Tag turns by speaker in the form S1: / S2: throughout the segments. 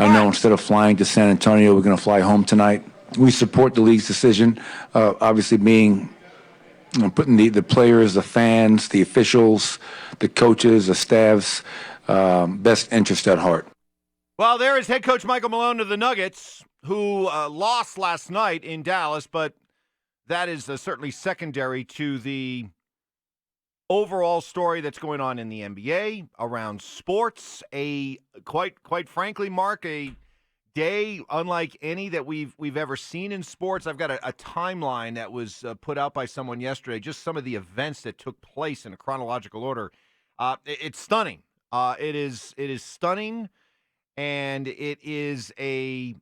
S1: I know instead of flying to San Antonio, we're going to fly home tonight. We support the league's decision, obviously being putting the players, the fans, the officials, the coaches, the staff's best interest at heart.
S2: Well, there is head coach Michael Malone of the Nuggets, who lost last night in Dallas, but that is certainly secondary to the overall story that's going on in the NBA, around sports. Quite frankly, Mark, a day unlike any that we've ever seen in sports. I've got a timeline that was put out by someone yesterday, just some of the events that took place in a chronological order. It's stunning. It is stunning, and it is a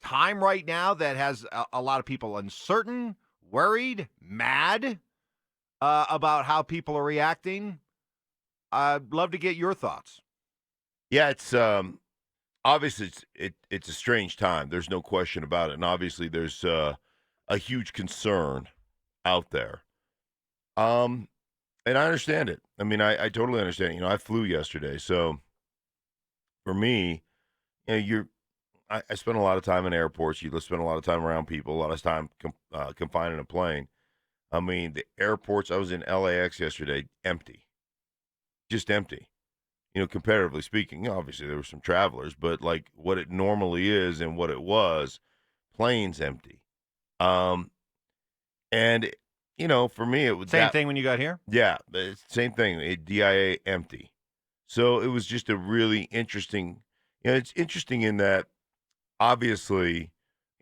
S2: time right now that has a lot of people uncertain, worried, mad about how people are reacting. I'd love to get your thoughts.
S3: Yeah, it's obviously it's a strange time. There's no question about it, and obviously there's a huge concern out there. And I understand it. I mean, I totally understand. I flew yesterday, so for me, I spend a lot of time in airports. You spend a lot of time around people, a lot of time confined in a plane. I mean, the airports. I was in LAX yesterday, empty, just empty. Comparatively speaking, obviously there were some travelers, but like what it normally is and what it was, planes empty. And for me, it was
S2: same thing when you got here.
S3: Yeah, same thing. DIA empty. So it was just a really interesting. It's interesting in that obviously,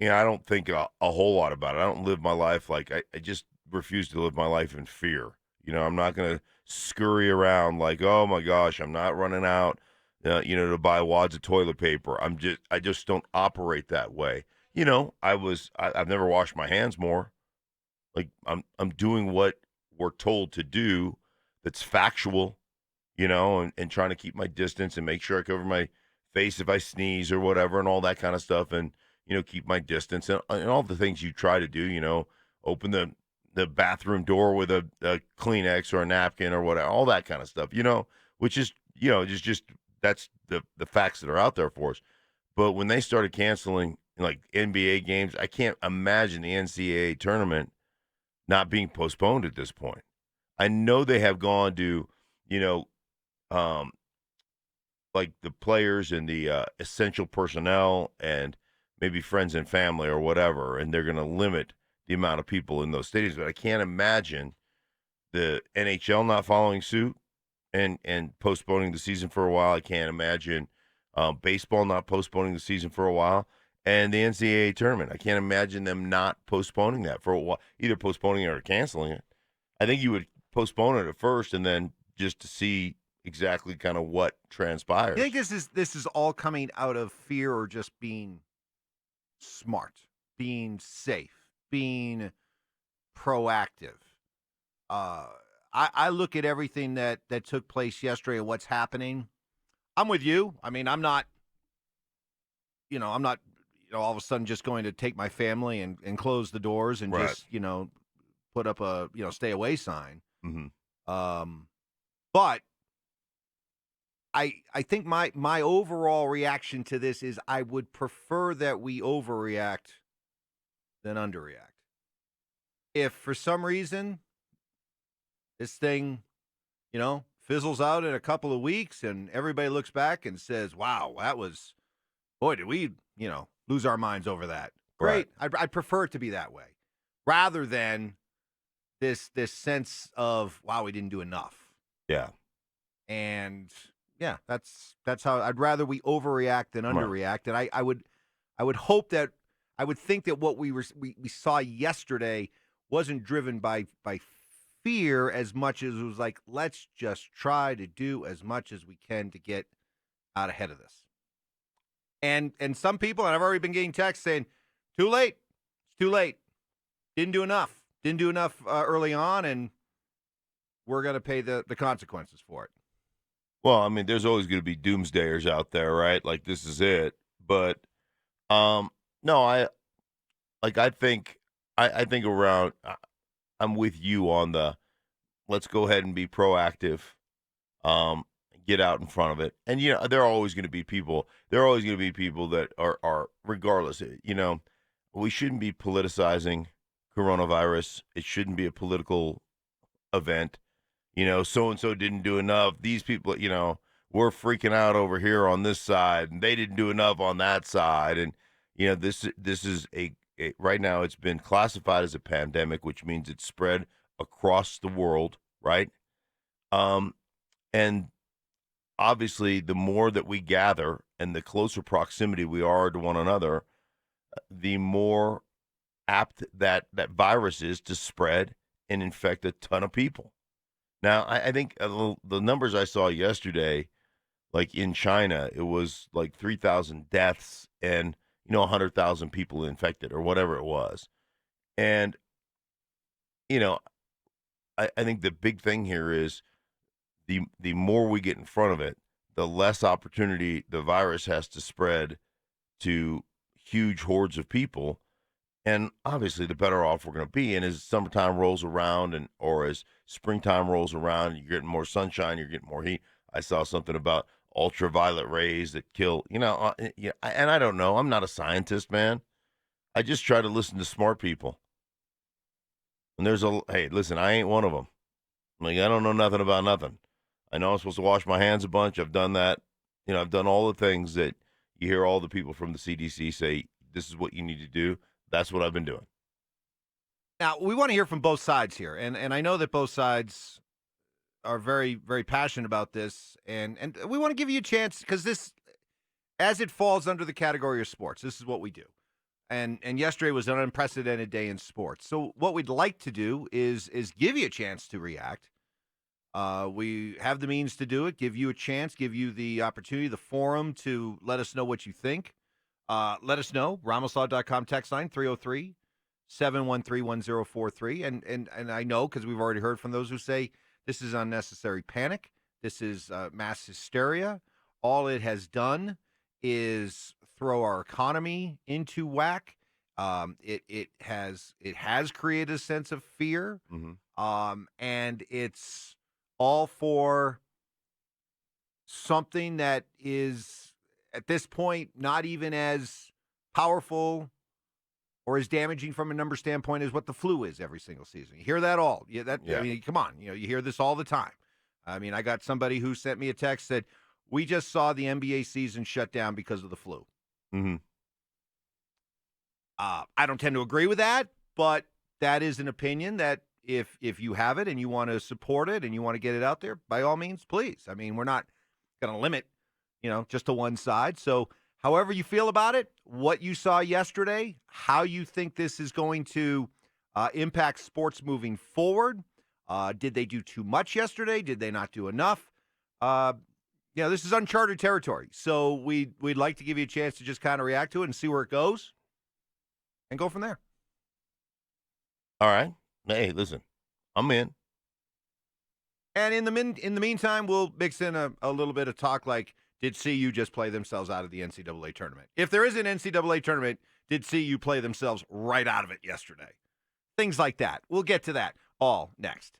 S3: I don't think a whole lot about it. I don't live my life like I just refuse to live my life in fear. I'm not going to scurry around like, oh my gosh, I'm not running out, to buy wads of toilet paper. I just don't operate that way. I've never washed my hands more. Like I'm doing what we're told to do. That's factual, and trying to keep my distance and make sure I cover my face if I sneeze or whatever and all that kind of stuff, and keep my distance and all the things you try to do. Open the bathroom door with a Kleenex or a napkin or whatever, all that kind of stuff, which is, just that's the facts that are out there for us. But when they started canceling like NBA games, I can't imagine the NCAA tournament not being postponed at this point. I know they have gone to, like the players and the essential personnel and maybe friends and family or whatever, and they're going to limit the amount of people in those stadiums. But I can't imagine the NHL not following suit and postponing the season for a while. I can't imagine baseball not postponing the season for a while. And the NCAA tournament, I can't imagine them not postponing that for a while, either postponing it or canceling it. I think you would postpone it at first and then just to see exactly kind of what transpires.
S2: You think this is all coming out of fear or just being smart, being safe, being proactive? I look at everything that took place yesterday and what's happening. I'm with you. I mean, I'm not all of a sudden just going to take my family and close the doors and
S3: Right.
S2: just, put up a, stay away sign.
S3: Mm-hmm.
S2: But I think my overall reaction to this is I would prefer that we overreact than underreact. If for some reason this thing, fizzles out in a couple of weeks and everybody looks back and says, wow, did we, lose our minds over that. Great.
S3: Right.
S2: I'd prefer it to be that way rather than this sense of, wow, we didn't do enough.
S3: Yeah.
S2: And yeah, that's how I'd rather we overreact than underreact. And I would hope that I would think that what we saw yesterday wasn't driven by fear as much as it was like, let's just try to do as much as we can to get out ahead of this. And some people, and I've already been getting texts saying, too late. It's too late. Didn't do enough. Didn't do enough early on, and we're going to pay the consequences for it.
S3: Well, I mean, there's always going to be doomsdayers out there, right? Like, this is it. But, no, I think around, I'm with you on the, let's go ahead and be proactive, get out in front of it. And there are always going to be people. There are always going to be people that are regardless. We shouldn't be politicizing coronavirus. It shouldn't be a political event. So and so didn't do enough. These people, we're freaking out over here on this side, and they didn't do enough on that side. And this is right now. It's been classified as a pandemic, which means it's spread across the world, right? And obviously, the more that we gather and the closer proximity we are to one another, the more apt that virus is to spread and infect a ton of people. Now, I think the numbers I saw yesterday, like in China, it was like 3,000 deaths and 100,000 people infected or whatever it was. And you know, I think the big thing here is the more we get in front of it, the less opportunity the virus has to spread to huge hordes of people. And obviously, the better off we're going to be. And as summertime rolls around, or as springtime rolls around, you're getting more sunshine, you're getting more heat. I saw something about ultraviolet rays that kill. And I don't know. I'm not a scientist, man. I just try to listen to smart people. And hey, listen, I ain't one of them. Like, I don't know nothing about nothing. I know I'm supposed to wash my hands a bunch. I've done that. I've done all the things that you hear all the people from the CDC say, this is what you need to do. That's what I've been doing.
S2: Now, we want to hear from both sides here. And I know that both sides are very, very passionate about this. And we want to give you a chance because this, as it falls under the category of sports, this is what we do. And yesterday was an unprecedented day in sports. So what we'd like to do is give you a chance to react. We have the means to do it, give you a chance, give you the opportunity, the forum to let us know what you think. Let us know. RamosLaw.com text line 303-713-1043. And I know because we've already heard from those who say this is unnecessary panic. This is mass hysteria. All it has done is throw our economy into whack. It has created a sense of fear.
S3: Mm-hmm.
S2: And it's all for something that is at this point not even as powerful or as damaging from a number standpoint as what the flu is every single season. You hear that all. Yeah. I mean, come on. You hear this all the time. I mean, I got somebody who sent me a text that we just saw the NBA season shut down because of the flu.
S3: Mm-hmm.
S2: I don't tend to agree with that, but that is an opinion that if you have it and you want to support it and you want to get it out there, by all means, please. I mean, we're not going to limit, just to one side. So however you feel about it, what you saw yesterday, how you think this is going to impact sports moving forward. Did they do too much yesterday? Did they not do enough? This is uncharted territory. So we'd like to give you a chance to just kind of react to it and see where it goes and go from there.
S3: All right. Hey, listen, I'm in.
S2: And in the meantime, we'll mix in a little bit of talk like, did CU just play themselves out of the NCAA tournament? If there is an NCAA tournament, did CU play themselves right out of it yesterday? Things like that. We'll get to that all next.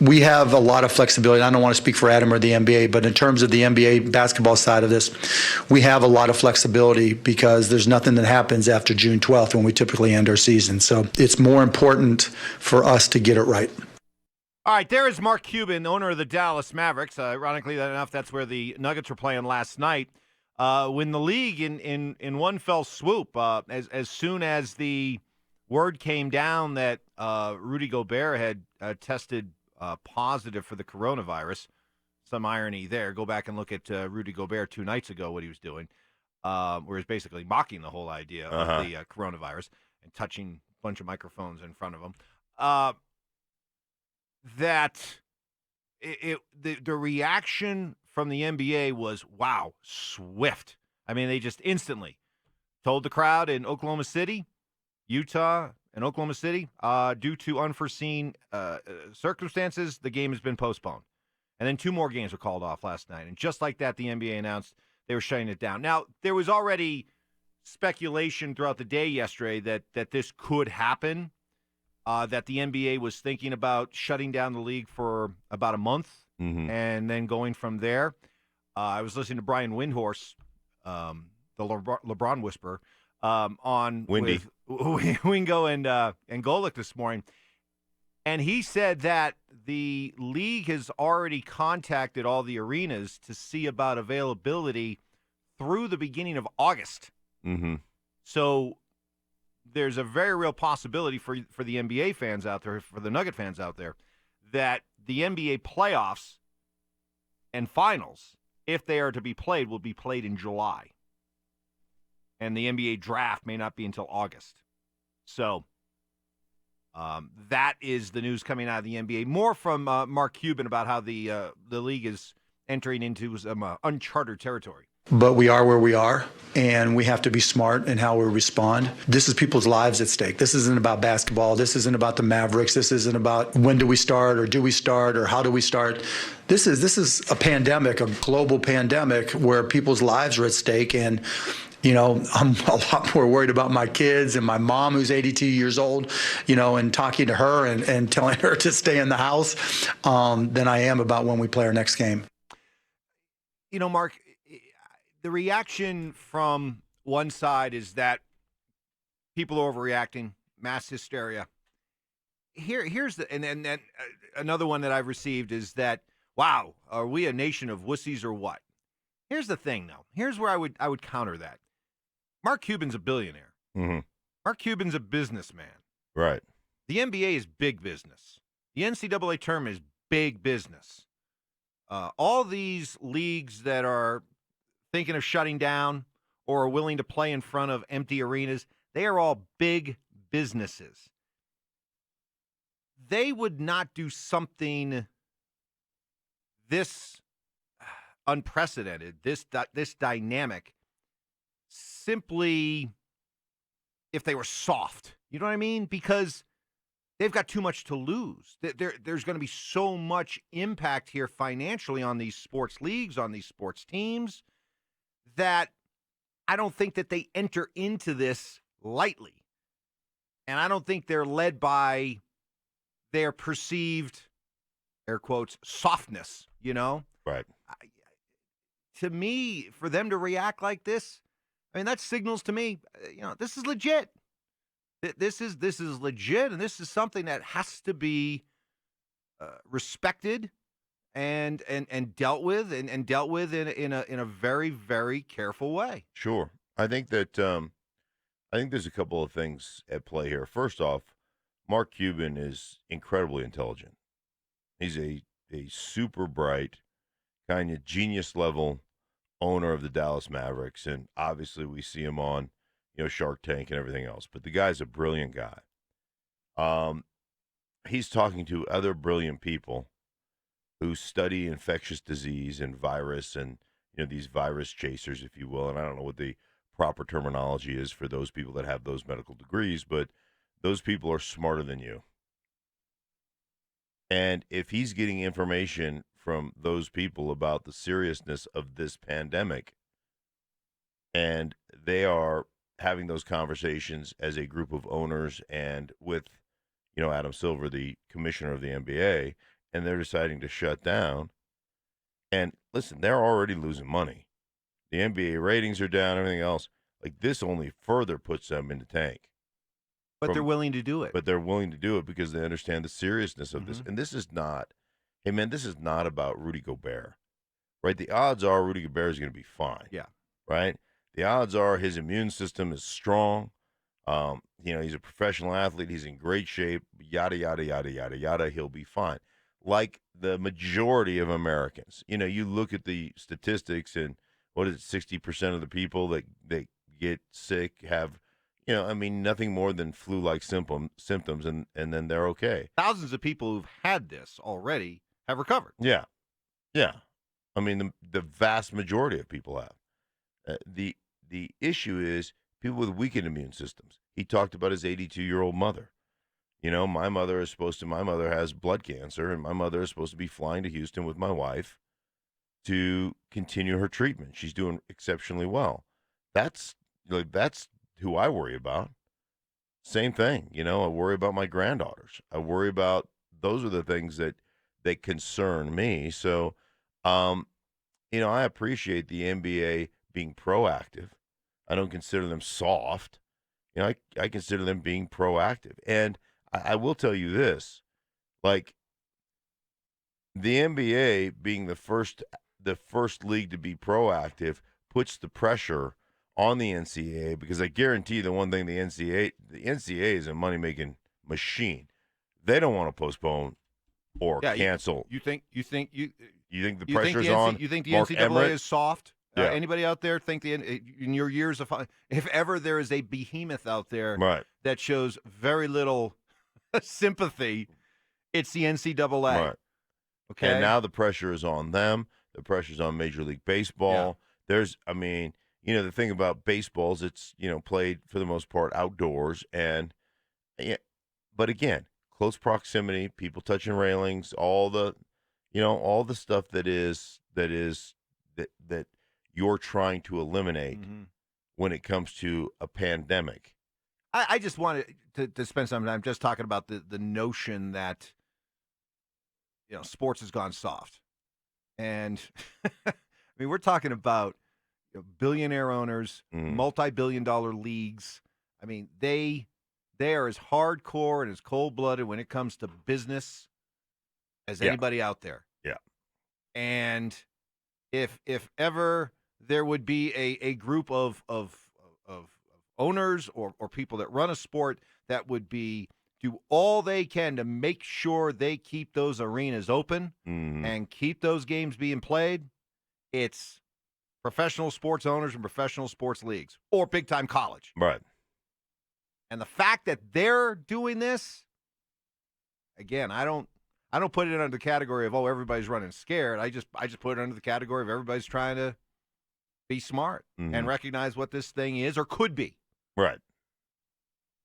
S4: We have a lot of flexibility. I don't want to speak for Adam or the NBA, but in terms of the NBA basketball side of this, we have a lot of flexibility because there's nothing that happens after June 12th when we typically end our season. So it's more important for us to get it right.
S2: All right, there is Mark Cuban, owner of the Dallas Mavericks. Ironically enough, that's where the Nuggets were playing last night. When the league, in one fell swoop, as soon as the word came down that Rudy Gobert had tested positive for the coronavirus, some irony there. Go back and look at Rudy Gobert 2 nights ago, what he was doing, where he's basically mocking the whole idea of the coronavirus and touching a bunch of microphones in front of him. The reaction from the NBA was, wow, swift. I mean, they just instantly told the crowd in Oklahoma City, Utah, and Oklahoma City, due to unforeseen circumstances, the game has been postponed. And then 2 more games were called off last night. And just like that, the NBA announced they were shutting it down. Now, there was already speculation throughout the day yesterday that this could happen. That the NBA was thinking about shutting down the league for about a month and then going from there. I was listening to Brian Windhorst, the LeBron whisperer, on
S3: Windy.
S2: with Wingo and Golick this morning. And he said that the league has already contacted all the arenas to see about availability through the beginning of August. So there's a very real possibility for the NBA fans out there, for the Nugget fans out there, that the NBA playoffs and finals, if they are to be played, will be played in July. And the NBA draft may not be until August. So that is the news coming out of the NBA. More from Mark Cuban about how the league is entering into some uncharted territory.
S4: But we are where we are, and we have to be smart in how we respond. This is people's lives at stake. This isn't about basketball. This isn't about the Mavericks. This isn't about when do we start or do we start or how do we start. This is a pandemic, a global pandemic where people's lives are at stake. And, you know, I'm a lot more worried about my kids and my mom, who's 82 years old, you know, and talking to her and telling her to stay in the house than I am about when we play our next game.
S2: You know, Mark, the reaction from one side is that people are overreacting, mass hysteria. Here's the and another one that I've received is that, wow, are we a nation of wussies or what? Here's the thing, though. Here's where I would counter that. Mark Cuban's a billionaire. Mark Cuban's a businessman.
S3: Right.
S2: The NBA is big business. The NCAA tournament is big business. All these leagues that are thinking of shutting down or are willing to play in front of empty arenas, they are all big businesses. They would not do something this unprecedented, this dynamic, simply if they were soft. You know what I mean? Because they've got too much to lose. There's going to be so much impact here financially on these sports leagues, on these sports teams, that I don't think that they enter into this lightly. And I don't think they're led by their perceived, air quotes, softness, you know?
S3: Right.
S2: To me, for them to react like this, I mean, that signals to me, you know, this is legit. This is legit, and this is something that has to be respected and dealt with and dealt with in a very, very careful way.
S3: Sure. I think that I think there's a couple of things at play here. First off, Mark Cuban is incredibly intelligent. He's a super bright, kind of genius level owner of the Dallas Mavericks, and obviously we see him on, you know, Shark Tank and everything else. But the guy's a brilliant guy. He's talking to other brilliant people who study infectious disease and virus and, you know, these virus chasers, if you will. And I don't know what the proper terminology is for those people that have those medical degrees, but those people are smarter than you. And if he's getting information from those people about the seriousness of this pandemic, and they are having those conversations as a group of owners and with, you know, Adam Silver, the commissioner of the NBA, and they're deciding to shut down. And listen, they're already losing money. The NBA ratings are down, everything else. Like, this only further puts them in the tank.
S2: But they're willing to do it.
S3: But they're willing to do it because they understand the seriousness of this. And this is not, hey, man, this is not about Rudy Gobert, right? The odds are Rudy Gobert is going to be fine.
S2: Yeah.
S3: Right? The odds are his immune system is strong. He's a professional athlete. He's in great shape, yada, yada, yada, yada, yada. He'll be fine. Like the majority of Americans. You look at the statistics, and what is it, 60% of the people that get sick have, nothing more than flu-like symptoms, and then they're okay.
S2: Thousands of people who've had this already have recovered.
S3: Yeah. Yeah. I mean, the vast majority of people have. The issue is people with weakened immune systems. He talked about his 82-year-old mother. My mother has blood cancer, and my mother is supposed to be flying to Houston with my wife to continue her treatment. She's doing exceptionally well. That's who I worry about. Same thing, I worry about my granddaughters. I worry about, those are the things that concern me. So, I appreciate the NBA being proactive. I don't consider them soft. I consider them being proactive. And I will tell you this, like, the NBA being the first league to be proactive puts the pressure on the NCAA, because I guarantee the one thing, the NCAA is a money-making machine. They don't want to postpone or cancel.
S2: You think
S3: the pressure's on?
S2: You think the
S3: Mark
S2: NCAA
S3: Emmert?
S2: is soft?
S3: Yeah.
S2: Anybody out there think in your years of, if ever there is a behemoth out there
S3: Right.
S2: that shows very little sympathy, it's the NCAA.
S3: Right.
S2: Okay.
S3: And now the pressure is on them. The pressure's on Major League Baseball.
S2: Yeah.
S3: The thing about baseball is it's, played for the most part outdoors, and but again, close proximity, people touching railings, all the stuff that you're trying to eliminate when it comes to a pandemic.
S2: I just wanted to spend some time just talking about the notion that, sports has gone soft. And we're talking about billionaire owners, multi-billion-dollar leagues. They are as hardcore and as cold-blooded when it comes to business as anybody out there.
S3: Yeah.
S2: And if ever there would be a group of owners or people that run a sport that would do all they can to make sure they keep those arenas open and keep those games being played, it's professional sports owners and professional sports leagues or big-time college.
S3: Right.
S2: And the fact that they're doing this, again, I don't put it under the category of, everybody's running scared. I just put it under the category of everybody's trying to be smart and recognize what this thing is or could be.
S3: Right.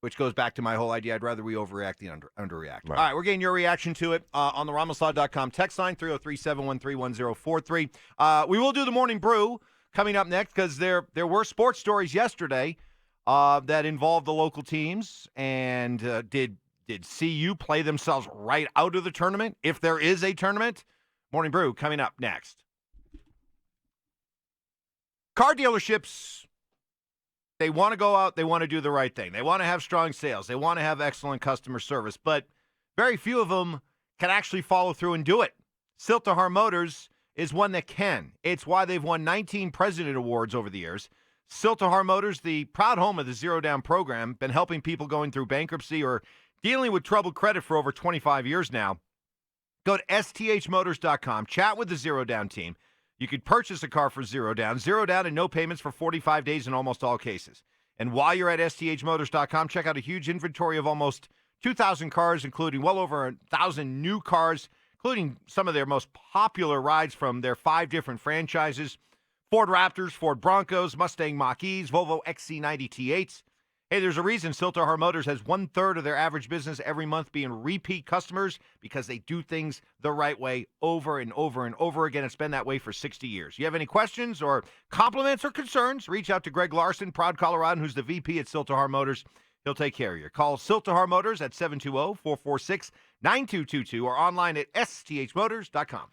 S2: Which goes back to my whole idea. I'd rather we overreact than underreact.
S3: Right.
S2: All right, we're getting your reaction to it on the RamosLaw.com text line, 303-713-1043. We will do the morning brew coming up next, because there were sports stories yesterday that involved the local teams. And did CU play themselves right out of the tournament, if there is a tournament? Morning brew coming up next. Car dealerships, they want to go out, they want to do the right thing. They want to have strong sales. They want to have excellent customer service, but very few of them can actually follow through and do it. Siltahar Motors is one that can. It's why they've won 19 President Awards over the years. Siltahar Motors, the proud home of the Zero Down program, been helping people going through bankruptcy or dealing with troubled credit for over 25 years now. Go to sthmotors.com, chat with the Zero Down team. You could purchase a car for zero down and no payments for 45 days in almost all cases. And while you're at sthmotors.com, check out a huge inventory of almost 2,000 cars, including well over 1,000 new cars, including some of their most popular rides from their 5 different franchises: Ford Raptors, Ford Broncos, Mustang Mach-E's, Volvo XC90 T8s. Hey, there's a reason Siltahar Motors has 1/3 of their average business every month being repeat customers, because they do things the right way over and over and over again. It's been that way for 60 years. You have any questions or compliments or concerns, reach out to Greg Larson, proud Coloradan, who's the VP at Siltahar Motors. He'll take care of you. Call Siltahar Motors at 720-446-9222 or online at sthmotors.com.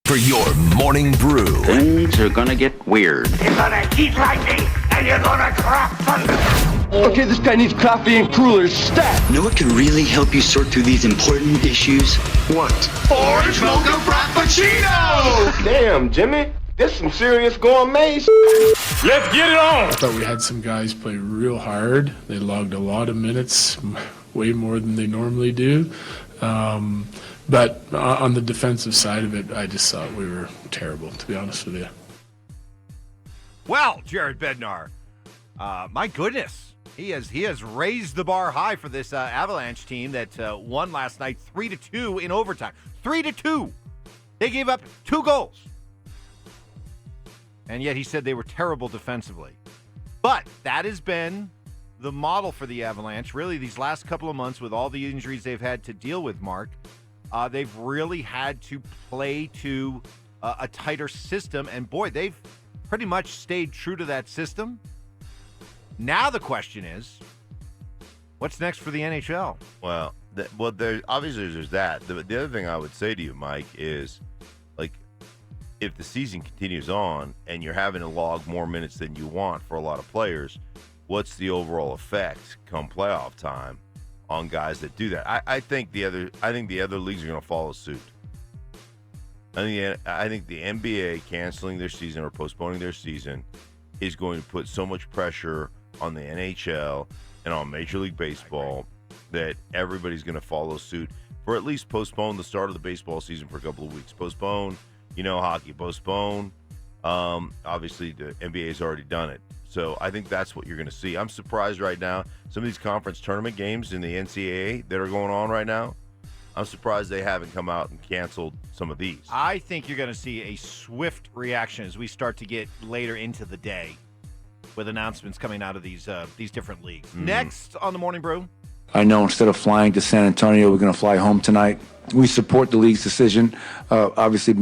S5: for your morning brew.
S6: Things are gonna get weird.
S7: You're gonna eat lightning, and you're gonna drop thunder.
S8: Okay, this guy needs coffee and crullers stat.
S6: You know what could really help you sort through these important issues?
S7: What? Orange mocha frappuccino!
S8: Damn, Jimmy, this some serious gourmet.
S7: Let's get it on!
S9: I thought we had some guys play real hard. They logged a lot of minutes, way more than they normally do. But on the defensive side of it, I just thought we were terrible, to be honest with you.
S2: Well, Jared Bednar, my goodness, he has raised the bar high for this Avalanche team that won last night 3-2 in overtime. 3-2. They gave up 2 goals. And yet he said they were terrible defensively. But that has been the model for the Avalanche, really, these last couple of months with all the injuries they've had to deal with, Mark. They've really had to play to a tighter system. And, boy, they've pretty much stayed true to that system. Now the question is, what's next for the NHL?
S3: Well, obviously there's that. The other thing I would say to you, Mike, is, like, if the season continues on and you're having to log more minutes than you want for a lot of players, what's the overall effect come playoff time on guys that do that? I think the other leagues are going to follow suit. I think the NBA canceling their season or postponing their season is going to put so much pressure on the NHL and on Major League Baseball that everybody's going to follow suit, or at least postpone the start of the baseball season for a couple of weeks. Postpone, hockey, postpone. Obviously, the NBA's already done it. So I think that's what you're going to see. I'm surprised right now, some of these conference tournament games in the NCAA that are going on right now, I'm surprised they haven't come out and canceled some of these.
S2: I think you're going to see a swift reaction as we start to get later into the day with announcements coming out of these different leagues. Next on the Morning Brew.
S1: I know instead of flying to San Antonio, we're going to fly home tonight. We support the league's decision, obviously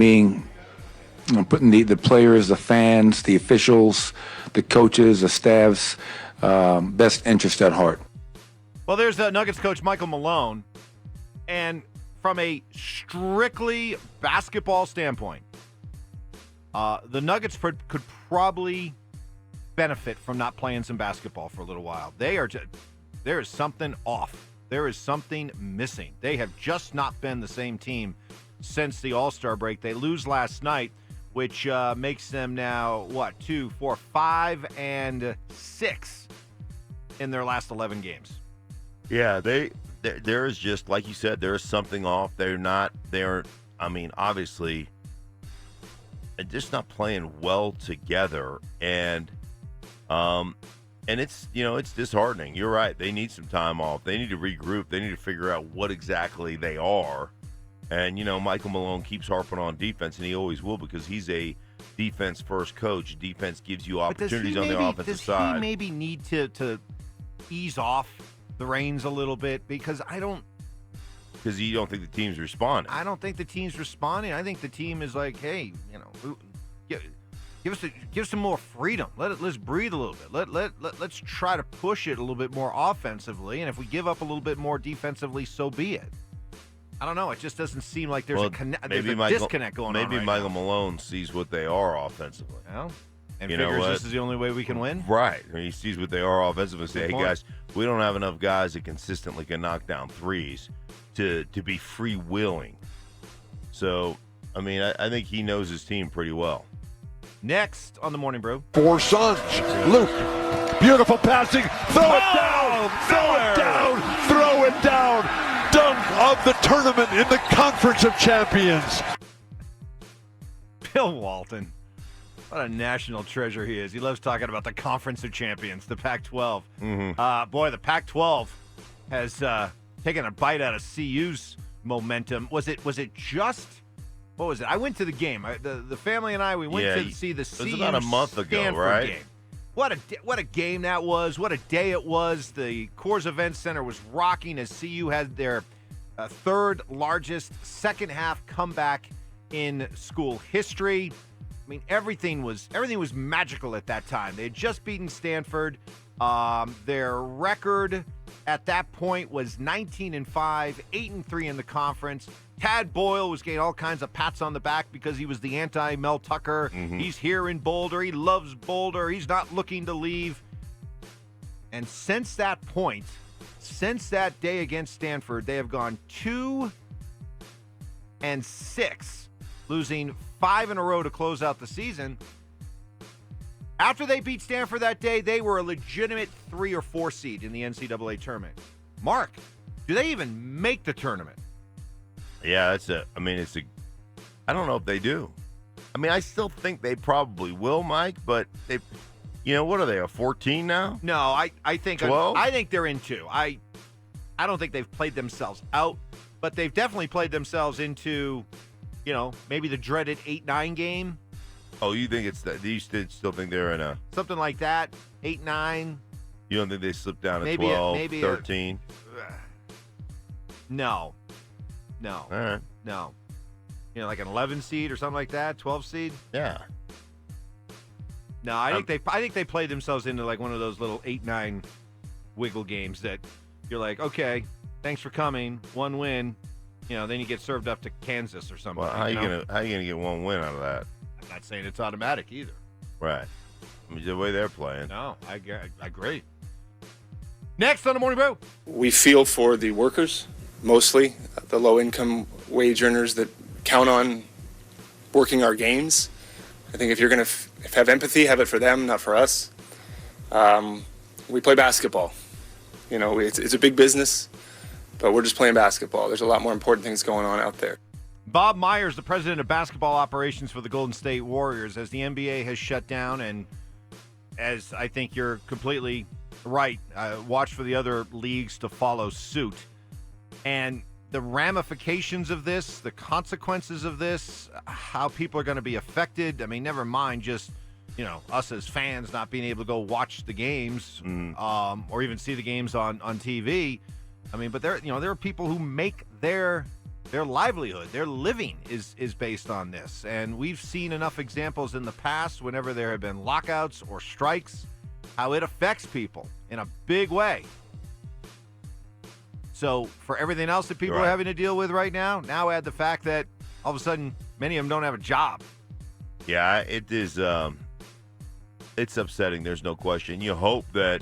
S1: putting the players, the fans, the officials, the coaches, the staff's best interest at heart.
S2: Well, there's Nuggets coach Michael Malone. And from a strictly basketball standpoint, the Nuggets could probably benefit from not playing some basketball for a little while. There is something off. There is something missing. They have just not been the same team since the All-Star break. They lose last night, which makes them now, 2, 4, 5, and 6 in their last 11 games.
S3: Yeah, there is just, like you said, there is something off. Obviously, they're just not playing well together. And it's, it's disheartening. You're right. They need some time off. They need to regroup. They need to figure out what exactly they are. And, Michael Malone keeps harping on defense, and he always will because he's a defense-first coach. Defense gives you opportunities on the offensive side.
S2: Does he maybe need to ease off the reins a little bit? Because
S3: Because you don't think the team's responding.
S2: I don't think the team's responding. I think the team is like, hey, give us some more freedom. Let's breathe a little bit. Let's try to push it a little bit more offensively. And if we give up a little bit more defensively, so be it. I don't know. It just doesn't seem like there's a disconnect going on.
S3: Maybe Michael Malone sees what they are offensively.
S2: Well, and figures this is the only way we can win.
S3: Right. He sees what they are offensively and say, hey, guys, we don't have enough guys that consistently can knock down threes to be freewheeling. So, I think he knows his team pretty well.
S2: Next on the Morning Brew.
S10: 4 Sons. Luke. Beautiful passing. Throw it down. Throw it down. Dunk of the tournament in the Conference of Champions.
S2: Bill Walton. What a national treasure he is. He loves talking about the Conference of Champions, the Pac-12.
S3: Mm-hmm.
S2: The Pac-12 has taken a bite out of CU's momentum. Was it just... What was it? I went to the game. The family and I, we went to see the CU.
S3: It was about a month ago,
S2: Stanford
S3: right?
S2: Game. What a game that was. What a day it was. The Coors Event Center was rocking as CU had their third largest second half comeback in school history. Everything was magical at that time. They had just beaten Stanford. Their record at that point was 19-5, 8-3 in the conference. Tad Boyle was getting all kinds of pats on the back because he was the anti-Mel Tucker. He's here in Boulder. He loves Boulder. He's not looking to leave. And since that point, since that day against Stanford, they have gone 2-6, losing 5 in a row to close out the season. After they beat Stanford that day, they were a legitimate 3 or 4 seed in the NCAA tournament. Mark, do they even make the tournament?
S3: Yeah, I don't know if they do. I mean, I still think they probably will, Mike, but they, what are they, a 14 now?
S2: No, I think
S3: 12?
S2: I think they're in 2. I don't think they've played themselves out, but they've definitely played themselves into, maybe the dreaded 8-9 game.
S3: Oh, you think it's that? You still think they're in a
S2: something like that? 8-9.
S3: You don't think they slipped down to
S2: maybe
S3: 12, 13?
S2: No.
S3: All right.
S2: No. Like an 11 seed or something like that, 12 seed?
S3: Yeah.
S2: No, I think they played themselves into like one of those little 8-9 wiggle games that you're like, okay, thanks for coming, 1 win. Then you get served up to Kansas or something.
S3: Well, how you gonna get 1 win out of that?
S2: I'm not saying it's automatic either.
S3: Right. I mean, the way they're playing.
S2: No, I agree. Next on the Morning Brew.
S5: We feel for the workers, mostly the low-income wage earners that count on working our games. I think if you're going to have empathy, have it for them, not for us. We play basketball. It's a big business, but we're just playing basketball. There's a lot more important things going on out there.
S2: Bob Myers, the president of basketball operations for the Golden State Warriors, as the NBA has shut down, and as I think you're completely right, watch for the other leagues to follow suit. And the ramifications of this, the consequences of this, how people are going to be affected. I mean, never mind just, us as fans not being able to go watch the games or even see the games on TV. I mean, but there are people who make their livelihood, their living is based on this. And we've seen enough examples in the past whenever there have been lockouts or strikes, how it affects people in a big way. So for everything else that people are having to deal with right now add the fact that all of a sudden many of them don't have a job.
S3: Yeah, it is. It's upsetting. There's no question. You hope that,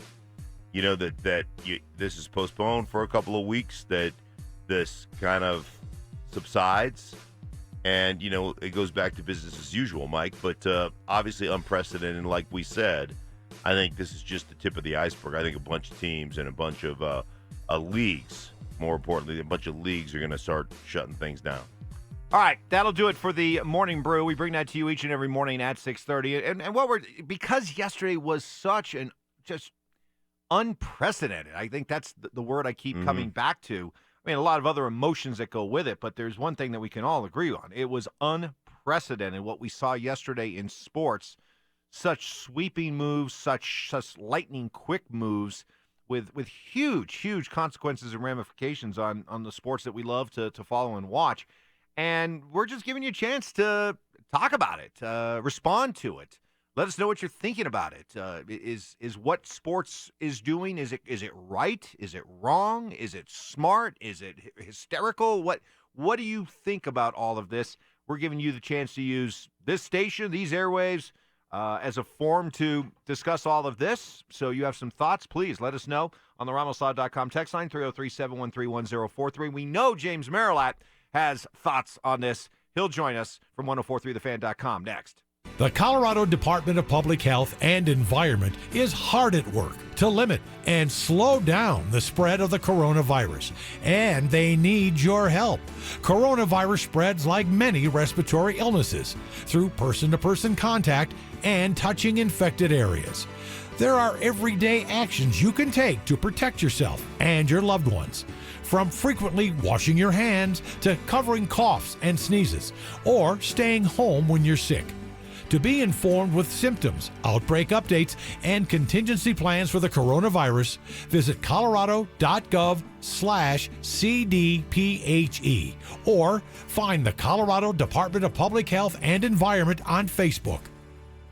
S3: this is postponed for a couple of weeks, that this kind of subsides, and it goes back to business as usual, Mike. But obviously unprecedented. And like we said, I think this is just the tip of the iceberg. I think a bunch of teams and a bunch of leagues, more importantly, a bunch of leagues are going to start shutting things down.
S2: All right, that'll do it for the Morning Brew. We bring that to you each and every morning at 6:30. And because yesterday was such an just unprecedented, I think that's the word I keep coming back to. I mean, a lot of other emotions that go with it, but there's one thing that we can all agree on. It was unprecedented what we saw yesterday in sports. Such sweeping moves, such lightning quick moves with huge consequences and ramifications on the sports that we love to follow and watch. And we're just giving you a chance to talk about it, respond to it. Let us know what you're thinking about it. Is what sports is doing, is it right? Is it wrong? Is it smart? Is it hysterical? What do you think about all of this? We're giving you the chance to use this station, these airwaves, as a forum to discuss all of this. So you have some thoughts, please let us know on the RamosLaw.com text line, 303-713-1043. We know James Marilat has thoughts on this. He'll join us from 1043thefan.com next.
S11: The Colorado Department of Public Health and Environment is hard at work to limit and slow down the spread of the coronavirus, and they need your help. Coronavirus spreads like many respiratory illnesses through person-to-person contact and touching infected areas. There are everyday actions you can take to protect yourself and your loved ones, from frequently washing your hands to covering coughs and sneezes, or staying home when you're sick. To be informed with symptoms, outbreak updates, and contingency plans for the coronavirus, visit colorado.gov/CDPHE or find the Colorado Department of Public Health and Environment on Facebook.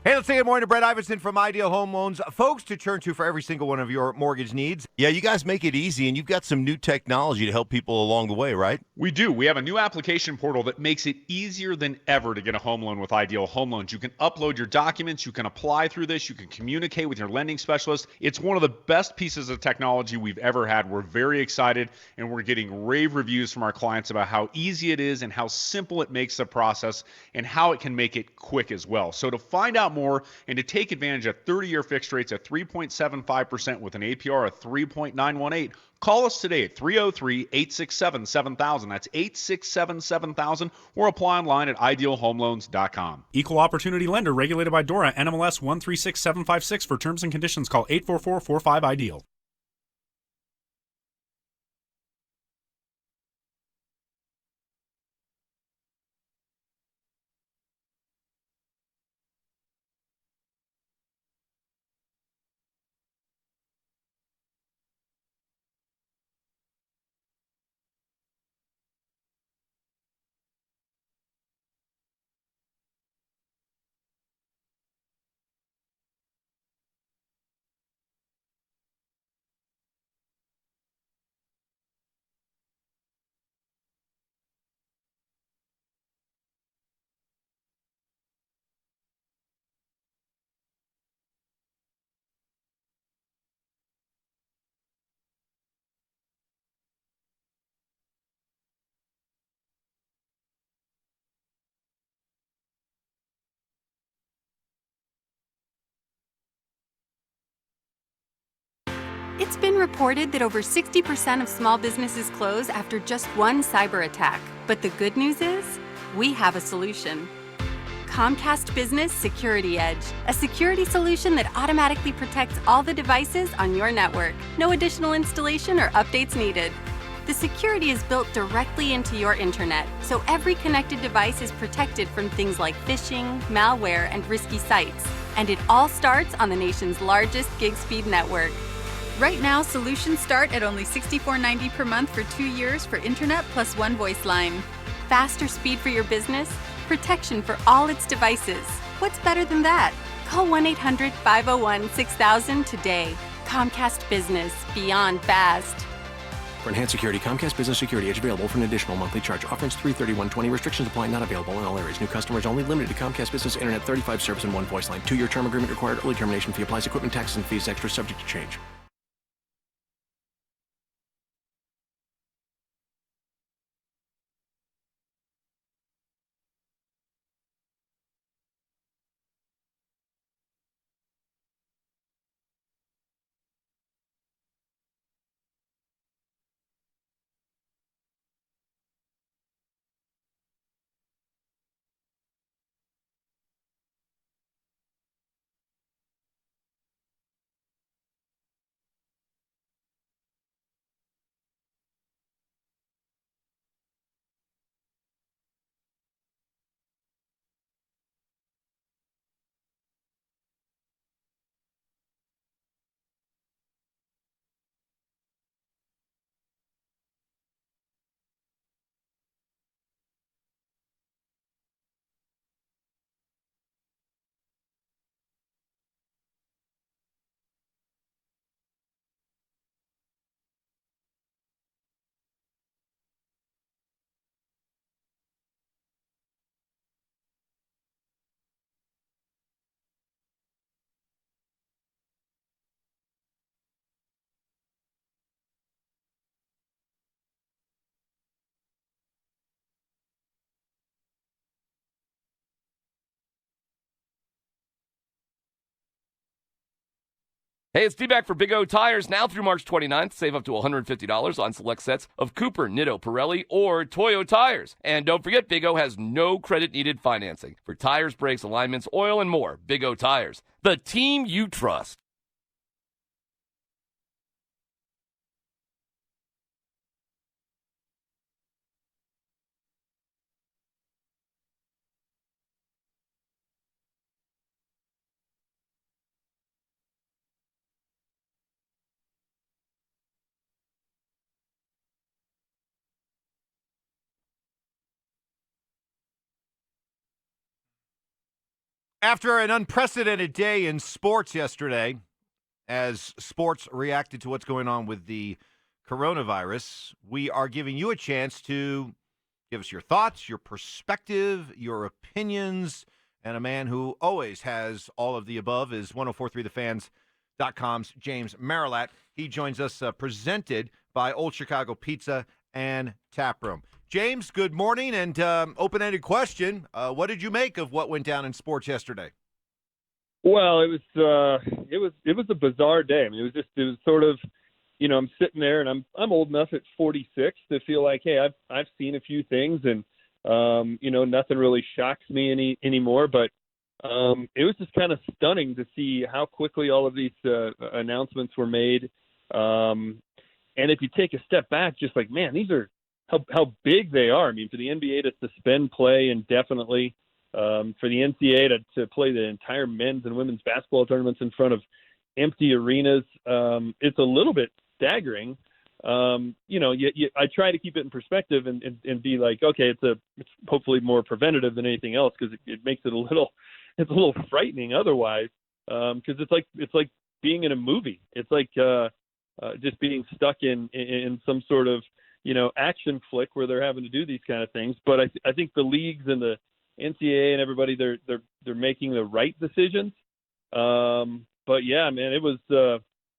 S2: Hey, let's say good morning to Brett Iverson from Ideal Home Loans. Folks to turn to for every single one of your mortgage needs.
S3: Yeah, you guys make it easy, and you've got some new technology to help people along the way, right?
S12: We do. We have a new application portal that makes it easier than ever to get a home loan with Ideal Home Loans. You can upload your documents, you can apply through this, you can communicate with your lending specialist. It's one of the best pieces of technology we've ever had. We're very excited, and we're getting rave reviews from our clients about how easy it is and how simple it makes the process and how it can make it quick as well. So to find out more and to take advantage of 30-year fixed rates at 3.75% with an APR of 3.918, call us today at 303-867-7000. That's 867-7000, or apply online at idealhomeloans.com.
S13: Equal opportunity lender regulated by DORA, NMLS 136756. For terms and conditions, call 844-45-IDEAL.
S14: It's been reported that over 60% of small businesses close after just one cyber attack. But the good news is, we have a solution. Comcast Business Security Edge, a security solution that automatically protects all the devices on your network. No additional installation or updates needed. The security is built directly into your internet, so every connected device is protected from things like phishing, malware, and risky sites. And it all starts on the nation's largest gig speed network. Right now, solutions start at only $64.90 per month for 2 years for internet plus one voice line. Faster speed for your business, protection for all its devices. What's better than that? Call 1-800-501-6000 today. Comcast Business, beyond fast.
S15: For enhanced security, Comcast Business Security Edge available for an additional monthly charge. Offers $331.20. Restrictions apply. Not available in all areas. New customers only. Limited to Comcast Business Internet 35 service and one voice line. 2-year term agreement required. Early termination fee applies. Equipment taxes and fees extra. Subject to change.
S16: Hey, it's DMac for Big O Tires. Now through March 29th, save up to $150 on select sets of Cooper, Nitto, Pirelli, or Toyo tires. And don't forget, Big O has no credit-needed financing for tires, brakes, alignments, oil, and more. Big O Tires, the team you trust.
S2: After an unprecedented day in sports yesterday, as sports reacted to what's going on with the coronavirus, we are giving you a chance to give us your thoughts, your perspective, your opinions, and a man who always has all of the above is 1043thefans.com's James Marilat. He joins us presented by Old Chicago Pizza and Tap Room. James, good morning, and open-ended question. What did you make of what went down in sports yesterday?
S17: Well, it was a bizarre day. I mean, it was sort of, I'm sitting there, and I'm old enough at 46 to feel like, hey, I've seen a few things, and nothing really shocks me anymore. But it was just kind of stunning to see how quickly all of these announcements were made. And if you take a step back, just like, man, these are how big they are. I mean, for the NBA to suspend play indefinitely, for the NCAA to play the entire men's and women's basketball tournaments in front of empty arenas, it's a little bit staggering. I try to keep it in perspective and be like, okay, it's hopefully more preventative than anything else, because it makes it it's a little frightening otherwise, because it's like being in a movie. It's like just being stuck in some sort of action flick where they're having to do these kind of things. But I think the leagues and the NCAA and everybody, they're making the right decisions. But yeah, man,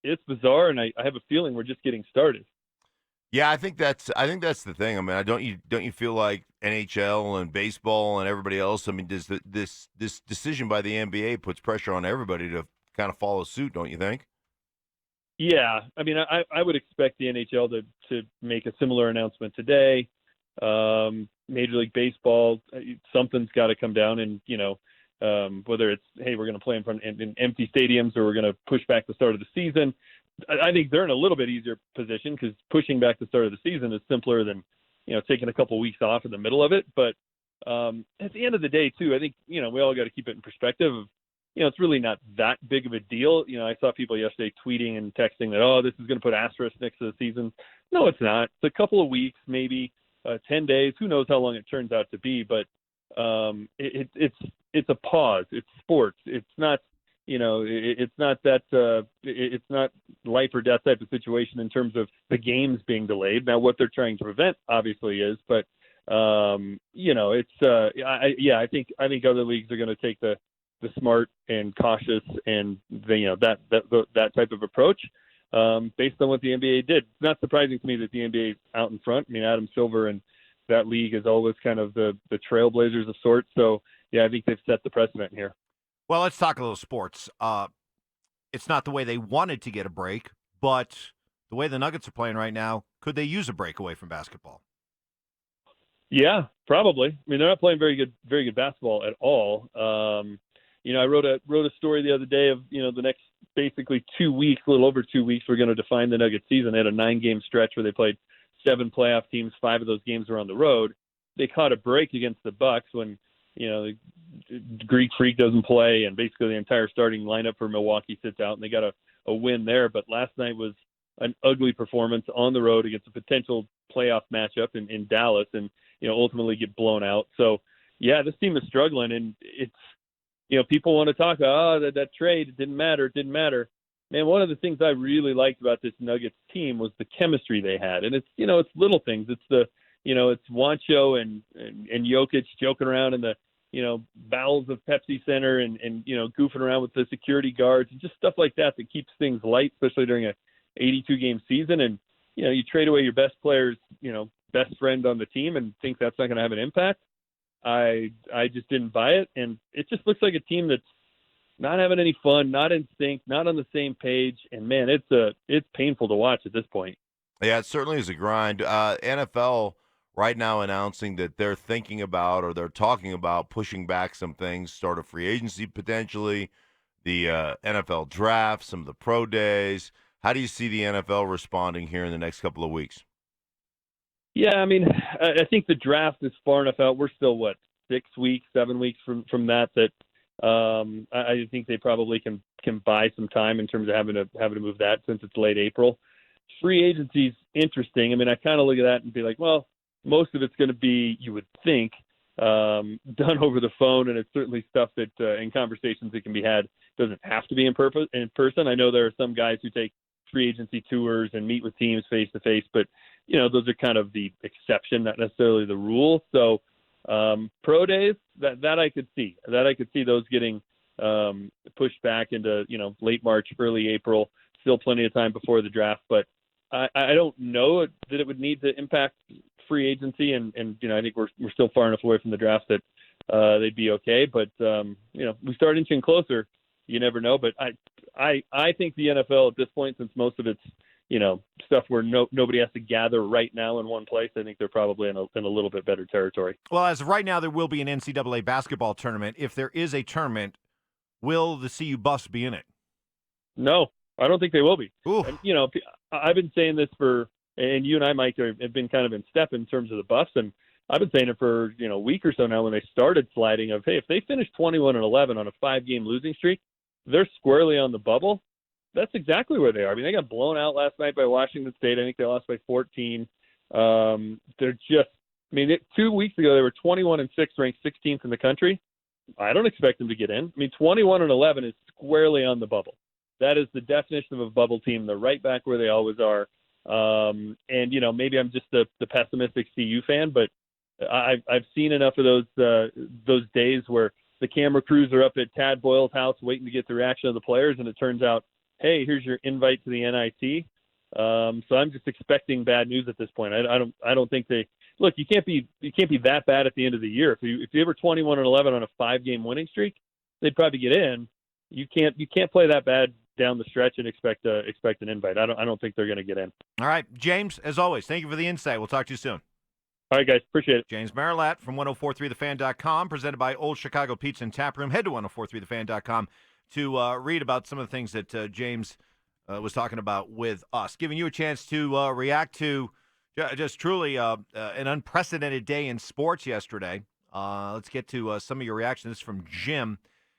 S17: it's bizarre, and I have a feeling we're just getting started.
S3: Yeah, I think that's the thing. I mean, don't you feel like NHL and baseball and everybody else? I mean, does this decision by the NBA puts pressure on everybody to kind of follow suit? Don't you think?
S17: Yeah, I mean, I would expect the NHL to make a similar announcement today. Major League Baseball, something's got to come down, and whether it's, hey, we're going to play in empty stadiums, or we're going to push back the start of the season. I think they're in a little bit easier position, because pushing back the start of the season is simpler than taking a couple weeks off in the middle of it. But at the end of the day, too, I think we all got to keep it in perspective of, it's really not that big of a deal. I saw people yesterday tweeting and texting that, oh, this is going to put asterisks next to the season. No, it's not. It's a couple of weeks, maybe 10 days. Who knows how long it turns out to be? But it's a pause. It's sports. It's not, it's not that it's not life or death type of situation in terms of the games being delayed. Now, what they're trying to prevent obviously is, but it's I think other leagues are going to take the smart and cautious and that type of approach based on what the NBA did. It's not surprising to me that the NBA is out in front. I mean, Adam Silver and that league is always kind of the trailblazers of sorts. So yeah, I think they've set the precedent here.
S2: Well, let's talk a little sports. It's not the way they wanted to get a break, but the way the Nuggets are playing right now, could they use a break away from basketball?
S17: Yeah, probably. I mean, they're not playing very good basketball at all. I wrote a story the other day of, the next basically 2 weeks, a little over 2 weeks, we're going to define the Nuggets season. They had a 9-game stretch where they played 7 playoff teams. 5 of those games were on the road. They caught a break against the Bucks when, the Greek Freak doesn't play, and basically the entire starting lineup for Milwaukee sits out, and they got a win there. But last night was an ugly performance on the road against a potential playoff matchup in Dallas, and, ultimately get blown out. So, yeah, this team is struggling, and it's, people want to talk about, that trade, it didn't matter. Man, one of the things I really liked about this Nuggets team was the chemistry they had. And it's, it's little things. It's it's Juancho and Jokic joking around in the, bowels of Pepsi Center and goofing around with the security guards and just stuff like that keeps things light, especially during a 82-game season. And, you trade away your best player's, best friend on the team and think that's not going to have an impact. I just didn't buy it. And it just looks like a team that's not having any fun, not in sync, not on the same page. And man, it's painful to watch at this point.
S3: Yeah, it certainly is a grind. NFL right now announcing that they're thinking about, or they're talking about, pushing back some things, start of free agency potentially, the NFL draft, some of the pro days. How do you see the NFL responding here in the next couple of weeks?
S17: Yeah, I mean, I think the draft is far enough out. We're still, 7 weeks from that I think they probably can buy some time in terms of having to move that, since it's late April. Free agency is interesting. I mean, I kind of look at that and be like, well, most of it's going to be, you would think, done over the phone, and it's certainly stuff that in conversations that can be had. Doesn't have to be in person. I know there are some guys who take free agency tours and meet with teams face to face, but those are kind of the exception, not necessarily the rule. So pro days, that I could see. That I could see those getting pushed back into late March, early April. Still plenty of time before the draft, but I don't know that it would need to impact free agency, and I think we're still far enough away from the draft that they'd be okay. But we start inching closer. You never know, but I think the NFL at this point, since most of it's stuff where nobody has to gather right now in one place, I think they're probably in a little bit better territory.
S2: Well, as of right now, there will be an NCAA basketball tournament. If there is a tournament, will the CU Buffs be in it?
S17: No, I don't think they will be. And, I've been saying this and you and I, Mike, have been kind of in step in terms of the Buffs, and I've been saying it for a week or so now when they started sliding of, hey, if they finish 21-11 on a 5-game losing streak, they're squarely on the bubble. That's exactly where they are. I mean, they got blown out last night by Washington State. I think they lost by 14. They're just, 2 weeks ago they were 21-6, ranked 16th in the country. I don't expect them to get in. 21-11 is squarely on the bubble. That is the definition of a bubble team. They're right back where they always are. And maybe I'm just the pessimistic CU fan, but I've seen enough of those days where the camera crews are up at Tad Boyle's house waiting to get the reaction of the players, and it turns out, hey, here's your invite to the NIT. So I'm just expecting bad news at this point. I don't think they look. You can't be that bad at the end of the year. If you were 21-11 on a 5-game winning streak, they'd probably get in. You can't play that bad down the stretch and expect an invite. I don't think they're going to get in.
S2: All right, James, as always, thank you for the insight. We'll talk to you soon.
S17: All right, guys. Appreciate it.
S2: James Marilat from 1043thefan.com, presented by Old Chicago Pizza and Tap Room. Head to 1043thefan.com to read about some of the things that James was talking about with us, giving you a chance to react to just truly an unprecedented day in sports yesterday. Let's get to some of your reactions. This is from Jim.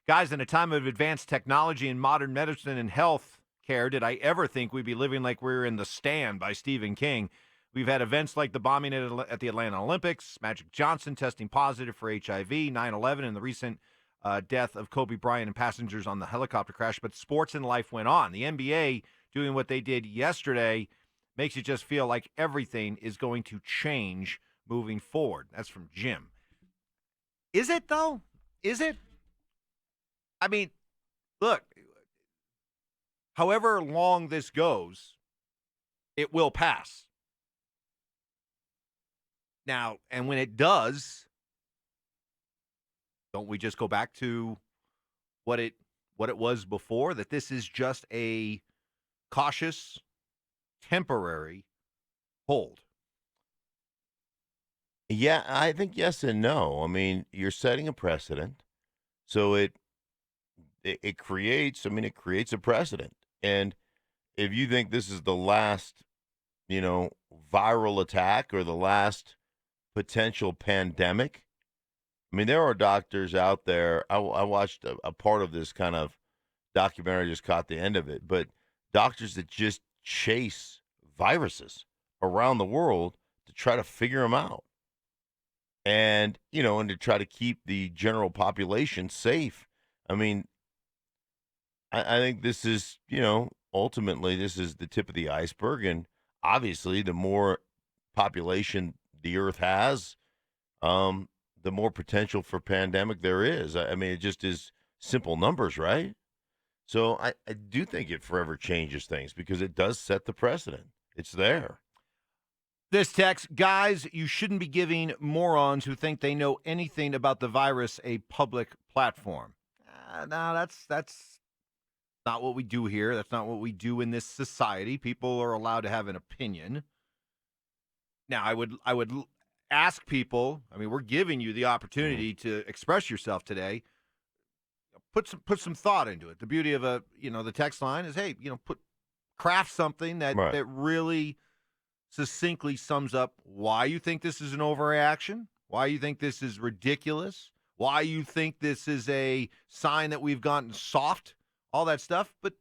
S2: Guys, in a time of advanced technology and modern medicine and health care, did I ever think we'd be living like we were in The Stand by Stephen King? We've had events like the bombing at the Atlanta Olympics, Magic Johnson testing positive for HIV, 9/11, and the recent death of Kobe Bryant and passengers on the helicopter crash. But sports and life went on. The NBA doing what they did yesterday makes you just feel like everything is going to change moving forward. That's from Jim. Is it, though? Is it? Look, however long this goes, it will pass. Now, and when it does, don't we just go back to what it was before, that this is just a cautious, temporary hold?
S3: Yeah, I think yes and no. You're setting a precedent, so it creates a precedent. And if you think this is the last, viral attack or the last potential pandemic, there are doctors out there. I watched a part of this kind of documentary, just caught the end of it, but doctors that just chase viruses around the world to try to figure them out. And, and to try to keep the general population safe. I think this is, ultimately this is the tip of the iceberg. And obviously the more population the earth has, the more potential for pandemic there is. It just is simple numbers, right? So I do think it forever changes things because it does set the precedent. It's there.
S2: This text, guys, you shouldn't be giving morons who think they know anything about the virus a public platform. No, that's not what we do here. That's not what we do in this society. People are allowed to have an opinion. Now, I would ask people. We're giving you the opportunity to express yourself today. Put some thought into it. The beauty of the text line is, hey, craft something that really succinctly sums up why you think this is an overreaction, why you think this is ridiculous, why you think this is a sign that we've gotten soft, all that stuff. But,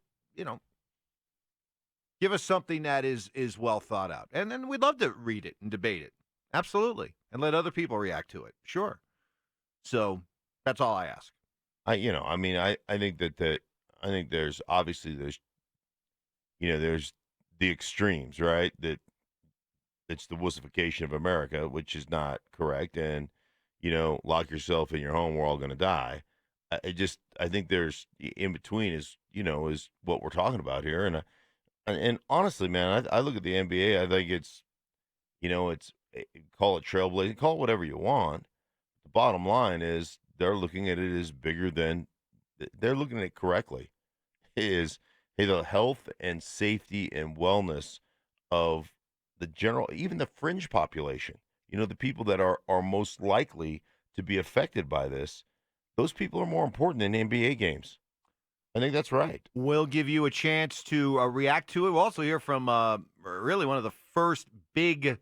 S2: give us something that is well thought out. And then we'd love to read it and debate it. Absolutely. And let other people react to it. Sure. So that's all I ask.
S3: I think I think there's obviously there's the extremes, right? That it's the wussification of America, which is not correct. And, lock yourself in your home. We're all going to die. I think there's in between is what we're talking about here. And honestly, man, I look at the NBA. I think it's call it trailblazing, call it whatever you want. The bottom line is they're looking at it as bigger than they're looking at it correctly. Is hey, the health and safety and wellness of the general, even the fringe population, the people that are most likely to be affected by this, those people are more important than NBA games. I think that's right.
S2: We'll give you a chance to react to it. We'll also hear from really one of the first big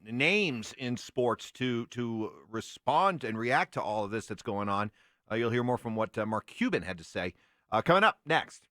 S2: names in sports to respond and react to all of this that's going on. You'll hear more from what Mark Cuban had to say coming up next.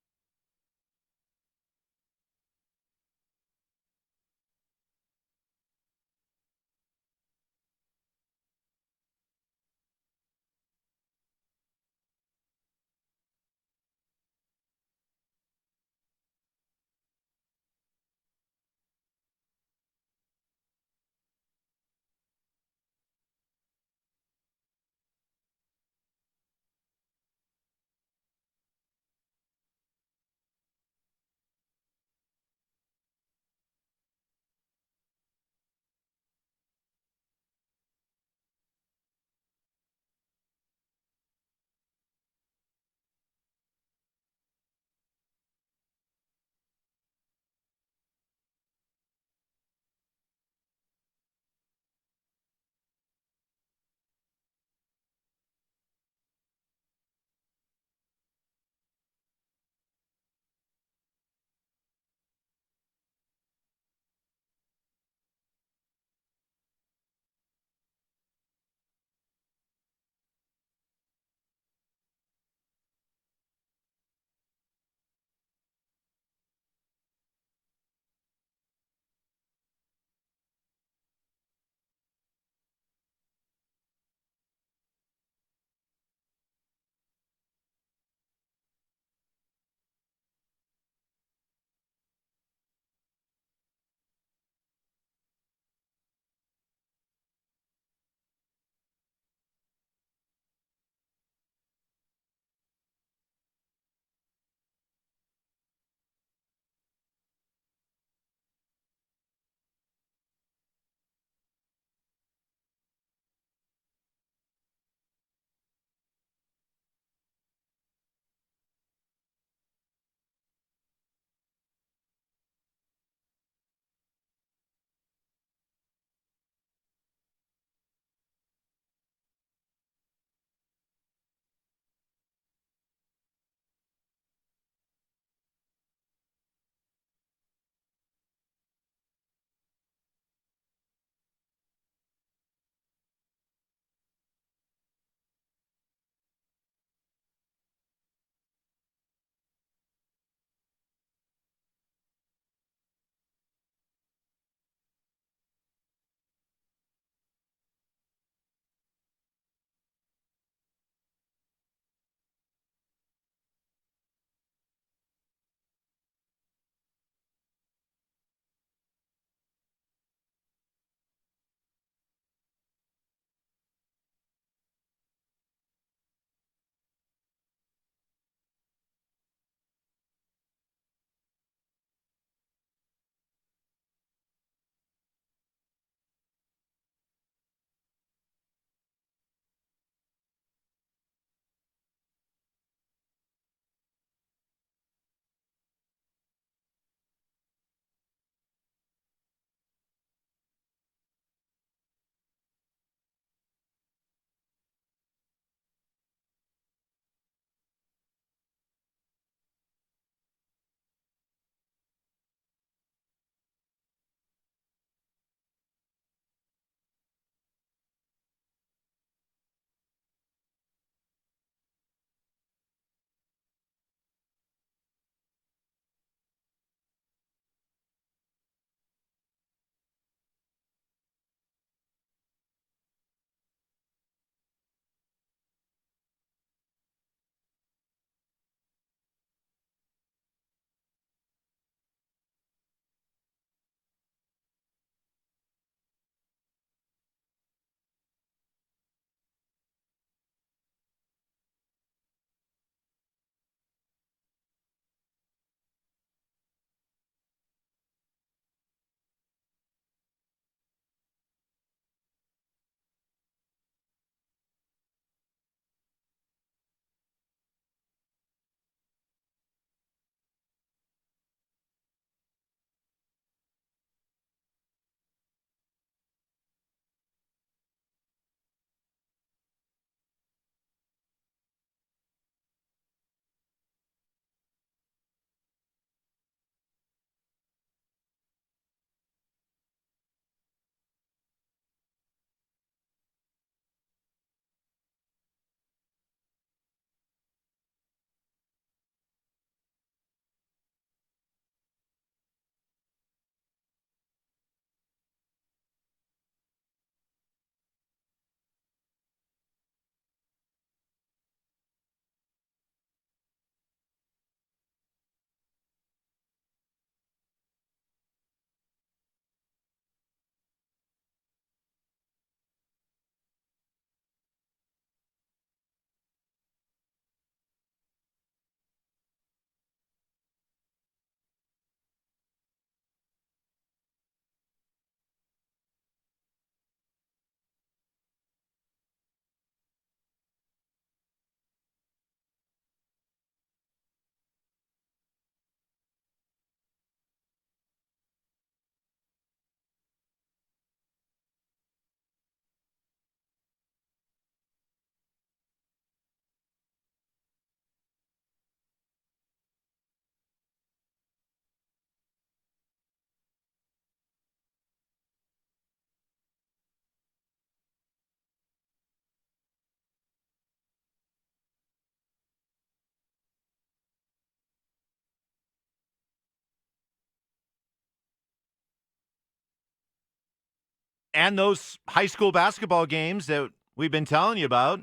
S2: And those high school basketball games that we've been telling you about,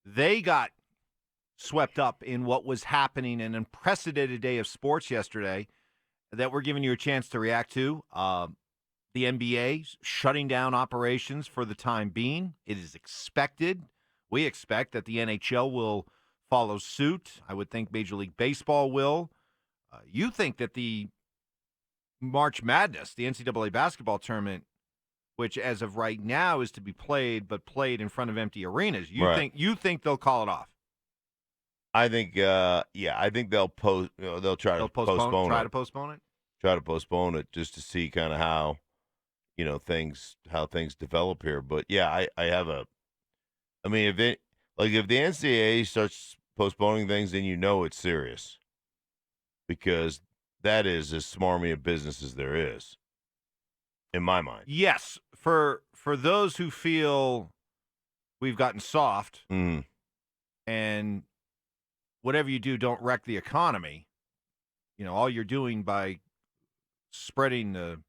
S2: they got swept up in what was happening, an unprecedented day of sports yesterday that we're giving you a chance to react to. The NBA shutting down operations for the time being. It is expected. We expect that the NHL will follow suit. I would think Major League Baseball will. You think that the March Madness, the NCAA basketball tournament, which as of right now is to be played, but played in front of empty arenas, you think they'll call it off?
S3: I think, I think they'll they'll try to postpone it.
S2: Try to postpone it.
S3: Try to postpone it just to see kind of how things develop here. But yeah, I mean, if the NCAA starts postponing things, then it's serious, because that is as smarmy a business as there is, in my mind.
S2: Yes, for those who feel we've gotten soft, and whatever you do, don't wreck the economy. All you're doing by fanning the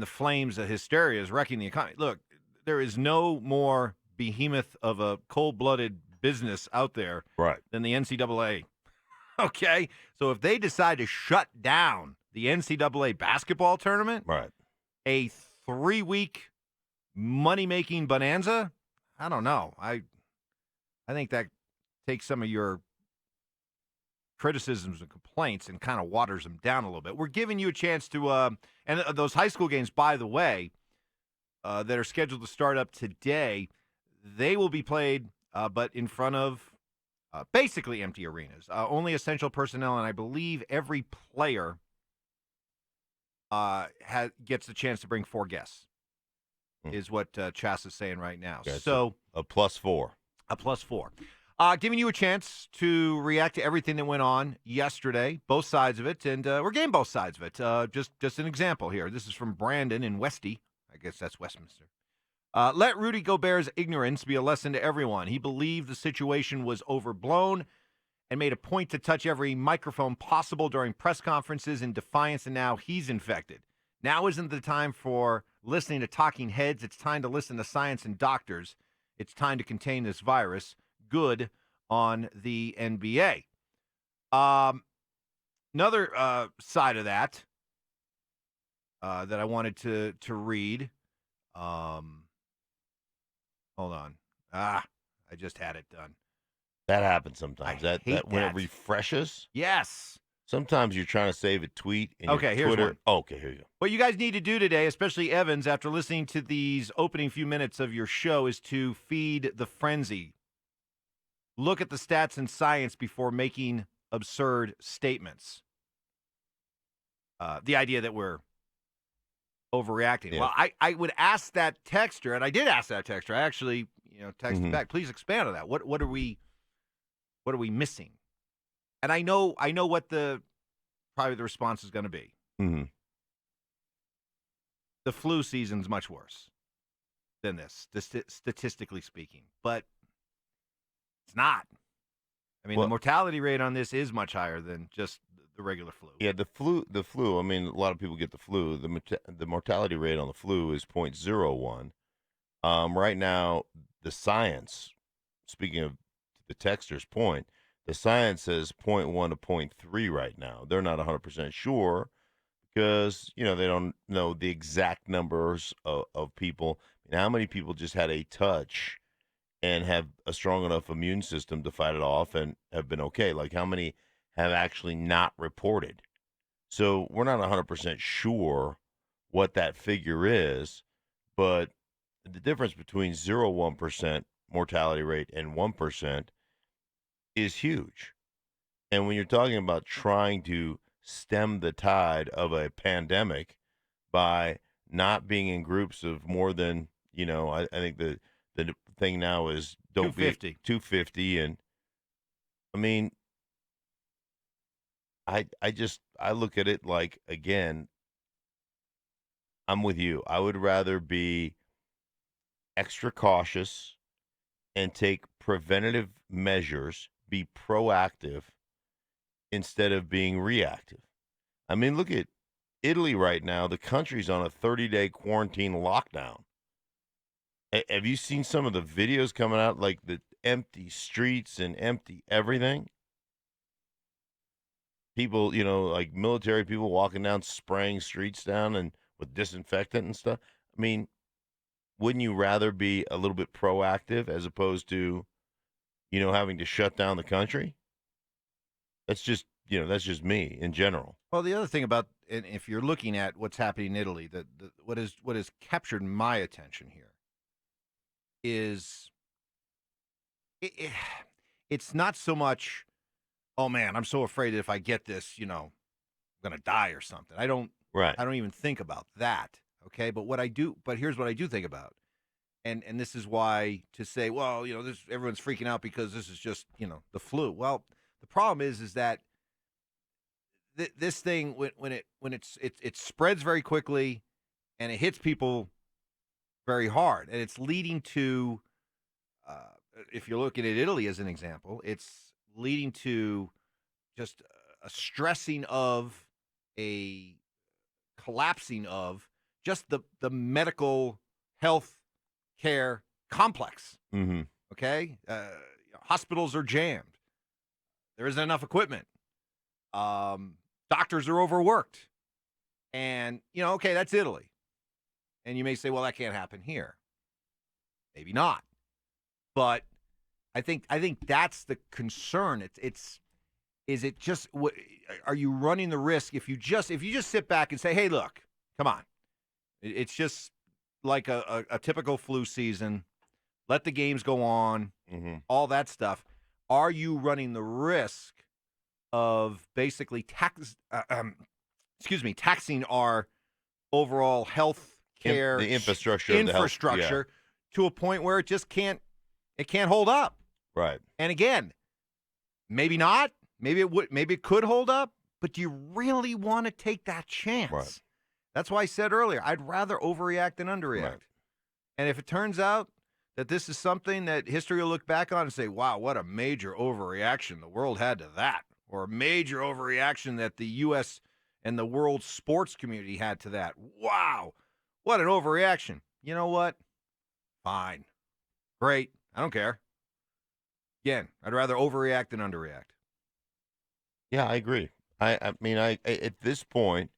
S2: flames of hysteria is wrecking the economy. Look, there is no more behemoth of a cold-blooded business out there than the NCAA. Okay? So if they decide to shut down the NCAA basketball tournament, a 3-week money-making bonanza, I don't know. I think that takes some of your criticisms and complaints and kind of waters them down a little bit. We're giving you a chance to, and those high school games, by the way, that are scheduled to start up today, they will be played, but in front of basically empty arenas. Only essential personnel, and I believe every player gets the chance to bring 4 guests, is what Chas is saying right now.
S3: Okay,
S2: so
S3: a +4.
S2: A +4. Giving you a chance to react to everything that went on yesterday, both sides of it, and we're getting both sides of it. Just an example here. This is from Brandon in Westy. I guess that's Westminster. Let Rudy Gobert's ignorance be a lesson to everyone. He believed the situation was overblown and made a point to touch every microphone possible during press conferences in defiance, and now he's infected. Now isn't the time for listening to talking heads. It's time to listen to science and doctors. It's time to contain this virus. Good on the NBA. Another side of that that I wanted to read. Hold on. I just had it done.
S3: That happens sometimes. That when it refreshes.
S2: Yes.
S3: Sometimes you're trying to save a tweet and
S2: okay, here's
S3: Twitter.
S2: one.
S3: Oh, okay, here you go.
S2: What you guys need to do today, especially Evans, after listening to these opening few minutes of your show, is to feed the frenzy. Look at the stats and science before making absurd statements. The idea that we're overreacting.
S3: Yeah.
S2: Well, I would ask that texter, and I did ask that texter. I actually, texted back. Please expand on that. What are we missing? And I know what probably the response is going to be.
S3: Mm-hmm.
S2: The flu season's much worse than this, statistically speaking, but it's not. I mean, the mortality rate on this is much higher than just the regular flu.
S3: Yeah, the flu. I mean, a lot of people get the flu. The mortality rate on the flu is 0.01. Right now, the science, speaking of the texter's point, the science says 0.1 to 0.3 right now. They're not 100% sure because, they don't know the exact numbers of people. How many people just had a touch and have a strong enough immune system to fight it off and have been okay? Like, how many have actually not reported? So we're not 100% sure what that figure is, but the difference between 0.1% mortality rate and 1% is huge. And when you're talking about trying to stem the tide of a pandemic by not being in groups of more than, I think the thing now is don't
S2: 250.
S3: be 250. And I mean, I look at it like, again, I'm with you. I would rather be extra cautious and take preventative measures, be proactive instead of being reactive. I mean, look at Italy right now, the country's on a 30-day quarantine lockdown. Have you seen some of the videos coming out, like the empty streets and empty everything? People, like military people walking down, spraying streets down and with disinfectant and stuff. I mean, wouldn't you rather be a little bit proactive as opposed to, having to shut down the country? That's just me in general.
S2: Well, the other thing about, and if you're looking at what's happening in Italy, what has captured my attention here is it's not so much, oh man, I'm so afraid that if I get this, I'm going to die or something. I don't even think about that. Okay. But here's what I do think about. And this is why to say, well, everyone's freaking out because this is just, the flu. Well, the problem is that this thing, when it spreads very quickly and it hits people very hard, and it's leading to, if you're looking at Italy as an example, it's leading to just a stressing of, a collapsing of just the medical health care complex.
S3: Mm-hmm.
S2: Okay, hospitals are jammed. There isn't enough equipment. Doctors are overworked, and okay, that's Italy. And you may say, well, that can't happen here. Maybe not, but I think that's the concern. Is it just, are you running the risk if you just sit back and say, hey, look, come on, it's just like a typical flu season. Let the games go on, all that stuff. Are you running the risk of basically taxing our overall health care,
S3: the infrastructure,
S2: to a point where it just can't hold up?
S3: Right.
S2: And again, maybe not. Maybe it could hold up. But do you really want to take that chance?
S3: Right.
S2: That's why I said earlier, I'd rather overreact than underreact. Right. And if it turns out that this is something that history will look back on and say, wow, what a major overreaction the world had to that, or a major overreaction that the U.S. and the world sports community had to that. Wow, what an overreaction. You know what? Fine. Great. I don't care. Again, I'd rather overreact than underreact.
S3: Yeah, I agree. I mean, at this point,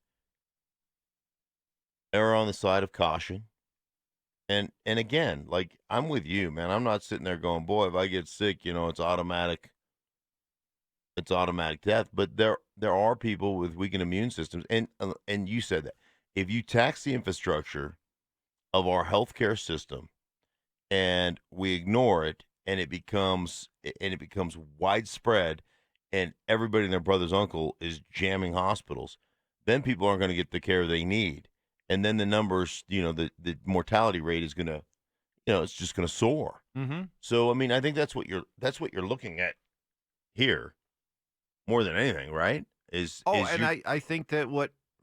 S3: err on the side of caution. And again, like, I'm with you, man. I'm not sitting there going, boy, if I get sick, it's automatic death. But there are people with weakened immune systems, and you said that if you tax the infrastructure of our healthcare system and we ignore it, and it becomes widespread, and everybody and their brother's uncle is jamming hospitals, then people aren't going to get the care they need. And then the numbers, the mortality rate is going to, it's just going to soar.
S2: Mm-hmm.
S3: So, I mean, I think that's what you're looking at here more than anything, right?
S2: I think that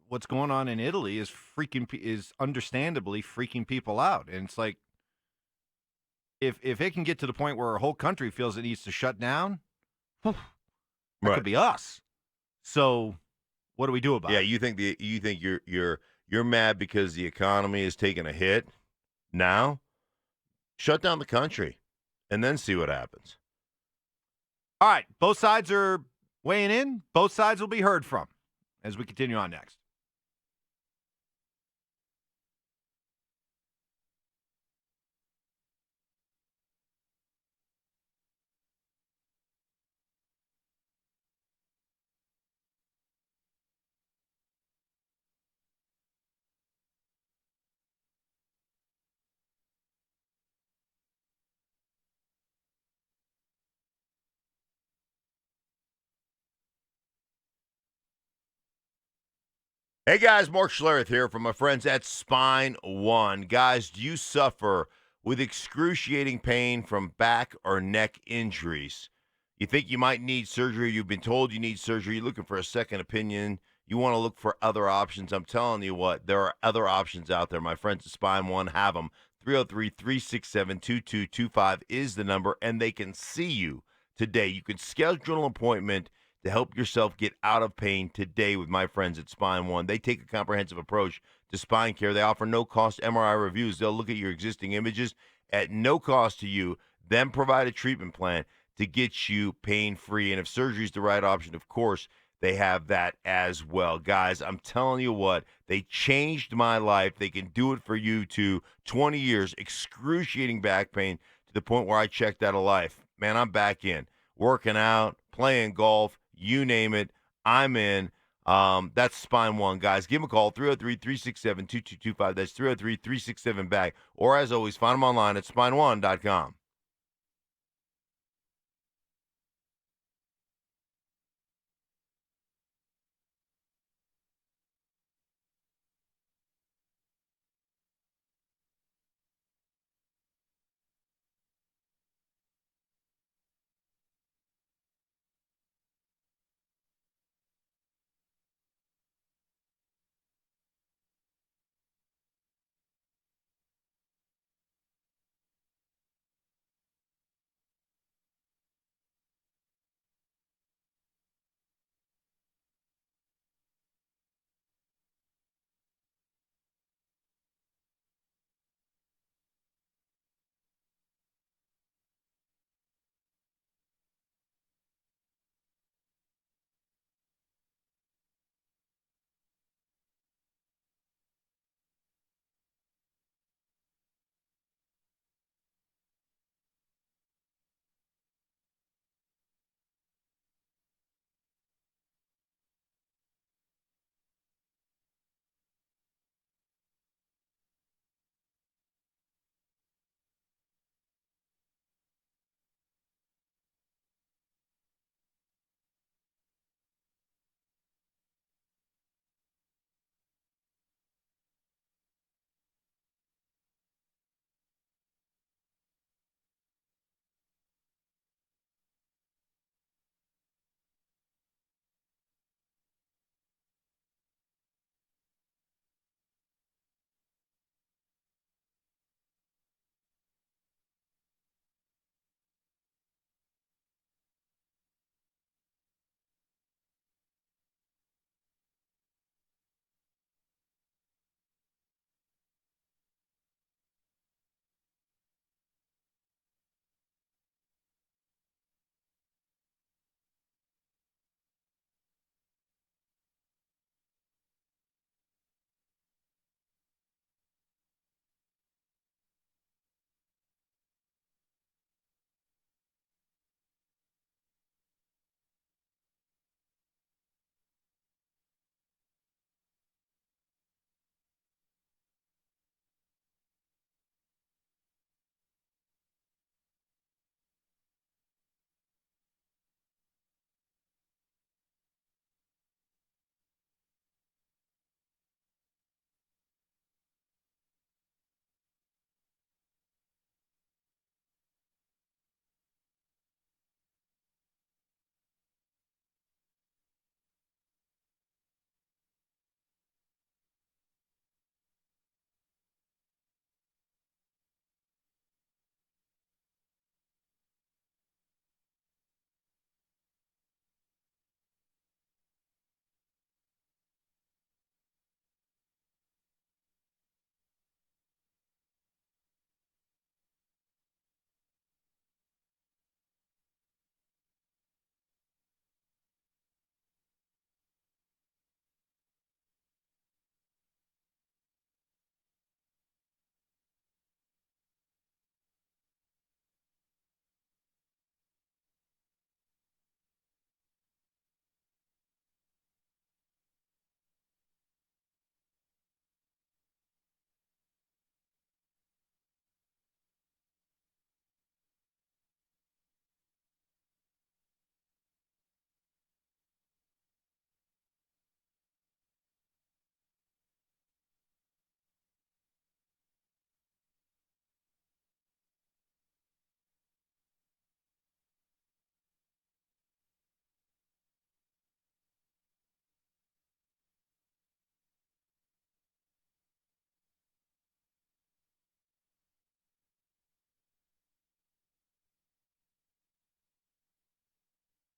S2: what's going on in Italy is understandably freaking people out. And it's like, if it can get to the point where a whole country feels it needs to shut down, that could be us. So, what do we do about it?
S3: Yeah, you think you're mad because the economy is taking a hit now? Shut down the country and then see what happens.
S2: All right, both sides are weighing in. Both sides will be heard from as we continue on next.
S3: Hey guys, Mark Schlereth here from my friends at Spine One. Guys, do you suffer with excruciating pain from back or neck injuries? You think you might need surgery, you've been told you need surgery, you're looking for a second opinion, you want to look for other options. I'm telling you what, there are other options out there. My friends at Spine One have them. 303-367-2225 is the number, and they can see you today. You can schedule an appointment to help yourself get out of pain today with my friends at Spine One. They take a comprehensive approach to spine care. They offer no-cost MRI reviews. They'll look at your existing images at no cost to you, then provide a treatment plan to get you pain-free. And if surgery is the right option, of course, they have that as well. Guys, I'm telling you what, they changed my life. They can do it for you too. 20 years, excruciating back pain to the point where I checked out of life. Man, I'm back in. Working out, playing golf, you name it, I'm in. That's Spine One, guys. Give them a call, 303-367-2225. That's 303-367-BACK. Or, as always, find them online at spineone.com.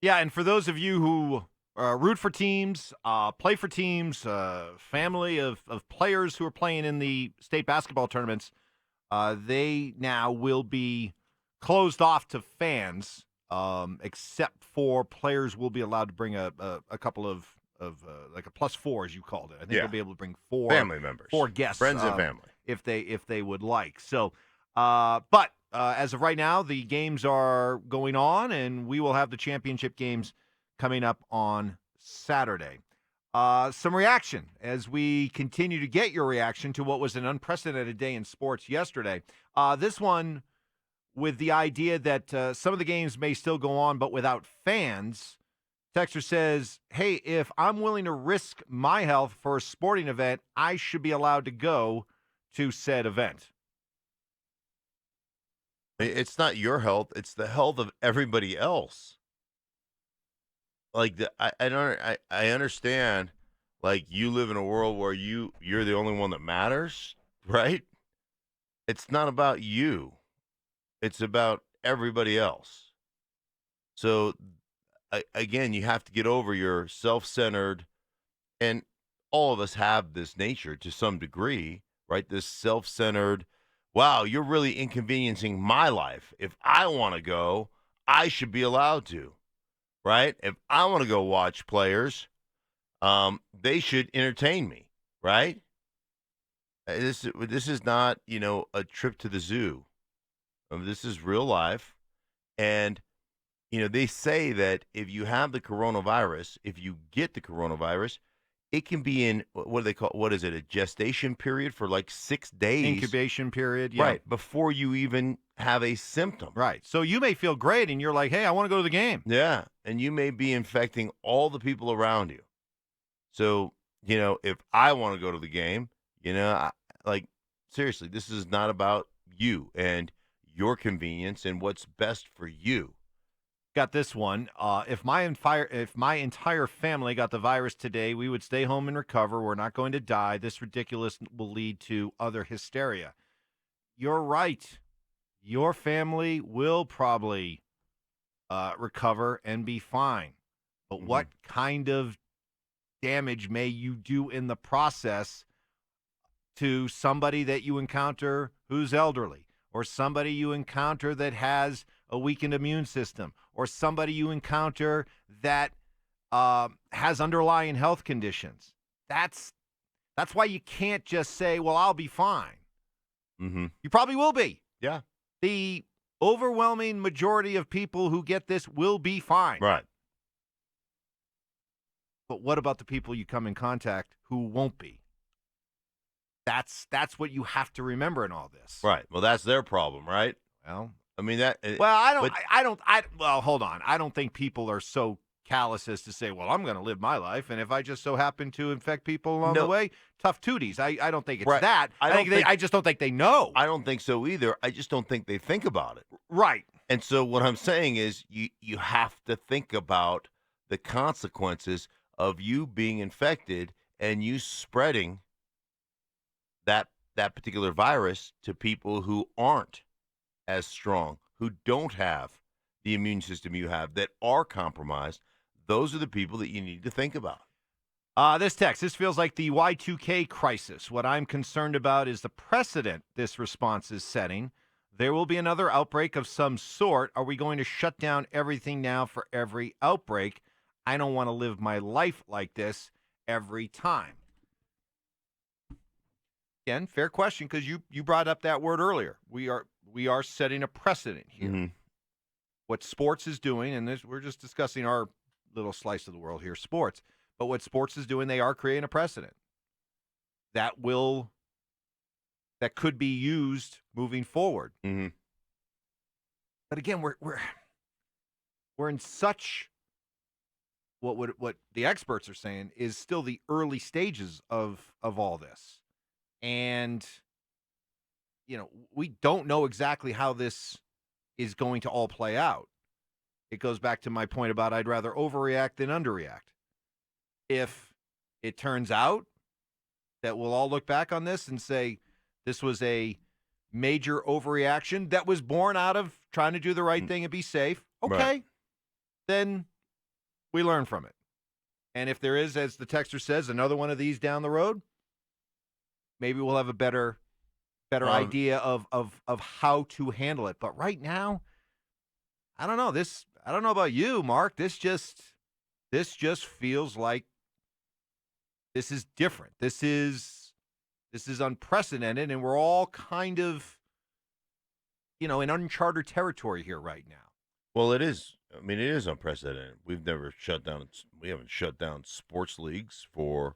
S2: Yeah, and for those of you who root for teams, play for teams, family of players who are playing in the state basketball tournaments, they now will be closed off to fans, except for players will be allowed to bring a couple of like a +4, as you called it. I think they'll be able to bring
S3: family members,
S2: 4 guests,
S3: friends and family,
S2: if they would like. So, but as of right now, the games are going on, and we will have the championship games coming up on Saturday. Some reaction as we continue to get your reaction to what was an unprecedented day in sports yesterday. This one with the idea that some of the games may still go on, but without fans. Texter says, hey, if I'm willing to risk my health for a sporting event, I should be allowed to go to said event.
S3: It's not your health; it's the health of everybody else. Like I understand. Like you live in a world where you're the only one that matters, right? It's not about you; it's about everybody else. So, again, you have to get over your self-centered, and all of us have this nature to some degree, right? This self-centered. Wow, you're really inconveniencing my life. If I want to go, I should be allowed to, right? If I want to go watch players, they should entertain me, right? This is not, a trip to the zoo. This is real life. And, they say that if you have the coronavirus, if you get the coronavirus, it can be in, what do they call, what is it, a gestation period for like 6 days?
S2: Incubation period, yeah.
S3: Right, before you even have a symptom.
S2: Right, so you may feel great and you're like, hey, I want to go to the game.
S3: Yeah, and you may be infecting all the people around you. So, if I want to go to the game, seriously, this is not about you and your convenience and what's best for you.
S2: Got this one. If my entire family got the virus today, we would stay home and recover. We're not going to die. This ridiculous will lead to other hysteria. You're right. Your family will probably recover and be fine. But what kind of damage may you do in the process to somebody that you encounter who's elderly, or somebody you encounter that has a weakened immune system, or somebody you encounter that has underlying health conditions? That's why you can't just say, well, I'll be fine.
S3: Mm-hmm.
S2: You probably will be.
S3: Yeah.
S2: The overwhelming majority of people who get this will be fine.
S3: Right.
S2: But what about the people you come in contact who won't be? That's what you have to remember in all this.
S3: Right. Well, that's their problem, right?
S2: Well,
S3: I mean that.
S2: Well, hold on. I don't think people are so callous as to say, well, I'm going to live my life, and if I just so happen to infect people along the way, tough tooties. I don't think it's that. I just don't think they know.
S3: I don't think so either. I just don't think they think about it.
S2: Right.
S3: And so what I'm saying is you have to think about the consequences of you being infected and you spreading that particular virus to people who aren't as strong, who don't have the immune system you have, that are compromised. Those are the people that you need to think about.
S2: This feels like the Y2K crisis. What I'm concerned about is the precedent this response is setting. There will be another outbreak of some sort. Are we going to shut down everything now for every outbreak? I don't want to live my life like this every time. Again, fair question, because you brought up that word earlier. We are setting a precedent here.
S3: Mm-hmm.
S2: What sports is doing, and we're just discussing our little slice of the world here, sports. But what sports is doing, they are creating a precedent that could be used moving forward.
S3: Mm-hmm.
S2: But again, we're in such what the experts are saying is still the early stages of all this. And, we don't know exactly how this is going to all play out. It goes back to my point about I'd rather overreact than underreact. If it turns out that we'll all look back on this and say this was a major overreaction that was born out of trying to do the right thing and be safe, okay, then we learn from it. And if there is, as the texter says, another one of these down the road, maybe we'll have a better idea of how to handle it. But right now, I don't know. I don't know about you, Mark. This just feels like this is different. This is unprecedented, and we're all kind of, in uncharted territory here right now.
S3: Well, it is. I mean, it is unprecedented. We haven't shut down sports leagues for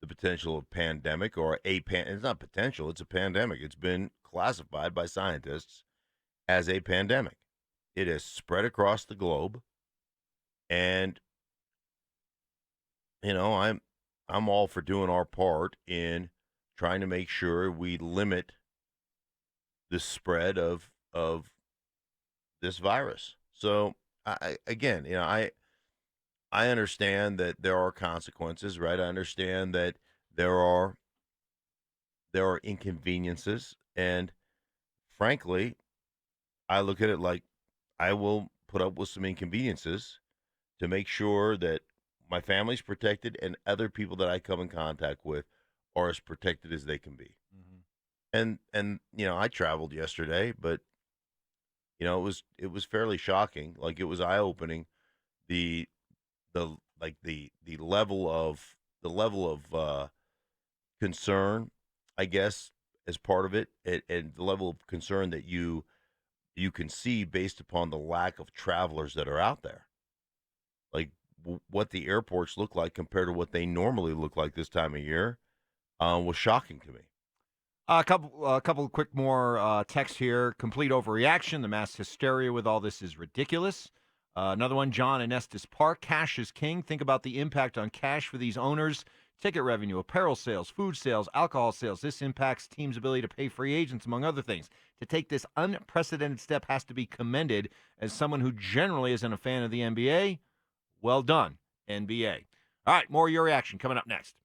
S3: the potential of pandemic or it's not potential, it's a pandemic. It's been classified by scientists as a pandemic. It has spread across the globe. And, I'm all for doing our part in trying to make sure we limit the spread of this virus. So I understand that there are consequences, right? I understand that there are inconveniences, and frankly, I look at it like I will put up with some inconveniences to make sure that my family's protected and other people that I come in contact with are as protected as they can be. Mm-hmm. And I traveled yesterday, but it was fairly shocking. Like, it was eye-opening, the level of concern, I guess, as part of it, and the level of concern that you can see based upon the lack of travelers that are out there. Like, what the airports look like compared to what they normally look like this time of year was shocking to me.
S2: A couple of quick more texts here. Complete overreaction. The mass hysteria with all this is ridiculous. Another one, John in Estes Park. Cash is king. Think about the impact on cash for these owners. Ticket revenue, apparel sales, food sales, alcohol sales. This impacts teams' ability to pay free agents, among other things. To take this unprecedented step has to be commended. As someone who generally isn't a fan of the NBA, well done, NBA. All right, more of your reaction coming up next.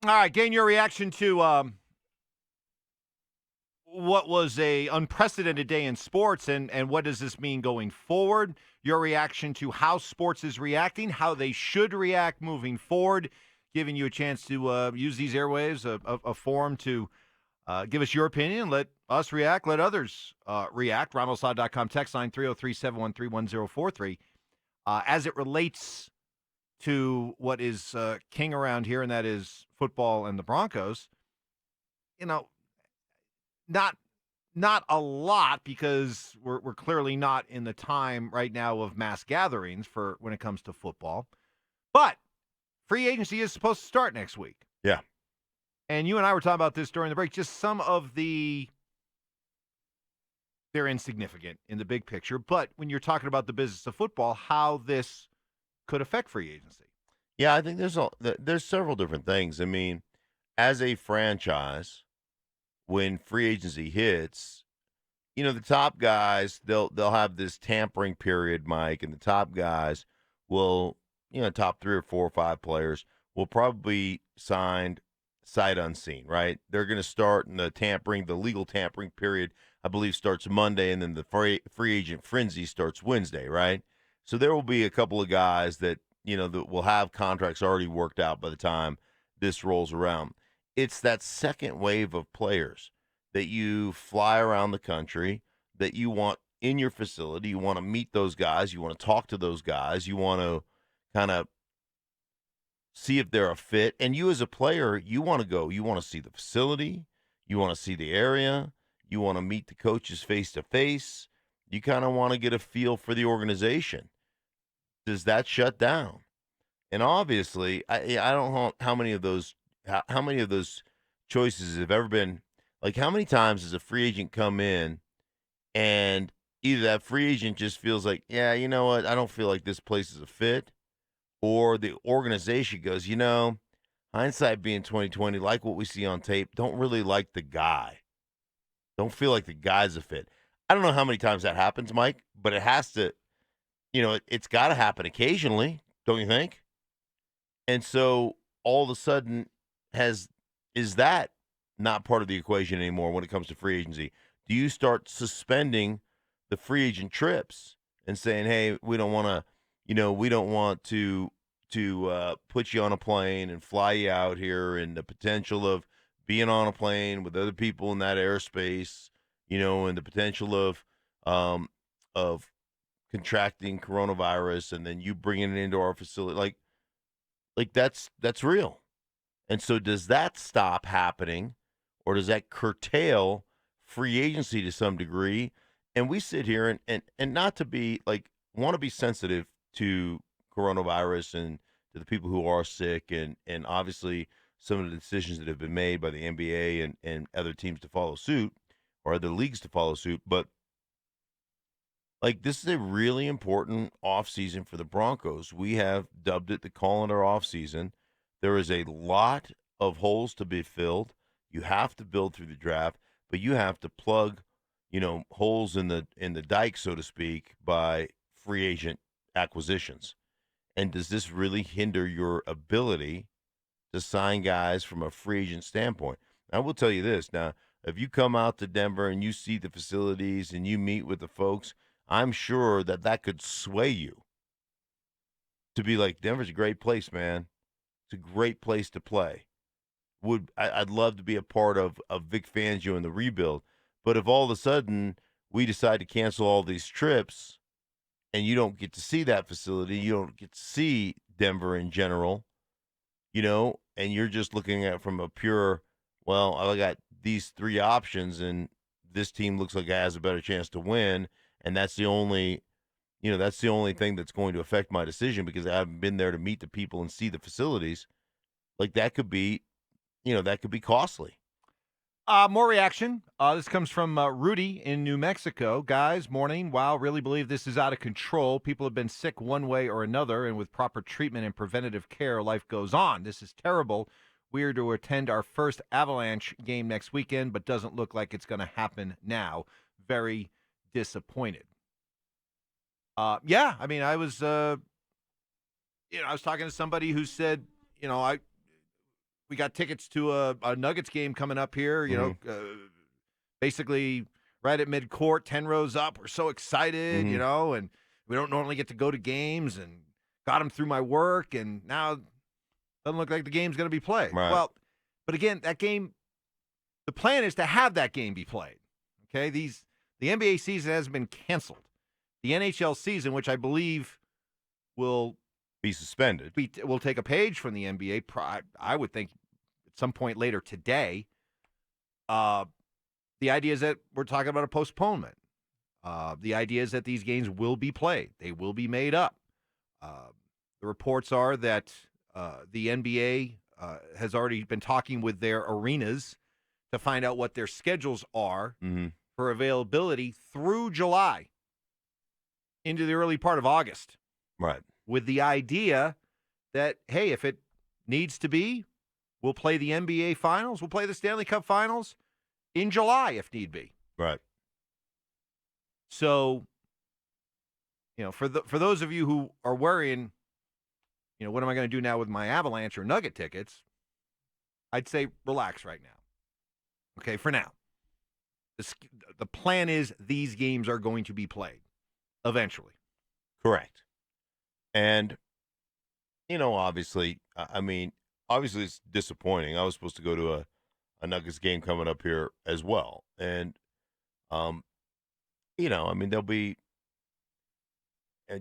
S2: All right, gain your reaction to what was a unprecedented day in sports, and what does this mean going forward? Your reaction to how sports is reacting, how they should react moving forward, giving you a chance to use these airwaves, a forum to give us your opinion. Let us react. Let others react. RonaldSaw.com text line 303-713-1043. As it relates to what is king around here, and that is football and the Broncos, not a lot, because we're clearly not in the time right now of mass gatherings for when it comes to football. But free agency is supposed to start next week.
S3: Yeah.
S2: And you and I were talking about this during the break, just some of they're insignificant in the big picture, but when you're talking about the business of football, how this could affect free agency.
S3: Yeah, I think there's several different things. I mean, as a franchise, when free agency hits, the top guys, they'll have this tampering period, Mike, and the top guys will, top 3 or 4 or 5 players will probably signed sight unseen, right? They're going to start in the legal tampering period, I believe, starts Monday, and then the free agent frenzy starts Wednesday, right? So there will be a couple of guys that, that will have contracts already worked out by the time this rolls around. It's that second wave of players that you fly around the country, that you want in your facility. You want to meet those guys. You want to talk to those guys. You want to kind of see if they're a fit. And you as a player, you want to go. You want to see the facility. You want to see the area. You want to meet the coaches face to face. You kind of want to get a feel for the organization. Does that shut down? And obviously, I don't know how many of those choices have ever been. Like, how many times does a free agent come in and either that free agent just feels like, yeah, you know what, I don't feel like this place is a fit, or the organization goes, hindsight being 2020, like what we see on tape, don't really like the guy. Don't feel like the guy's a fit. I don't know how many times that happens, Mike, but it has to, it's got to happen occasionally, don't you think? And so all of a sudden, is that not part of the equation anymore when it comes to free agency? Do you start suspending the free agent trips and saying, hey, we don't want to put you on a plane and fly you out here, and the potential of being on a plane with other people in that airspace, and the potential of contracting coronavirus, and then you bringing it into our facility, like that's real. And so does that stop happening, or does that curtail free agency to some degree? And we sit here and not to be want to be sensitive to coronavirus and to the people who are sick, and obviously some of the decisions that have been made by the NBA and other teams to follow suit, or other leagues to follow suit. But this is a really important offseason for the Broncos. We have dubbed it the Colander offseason. There is a lot of holes to be filled. You have to build through the draft, but you have to plug, holes in the dike, so to speak, by free agent acquisitions. And does this really hinder your ability to sign guys from a free agent standpoint? I will tell you this. Now, if you come out to Denver and you see the facilities and you meet with the folks, I'm sure that could sway you to be like, Denver's a great place, man. It's a great place to play. I'd love to be a part of Vic Fangio and the rebuild. But if all of a sudden we decide to cancel all these trips and you don't get to see that facility, you don't get to see Denver in general, and you're just looking at it from a pure, well, I got these 3 options and this team looks like it has a better chance to win, and that's the only thing that's going to affect my decision because I haven't been there to meet the people and see the facilities. That could be, that could be costly.
S2: More reaction. This comes from Rudy in New Mexico. Guys, morning. Wow, really believe this is out of control. People have been sick one way or another, and with proper treatment and preventative care, life goes on. This is terrible. We are to attend our first Avalanche game next weekend, but doesn't look like it's going to happen now. Very disappointed. Yeah, I mean, I was talking to somebody who said, we got tickets to a Nuggets game coming up here, you know, basically right at midcourt, 10 rows up. We're so excited, you know, and we don't normally get to go to games, and got them through my work, and now it doesn't look like the game's going to be played.
S3: Right.
S2: Well, but again, that game, the plan is to have that game be played. Okay, the NBA season has been canceled. The NHL season, which I believe will
S3: be suspended,
S2: will take a page from the NBA. I would think at some point later today. The idea is that we're talking about a postponement. The idea is that these games will be played. They will be made up. The reports are that the NBA has already been talking with their arenas to find out what their schedules are for availability through July into the early part of August.
S3: Right.
S2: With the idea that, hey, if it needs to be, we'll play the NBA Finals, we'll play the Stanley Cup Finals in July if need be.
S3: Right.
S2: So, you know, for those of you who are worrying, you know, what am I going to do now with my Avalanche or Nugget tickets? I'd say relax right now. Okay, for now. The plan is these games are going to be played eventually.
S3: Correct. And, you know, obviously, obviously it's disappointing. I was supposed to go to a Nuggets game coming up here as well. And, you know, I mean, they'll be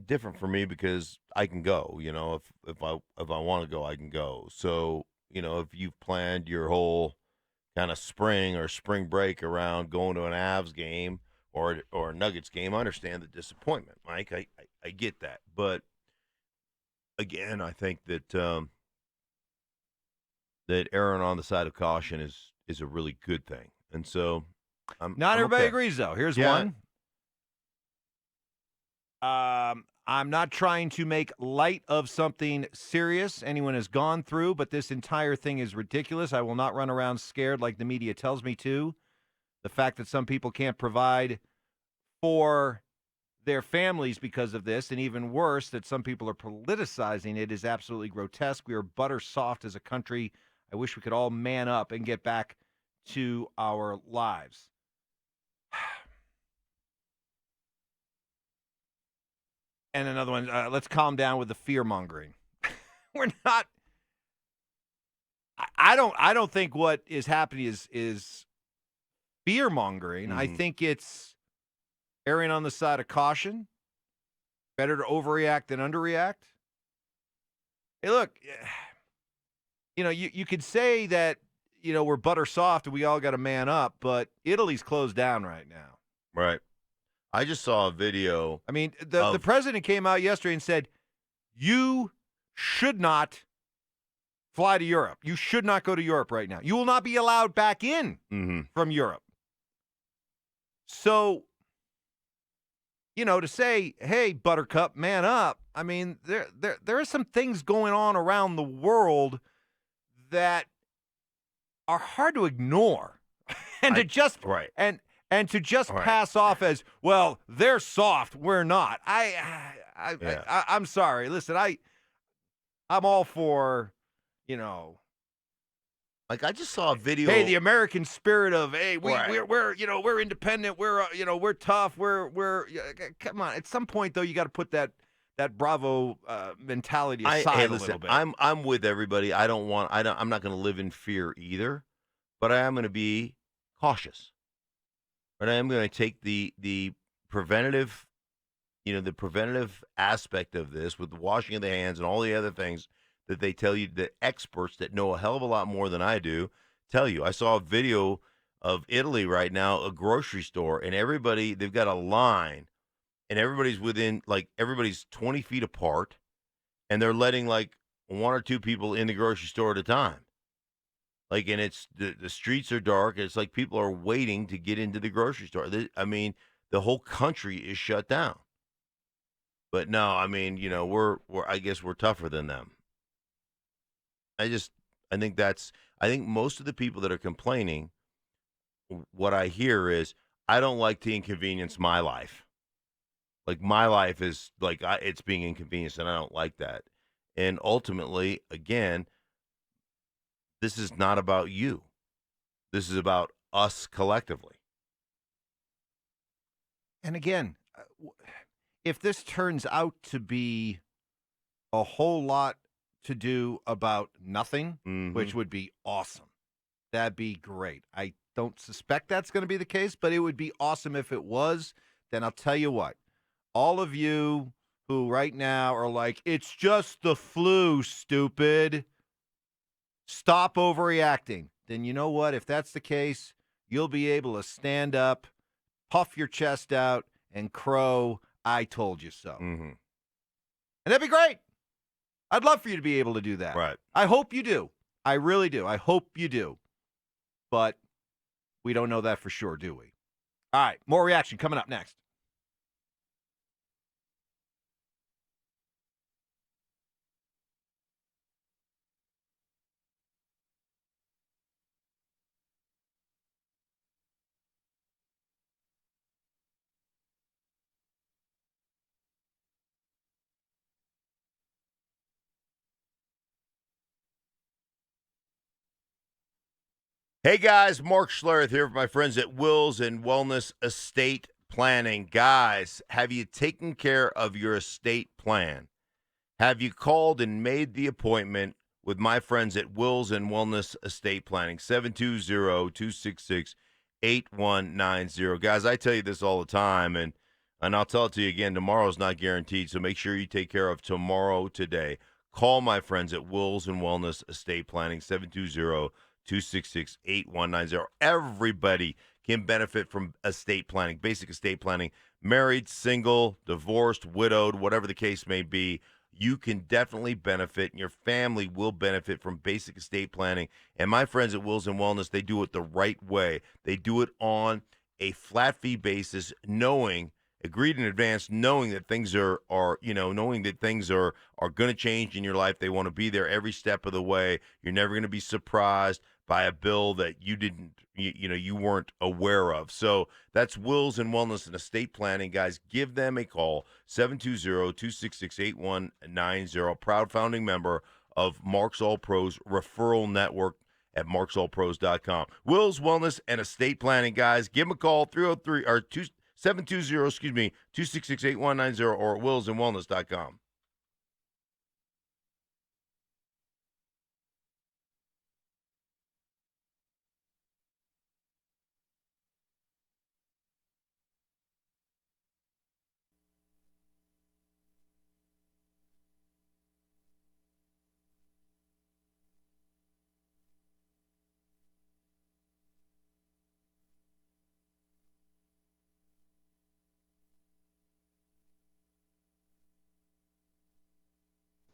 S3: different for me because I can go, you know, if I want to go, I can go. So, you know, if you've planned your whole kind of spring or spring break around going to an Avs game or a Nuggets game, I understand the disappointment, Mike. I get that. But again, I think that that erring on the side of caution is a really good thing. And so I'm
S2: everybody
S3: okay.
S2: agrees, though. Here's one. I'm not trying to make light of something serious anyone has gone through, but this entire thing is ridiculous. I will not run around scared like the media tells me to. The fact that some people can't provide for their families because of this, and even worse, that some people are politicizing it, is absolutely grotesque. We are butter soft as a country. I wish we could all man up and get back to our lives. And another one, let's calm down with the fear-mongering. We're not – I don't think what is happening is fear-mongering. I think it's erring on the side of caution. Better to overreact than underreact. Hey, look, you know, you could say that, you know, we're butter soft and we all got to man up, but Italy's closed down right now.
S3: Right. I just saw a video.
S2: I mean, the president came out yesterday and said, you should not fly to Europe. You should not go to Europe right now. You will not be allowed back in from Europe. So, you know, to say, hey, Buttercup, man up, I mean, there are some things going on around the world that are hard to ignore. And to just and to just pass off as, well, they're soft, we're not. I'm sorry. Listen, I'm all for, you know.
S3: Like, I just saw a video.
S2: Hey, the American spirit of, hey, we're you know, we're independent, we're you know, we're tough, we're come on. At some point though, you got to put that Bravo mentality aside a little bit.
S3: I'm with everybody. I'm not going to live in fear either, but I am going to be cautious. But I am going to take the preventative, you know, the preventative aspect of this with the washing of the hands and all the other things that they tell you, the experts that know a hell of a lot more than I do tell you. I saw a video of Italy right now, a grocery store, and they've got a line, and everybody's everybody's 20 feet apart, and they're letting like one or two people in the grocery store at a time. Like, and it's the streets are dark. It's like people are waiting to get into the grocery store. I mean, the whole country is shut down. But no, I mean, you know, I guess we're tougher than them. I think most of the people that are complaining, what I hear is, I don't like to inconvenience my life. Like, my life is like, it's being inconvenienced, and I don't like that. And ultimately, again, this is not about you. This is about us collectively.
S2: And again, if this turns out to be a whole lot to do about nothing, which would be awesome, that'd be great. I don't suspect that's going to be the case, but it would be awesome if it was. Then I'll tell you what, all of you who right now are like, it's just the flu, stupid, stop overreacting. Then you know what? If that's the case, you'll be able to stand up, puff your chest out, and crow, I told you so. And that'd be great. I'd love for you to be able to do that.
S3: Right.
S2: I hope you do. I really do. I hope you do. But we don't know that for sure, do we? All right, more reaction coming up next.
S3: Hey guys, Mark Schlereth here for my friends at Wills and Wellness Estate Planning. Guys, have you taken care of your estate plan? Have you called and made the appointment with my friends at Wills and Wellness Estate Planning? 720-266-8190. Guys, I tell you this all the time, and I'll tell it to you again, tomorrow's not guaranteed, so make sure you take care of tomorrow today. Call my friends at Wills and Wellness Estate Planning, 720-266-8190. Everybody can benefit from estate planning, basic estate planning, married, single, divorced, widowed, whatever the case may be. You can definitely benefit, and your family will benefit from basic estate planning. And my friends at Wills and Wellness, they do it the right way. They do it on a flat fee basis, agreed in advance, knowing that things are going to change in your life. They want to be there every step of the way. You're never going to be surprised by a bill that you weren't aware of. So that's Wills and Wellness and Estate Planning, guys. Give them a call, 720-266-8190. Proud founding member of Mark's All Pros Referral Network at marksallpros.com. Wills Wellness and Estate Planning, guys. Give them a call, 720-266-8190 or willsandwellness.com.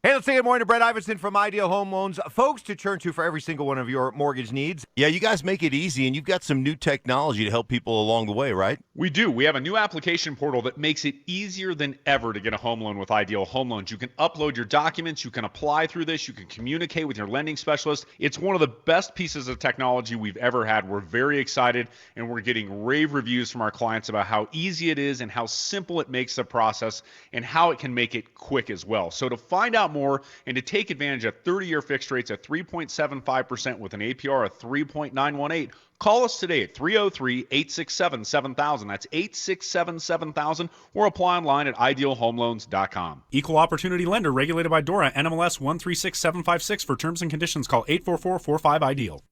S2: Hey, let's say good morning to Brett Iverson from Ideal Home Loans. Folks to turn to for every single one of your mortgage needs.
S3: Yeah, you guys make it easy, and you've got some new technology to help people along the way, right?
S12: We do. We have a new application portal that makes it easier than ever to get a home loan with Ideal Home Loans. You can upload your documents. You can apply through this. You can communicate with your lending specialist. It's one of the best pieces of technology we've ever had. We're very excited, and we're getting rave reviews from our clients about how easy it is and how simple it makes the process and how it can make it quick as well. So to find out more and to take advantage of 30-year fixed rates at 3.75% with an APR of 3.918, call us today at 303-867-7000. That's 867-7000, or apply online at idealhomeloans.com.
S13: Equal opportunity lender regulated by DORA, NMLS 136756. For terms and conditions, call 844-45-IDEAL.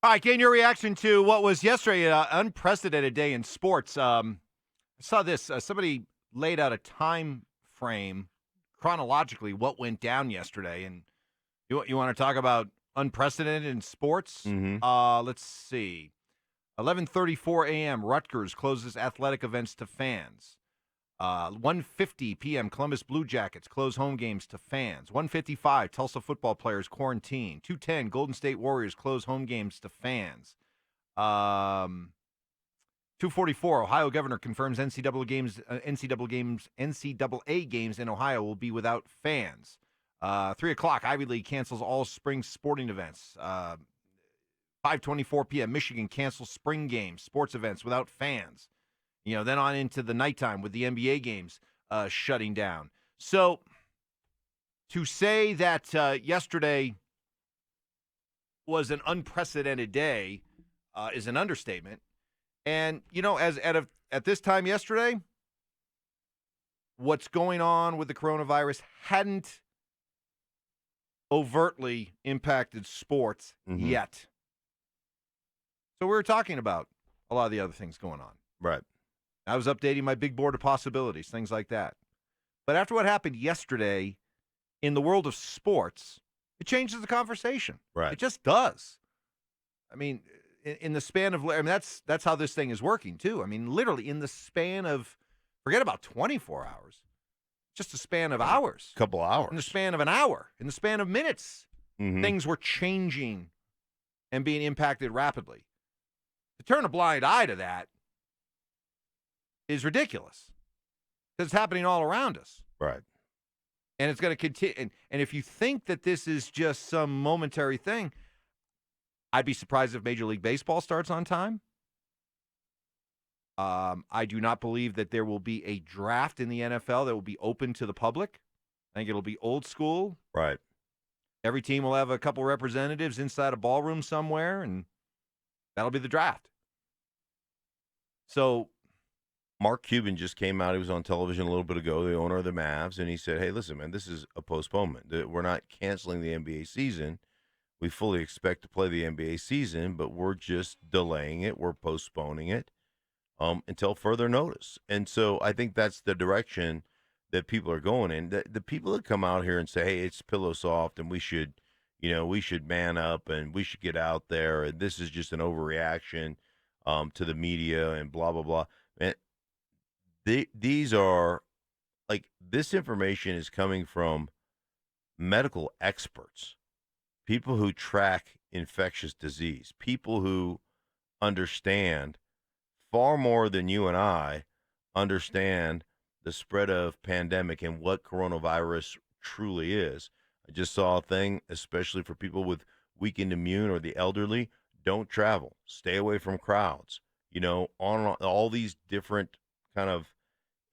S2: All right, getting your reaction to what was yesterday an unprecedented day in sports. I saw this. Somebody laid out a time frame chronologically what went down yesterday. And you want to talk about unprecedented in sports? Let's see. 11:34 a.m., Rutgers closes athletic events to fans. 1:50 p.m., Columbus Blue Jackets close home games to fans. 1:55, Tulsa football players quarantine. 2:10, Golden State Warriors close home games to fans. 2:44, Ohio governor confirms NCAA games in Ohio will be without fans. 3 o'clock, Ivy League cancels all spring sporting events. 5:24 p.m., Michigan cancels spring games, sports events without fans. Then on into the nighttime with the NBA games shutting down. So to say that yesterday was an unprecedented day is an understatement. And, as at this time yesterday, what's going on with the coronavirus hadn't overtly impacted sports yet. So we were talking about a lot of the other things going on.
S3: Right.
S2: I was updating my big board of possibilities, things like that. But after what happened yesterday in the world of sports, it changes the conversation.
S3: Right.
S2: It just does. I mean, in the span of, that's how this thing is working too. I mean, literally in the span of, forget about 24 hours, just a span of hours.
S3: A couple hours.
S2: In the span of an hour, in the span of minutes, things were changing and being impacted rapidly. To turn a blind eye to that is ridiculous because it's happening all around us.
S3: Right.
S2: And it's going to continue. And if you think that this is just some momentary thing, I'd be surprised if Major League Baseball starts on time. I do not believe that there will be a draft in the NFL that will be open to the public. I think it'll be old school.
S3: Right.
S2: Every team will have a couple representatives inside a ballroom somewhere, and that'll be the draft. So
S3: Mark Cuban just came out. He was on television a little bit ago, the owner of the Mavs, and he said, hey, listen, man, this is a postponement. We're not canceling the NBA season. We fully expect to play the NBA season, but we're just delaying it. We're postponing it until further notice. And so I think that's the direction that people are going in. The people that come out here and say, hey, it's pillow soft and we should man up and we should get out there and this is just an overreaction to the media and blah, blah, blah. And these are, like, this information is coming from medical experts, people who track infectious disease, people who understand far more than you and I understand the spread of pandemic and what coronavirus truly is. I just saw a thing, especially for people with weakened immune or the elderly, don't travel, stay away from crowds, on all these different kind of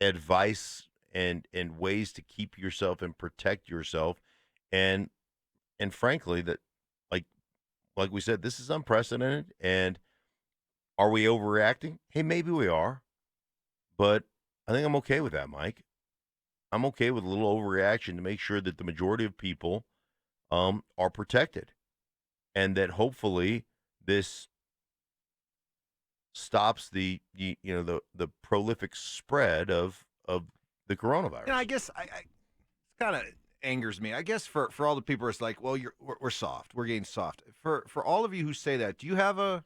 S3: advice and ways to keep yourself and protect yourself. And frankly, that like we said, this is unprecedented. And are we overreacting? Hey, maybe we are, but I think I'm okay with that, Mike. I'm okay with a little overreaction to make sure that the majority of people are protected, and that hopefully this stops the prolific spread of the coronavirus.
S2: I guess it kind of angers me. I guess for all the people, it's like, well, we're soft. We're getting soft. For all of you who say that, do you have an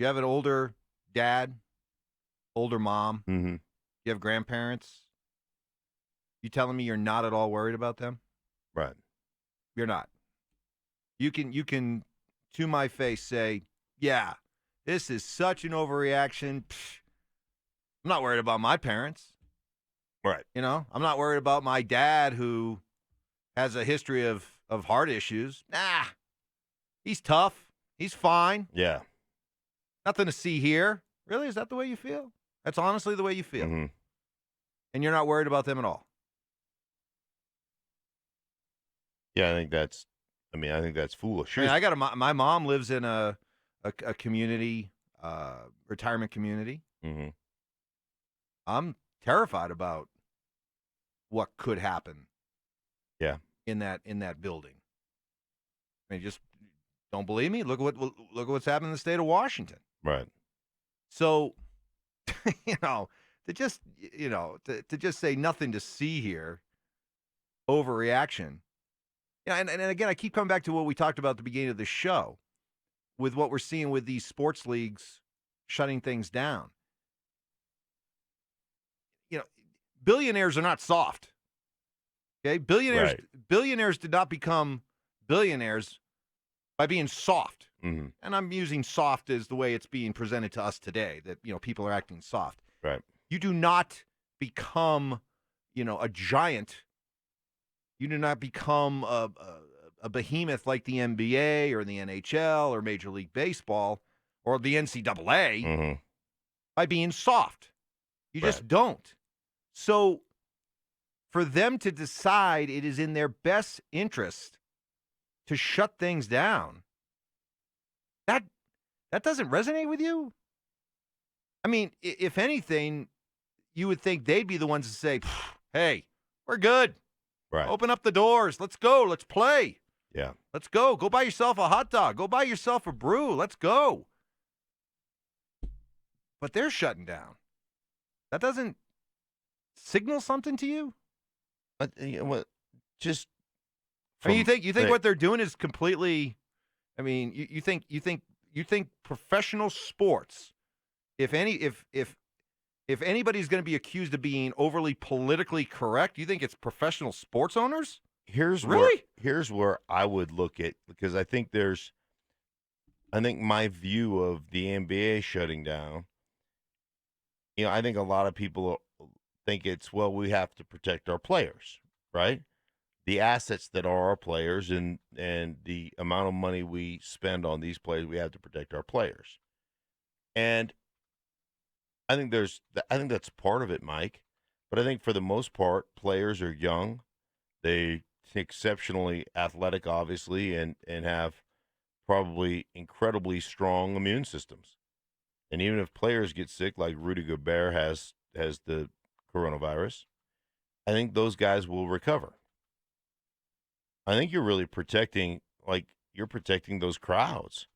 S2: older dad, older mom?
S3: Mm-hmm.
S2: You have grandparents? You telling me you're not at all worried about them?
S3: Right.
S2: You're not. You can to my face say, yeah, this is such an overreaction. Psh, I'm not worried about my parents.
S3: Right.
S2: I'm not worried about my dad who has a history of heart issues. Nah, he's tough. He's fine.
S3: Yeah.
S2: Nothing to see here. Really? Is that the way you feel? That's honestly the way you feel.
S3: Mm-hmm.
S2: And you're not worried about them at all.
S3: Yeah, I think that's foolish.
S2: I got my mom lives in a community, retirement community.
S3: Mm-hmm.
S2: I'm terrified about what could happen.
S3: Yeah.
S2: In that building. I mean, just Don't believe me? Look at what's happened in the state of Washington.
S3: Right.
S2: So, to just say nothing to see here, overreaction. Yeah, and again, I keep coming back to what we talked about at the beginning of the show with what we're seeing with these sports leagues shutting things down. Billionaires are not soft. Okay? Billionaires did not become billionaires by being soft.
S3: Mm-hmm.
S2: And I'm using soft as the way it's being presented to us today, that, people are acting soft.
S3: Right.
S2: You do not become, a giant. You do not become a behemoth like the NBA or the NHL or Major League Baseball or the NCAA by being soft. You just don't. So for them to decide it is in their best interest to shut things down, that doesn't resonate with you? I mean, if anything, you would think they'd be the ones to say, hey, we're good.
S3: Right.
S2: Open up the doors. Let's go. Let's play.
S3: Yeah.
S2: Let's go. Go buy yourself a hot dog. Go buy yourself a brew. Let's go. But they're shutting down. That doesn't signal something to you?
S3: Just.
S2: I mean, you think what they're doing is completely? I mean, you think professional sports, if anybody's going to be accused of being overly politically correct, you think it's professional sports owners?
S3: Here's where I would look at, because I think my view of the NBA shutting down, I think a lot of people think it's, well, we have to protect our players, right? The assets that are our players and the amount of money we spend on these players, we have to protect our players. And I think that's part of it, Mike. But I think for the most part, players are young. They exceptionally athletic, obviously, and have probably incredibly strong immune systems. And even if players get sick, like Rudy Gobert has the coronavirus, I think those guys will recover. I think you're really protecting those crowds.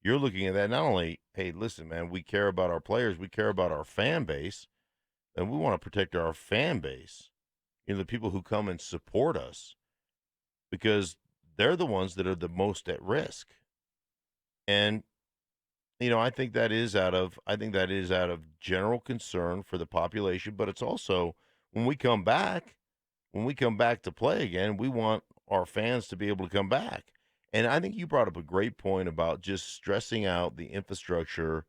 S3: You're looking at that not only, hey, listen, man, we care about our players, we care about our fan base, and we want to protect our fan base, the people who come and support us, because they're the ones that are the most at risk. And I think that is out of general concern for the population, but it's also when we come back to play again, we want our fans to be able to come back. And I think you brought up a great point about just stressing out the infrastructure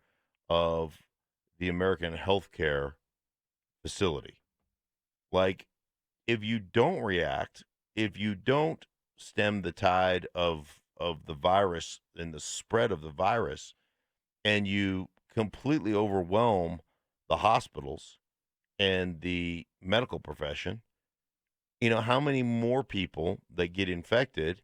S3: of the American healthcare facility. Like, if you don't react, if you don't stem the tide of the virus and the spread of the virus, and you completely overwhelm the hospitals and the medical profession, how many more people that get infected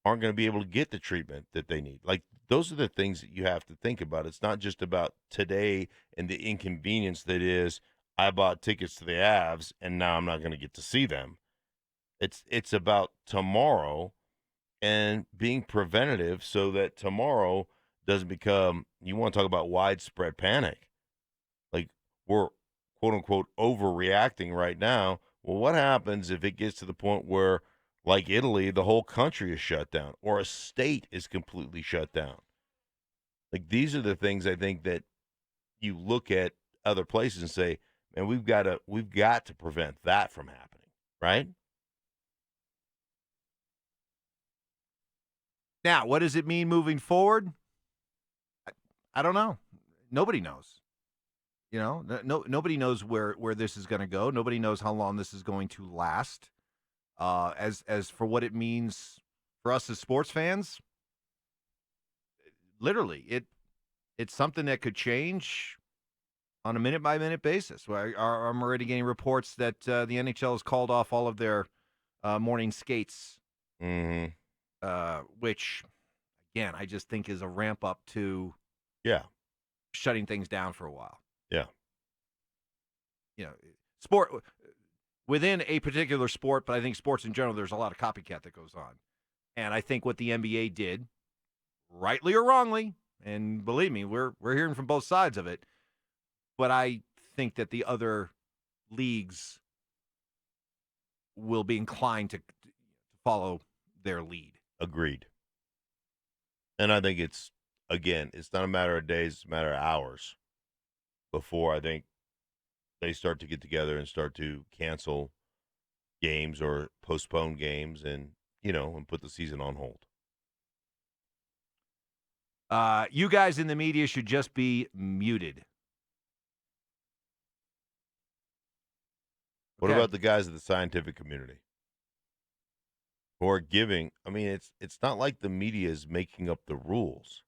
S3: aren't going to be able to get the treatment that they need? Like, those are the things that you have to think about. It's not just about today and the inconvenience that is, I bought tickets to the Avs and now I'm not going to get to see them. It's about tomorrow and being preventative so that tomorrow doesn't become, you want to talk about widespread panic. Like, we're quote unquote overreacting right now. Well, what happens if it gets to the point where, like Italy, the whole country is shut down or a state is completely shut down? Like, these are the things I think that you look at other places and say, man, we've got to prevent that from happening, right?
S2: Now, what does it mean moving forward? I don't know. Nobody knows. Nobody knows where this is going to go. Nobody knows how long this is going to last. As for what it means for us as sports fans, literally, it's something that could change on a minute-by-minute basis. I'm already getting reports that the NHL has called off all of their morning skates, which, again, I just think is a ramp-up to shutting things down for a while.
S3: Yeah.
S2: Sport within a particular sport, but I think sports in general, there's a lot of copycat that goes on. And I think what the NBA did rightly or wrongly, and believe me, we're hearing from both sides of it, but I think that the other leagues will be inclined to follow their lead.
S3: Agreed. And I think it's not a matter of days, it's a matter of hours before I think they start to get together and start to cancel games or postpone games and put the season on hold.
S2: You guys in the media should just be muted.
S3: What
S2: Okay.
S3: about the guys of the scientific community who are giving? I mean, it's not like the media is making up the rules.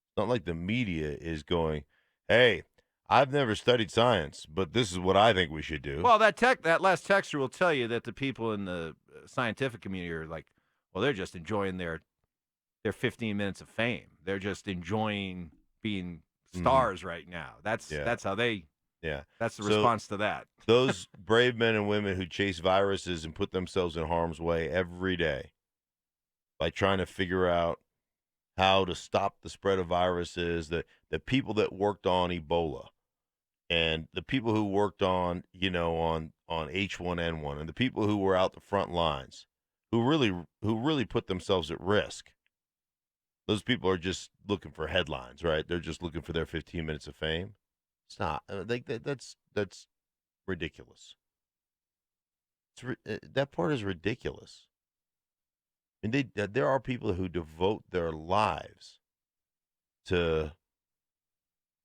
S3: It's not like the media is going, "Hey, I've never studied science, but this is what I think we should do."
S2: Well, that last texter will tell you that the people in the scientific community are like, well, they're just enjoying their 15 minutes of fame. They're just enjoying being stars right now. That's how they.
S3: Yeah,
S2: that's the response to that.
S3: Those brave men and women who chase viruses and put themselves in harm's way every day by trying to figure out how to stop the spread of viruses, the people that worked on Ebola and the people who worked on H1N1 and the people who were out the front lines who really put themselves at risk. Those people are just looking for headlines, right? They're just looking for their 15 minutes of fame. It's not. That's ridiculous. That part is ridiculous. I mean, there are people who devote their lives to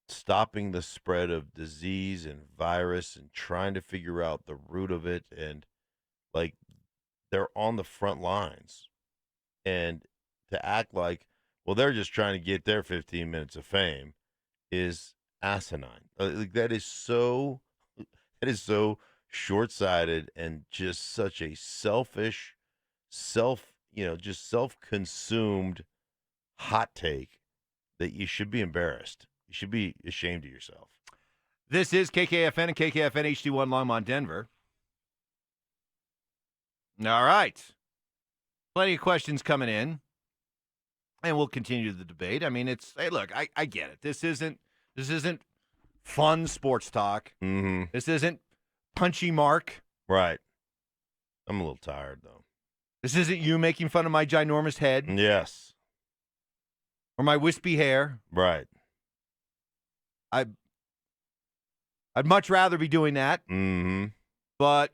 S3: stopping the spread of disease and virus and trying to figure out the root of it, and like they're on the front lines, and to act like, well, they're just trying to get their 15 minutes of fame is asinine. That is so short-sighted and just such a selfish, self-consumed hot take that you should be embarrassed. You should be ashamed of yourself.
S2: This is KKFN and KKFN HD1 Longmont, Denver. All right. Plenty of questions coming in, and we'll continue the debate. I mean, hey, look, I get it. This isn't fun sports talk.
S3: Mm-hmm.
S2: This isn't punchy Mark.
S3: Right. I'm a little tired, though.
S2: This isn't you making fun of my ginormous head.
S3: Yes.
S2: Or my wispy hair.
S3: Right.
S2: I'd much rather be doing that.
S3: Mm-hmm.
S2: But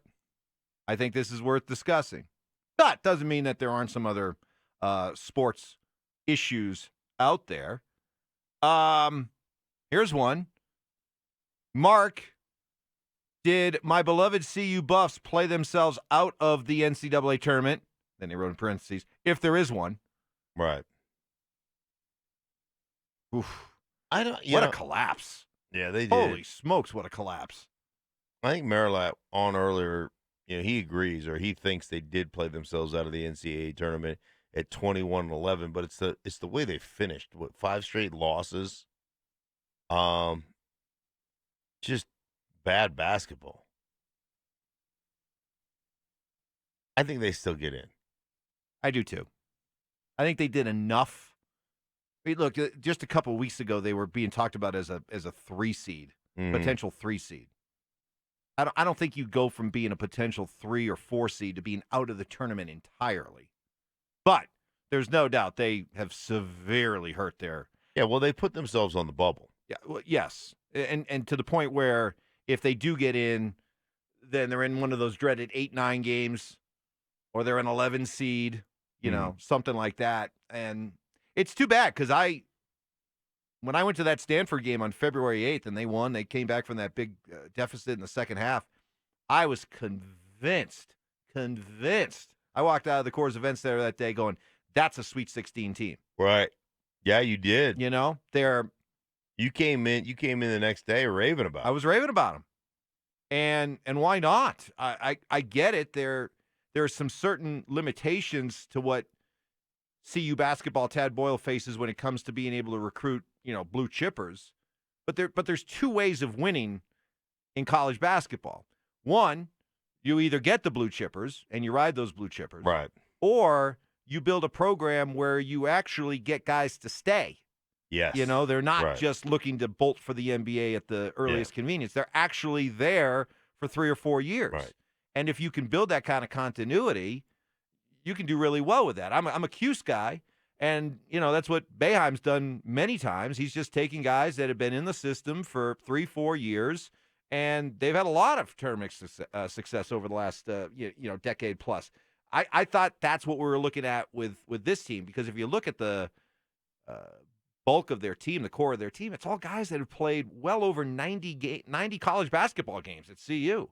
S2: I think this is worth discussing. That doesn't mean that there aren't some other sports issues out there. Here's one. Mark, did my beloved CU Buffs play themselves out of the NCAA tournament? Then they wrote in parentheses, if there is one.
S3: Right.
S2: Oof.
S3: What
S2: a collapse.
S3: Yeah, they did.
S2: Holy smokes, what a collapse.
S3: I think Marilat on earlier, he agrees, or he thinks they did play themselves out of the NCAA tournament at 21-11, but it's the way they finished. 5 straight losses? Just bad basketball. I think they still get in.
S2: I do too. I think they did enough. I mean, look, just a couple of weeks ago, they were being talked about as a 3 seed, potential 3 seed. I don't think you go from being a potential 3 or 4 seed to being out of the tournament entirely. But there's no doubt they have severely hurt their.
S3: Yeah, well, they put themselves on the bubble.
S2: Yeah, well, yes, and to the point where if they do get in, then they're in one of those dreaded 8-9 games, or they're an 11 seed, something like that. And it's too bad because when I went to that Stanford game on February 8th and they won, they came back from that big deficit in the second half. I was convinced. I walked out of the Coors Events there that day going, that's a Sweet 16 team.
S3: Right. Yeah, you did.
S2: You
S3: came in the next day raving about it.
S2: I was raving about them. And why not? I get it. There are some certain limitations to what CU basketball Tad Boyle faces when it comes to being able to recruit, blue chippers. But there's 2 ways of winning in college basketball. One, you either get the blue chippers and you ride those blue chippers.
S3: Right.
S2: Or you build a program where you actually get guys to stay.
S3: Yes.
S2: You know, they're not
S3: Right.
S2: just looking to bolt for the NBA at the earliest convenience. They're actually there for 3 or 4 years.
S3: Right.
S2: And if you can build that kind of continuity, you can do really well with that. I'm a Cuse guy, and, you know, that's what Boeheim's done many times. He's just taking guys that have been in the system for 3, 4 years, and they've had a lot of tournament success over the last, decade plus. I thought that's what we were looking at with this team, because if you look at the bulk of their team, the core of their team, it's all guys that have played well over 90 college basketball games at CU.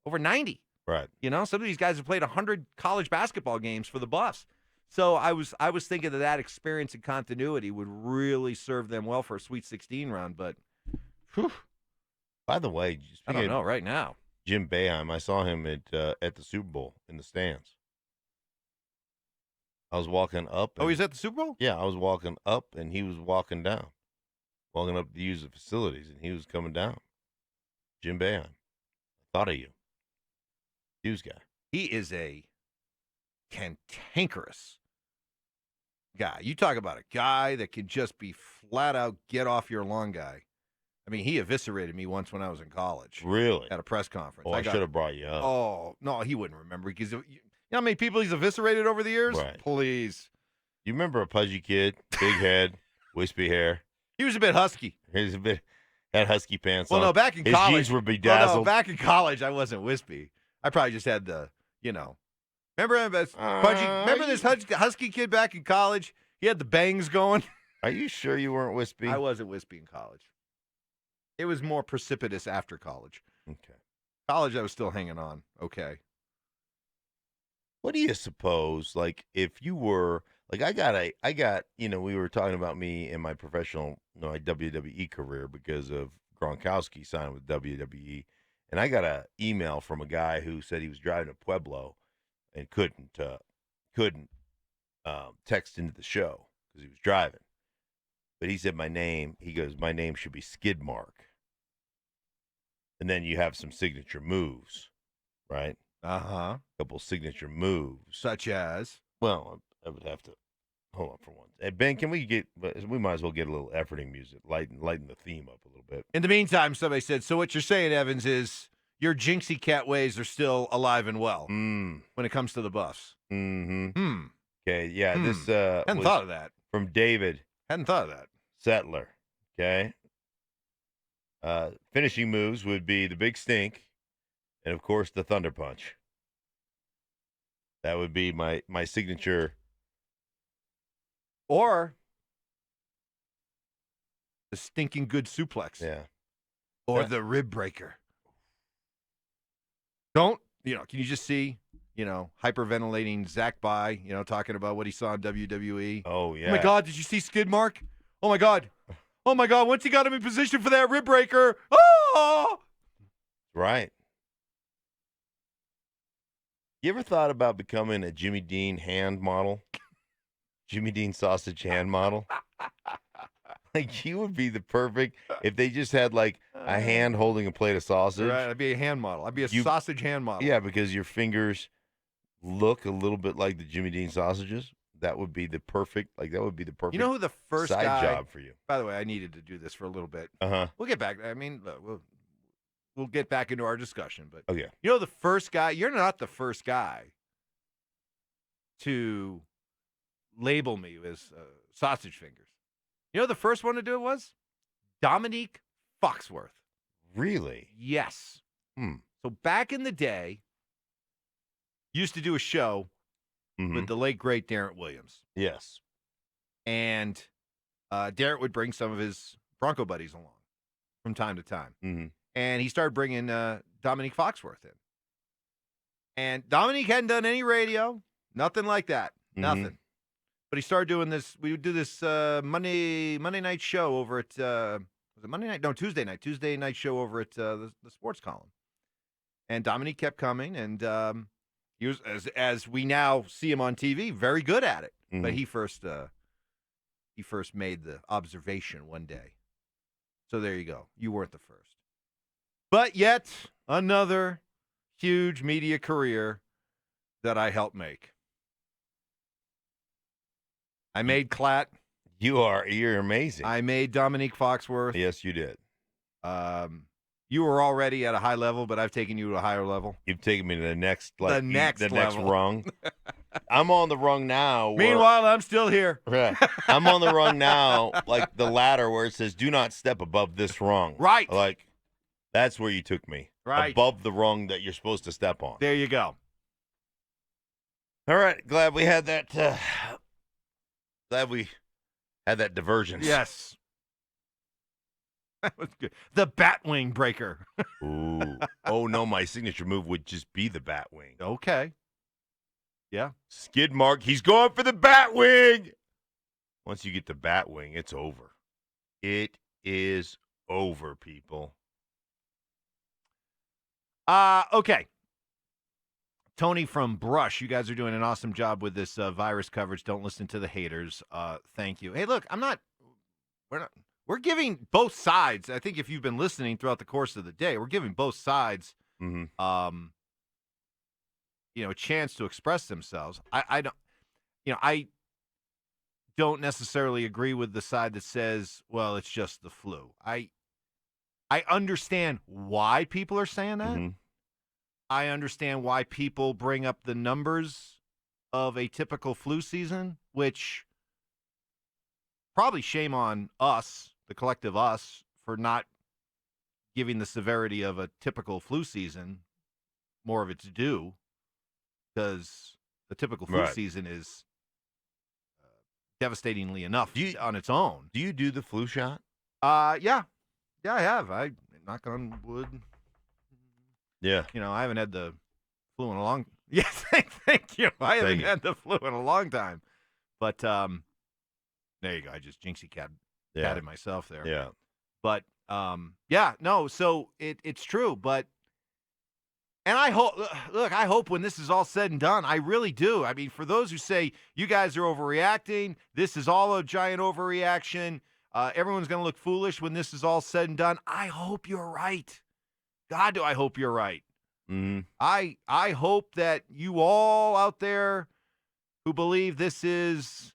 S2: Over 90.
S3: Right.
S2: You know, some of these guys have played 100 college basketball games for the Buffs. So I was thinking that experience and continuity would really serve them well for a Sweet 16 run, but whew,
S3: By the way,
S2: I don't know right now.
S3: Jim Boeheim, I saw him at the Super Bowl in the stands. I was walking up.
S2: Oh, he's at the Super Bowl?
S3: Yeah, I was walking up, and he was walking down. Walking up to use the facilities, and he was coming down. Jim Boeheim. Thought of you. Hughes guy.
S2: He is a cantankerous guy. You talk about a guy that can just be flat out get off your lawn guy. I mean, he eviscerated me once when I was in college.
S3: Really?
S2: At a press conference.
S3: Oh, I should have brought you up.
S2: Oh, no, he wouldn't remember, because you know how many people he's eviscerated over the years?
S3: Right.
S2: Please.
S3: You remember a pudgy kid, big head, wispy hair?
S2: He was a bit husky.
S3: He was a bit, had husky pants
S2: Well,
S3: on.
S2: no, back in
S3: His
S2: college.
S3: jeans were bedazzled.
S2: No, back in college, I wasn't wispy. I probably just had the, remember this husky kid back in college? He had the bangs going.
S3: Are you sure you weren't wispy?
S2: I wasn't wispy in college. It was more precipitous after college.
S3: Okay.
S2: College, I was still hanging on. Okay.
S3: What do you suppose, like, if you were, like, I got, we were talking about me in my professional, my WWE career because of Gronkowski signed with WWE. And I got an email from a guy who said he was driving to Pueblo and couldn't text into the show because he was driving. But he said my name should be Skid Mark. And then you have some signature moves, right?
S2: Uh-huh.
S3: A couple signature moves.
S2: Such as?
S3: Well, I would have to, hold on for one. Ben, we might as well get a little efforting music, lighten the theme up a little bit.
S2: In the meantime, somebody said, so what you're saying, Evans, is your jinxie cat ways are still alive and well when it comes to the Buffs.
S3: Mm-hmm. Okay, yeah, this
S2: hadn't thought of that.
S3: From David.
S2: Hadn't thought of that.
S3: Settler, okay? Finishing moves would be the big stink and, of course, the thunder punch. That would be my signature.
S2: Or the stinking good suplex.
S3: Yeah.
S2: Or the rib breaker. Can you just see, hyperventilating Zach by, talking about what he saw in WWE?
S3: Oh, yeah.
S2: Oh, my God, did you see Skid Mark? Oh, my God. Oh, my God, once he got him in position for that rib breaker. Oh!
S3: Right. You ever thought about becoming a Jimmy Dean hand model? Jimmy Dean sausage hand model? Like, you would be the perfect, if they just had, like, a hand holding a plate of sausage.
S2: Right, I'd be a hand model. I'd be a sausage hand model.
S3: Yeah, because your fingers look a little bit like the Jimmy Dean sausages. That would be the perfect, You know
S2: who the first
S3: side
S2: guy,
S3: job for you?
S2: By the way, I needed to do this for a little bit.
S3: Uh-huh.
S2: We'll get back. I mean, we'll get back into our discussion. But
S3: okay.
S2: You know the first guy, you're not the first guy to label me as sausage fingers. You know the first one to do it was? Dominique Foxworth.
S3: Really?
S2: Yes. So back in the day, used to do a show with the late, great Darren Williams.
S3: Yes.
S2: And Darren would bring some of his Bronco buddies along from time to time.
S3: Mm-hmm.
S2: And he started bringing Dominique Foxworth in. And Dominique hadn't done any radio, nothing like that, nothing. But he started doing this. We would do this Monday night show over at was it Monday night? No, Tuesday night. Tuesday night show over at the sports column. And Dominique kept coming, and he was, as we now see him on TV, very good at it. But he first made the observation one day. So there you go. You weren't the first. But yet another huge media career that I helped make. I made Klatt.
S3: You're amazing.
S2: I made Dominique Foxworth.
S3: Yes, you did.
S2: You were already at a high level, but I've taken you to a higher level.
S3: You've taken me to the next,
S2: The next level.
S3: rung. I'm on the rung now.
S2: Meanwhile, I'm still here.
S3: Right. I'm on the rung now, like the ladder where it says, "Do not step above this rung."
S2: Right.
S3: Like that's where you took me.
S2: Right.
S3: Above the rung that you're supposed to step on.
S2: There you go.
S3: All right. Glad we had that. Glad we had that divergence.
S2: Yes. That was good. The Batwing breaker.
S3: Ooh. Oh, no, my signature move would just be the Batwing.
S2: Okay. Yeah.
S3: Skid mark. He's going for the Batwing. Once you get the Batwing, it's over. It is over, people.
S2: Okay. Tony from Brush, you guys are doing an awesome job with this virus coverage. Don't listen to the haters. Thank you. Hey, look, we're giving both sides. I think if you've been listening throughout the course of the day, we're giving both sides, a chance to express themselves. I don't necessarily agree with the side that says, well, it's just the flu. I understand why people are saying that.
S3: Mm-hmm.
S2: I understand why people bring up the numbers of a typical flu season, which probably shame on us, the collective us, for not giving the severity of a typical flu season more of its due, because the typical flu season is devastatingly enough on its own.
S3: Do you do the flu shot?
S2: Yeah, I have. I knock on wood.
S3: Yeah.
S2: I haven't had the flu in a long. Yes, thank you. I haven't had the flu in a long time, but there you go. I just jinxie catted myself there.
S3: Yeah.
S2: But so it's true. But and I hope. Look, I hope when this is all said and done, I really do. I mean, for those who say you guys are overreacting, this is all a giant overreaction. Everyone's going to look foolish when this is all said and done. I hope you're right. God, do I hope you're right.
S3: Mm-hmm.
S2: I hope that you all out there who believe this is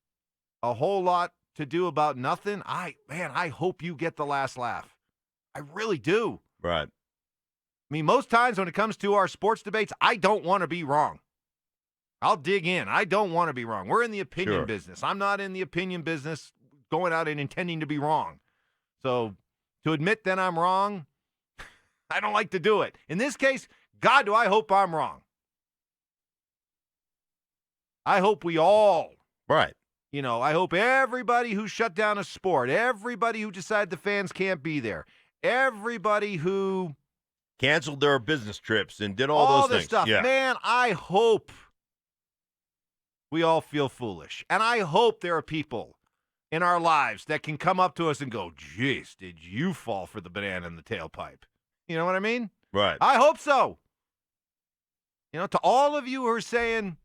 S2: a whole lot to do about nothing, I hope you get the last laugh. I really do.
S3: Right.
S2: I mean, most times when it comes to our sports debates, I don't want to be wrong. I'll dig in. I don't want to be wrong. We're in the opinion business. I'm not in the opinion business going out and intending to be wrong. So to admit that I'm wrong, I don't like to do it. In this case, God, do I hope I'm wrong. I hope we all.
S3: Right.
S2: I hope everybody who shut down a sport, everybody who decided the fans can't be there, everybody who
S3: canceled their business trips and did all those
S2: this
S3: things.
S2: Stuff.
S3: Yeah.
S2: Man, I hope we all feel foolish. And I hope there are people in our lives that can come up to us and go, geez, did you fall for the banana in the tailpipe? You know what I mean?
S3: Right.
S2: I hope so. To all of you who are saying,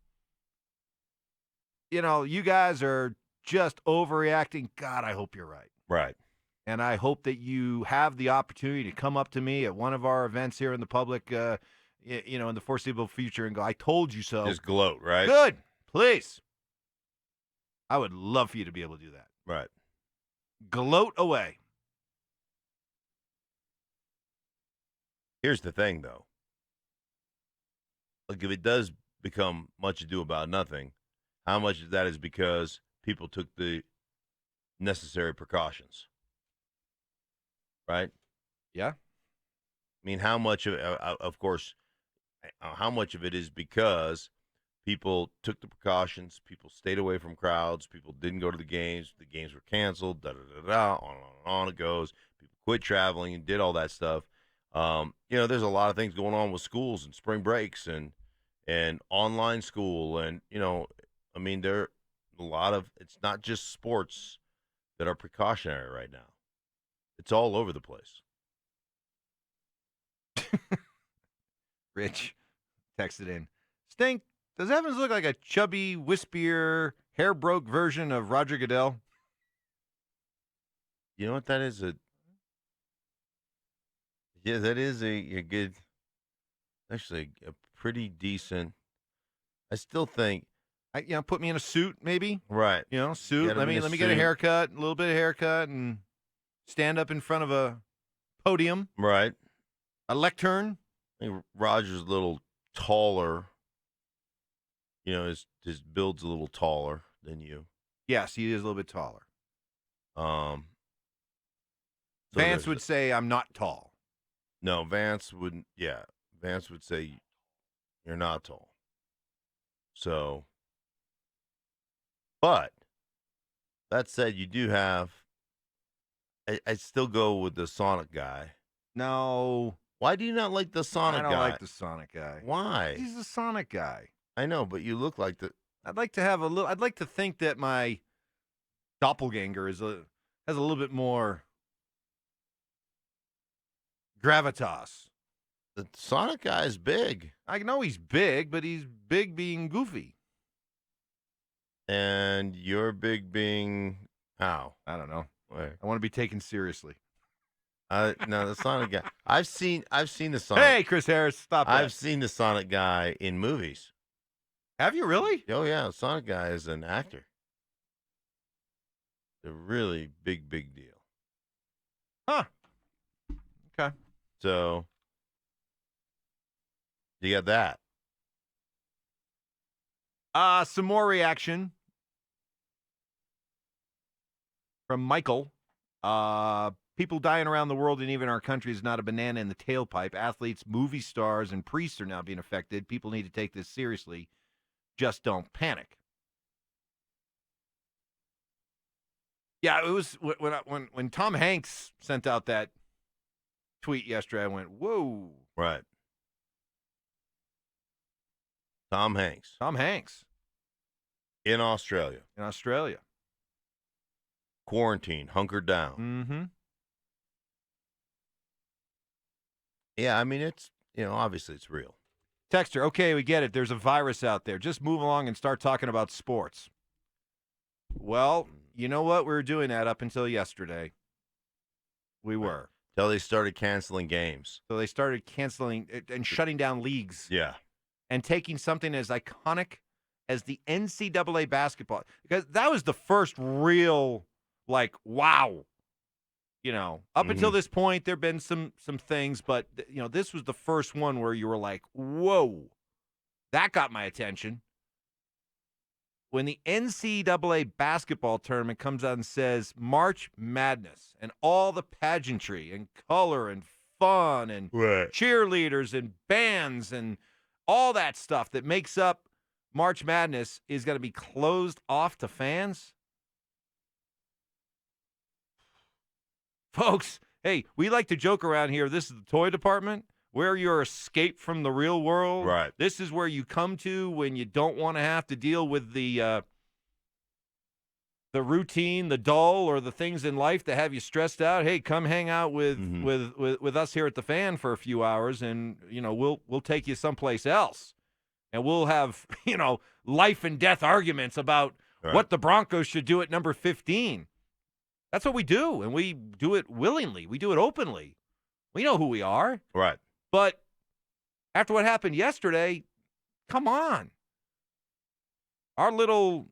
S2: you guys are just overreacting, God, I hope you're right.
S3: Right.
S2: And I hope that you have the opportunity to come up to me at one of our events here in the public, in the foreseeable future and go, I told you so.
S3: Just gloat, right?
S2: Good. Please. I would love for you to be able to do that.
S3: Right.
S2: Gloat away.
S3: Here's the thing, though. Like, if it does become much ado about nothing, how much of that is because people took the necessary precautions? Right?
S2: Yeah.
S3: I mean, how much of course, how much of it is because people took the precautions, people stayed away from crowds, people didn't go to the games were canceled, on it goes. People quit traveling and did all that stuff. There's a lot of things going on with schools and spring breaks and online school. And, there are a lot of, it's not just sports that are precautionary right now. It's all over the place.
S2: Rich texted in. Stink, does Evans look like a chubby, wispier, hair-broke version of Roger Goodell?
S3: You know what that is? That is a good, actually a pretty decent. I still think
S2: Put me in a suit, maybe.
S3: Right.
S2: Suit.
S3: Get him
S2: Let
S3: in
S2: me
S3: a
S2: get a
S3: suit.
S2: haircut, a little bit of haircut, and stand up in front of a podium,
S3: Right.
S2: a lectern.
S3: I think Roger's a little taller. His build's a little taller than you.
S2: Yes, he is a little bit taller.
S3: So
S2: Vance would say I'm not tall.
S3: No, Vance wouldn't. Yeah, Vance would say you're not tall. So, but that said, you do have. I still go with the Sonic guy.
S2: No.
S3: Why do you not like the Sonic guy?
S2: I don't like the Sonic guy.
S3: Why?
S2: He's the Sonic guy.
S3: I know, but you look like the.
S2: I'd like to think that my doppelganger has a little bit more gravitas.
S3: The Sonic guy is big.
S2: I know he's big, but he's big being goofy.
S3: And you're big being how?
S2: I don't know.
S3: Where?
S2: I want to be taken seriously.
S3: No, the Sonic guy. I've seen the Sonic.
S2: Hey, Chris Harris, stop that.
S3: I've seen the Sonic guy in movies.
S2: Have you really?
S3: Oh yeah, the Sonic guy is an actor. It's a really big deal.
S2: Huh. Okay.
S3: So you got that.
S2: Some more reaction from Michael. People dying around the world and even our country is not a banana in the tailpipe. Athletes, movie stars, and priests are now being affected. People need to take this seriously. Just don't panic. Yeah, it was when Tom Hanks sent out that tweet yesterday. I went, whoa.
S3: Right. Tom Hanks. In Australia. Quarantine, hunkered down.
S2: Mm-hmm.
S3: Yeah, I mean, it's, obviously it's real.
S2: Texter, okay, we get it. There's a virus out there. Just move along and start talking about sports. Well, you know what? We were doing that up until yesterday. We were.
S3: Until they started canceling games.
S2: So they started canceling and shutting down leagues.
S3: Yeah.
S2: And taking something as iconic as the NCAA basketball. Because that was the first real, wow. Up until this point, there have been some things, but, this was the first one where you were like, whoa, that got my attention. When the NCAA basketball tournament comes out and says March Madness and all the pageantry and color and fun and cheerleaders and bands and all that stuff that makes up March Madness is going to be closed off to fans. Folks, hey, we like to joke around here. This is the toy department. Where your escape from the real world.
S3: Right.
S2: This is where you come to when you don't want to have to deal with the routine, the dull, or the things in life that have you stressed out. Hey, come hang out with us here at the Fan for a few hours, and we'll take you someplace else, and we'll have life and death arguments about what the Broncos should do at number 15. That's what we do, and we do it willingly. We do it openly. We know who we are.
S3: Right.
S2: But after what happened yesterday, come on. Our little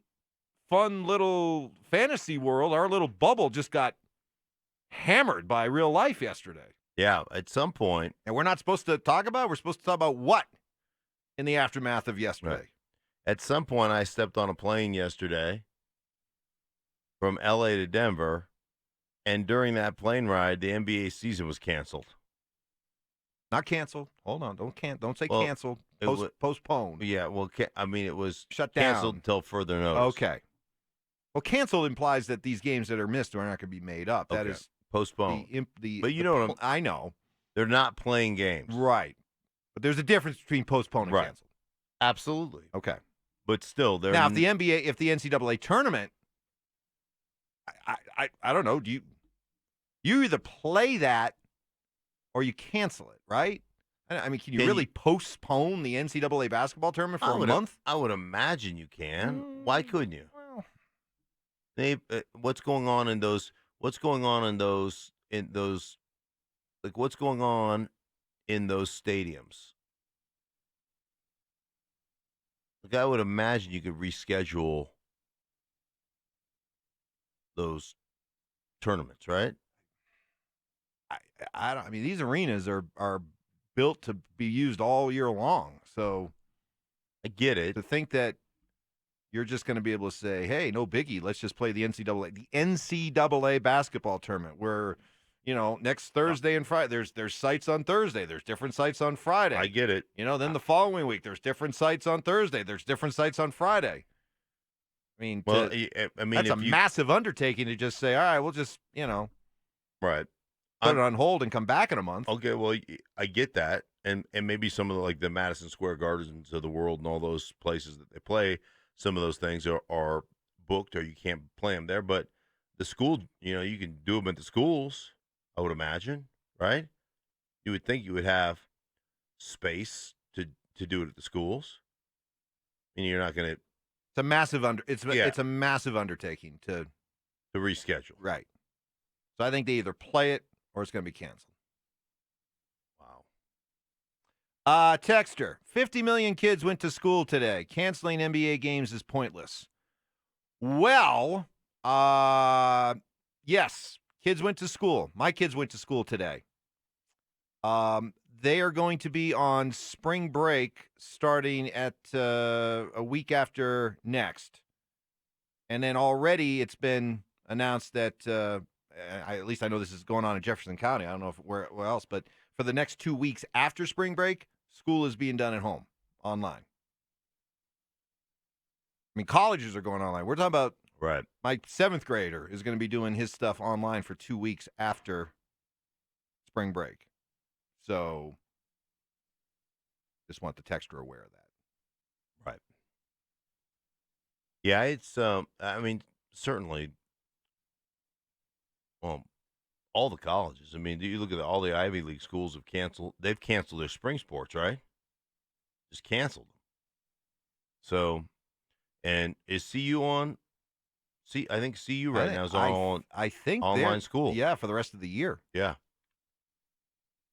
S2: fun little fantasy world, our little bubble just got hammered by real life yesterday.
S3: Yeah, at some point.
S2: And we're not supposed to talk about it. We're supposed to talk about what in the aftermath of yesterday.
S3: Right. At some point, I stepped on a plane yesterday from L.A. to Denver, and during that plane ride, the NBA season was canceled.
S2: Not canceled. Hold on. Don't say canceled. Postponed.
S3: Yeah, well, it was
S2: shut down.
S3: Canceled until further notice.
S2: Okay. Well, canceled implies that these games that are missed are not going to be made up. That is
S3: postponed.
S2: But
S3: you know what
S2: I know.
S3: They're not playing games.
S2: Right. But there's a difference between postponed and canceled.
S3: Absolutely.
S2: Okay.
S3: But still, they're
S2: now if the NCAA tournament, I don't know. Do you either play that or you cancel it, right? I mean, can you really postpone the NCAA basketball tournament for a month?
S3: I would imagine you can. Why couldn't you? What's going on in those? What's going on in those? What's going on in those stadiums? Like, I would imagine you could reschedule those tournaments, right?
S2: I don't. I mean, these arenas are built to be used all year long. So
S3: I get it.
S2: to think that you're just going to be able to say, "Hey, no biggie, let's just play the NCAA basketball tournament," where next Thursday and Friday there's sites on Thursday, there's different sites on Friday.
S3: I get it.
S2: Then the following week there's different sites on Thursday, there's different sites on Friday. I mean,
S3: Well,
S2: that's a massive undertaking to just say, "All right, we'll just
S3: right.
S2: put it on hold and come back in a month."
S3: Okay, well, I get that, and maybe some of the Madison Square Gardens of the world and all those places that they play, some of those things are booked or you can't play them there. But the school, you can do them at the schools, I would imagine, right? You would think you would have space to do it at the schools, and you're not going to.
S2: It's a massive it's a massive undertaking to
S3: reschedule,
S2: right? So I think they either play it or it's going to be canceled.
S3: Wow.
S2: Texter, 50 million kids went to school today. Canceling NBA games is pointless. Well, yes, kids went to school. My kids went to school today. They are going to be on spring break starting at a week after next. And then already it's been announced that at least I know this is going on in Jefferson County. I don't know where else, but for the next 2 weeks after spring break, school is being done at home, online. I mean, colleges are going online. We're talking about
S3: right.
S2: My 7th grader is going to be doing his stuff online for 2 weeks after spring break. So just want the texter aware of that.
S3: Right. Yeah, it's I mean, certainly. Well, all the colleges. I mean, you look at all the Ivy League schools have canceled. They've canceled their spring sports, right? Just canceled them. So, and is CU on? I think CU right now is on.
S2: I think
S3: online school.
S2: Yeah, for the rest of the year.
S3: Yeah.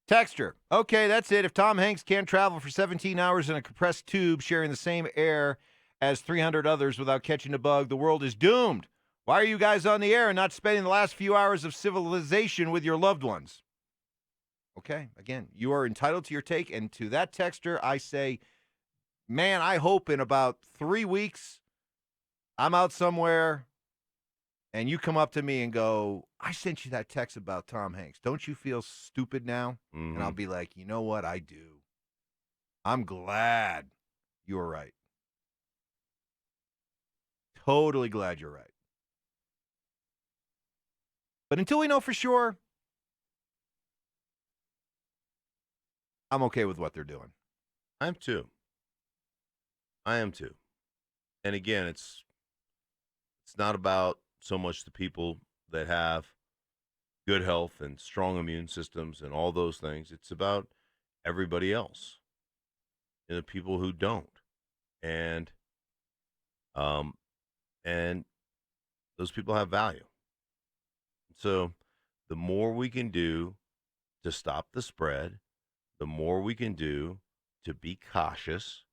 S2: Texture. Okay, that's it. If Tom Hanks can't travel for 17 hours in a compressed tube sharing the same air as 300 others without catching a bug, the world is doomed. Why are you guys on the air and not spending the last few hours of civilization with your loved ones? Okay, again, you are entitled to your take, and to that texter, I say, man, I hope in about 3 weeks I'm out somewhere and you come up to me and go, I sent you that text about Tom Hanks. Don't you feel stupid now?
S3: Mm-hmm.
S2: And I'll be like, you know what? I do. I'm glad you were right. Totally glad you're right. But until we know for sure, I'm okay with what they're doing.
S3: I am too. And again, it's not about so much the people that have good health and strong immune systems and all those things. It's about everybody else, the people who don't, and those people have value. So the more we can do to stop the spread, the more we can do to be cautious.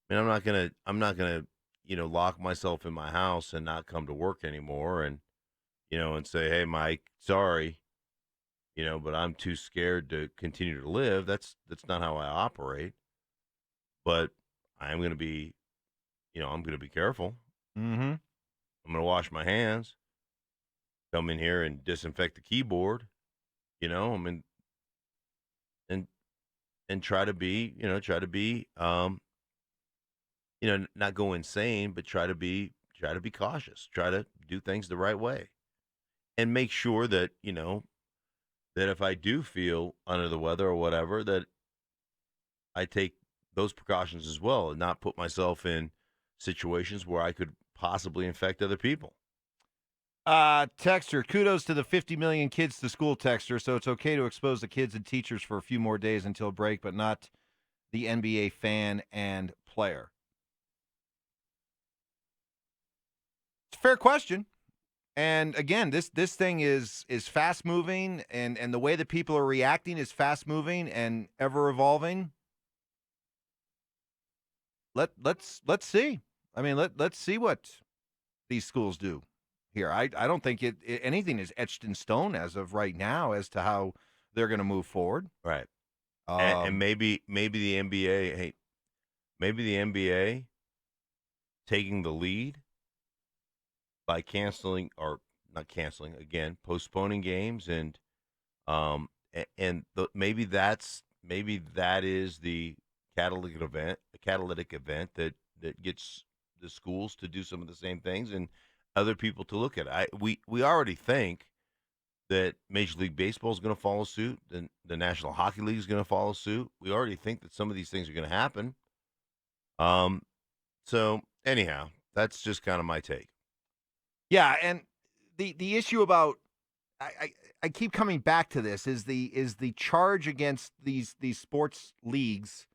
S3: I mean, I'm not gonna, lock myself in my house and not come to work anymore and, and say, hey, Mike, sorry, but I'm too scared to continue to live. That's not how I operate. But I'm going to be, I'm going to be careful.
S2: Mm-hmm.
S3: I'm going to wash my hands, come in here and disinfect the keyboard, and try to be, not go insane, but try to be cautious, try to do things the right way, and make sure that, that if I do feel under the weather or whatever, that I take those precautions as well and not put myself in situations where I could possibly infect other people.
S2: Texter, kudos to the 50 million kids to school texter. So it's okay to expose the kids and teachers for a few more days until break, but not the NBA fan and player. It's a fair question. And again, this thing is fast moving, and the way that people are reacting is fast moving and ever evolving. let's see. I mean, let's see what these schools do here. I don't think anything is etched in stone as of right now as to how they're going to move forward.
S3: Right. And maybe the NBA, maybe the NBA taking the lead by canceling or not canceling again, postponing games maybe that is the catalytic event that gets the schools to do some of the same things and other people to look at. We already think that Major League Baseball is going to follow suit, then the National Hockey League is going to follow suit. We already think that some of these things are going to happen. So anyhow, that's just kind of my take.
S2: Yeah, and the issue about I keep coming back to this is the charge against these sports leagues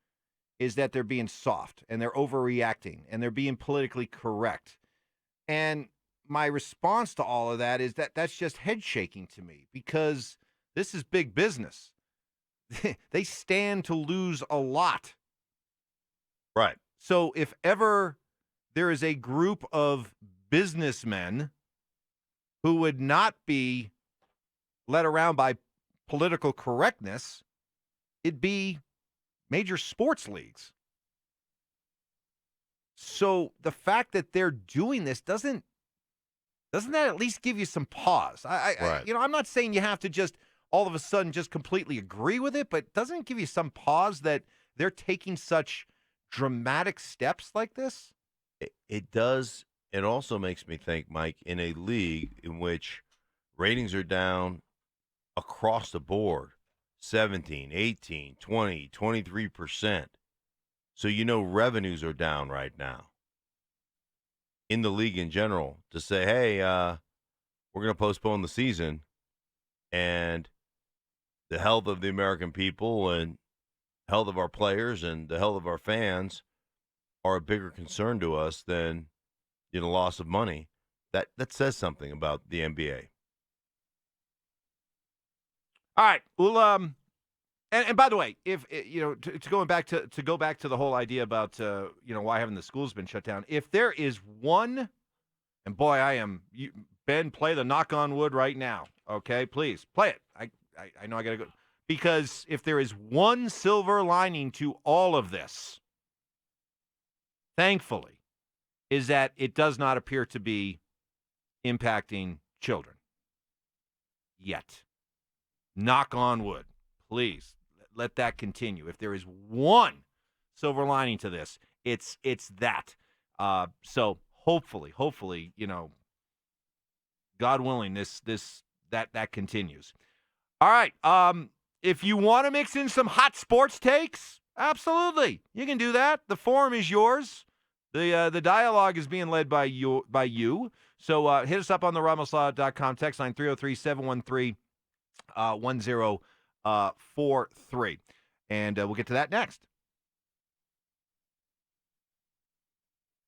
S2: is that they're being soft and they're overreacting and they're being politically correct. And my response to all of that is that's just head shaking to me because this is big business. They stand to lose a lot.
S3: Right.
S2: So if ever there is a group of businessmen who would not be led around by political correctness, it'd be major sports leagues. So the fact that they're doing this doesn't that at least give you some pause?
S3: Right.
S2: I'm not saying you have to just all of a sudden just completely agree with it, but doesn't it give you some pause that they're taking such dramatic steps like this?
S3: It does. It also makes me think, Mike, in a league in which ratings are down across the board, 17, 18, 20, 23%. So revenues are down right now in the league in general to say, hey, we're going to postpone the season, and the health of the American people and health of our players and the health of our fans are a bigger concern to us than loss of money. That says something about the NBA.
S2: All right. Well, and by the way, if to go back to the whole idea about why haven't the schools been shut down? If there is one, and boy, Ben, play the knock on wood right now. Okay, please play it. I know I got to go because if there is one silver lining to all of this, thankfully, is that it does not appear to be impacting children yet. Knock on wood. Please let that continue. If there is one silver lining to this, it's that. So hopefully, God willing, that continues. All right. If you want to mix in some hot sports takes, absolutely, you can do that. The forum is yours. The dialogue is being led by you. So hit us up on the RamosLaw.com text line 303-713-1043. And we'll get to that next.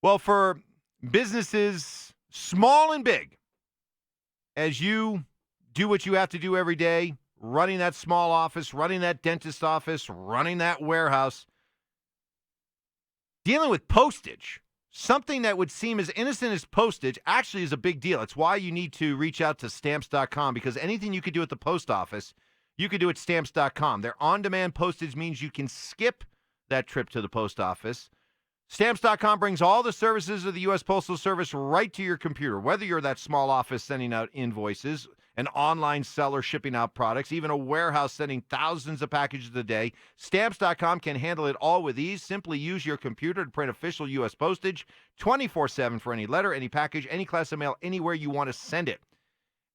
S2: Well, for businesses small and big, as you do what you have to do every day, running that small office, running that dentist office, running that warehouse, dealing with postage, something that would seem as innocent as postage actually is a big deal. It's why you need to reach out to Stamps.com, because anything you could do at the post office, you could do at Stamps.com. Their on-demand postage means you can skip that trip to the post office. Stamps.com brings all the services of the U.S. Postal Service right to your computer, whether you're that small office sending out invoices, an online seller shipping out products, even a warehouse sending thousands of packages a day. Stamps.com can handle it all with ease. Simply use your computer to print official U.S. postage 24/7 for any letter, any package, any class of mail, anywhere you want to send it.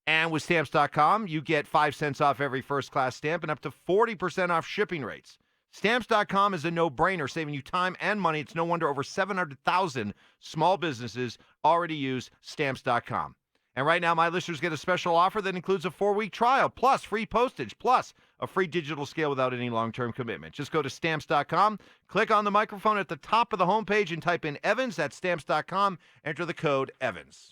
S2: And with Stamps.com, you get 5 cents off every first-class stamp and up to 40% off shipping rates. Stamps.com is a no-brainer, saving you time and money. It's no wonder over 700,000 small businesses already use Stamps.com. And right now, my listeners get a special offer that includes a 4-week trial, plus free postage, plus a free digital scale without any long-term commitment. Just go to Stamps.com, click on the microphone at the top of the homepage, and type in Evans. That's Stamps.com. Enter the code Evans.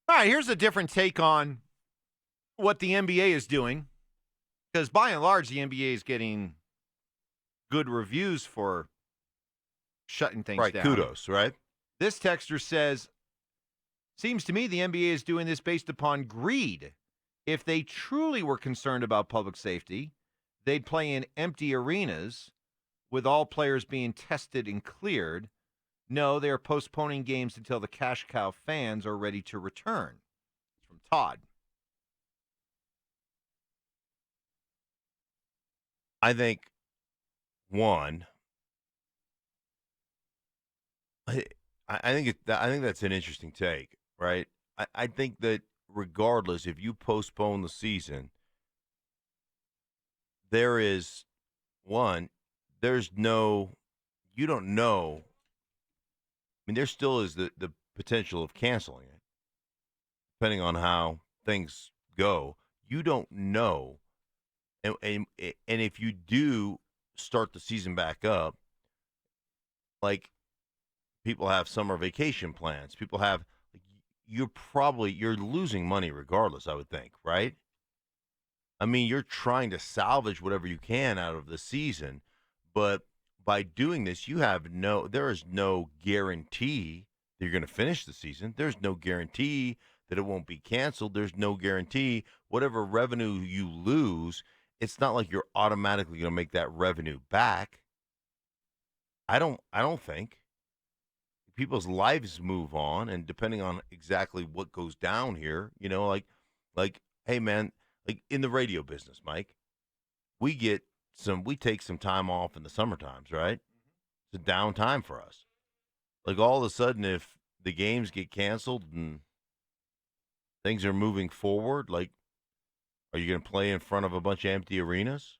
S2: All right, here's a different take on what the NBA is doing, because by and large, the NBA is getting good reviews for shutting things
S3: Right,
S2: down.
S3: kudos, right?
S2: This texter says, seems to me the NBA is doing this based upon greed. If they truly were concerned about public safety, they'd play in empty arenas with all players being tested and cleared. No, they're postponing games until the cash cow fans are ready to return. It's from Todd.
S3: I think, one, I think that's an interesting take, right? I think that regardless, if you postpone the season, there's no, you don't know. I mean, there still is the potential of canceling it, depending on how things go. You don't know. And if you do start the season back up, like people have summer vacation plans, people have, you're losing money regardless, I would think, right? I mean, you're trying to salvage whatever you can out of the season, but by doing this, there is no guarantee that you're going to finish the season. There's no guarantee that it won't be canceled. There's no guarantee whatever revenue you lose, it's not like you're automatically going to make that revenue back. I don't think. People's lives move on, and depending on exactly what goes down here, like, hey man, like in the radio business, Mike, we take some time off in the summer times, right? It's a downtime for us. Like all of a sudden, if the games get canceled and things are moving forward, like, are you going to play in front of a bunch of empty arenas?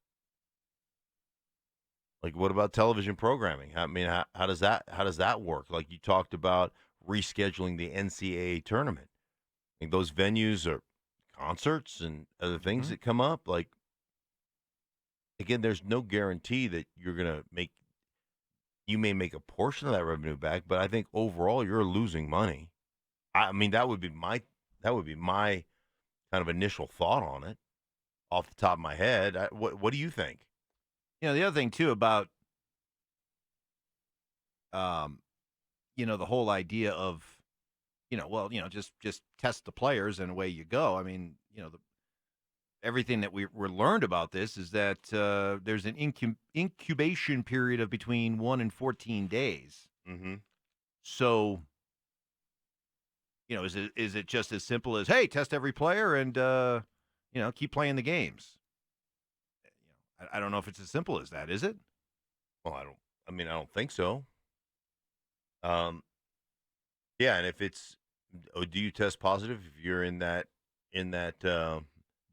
S3: Like, what about television programming? I mean, how does that work? Like you talked about rescheduling the NCAA tournament. I think those venues are concerts and other things that come up. Like, again, there's no guarantee that you're going to you may make a portion of that revenue back, but I think overall you're losing money. I mean, that would be my kind of initial thought on it off the top of my head. What do you think?
S2: The other thing too about, the whole idea of, just test the players and away you go. I mean, everything that we're learned about this is that there's an incubation period of between 1 and 14 days.
S3: Mm-hmm.
S2: So, is it just as simple as, hey, test every player and keep playing the games? I don't know if it's as simple as that, is it?
S3: Well, I don't think so. Yeah, and if do you test positive if you're in that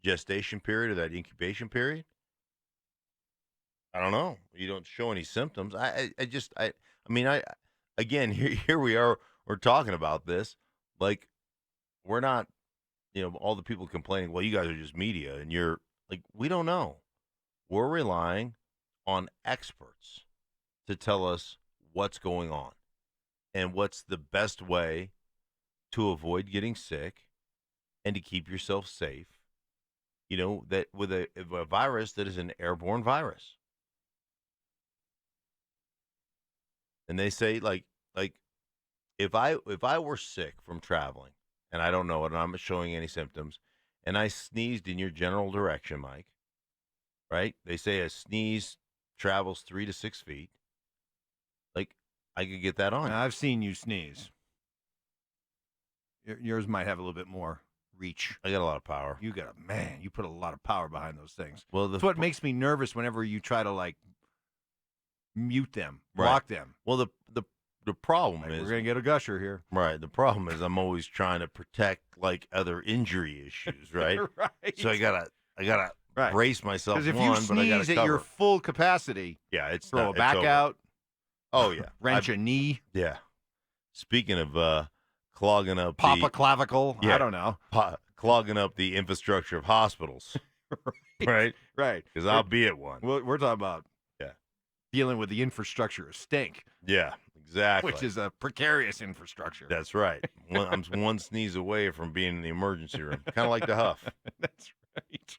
S3: gestation period or that incubation period? I don't know. You don't show any symptoms. Again, here we are. We're talking about this. Like, we're not, all the people complaining, well, you guys are just media, and you're like, we don't know. We're relying on experts to tell us what's going on and what's the best way to avoid getting sick and to keep yourself safe, that with a virus that is an airborne virus. And they say, like if I were sick from traveling and I don't know it and I'm not showing any symptoms and I sneezed in your general direction, Mike, right? They say a sneeze travels 3 to 6 feet. Like, I could get that on.
S2: Now, I've seen you sneeze. Yours might have a little bit more reach.
S3: I got a lot of power.
S2: You put a lot of power behind those things.
S3: Well,
S2: that's what makes me nervous whenever you try to, like, mute them,
S3: right.
S2: block them.
S3: Well, the problem is
S2: we're gonna get a gusher here.
S3: Right. The problem is I'm always trying to protect like other injury issues, right?
S2: Right.
S3: So I gotta brace myself.
S2: Because if you sneeze at your full capacity,
S3: it's
S2: throw a back out.
S3: Oh yeah,
S2: wrench a knee.
S3: Yeah. Speaking of clogging up,
S2: pop a clavicle.
S3: Yeah,
S2: I don't know.
S3: Clogging up the infrastructure of hospitals. Right. Because I'll be at one.
S2: We're talking about dealing with the infrastructure of stink.
S3: Yeah, Exactly.
S2: Which is a precarious infrastructure.
S3: That's right. I'm one sneeze away from being in the emergency room. Kind of like the Huff.
S2: That's right.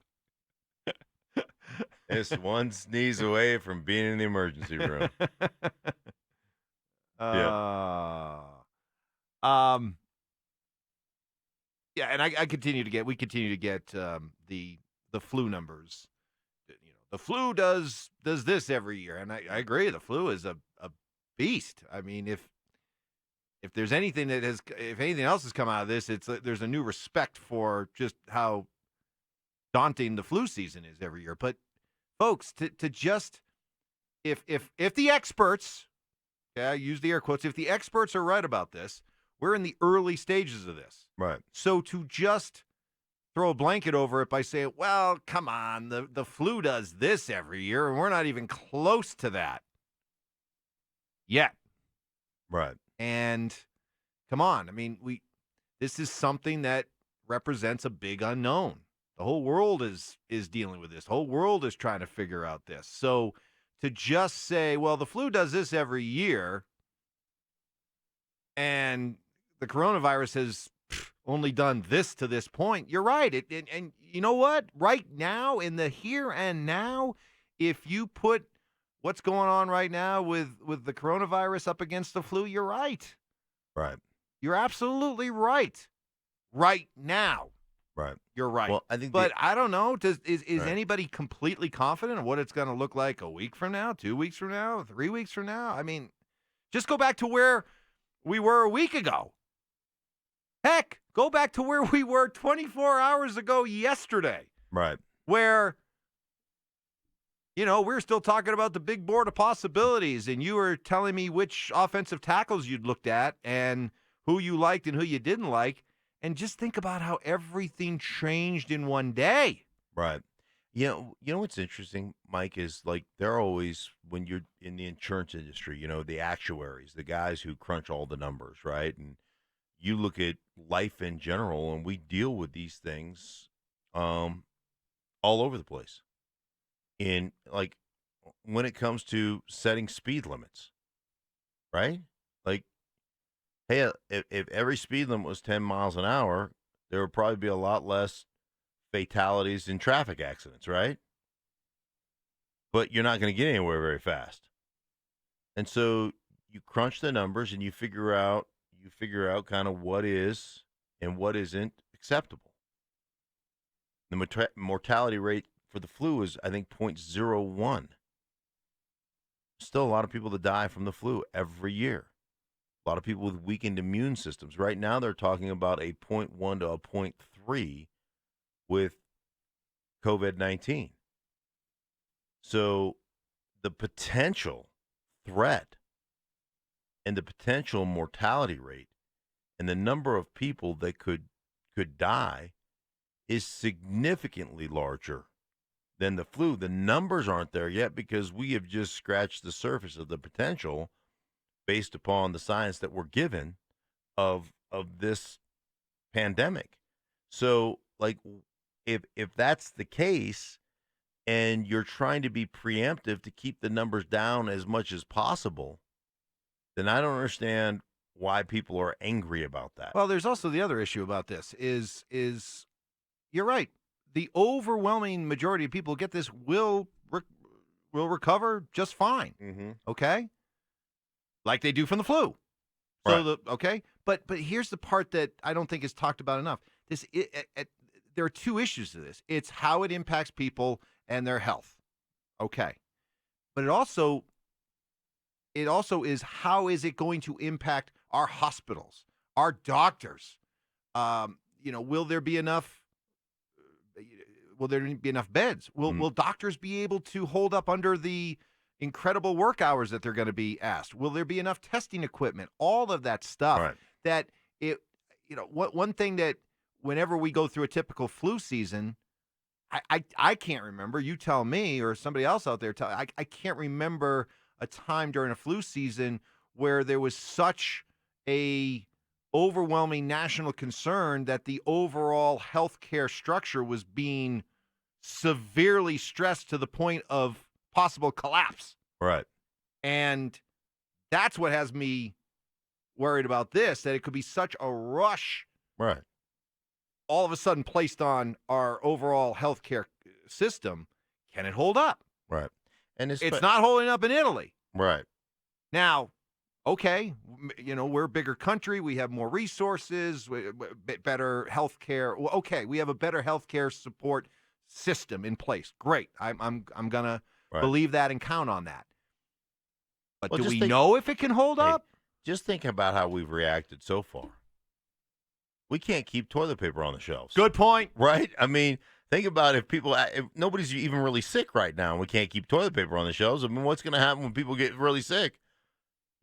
S3: It's one sneeze away from being in the emergency room.
S2: Yeah, and we continue to get the flu numbers. The flu does this every year, and I agree. The flu is a beast. I mean, if there's anything if anything else has come out of this, it's there's a new respect for just how daunting the flu season is every year. But folks, to just if the experts, I use the air quotes, if the experts are right about this, we're in the early stages of this.
S3: Right.
S2: So to just throw a blanket over it by saying, well, come on, the flu does this every year, and we're not even close to that yet.
S3: Right.
S2: And come on, I mean, this is something that represents a big unknown. The whole world is dealing with this. The whole world is trying to figure out this. So to just say, well, the flu does this every year, and the coronavirus has only done this to this point, you're right. And you know what? Right now, in the here and now, if you put what's going on right now with the coronavirus up against the flu, you're right.
S3: Right.
S2: You're absolutely right. Right now.
S3: Right.
S2: You're right.
S3: Well, I think
S2: but I don't know. Is
S3: right.
S2: anybody completely confident of what it's going to look like a week from now, 2 weeks from now, 3 weeks from now? I mean, just go back to where we were a week ago. Heck, go back to where we were 24 hours ago yesterday.
S3: Right.
S2: Where, we're still talking about the big board of possibilities, and you were telling me which offensive tackles you'd looked at and who you liked and who you didn't like. And just think about how everything changed in one day.
S3: Right. You know what's interesting, Mike, is like they're always, when you're in the insurance industry, the actuaries, the guys who crunch all the numbers, right? And you look at life in general, and we deal with these things all over the place. In like when it comes to setting speed limits, right? Like, hey, if every speed limit was 10 miles an hour, there would probably be a lot less fatalities in traffic accidents, right? But you're not going to get anywhere very fast. And so you crunch the numbers and you figure out kind of what is and what isn't acceptable. The mortality rate for the flu is, I think, 0.01. Still a lot of people that die from the flu every year. A lot of people with weakened immune systems. Right now they're talking about a 0.1 to a 0.3 with COVID-19. So the potential threat and the potential mortality rate and the number of people that could die is significantly larger than the flu. The numbers aren't there yet because we have just scratched the surface of the potential based upon the science that we're given of this pandemic. So, like, if that's the case and you're trying to be preemptive to keep the numbers down as much as possible, then I don't understand why people are angry about that.
S2: Well, there's also the other issue about this is you're right. The overwhelming majority of people who get this will recover just fine.
S3: Mm-hmm.
S2: Okay? Like they do from the flu. So
S3: right.
S2: But here's the part that I don't think is talked about enough. There are two issues to this. It's how it impacts people and their health. Okay. But it also is how is it going to impact our hospitals, our doctors? Will there be enough beds? Will doctors be able to hold up under the incredible work hours that they're going to be asked? Will there be enough testing equipment? All of that stuff.
S3: Right.
S2: That one thing that whenever we go through a typical flu season, I can't remember. You tell me, or somebody else out there I can't remember a time during a flu season where there was such a overwhelming national concern that the overall healthcare structure was being severely stressed to the point of possible collapse.
S3: Right.
S2: And That's what has me worried about this, that it could be such a rush
S3: Right.
S2: all of a sudden placed on our overall healthcare system. Can it hold up?
S3: Right. And
S2: It's not holding up in Italy.
S3: Right.
S2: Now, okay, we're a bigger country. We have more resources, better health care. Well, okay, we have a better health care support system in place. Great. I'm going to believe that and count on that. But do we know if it can hold up?
S3: Just think about how we've reacted so far. We can't keep toilet paper on the shelves.
S2: Good point.
S3: Right? I mean, think about if nobody's even really sick right now and we can't keep toilet paper on the shelves. I mean, what's going to happen when people get really sick?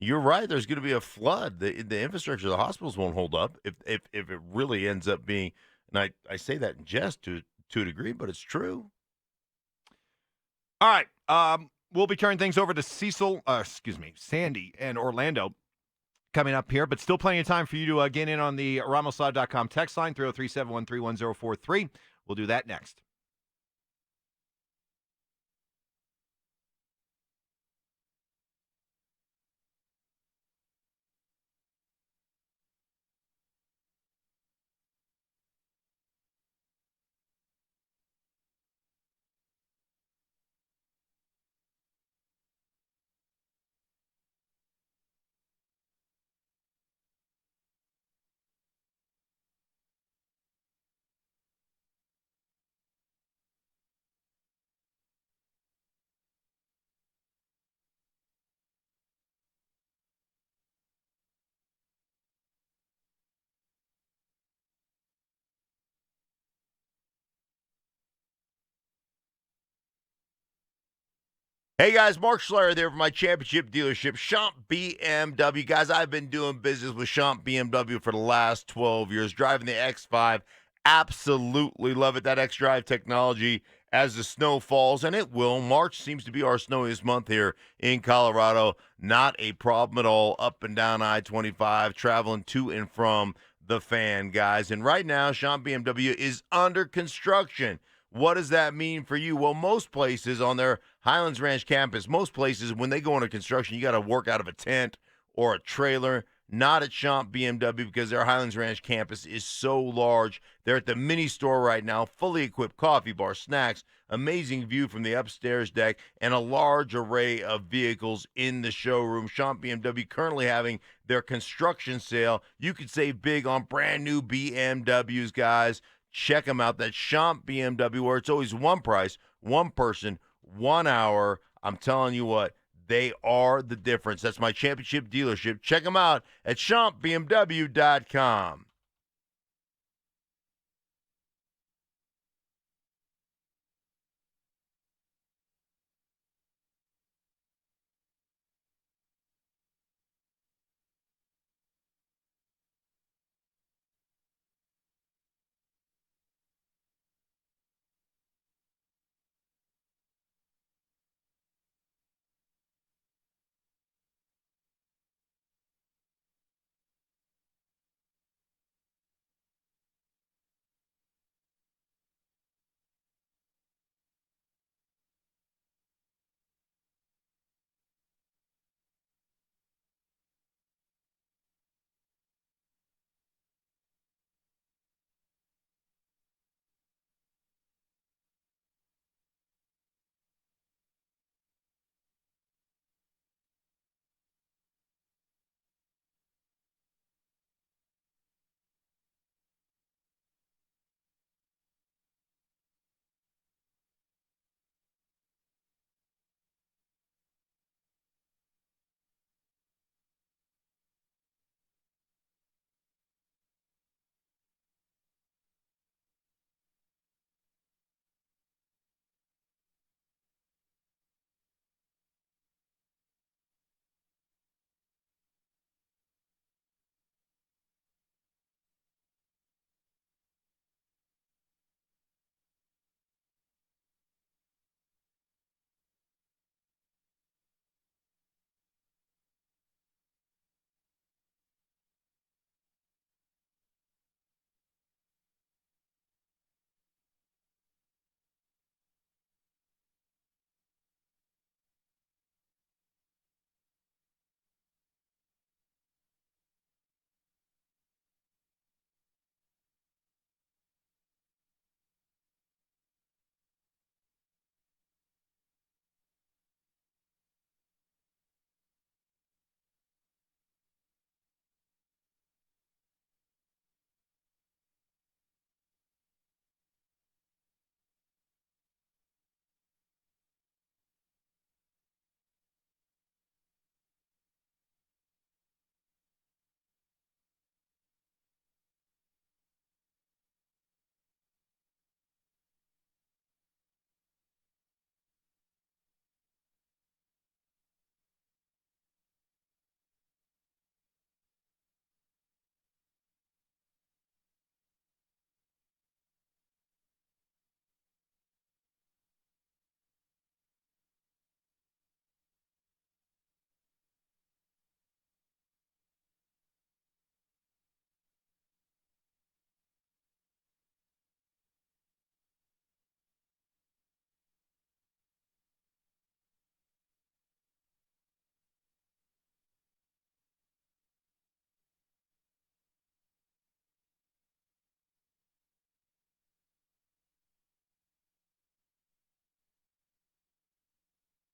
S3: You're right. There's going to be a flood. The infrastructure of the hospitals won't hold up if it really ends up being, and I say that in jest to a degree, but it's true.
S2: All right. We'll be turning things over to Sandy and Orlando coming up here, but still plenty of time for you to get in on the RamosLaw.com text line, 303-713-1043. We'll do that next.
S3: Hey guys, Mark Schlereth there for my championship dealership, Champ BMW. Guys, I've been doing business with Champ BMW for the last 12 years, driving the X5. Absolutely love it, that X-Drive technology as the snow falls, and it will. March seems to be our snowiest month here in Colorado. Not a problem at all, up and down I-25, traveling to and from the fan, guys. And right now, Champ BMW is under construction. What does that mean for you? Well, most places on their Highlands Ranch campus, most places, when they go into construction, you got to work out of a tent or a trailer. Not at Champ BMW because their Highlands Ranch campus is so large. They're at the mini store right now, fully equipped coffee bar, snacks, amazing view from the upstairs deck, and a large array of vehicles in the showroom. Champ BMW currently having their construction sale. You could save big on brand new BMWs, guys. Check them out. That's Champ BMW, where it's always one price, one person, 1 hour. I'm telling you what, they are the difference. That's my championship dealership. Check them out at champbmw.com.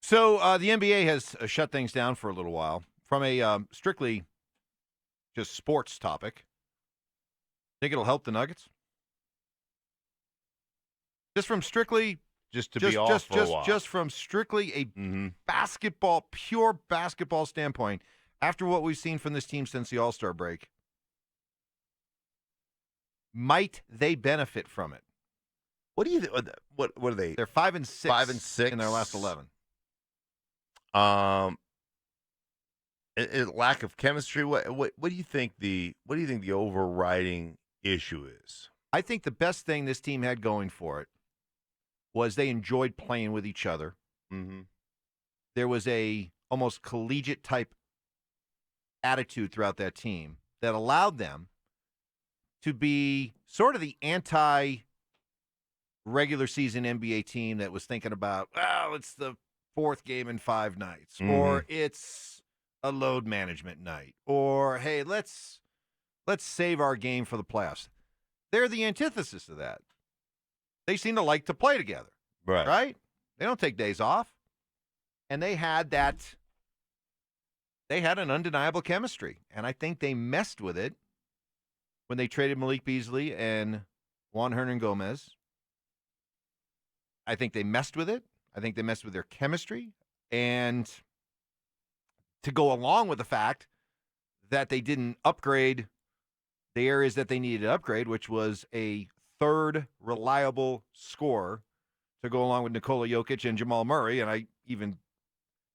S2: So the NBA has shut things down for a little while from a strictly just sports topic. Think it'll help the Nuggets? Just from strictly
S3: just to be off for a while.
S2: Just from strictly a pure basketball standpoint, after what we've seen from this team since the All-Star break, might they benefit from it?
S3: What do you think? What are they?
S2: They're 5-6.
S3: 5-6
S2: in their last 11.
S3: Lack of chemistry. What do you think the overriding issue is?
S2: I think the best thing this team had going for it was they enjoyed playing with each other.
S3: Mm-hmm.
S2: There was a almost collegiate type attitude throughout that team that allowed them to be sort of the anti-regular season NBA team that was thinking about, it's the 4th game in 5 nights, or it's a load management night, or hey, let's save our game for the playoffs. They're the antithesis of that. They seem to like to play together, right? They don't take days off, and they had an undeniable chemistry, and I think they messed with it when they traded Malik Beasley and Juan Hernan-Gomez. I think they messed with it. I think they messed with their chemistry, and to go along with the fact that they didn't upgrade the areas that they needed to upgrade, which was a third reliable scorer to go along with Nikola Jokic and Jamal Murray, and I even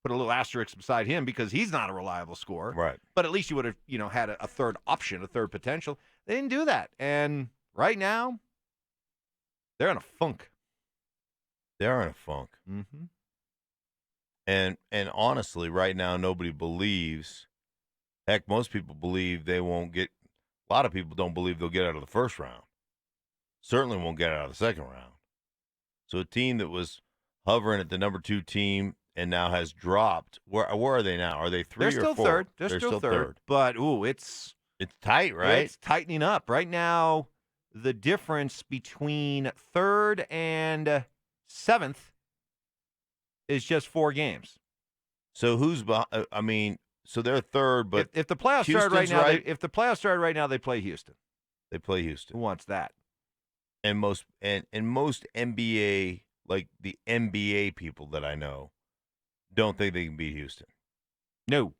S2: put a little asterisk beside him because he's not a reliable scorer.
S3: Right.
S2: But at least you would have, had a third option, a third potential. They didn't do that, and right now they're in a funk.
S3: They're in a funk.
S2: Mm-hmm.
S3: And honestly, right now, nobody believes. Heck, most people believe they won't get. A lot of people don't believe they'll get out of the first round. Certainly won't get out of the second round. So a team that was hovering at the number 2 team and now has dropped. Where are they now? Are they 3 or 4?
S2: They're still third. They're still third. But it's
S3: tight, right?
S2: It's tightening up right now. The difference between 3rd and 7th is just 4 games.
S3: So who's behind? I mean, so they're 3rd, but
S2: if the playoffs
S3: Houston's
S2: started right now,
S3: right?
S2: if the playoffs started right now, they play Houston.
S3: They play Houston.
S2: Who wants that?
S3: And most NBA, like the NBA people that I know, don't think they can beat Houston.
S2: No.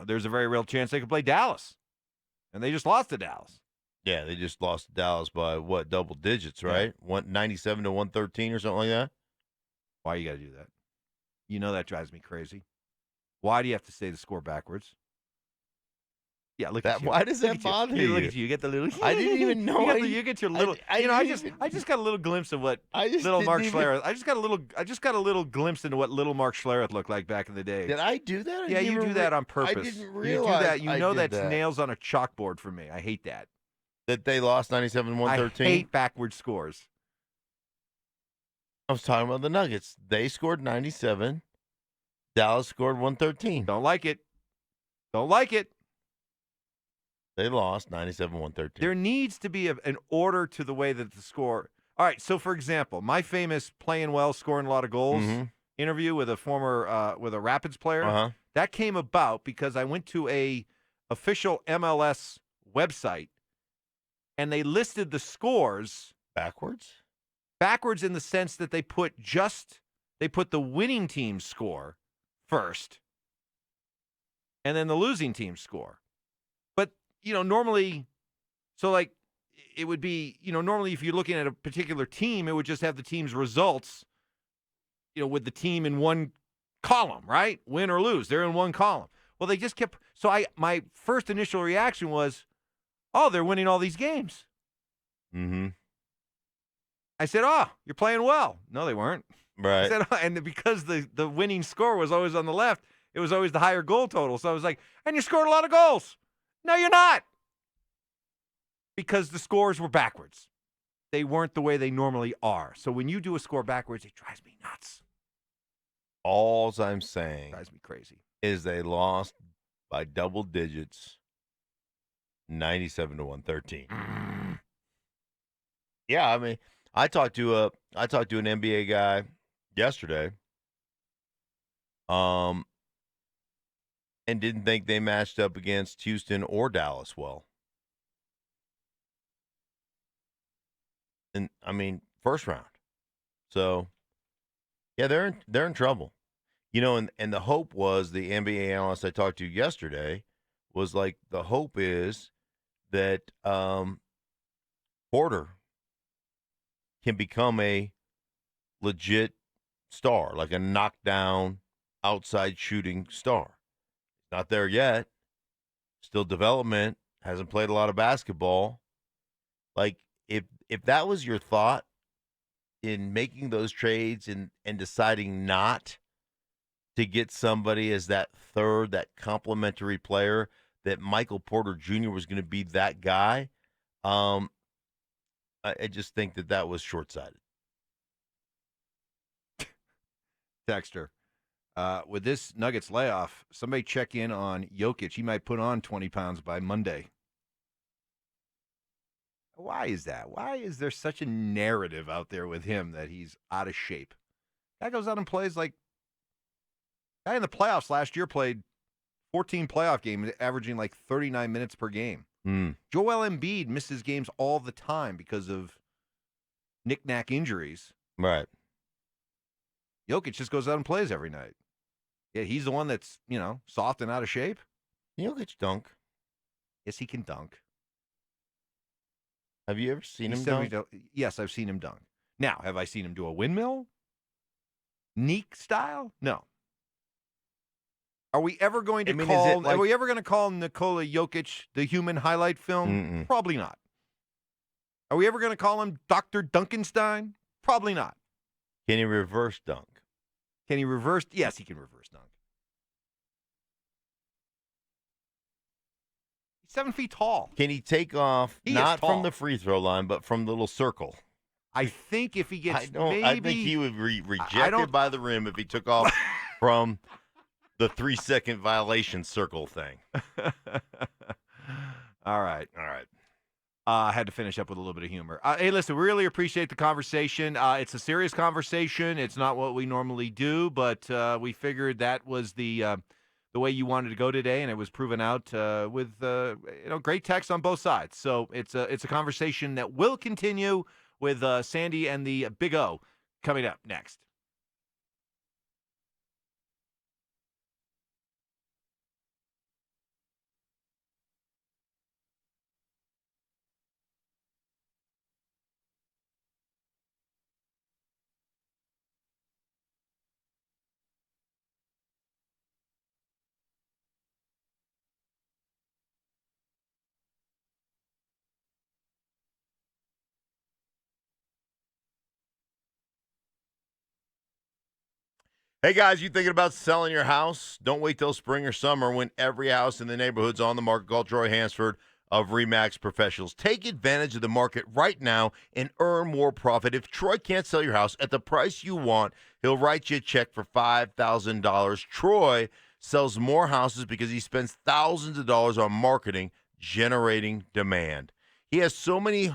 S2: There's a very real chance they could play Dallas, and they just lost to Dallas.
S3: Yeah, they just lost to Dallas by double digits, right? 197 to 113 or something like that.
S2: Why you got to do that? That drives me crazy. Why do you have to say the score backwards? Yeah, look at you.
S3: Why does that bother you?
S2: Look at you. You get the little.
S3: I didn't even know.
S2: You get your little. I just got a little glimpse of what little Mark Schlereth. I just got a little glimpse into what little Mark Schlereth looked like back in the day.
S3: Did I do that?
S2: Yeah, you do that on purpose.
S3: I didn't realize.
S2: You do that. That's nails on a chalkboard for me. I hate that.
S3: That they lost 97-113.
S2: I hate backward scores.
S3: I was talking about the Nuggets. They scored 97. Dallas scored 113.
S2: Don't like it.
S3: They lost 97-113.
S2: There needs to be an order to the way that the score. All right, so for example, my famous playing well, scoring a lot of goals interview with a former with a Rapids player, that came about because I went to a official MLS website and they listed the scores
S3: backwards
S2: in the sense that they put the winning team's score first and then the losing team's score. Normally, so like it would be, normally if you're looking at a particular team, it would just have the team's results, with the team in one column, right? Win or lose, they're in one column. Well, they just kept, my first initial reaction was, oh, they're winning all these games.
S3: Mm-hmm.
S2: I said, oh, you're playing well. No, they weren't.
S3: Right.
S2: I said, oh, and because the winning score was always on the left, it was always the higher goal total. So I was like, and you scored a lot of goals. No, you're not. Because the scores were backwards. They weren't the way they normally are. So when you do a score backwards, it drives me nuts.
S3: All I'm saying
S2: drives me crazy
S3: is they lost by double digits, 97-113. Yeah, I mean, I talked to an NBA guy yesterday, and didn't think they matched up against Houston or Dallas well. And I mean, first round. So yeah, they're in trouble. And the hope was, the NBA analyst I talked to yesterday was like, the hope is that Porter can become a legit star, like a knockdown, outside shooting star. Not there yet. Still development. Hasn't played a lot of basketball. Like, if that was your thought in making those trades and deciding not to get somebody as that third, that complementary player, that Michael Porter Jr. was going to be that guy, I just think that was short-sighted.
S2: Texter. With this Nuggets layoff, somebody check in on Jokic. He might put on 20 pounds by Monday. Why is that? Why is there such a narrative out there with him that he's out of shape? Guy goes out and plays like... Guy in the playoffs last year played 14 playoff games, averaging like 39 minutes per game. Joel Embiid misses games all the time because of knick-knack injuries.
S3: Right.
S2: Jokic just goes out and plays every night. Yeah, he's the one that's, soft and out of shape.
S3: Jokic dunk.
S2: Yes, he can dunk.
S3: Have you ever seen him dunk?
S2: Yes, I've seen him dunk. Now, have I seen him do a windmill? Neek style? No. Are we ever going to are we ever going to call Nikola Jokic the human highlight film? Probably not. Are we ever going to call him Dr. Dunkenstein? Probably not.
S3: Can he reverse dunk?
S2: Can he reverse? Yes, he can reverse dunk. He's 7 feet tall.
S3: Can he take off, not from the free throw line, but from the little circle?
S2: I think if he gets
S3: I think he would rejected by the rim if he took off from the 3-second violation circle thing.
S2: All right. I had to finish up with a little bit of humor. Hey, listen, we really appreciate the conversation. It's a serious conversation. It's not what we normally do, but we figured that was the way you wanted to go today, and it was proven out with great text on both sides. So it's a conversation that will continue with Sandy and the Big O coming up next.
S3: Hey, guys, you thinking about selling your house? Don't wait till spring or summer when every house in the neighborhood's on the market. Call Troy Hansford of RE/MAX Professionals. Take advantage of the market right now and earn more profit. If Troy can't sell your house at the price you want, he'll write you a check for $5,000. Troy sells more houses because he spends thousands of dollars on marketing, generating demand. He has so many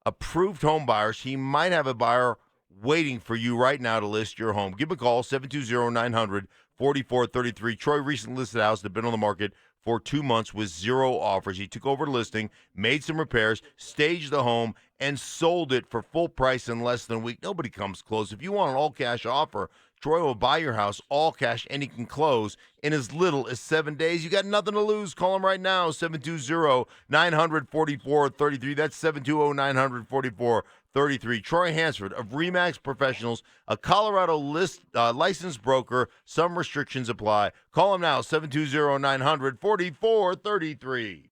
S3: approved home buyers, he might have a buyer waiting for you right now to list your home. Give him a call, 720-900-4433. Troy recently listed a house that had been on the market for 2 months with 0 offers. He took over the listing, made some repairs, staged the home, and sold it for full price in less than a week. Nobody comes close. If you want an all-cash offer, Troy will buy your house all cash, and he can close in as little as 7 days. You got nothing to lose. Call him right now, 720-900-4433. That's 720-900-4433. Troy Hansford of RE/MAX Professionals, a Colorado licensed broker. Some restrictions apply. Call him now, 720-900-4433.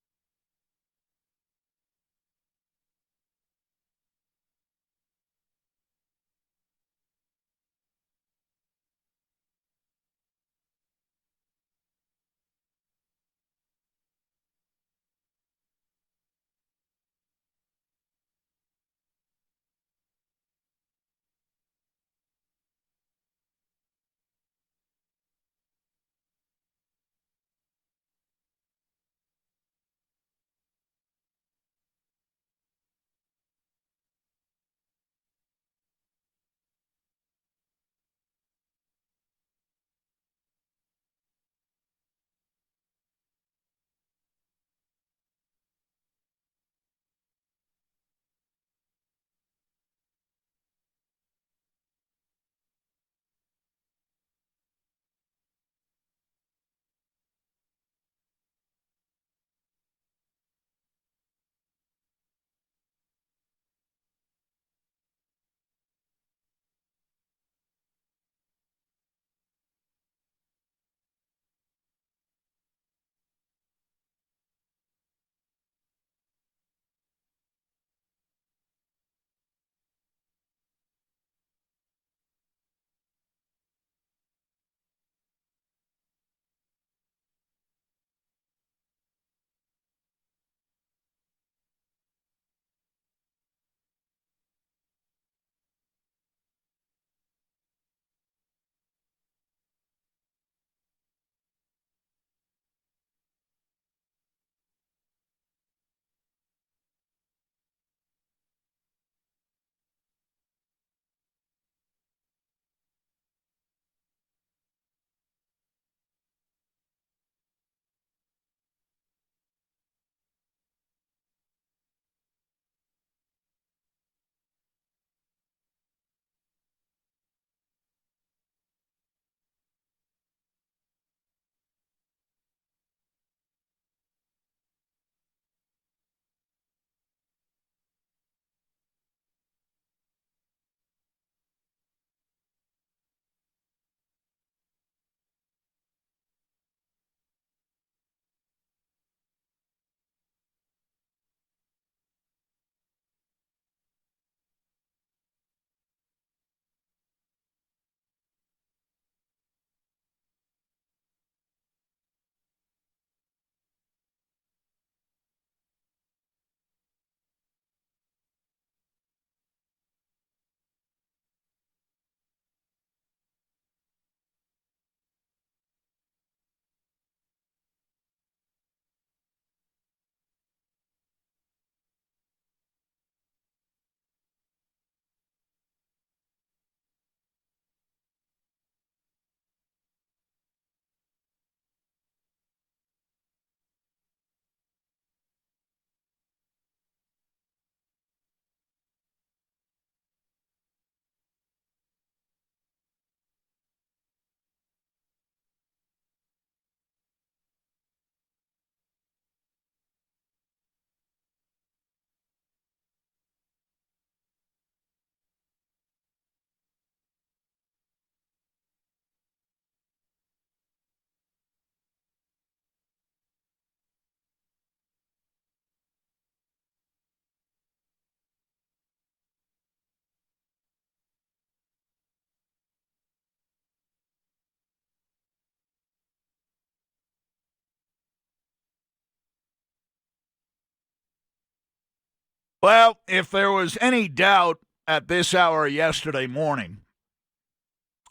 S2: Well, if there was any doubt at this hour yesterday morning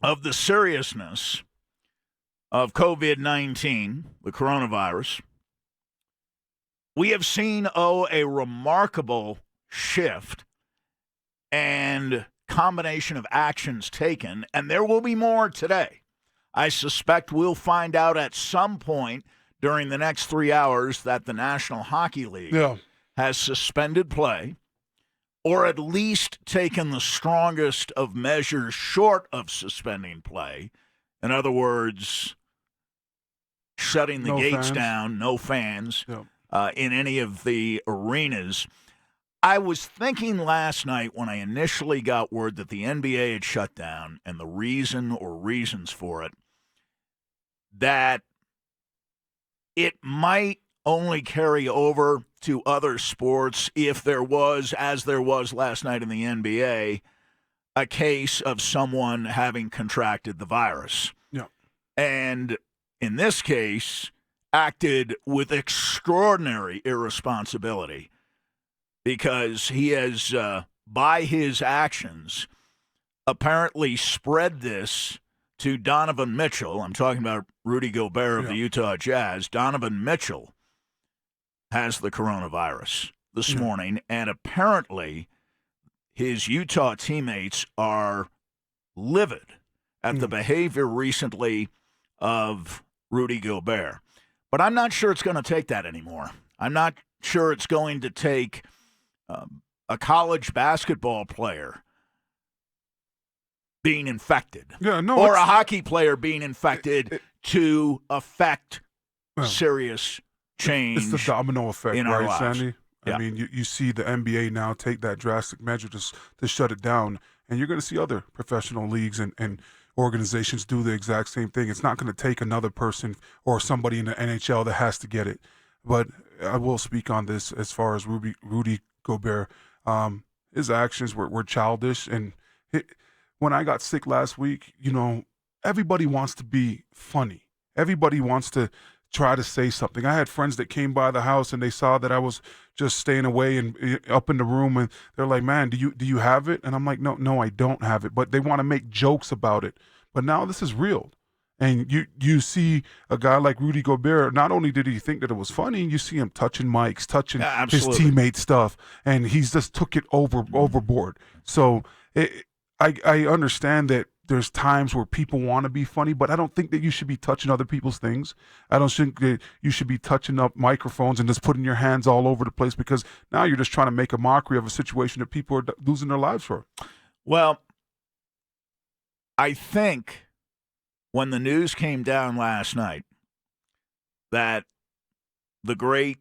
S2: of the seriousness of COVID-19, the coronavirus, we have seen, a remarkable shift and combination of actions taken, and there will be more today. I suspect we'll find out at some point during the next 3 hours that the National Hockey League has suspended play or at least taken the strongest of measures short of suspending play. In other words, shutting the gates down, no fans in any of the arenas. I was thinking last night when I initially got word that the NBA had shut down and the reason or reasons for it, that it might only carry over to other sports if there was, as there was last night in the NBA, a case of someone having contracted the virus.
S18: Yeah.
S2: And in this case, acted with extraordinary irresponsibility because he has, by his actions, apparently spread this to Donovan Mitchell. I'm talking about Rudy Gobert of the Utah Jazz. Donovan Mitchell has the coronavirus this morning, and apparently his Utah teammates are livid at the behavior recently of Rudy Gobert. But I'm not sure it's going to take that anymore. I'm not sure it's going to take a college basketball player being infected or a hockey player being infected to affect serious change.
S18: It's the domino effect,
S2: in our
S18: right,
S2: lives.
S18: Sandy?
S2: Yeah.
S18: I mean, you see the NBA now take that drastic measure to shut it down, and you're going to see other professional leagues and organizations do the exact same thing. It's not going to take another person or somebody in the NHL that has to get it. But I will speak on this as far as Rudy Gobert. His actions were childish, and when I got sick last week, everybody wants to be funny. Everybody wants to try to say something. I had friends that came by the house and they saw that I was just staying away and up in the room, and they're like, "Man, do you have it?" And I'm like, "No, I don't have it." But they want to make jokes about it. But now this is real. And you see a guy like Rudy Gobert, not only did he think that it was funny, you see him touching mics, touching his teammate stuff, and he's just took it overboard. So I understand that there's times where people want to be funny, but I don't think that you should be touching other people's things. I don't think that you should be touching up microphones and just putting your hands all over the place, because now you're just trying to make a mockery of a situation that people are losing their lives for.
S2: Well, I think when the news came down last night that the great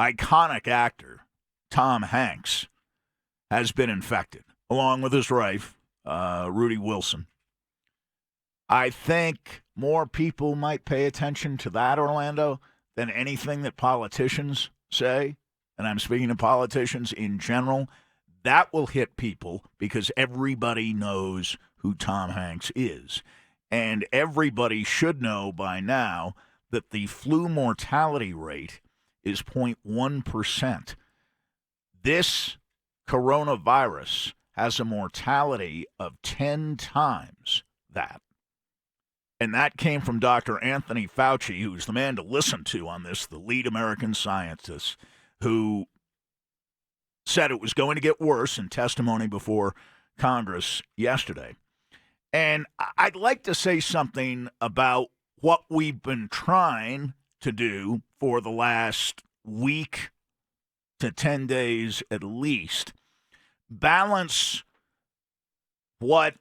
S2: iconic actor Tom Hanks has been infected, along with his wife, Rudy Wilson, I think more people might pay attention to that, Orlando, than anything that politicians say. And I'm speaking of politicians in general. That will hit people because everybody knows who Tom Hanks is. And everybody should know by now that the flu mortality rate is 0.1%. This coronavirus has a mortality of 10 times that. And that came from Dr. Anthony Fauci, who's the man to listen to on this, the lead American scientist, who said it was going to get worse in testimony before Congress yesterday. And I'd like to say something about what we've been trying to do for the last week to 10 days at least. Balance what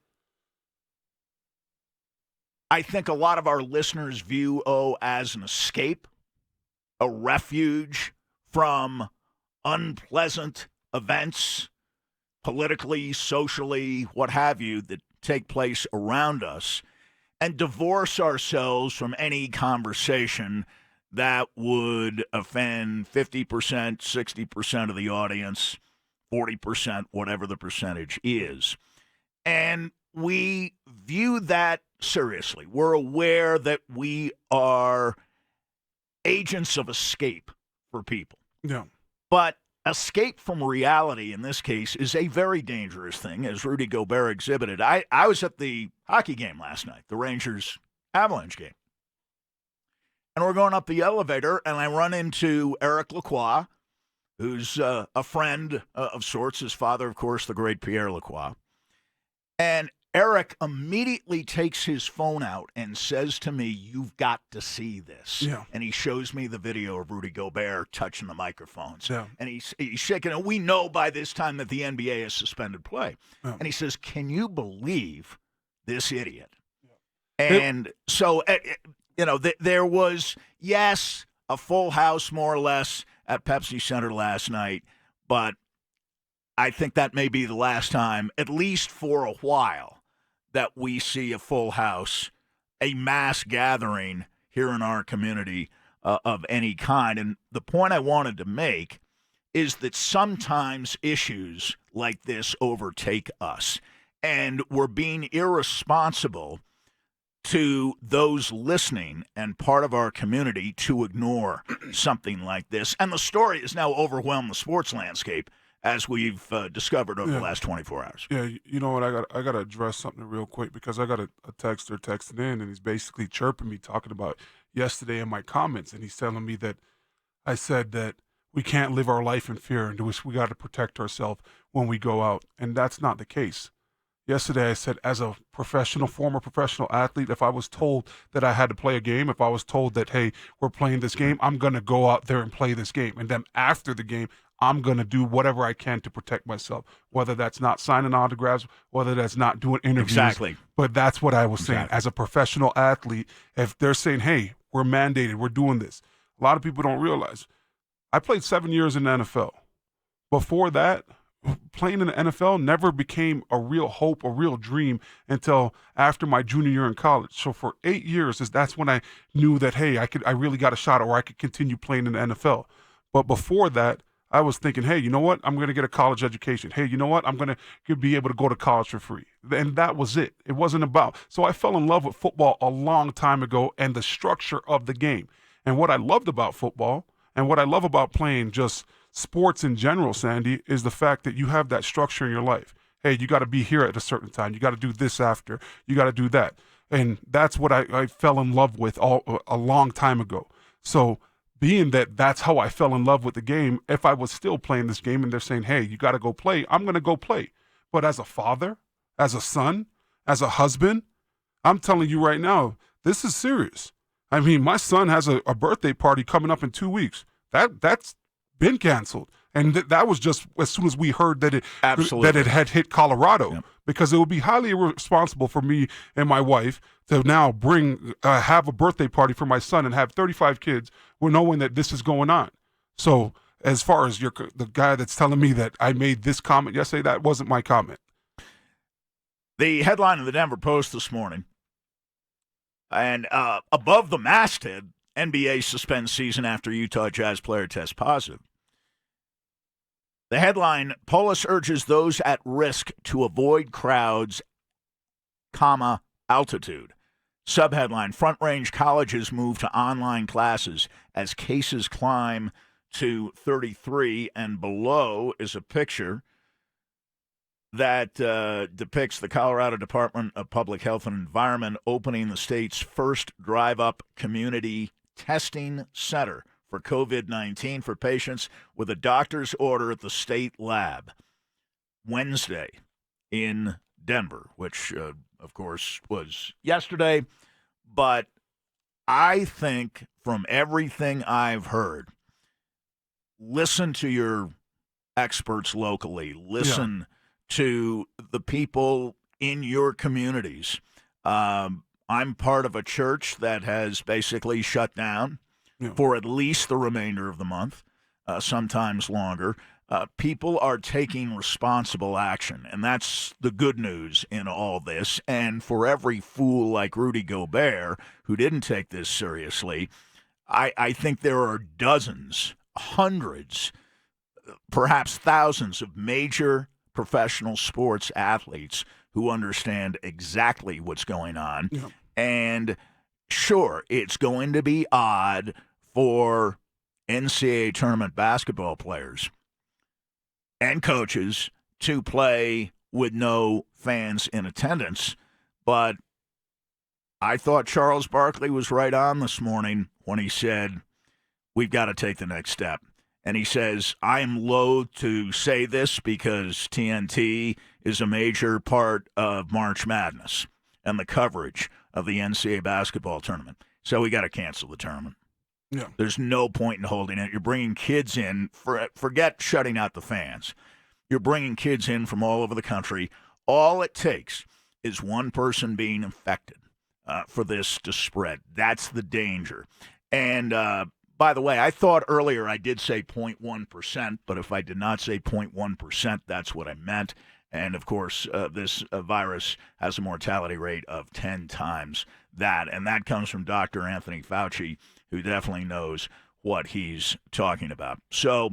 S2: I think a lot of our listeners view as an escape, a refuge from unpleasant events, politically, socially, what have you, that take place around us, and divorce ourselves from any conversation that would offend 50%, 60% of the audience, 40%, whatever the percentage is. And we view that seriously. We're aware that we are agents of escape for people.
S18: Yeah.
S2: But
S19: escape from reality in this case is a very dangerous thing, as Rudy Gobert exhibited. I was at the hockey game last night, the Rangers Avalanche game. And we're going up the elevator, and I run into Eric Lacroix, who's a friend of sorts. His father, of course, the great Pierre Lacroix. And Eric immediately takes his phone out and says to me, "You've got to see this."
S18: Yeah.
S19: And he shows me the video of Rudy Gobert touching the microphones.
S18: Yeah.
S19: And he's shaking. And we know by this time that the NBA has suspended play.
S18: Yeah.
S19: And he says, "Can you believe this idiot?" And so, there was, yes, a full house more or less at Pepsi Center last night, but I think that may be the last time, at least for a while, that we see a full house, a mass gathering here in our community of any kind. And the point I wanted to make is that sometimes issues like this overtake us, and we're being irresponsible to those listening and part of our community to ignore something like this. And the story has now overwhelmed the sports landscape, as we've discovered over the last 24 hours.
S18: Yeah, you know what? I got to address something real quick, because I got a texter texting in, and he's basically chirping me, talking about yesterday in my comments, and he's telling me that I said that we can't live our life in fear, and we got to protect ourselves when we go out, and that's not the case. Yesterday I said, as a former professional athlete, if I was told that I had to play a game, if I was told that, hey, we're playing this game, I'm going to go out there and play this game. And then after the game, I'm going to do whatever I can to protect myself, whether that's not signing autographs, whether that's not doing interviews.
S19: Exactly.
S18: But that's what I was saying. As a professional athlete, if they're saying, hey, we're mandated, we're doing this, a lot of people don't realize. I played 7 years in the NFL. Before that, playing in the NFL never became a real hope, a real dream, until after my junior year in college. So for 8 years, that's when I knew that, hey, I really got a shot, or I could continue playing in the NFL. But before that, I was thinking, hey, you know what? I'm going to get a college education. Hey, you know what? I'm going to be able to go to college for free. And that was it. It wasn't about. So I fell in love with football a long time ago, and the structure of the game. And what I loved about football, and what I love about playing just sports in general, Sandy, is the fact that you have that structure in your life. Hey, you got to be here at a certain time. You got to do this after. You got to do that. And that's what I fell in love with a long time ago. So being that that's how I fell in love with the game, if I was still playing this game and they're saying, hey, you got to go play, I'm going to go play. But as a father, as a son, as a husband, I'm telling you right now, this is serious. I mean, my son has a birthday party coming up in 2 weeks. That's been canceled. And that was just as soon as we heard that it had hit Colorado. Yep. Because it would be highly irresponsible for me and my wife to now have a birthday party for my son and have 35 kids, knowing that this is going on. So as far as the guy that's telling me that I made this comment yesterday, that wasn't my comment.
S19: The headline of the Denver Post this morning, and above the masthead, NBA suspends season after Utah Jazz player tests positive. The headline, Polis urges those at risk to avoid crowds, altitude. Subheadline, Front Range colleges move to online classes as cases climb to 33, and below is a picture that depicts the Colorado Department of Public Health and Environment opening the state's first drive-up community testing center for COVID-19 for patients with a doctor's order at the state lab Wednesday in Denver, which, of course, was yesterday. But I think from everything I've heard, listen to your experts locally. Listen to the people in your communities. I'm part of a church that has basically shut down for at least the remainder of the month, sometimes longer. People are taking responsible action, and that's the good news in all this. And for every fool like Rudy Gobert who didn't take this seriously, I think there are dozens, hundreds, perhaps thousands of major professional sports athletes who understand exactly what's going on. Yeah. And sure, it's going to be odd for NCAA tournament basketball players and coaches to play with no fans in attendance. But I thought Charles Barkley was right on this morning when he said, we've got to take the next step. And he says, I am loath to say this because TNT is a major part of March Madness and the coverage of the NCAA basketball tournament. So we got to cancel the tournament.
S18: Yeah.
S19: There's no point in holding it. You're bringing kids in. Forget shutting out the fans. You're bringing kids in from all over the country. All it takes is one person being infected for this to spread. That's the danger. And by the way, I thought earlier I did say 0.1%, but if I did not say 0.1%, that's what I meant. And, of course, this virus has a mortality rate of 10 times that. And that comes from Dr. Anthony Fauci, who definitely knows what he's talking about. So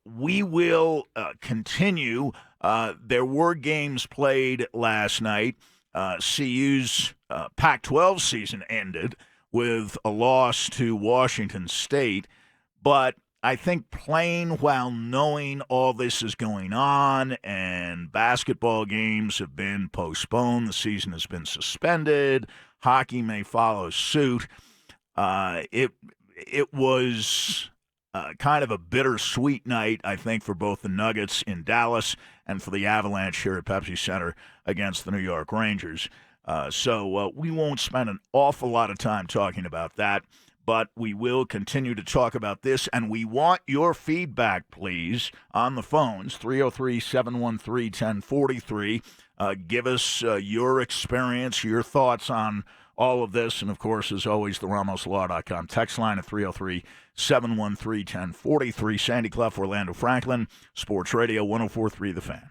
S19: we will continue. There were games played last night. CU's Pac-12 season ended with a loss to Washington State. But I think playing while knowing all this is going on and basketball games have been postponed, the season has been suspended, hockey may follow suit. It was kind of a bittersweet night, I think, for both the Nuggets in Dallas and for the Avalanche here at Pepsi Center against the New York Rangers. So we won't spend an awful lot of time talking about that, but we will continue to talk about this, and we want your feedback, please, on the phones, 303-713-1043. Give us your experience, your thoughts on all of this, and, of course, as always, the RamosLaw.com text line at 303-713-1043. Sandy Clough, Orlando Franklin, Sports Radio 104.3 The Fan.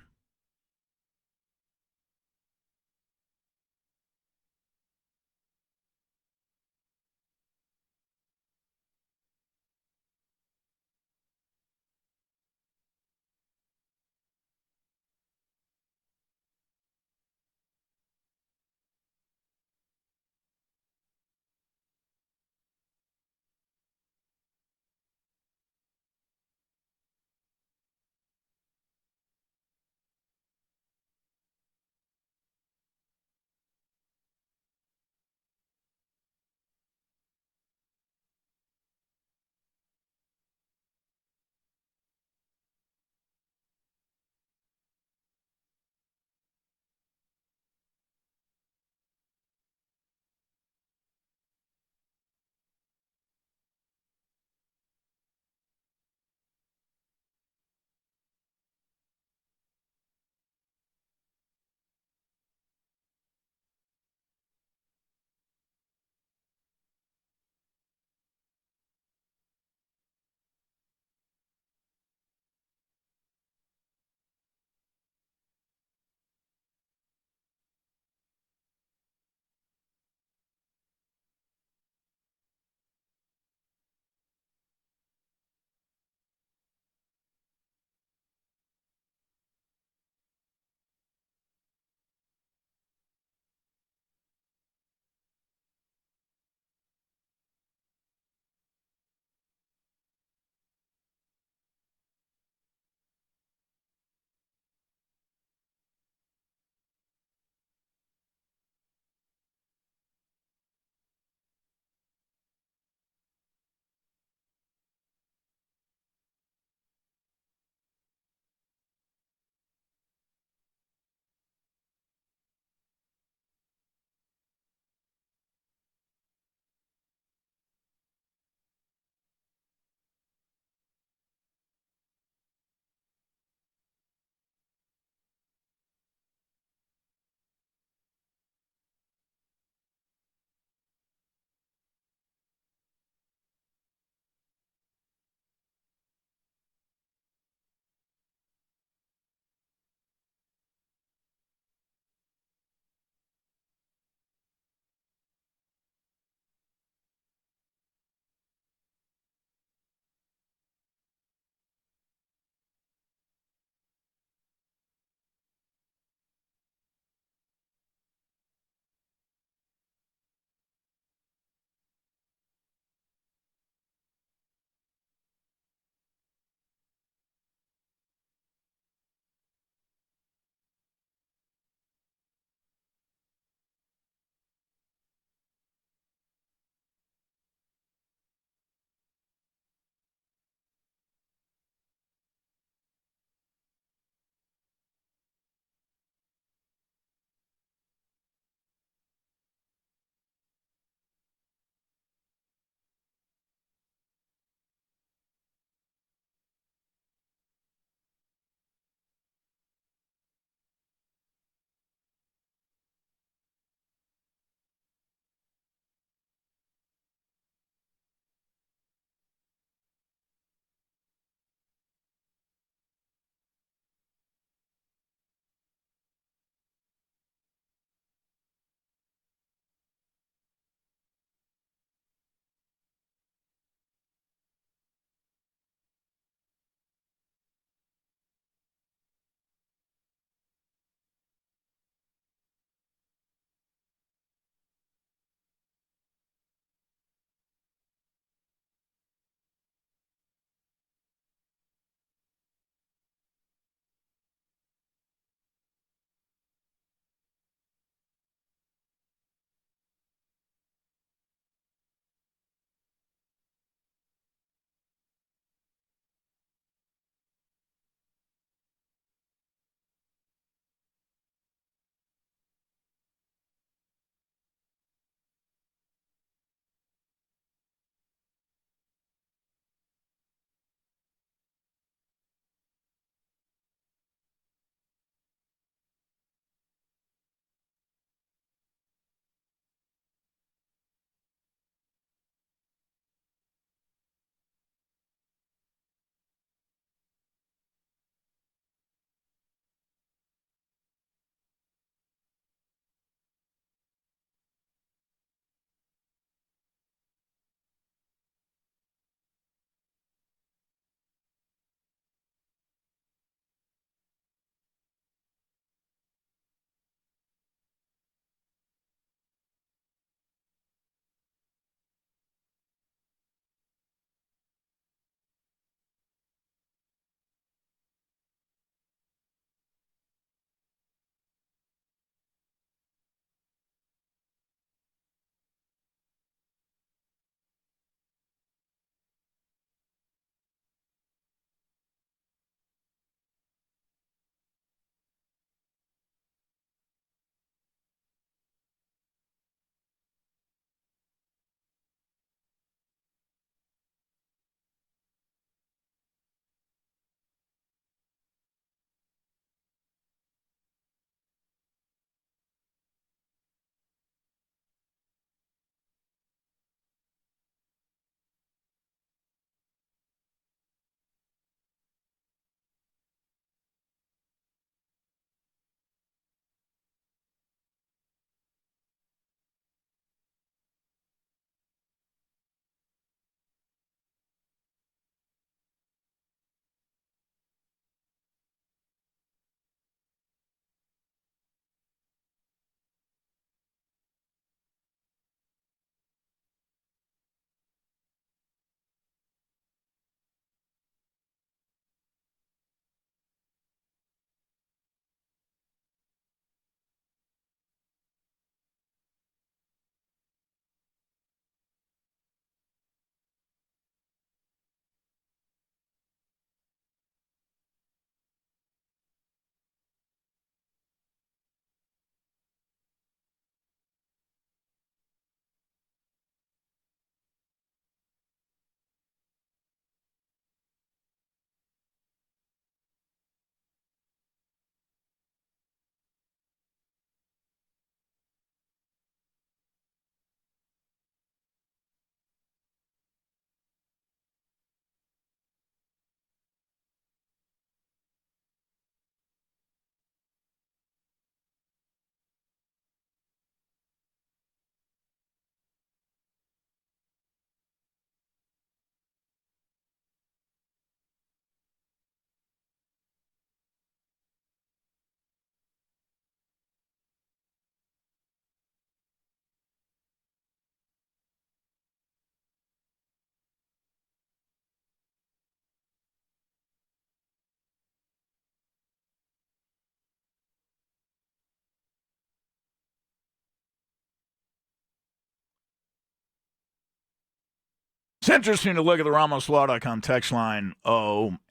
S19: interesting to look at the Ramos-Law.com text line,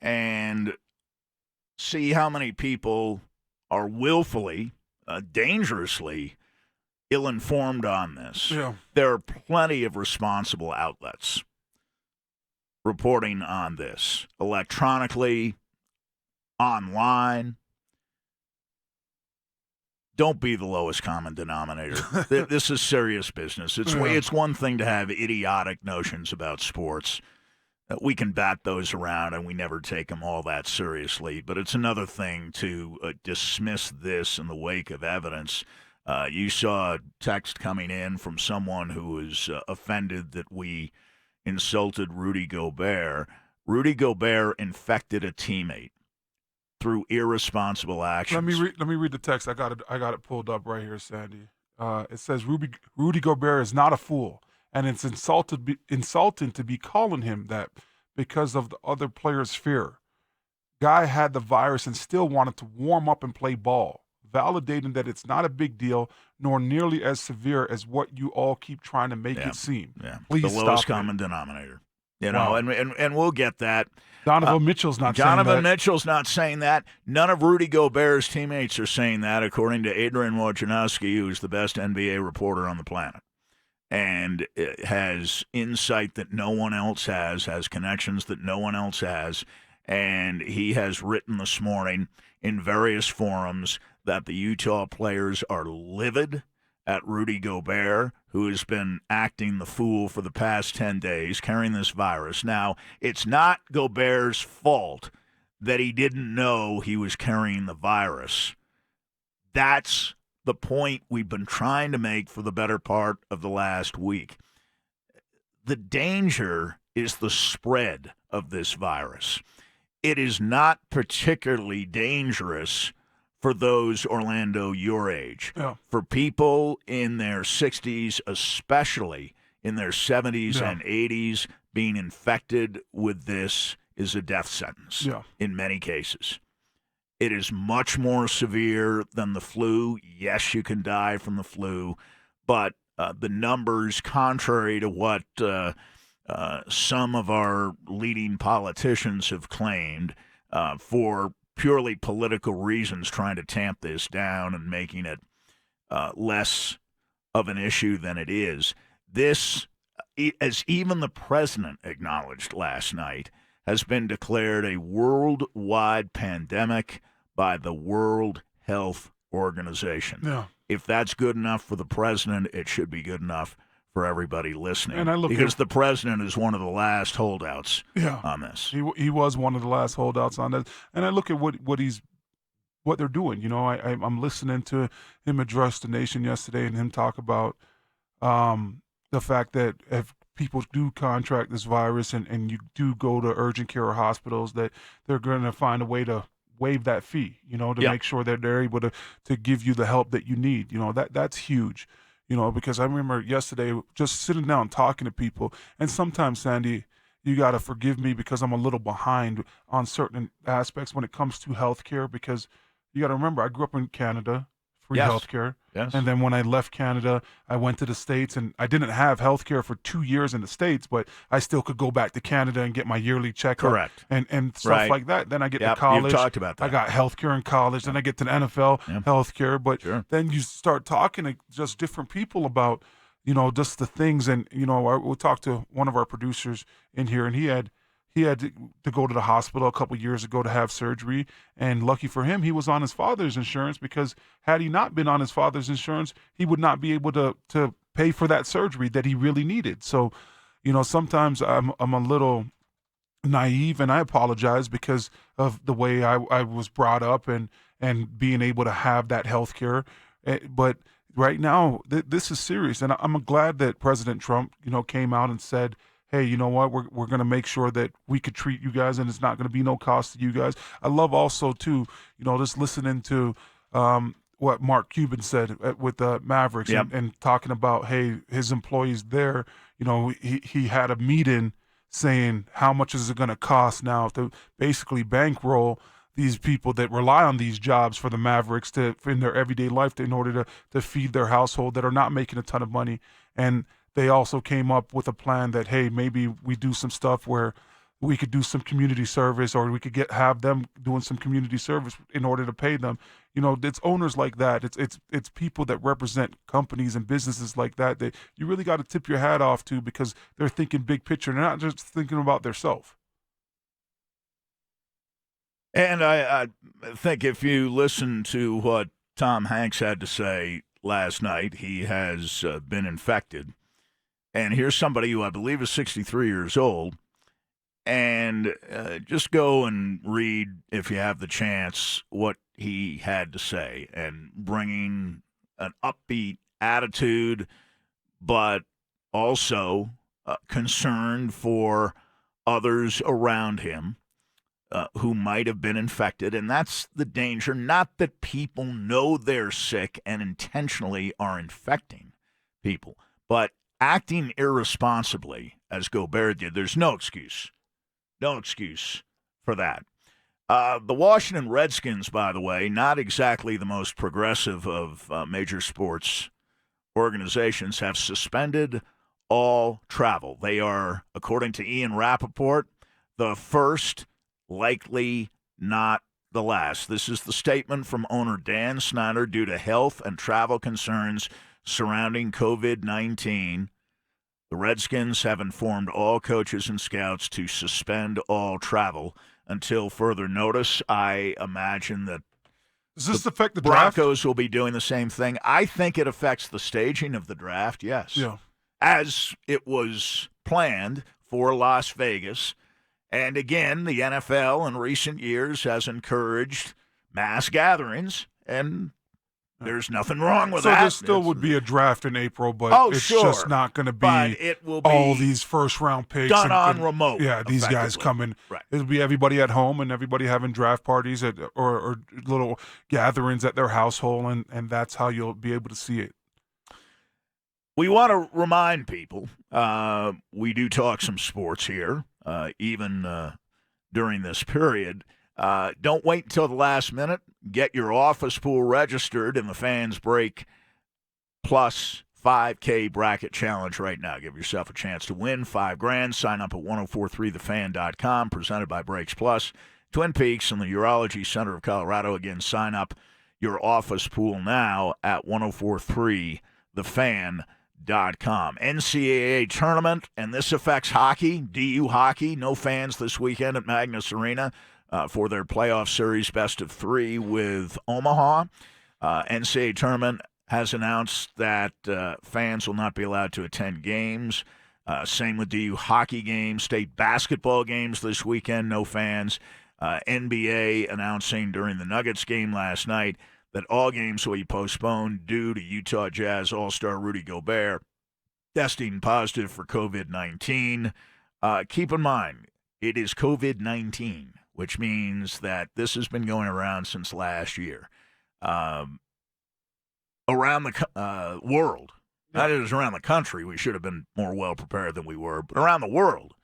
S19: and see how many people are willfully, dangerously ill-informed on this.
S18: Yeah.
S19: There are plenty of responsible outlets reporting on this, electronically, online. Don't be the lowest common denominator. This is serious business. It's one thing to have idiotic notions about sports. We can bat those around, and we never take them all that seriously. But it's another thing to dismiss this in the wake of evidence. You saw a text coming in from someone who was offended that we insulted Rudy Gobert. Rudy Gobert infected a teammate through irresponsible actions.
S18: Let me read the text. I got it pulled up right here, Sandy. It says Rudy Gobert is not a fool, and it's insulting to be calling him that because of the other players' fear. Guy had the virus and still wanted to warm up and play ball, validating that it's not a big deal nor nearly as severe as what you all keep trying to make it seem.
S19: Yeah,
S18: Please
S19: the
S18: stop
S19: lowest
S18: it.
S19: common denominator. You know, and we'll get that.
S18: Donovan Mitchell's not saying that.
S19: Donovan Mitchell's not saying that. None of Rudy Gobert's teammates are saying that, according to Adrian Wojnarowski, who's the best NBA reporter on the planet, and has insight that no one else has connections that no one else has, and he has written this morning in various forums that the Utah players are livid at Rudy Gobert, who has been acting the fool for the past 10 days, carrying this virus. Now, it's not Gobert's fault that he didn't know he was carrying the virus. That's the point we've been trying to make for the better part of the last week. The danger is the spread of this virus. It is not particularly dangerous for those, Orlando, your age.
S18: Yeah.
S19: For people in their 60s, especially in their 70s and 80s, being infected with this is a death sentence in many cases. It is much more severe than the flu. Yes, you can die from the flu, but the numbers, contrary to what some of our leading politicians have claimed for purely political reasons, trying to tamp this down and making it less of an issue than it is. This, as even the president acknowledged last night, has been declared a worldwide pandemic by the World Health Organization.
S18: Yeah.
S19: If that's good enough for the president, it should be good enough for everybody listening.
S18: And I look
S19: because
S18: at,
S19: the president is one of the last holdouts on this.
S18: He was one of the last holdouts on that. And I look at what they're doing. You know, I'm listening to him address the nation yesterday and him talk about the fact that if people do contract this virus and you do go to urgent care hospitals, that they're going to find a way to waive that fee, you know, to make sure that they're able to give you the help that you need. You know, that's huge. You know, because I remember yesterday just sitting down talking to people, and sometimes, Sandy, you got to forgive me because I'm a little behind on certain aspects when it comes to healthcare, because you got to remember I grew up in Canada, free healthcare.
S19: Yes.
S18: And then when I left Canada, I went to the States, and I didn't have healthcare for 2 years in the States, but I still could go back to Canada and get my yearly checkup.
S19: Correct.
S18: And stuff like that. Then I get to college.
S19: You've talked about that.
S18: I got healthcare in college. Then I get to the NFL healthcare. But then you start talking to just different people about, you know, just the things. And, you know, we'll talk to one of our producers in here, and he had to go to the hospital a couple years ago to have surgery, and lucky for him, he was on his father's insurance, because had he not been on his father's insurance, he would not be able to pay for that surgery that he really needed. So, you know, sometimes I'm a little naive, and I apologize because of the way I was brought up and being able to have that health care. But right now, this is serious, and I'm glad that President Trump, you know, came out and said, hey, you know what, we're going to make sure that we could treat you guys, and it's not going to be no cost to you guys. I love also, too, you know, just listening to what Mark Cuban said with the Mavericks and talking about, hey, his employees there, you know, he had a meeting saying how much is it going to cost now to basically bankroll these people that rely on these jobs for the Mavericks in their everyday life in order to feed their household, that are not making a ton of money. And they also came up with a plan that, hey, maybe we do some stuff where we could do some community service, or we could have them doing some community service in order to pay them. It's owners like that. It's people that represent companies and businesses like that you really got to tip your hat off to, because they're thinking big picture. They're not just thinking about themselves.
S19: And I think if you listen to what Tom Hanks had to say last night, he has been infected. And here's somebody who I believe is 63 years old. And just go and read, if you have the chance, what he had to say, and bringing an upbeat attitude, but also concerned for others around him who might have been infected. And that's the danger, not that people know they're sick and intentionally are infecting people, but acting irresponsibly, as Gobert did. There's no excuse. No excuse for that. The Washington Redskins, by the way, not exactly the most progressive of major sports organizations, have suspended all travel. They are, according to Ian Rappaport, the first, likely not the last. This is the statement from owner Dan Snyder. Due to health and travel concerns surrounding COVID-19, the Redskins have informed all coaches and scouts to suspend all travel until further notice. I imagine that
S18: Does this affect the draft?
S19: Broncos will be doing the same thing. I think it affects the staging of the draft, yes.
S18: Yeah.
S19: As it was planned for Las Vegas. And again, the NFL in recent years has encouraged mass gatherings, and there's nothing wrong with that.
S18: So there still would be a draft in April, but it's just not going to be
S19: it will be
S18: all these first-round picks.
S19: Done on remote.
S18: Yeah, these guys coming.
S19: Right.
S18: It'll be everybody at home and everybody having draft parties or little gatherings at their household, and that's how you'll be able to see it.
S19: We want to remind people, we do talk some sports here, even during this period. Don't wait until the last minute. Get your office pool registered in the Fans Break Plus 5K Bracket Challenge right now. Give yourself a chance to win $5,000. Sign up at 1043thefan.com, presented by Breaks Plus. Twin Peaks and the Urology Center of Colorado. Again, sign up your office pool now at 1043thefan.com. NCAA tournament, and this affects hockey, DU hockey. No fans this weekend at Magnus Arena for their playoff series best of three with Omaha. NCAA tournament has announced that fans will not be allowed to attend games. Same with DU hockey games. State basketball games this weekend, no fans. NBA announcing during the Nuggets game last night that all games will be postponed due to Utah Jazz All-Star Rudy Gobert testing positive for COVID-19. Keep in mind, it is COVID-19, which means that this has been going around since last year. Around the world, not just around the country, we should have been more well-prepared than we were, but around the world.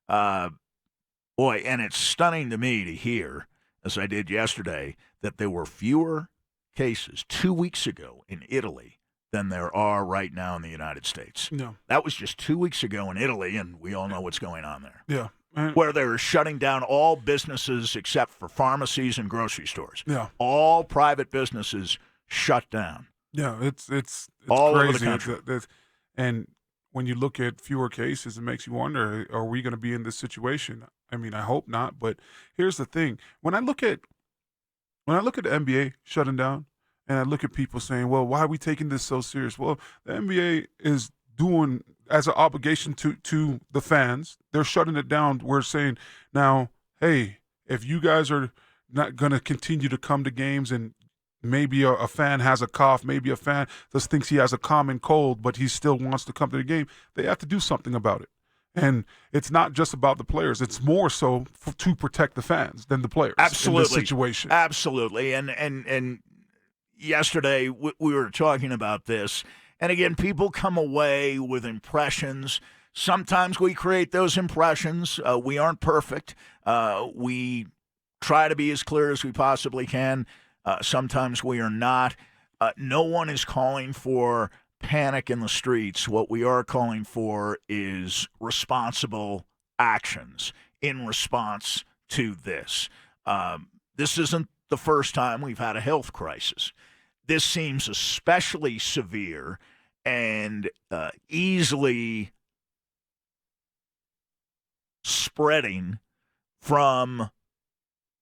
S19: Boy, and it's stunning to me to hear, as I did yesterday, that there were fewer cases 2 weeks ago in Italy than there are right now in the United States.
S18: No.
S19: That was just 2 weeks ago in Italy, and we all know what's going on there.
S18: Yeah.
S19: Where they're shutting down all businesses except for pharmacies and grocery stores.
S18: Yeah.
S19: All private businesses shut down.
S18: Yeah, it's
S19: all
S18: crazy.
S19: over the country.
S18: And when you look at fewer cases, it makes you wonder, are we going to be in this situation? I mean, I hope not, but here's the thing. When I look at the NBA shutting down, and I look at people saying, well, why are we taking this so serious? Well, the NBA is doing, as an obligation to the fans, they're shutting it down. We're saying now, hey, if you guys are not going to continue to come to games, and maybe a fan has a cough, maybe a fan just thinks he has a common cold, but he still wants to come to the game, they have to do something about it. And it's not just about the players. It's more so to protect the fans than the players.
S19: Absolutely.
S18: In this situation.
S19: Absolutely. And yesterday we were talking about this. And again, people come away with impressions. Sometimes we create those impressions. We aren't perfect. We try to be as clear as we possibly can. Sometimes we are not. No one is calling for panic in the streets. What we are calling for is responsible actions in response to this. This isn't the first time we've had a health crisis. This seems especially severe and easily spreading from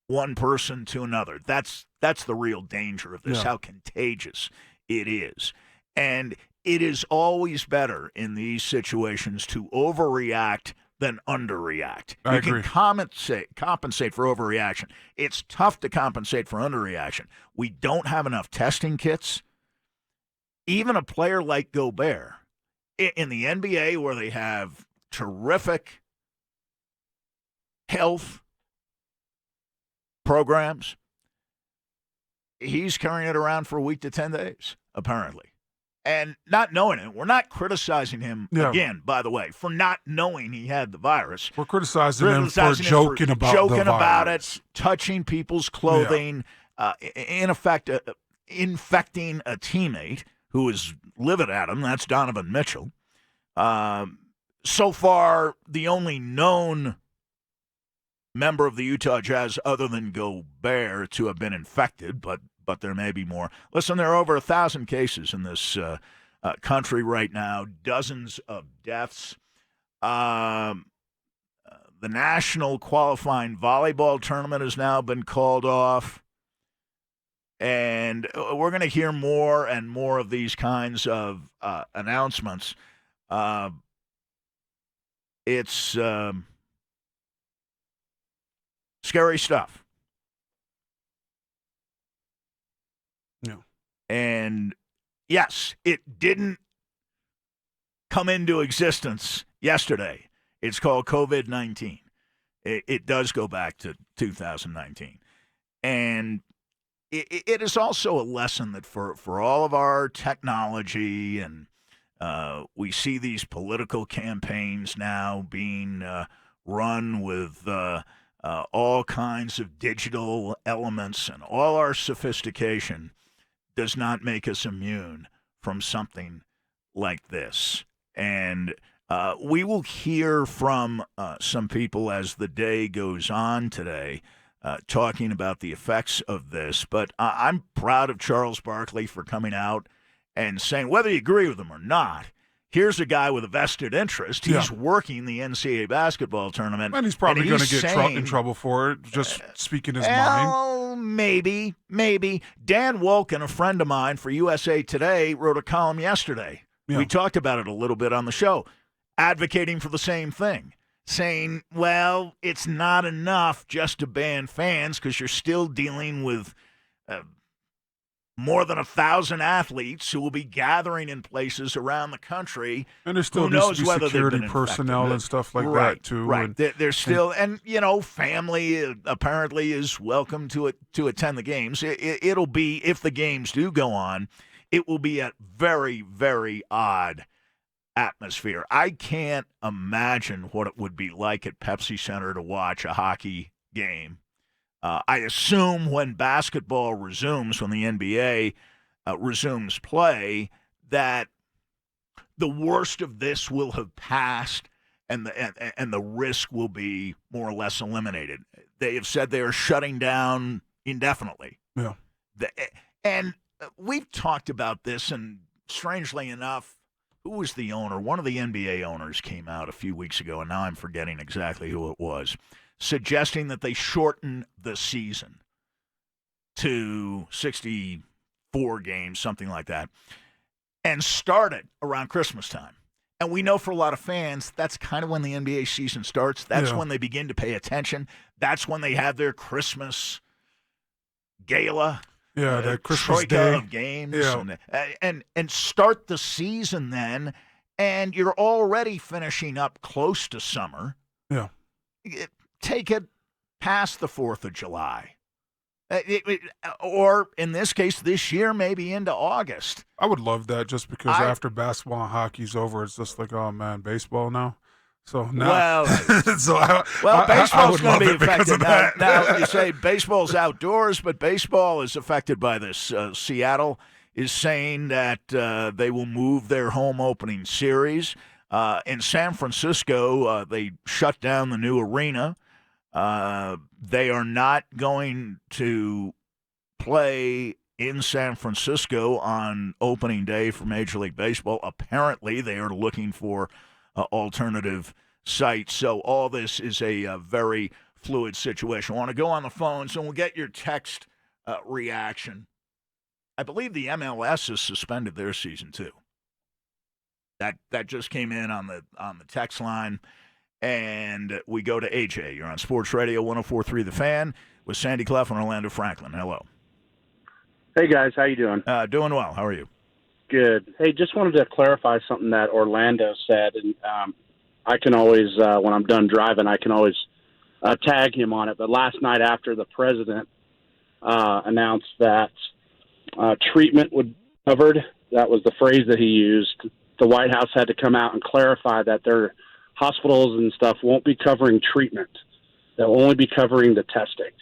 S19: one person to another. That's the real danger of this, how contagious it is. And it is always better in these situations to overreact than underreact. You can compensate for overreaction. It's tough to compensate for underreaction. We don't have enough testing kits. Even a player like Gobert, in the NBA where they have terrific health programs, he's carrying it around for a week to 10 days, apparently. And not knowing it. We're not criticizing him, again, by the way, for not knowing he had the virus.
S18: We're criticizing him for joking about
S19: it, touching people's clothing, in effect, infecting a teammate who is livid at him. That's Donovan Mitchell. So far, the only known member of the Utah Jazz other than Gobert to have been infected, but there may be more. Listen, there are over 1,000 cases in this country right now, dozens of deaths. The national qualifying volleyball tournament has now been called off. And we're going to hear more and more of these kinds of announcements. It's scary stuff.
S18: Yeah.
S19: And yes, it didn't come into existence yesterday. It's called COVID-19. It does go back to 2019. And it is also a lesson that for all of our technology, and we see these political campaigns now being run with all kinds of digital elements, and all our sophistication does not make us immune from something like this. And we will hear from some people as the day goes on today, talking about the effects of this. But I'm proud of Charles Barkley for coming out and saying, whether you agree with him or not, here's a guy with a vested interest. He's working the NCAA basketball tournament.
S18: And he's probably going to get in trouble for it, just speaking his mind.
S19: Maybe. Dan Wolken, a friend of mine for USA Today, wrote a column yesterday. We talked about it a little bit on the show, advocating for the same thing, saying, well, it's not enough just to ban fans because you're still dealing with more than 1,000 athletes who will be gathering in places around the country.
S18: And there's still security personnel and stuff like that, too.
S19: Right. There's still, and family apparently is welcome to attend the games. It'll be, if the games do go on, it will be a very, very odd atmosphere. I can't imagine what it would be like at Pepsi Center to watch a hockey game. I assume when basketball resumes, when the NBA resumes play, that the worst of this will have passed, and the risk will be more or less eliminated. They have said they are shutting down indefinitely.
S18: Yeah.
S19: And we've talked about this, and strangely enough, who was the owner? One of the NBA owners came out a few weeks ago, and now I'm forgetting exactly who it was, suggesting that they shorten the season to 64 games, something like that, and start it around Christmas time. And we know for a lot of fans, that's kind of when the NBA season starts. That's when they begin to pay attention. That's when they have their Christmas gala.
S18: Yeah, that Christmas
S19: troika
S18: day
S19: of games. And start the season then, and you're already finishing up close to summer.
S18: Yeah.
S19: Take it past the 4th of July. Or, in this case, this year, maybe into August.
S18: I would love that, just because after basketball and hockey's over, it's just like, oh, man, baseball now? So now,
S19: baseball's going to be affected. Now, you say baseball's outdoors, but baseball is affected by this. Seattle is saying that they will move their home opening series. In San Francisco, they shut down the new arena. They are not going to play in San Francisco on opening day for Major League Baseball. Apparently, they are looking for alternative sites. So all this is a very fluid situation. I want to go on the phone, so we'll get your text reaction. I believe the MLS has suspended their season too. That just came in on the text line. And we go to AJ. You're on Sports Radio 104.3 The Fan with Sandy Clough and Orlando Franklin. Hello.
S20: Hey, guys. How you doing?
S19: Doing well. How are you?
S20: Good. Hey, just wanted to clarify something that Orlando said. And I can always, when I'm done driving, I can always tag him on it. But last night after the president announced that treatment would be covered, that was the phrase that he used, the White House had to come out and clarify that their hospitals and stuff won't be covering treatment. They'll only be covering the testing.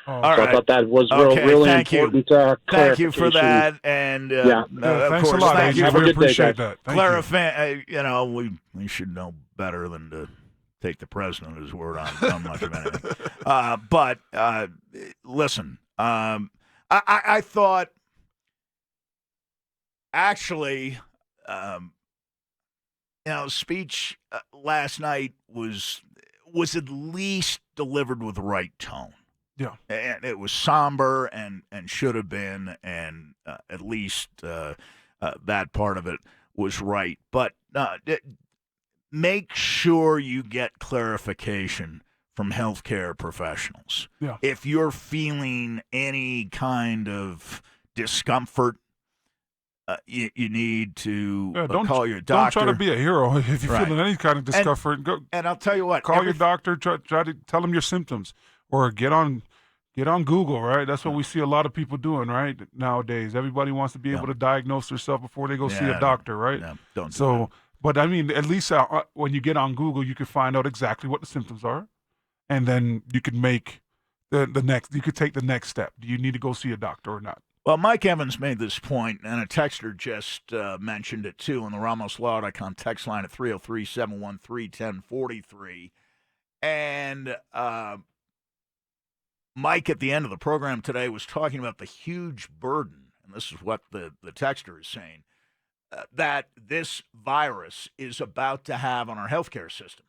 S19: All
S20: so
S19: right.
S20: I thought that was
S19: Okay,
S20: really
S19: thank
S20: important.
S19: you. Thank you for that. And
S18: thanks
S19: of course,
S18: a lot.
S19: thank you
S18: We
S19: for
S18: appreciate that. Thank you.
S19: clarifying. We should know better than to take the president at his word on much of anything. But listen, I thought actually. Speech last night was at least delivered with the right tone.
S18: Yeah,
S19: and it was somber and should have been, and at least that part of it was right. But make sure you get clarification from healthcare professionals.
S18: Yeah.
S19: If you're feeling any kind of discomfort, you need to call your doctor.
S18: Don't try to be a hero if you're
S19: Right.
S18: feeling any kind of discomfort.
S19: And I'll tell you what,
S18: call your doctor. Try to tell them your symptoms, or get on Google. Right, that's what we see a lot of people doing right nowadays. Everybody wants to be able to diagnose themselves before they go see a doctor. Right.
S19: No, don't do
S18: so, but I mean, at least when you get on Google, you can find out exactly what the symptoms are, and then you can make the next. You could take the next step. Do you need to go see a doctor or not?
S19: Well, Mike Evans made this point, and a texter just mentioned it too on the RamosLaw.com text line at 303-713-1043. And Mike, at the end of the program today, was talking about the huge burden, and this is what the texter is saying, that this virus is about to have on our healthcare system.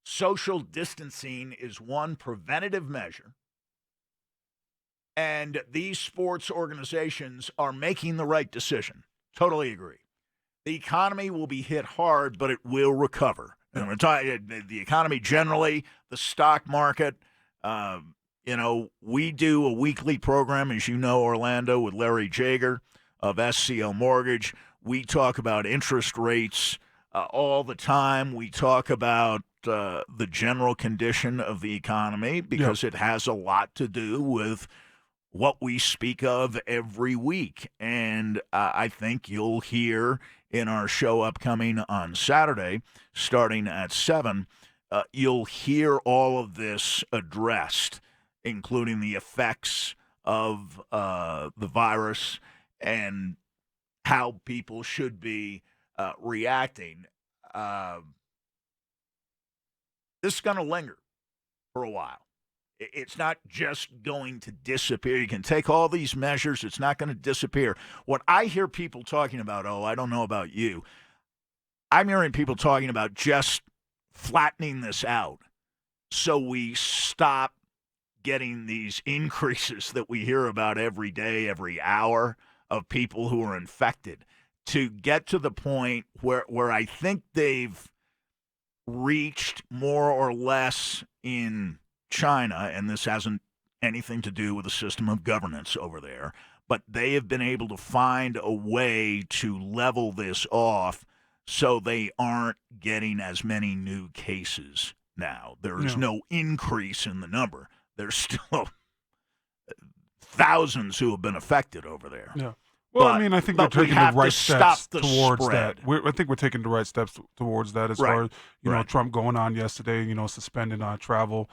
S19: Social distancing is one preventative measure. And these sports organizations are making the right decision. Totally agree. The economy will be hit hard, but it will recover. And we're talking the economy generally, the stock market. We do a weekly program, as you know, Orlando, with Larry Jager of SCO Mortgage. We talk about interest rates all the time. We talk about the general condition of the economy because it has a lot to do with what we speak of every week. And I think you'll hear in our show upcoming on Saturday, starting at 7, you'll hear all of this addressed, including the effects of the virus and how people should be reacting. This is going to linger for a while. It's not just going to disappear. You can take all these measures. It's not going to disappear. What I hear people talking about, I don't know about you, I'm hearing people talking about just flattening this out so we stop getting these increases that we hear about every day, every hour of people who are infected, to get to the point where I think they've reached more or less in China, and this hasn't anything to do with the system of governance over there, but they have been able to find a way to level this off so they aren't getting as many new cases now. There is no increase in the number. There's still thousands who have been affected over there.
S18: Yeah. Well, I think we're taking the right steps towards that. I think we're taking the right steps towards that as far as, Trump going on yesterday, suspending travel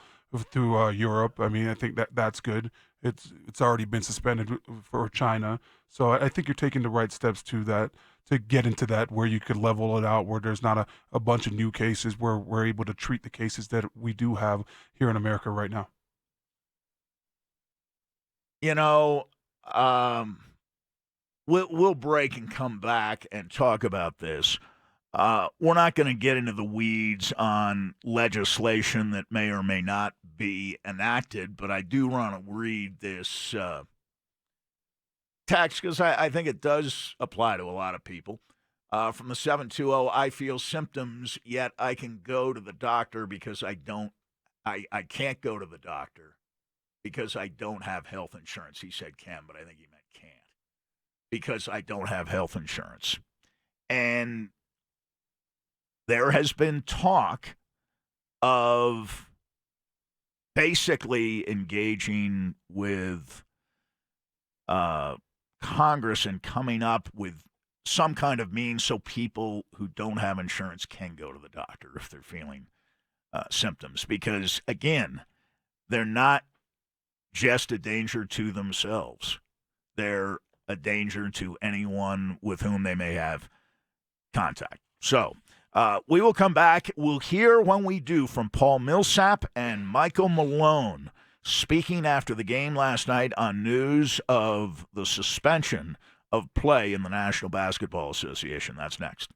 S18: through Europe. I think that's good. It's already been suspended for China. So I think you're taking the right steps to get into that where you could level it out, where there's not a bunch of new cases, where we're able to treat the cases that we do have here in America right now.
S19: You know, we'll break and come back and talk about this. We're not going to get into the weeds on legislation that may or may not be enacted, but I do want to read this text because I think it does apply to a lot of people. From the 720, I feel symptoms, yet I can go to the doctor because I can't go to the doctor because I don't have health insurance. He said can, but I think he meant can't because I don't have health insurance. And there has been talk of basically engaging with Congress and coming up with some kind of means so people who don't have insurance can go to the doctor if they're feeling symptoms. Because, again, they're not just a danger to themselves. They're a danger to anyone with whom they may have contact. So we will come back. We'll hear when we do from Paul Millsap and Michael Malone speaking after the game last night on news of the suspension of play in the National Basketball Association. That's next.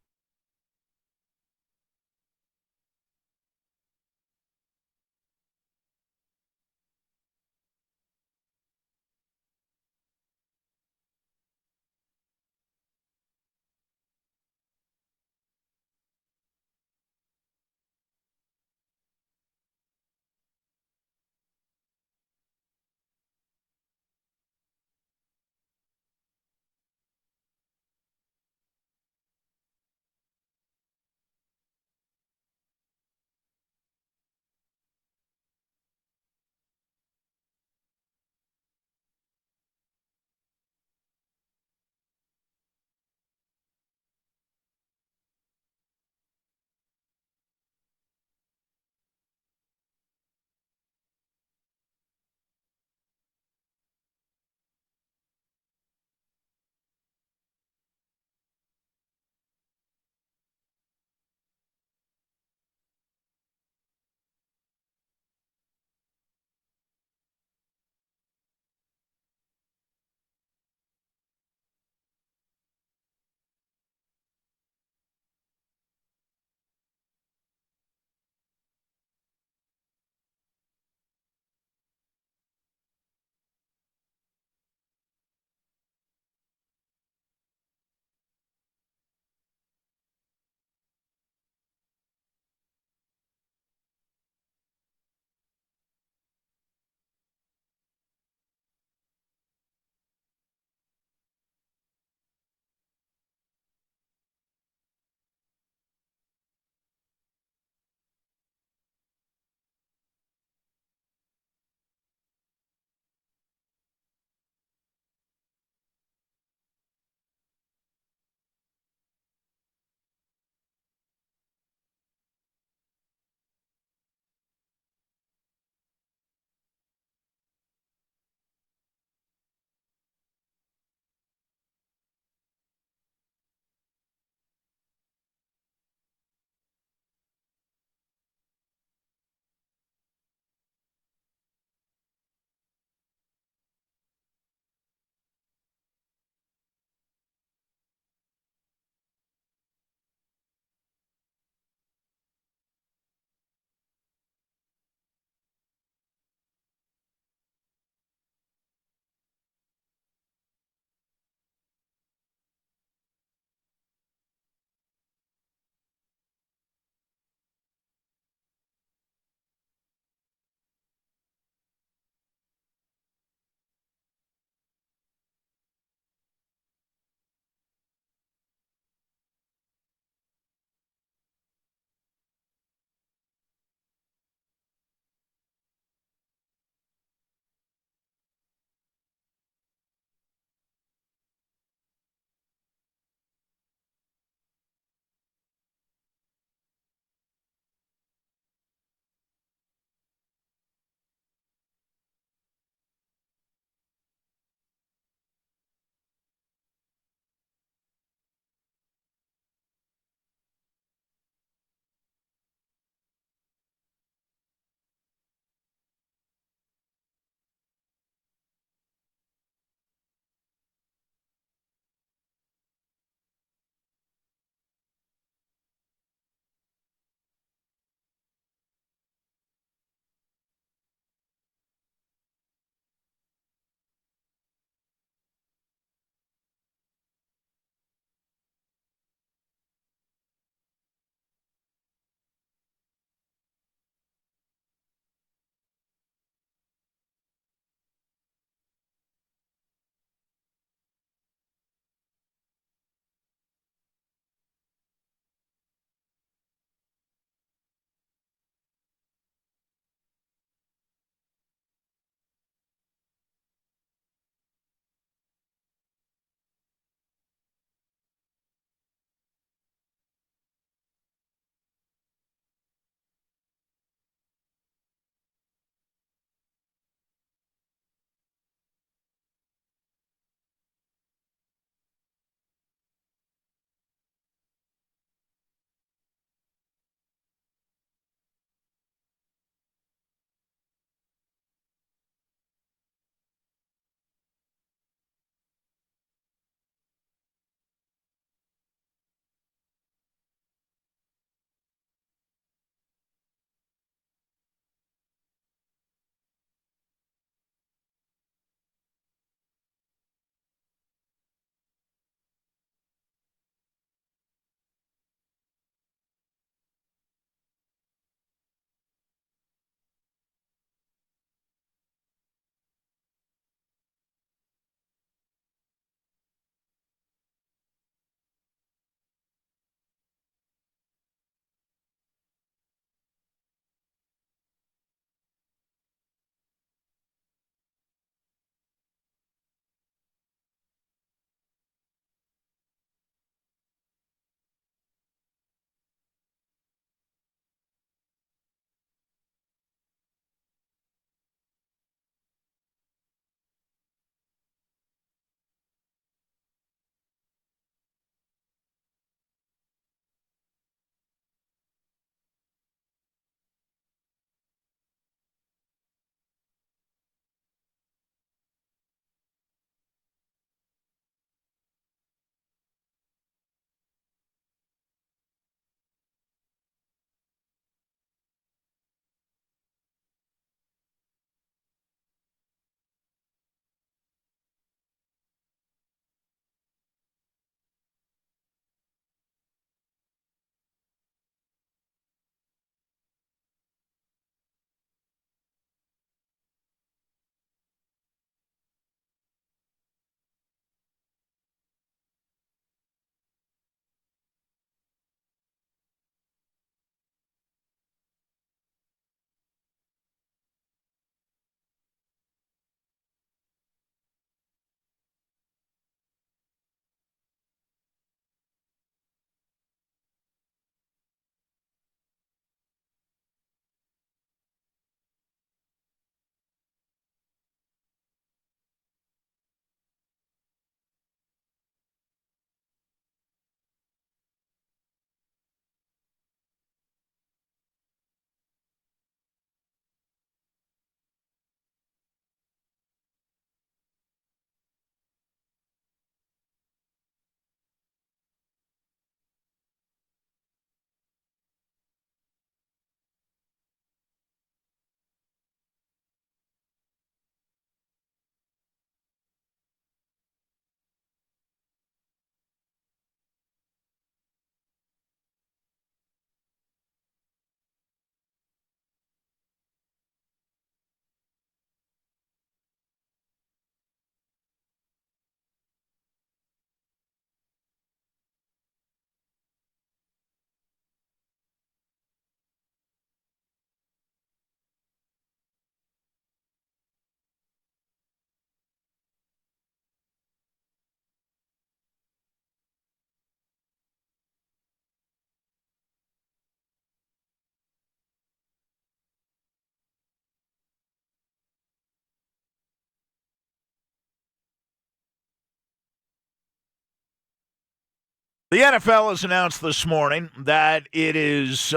S19: The NFL has announced this morning that it is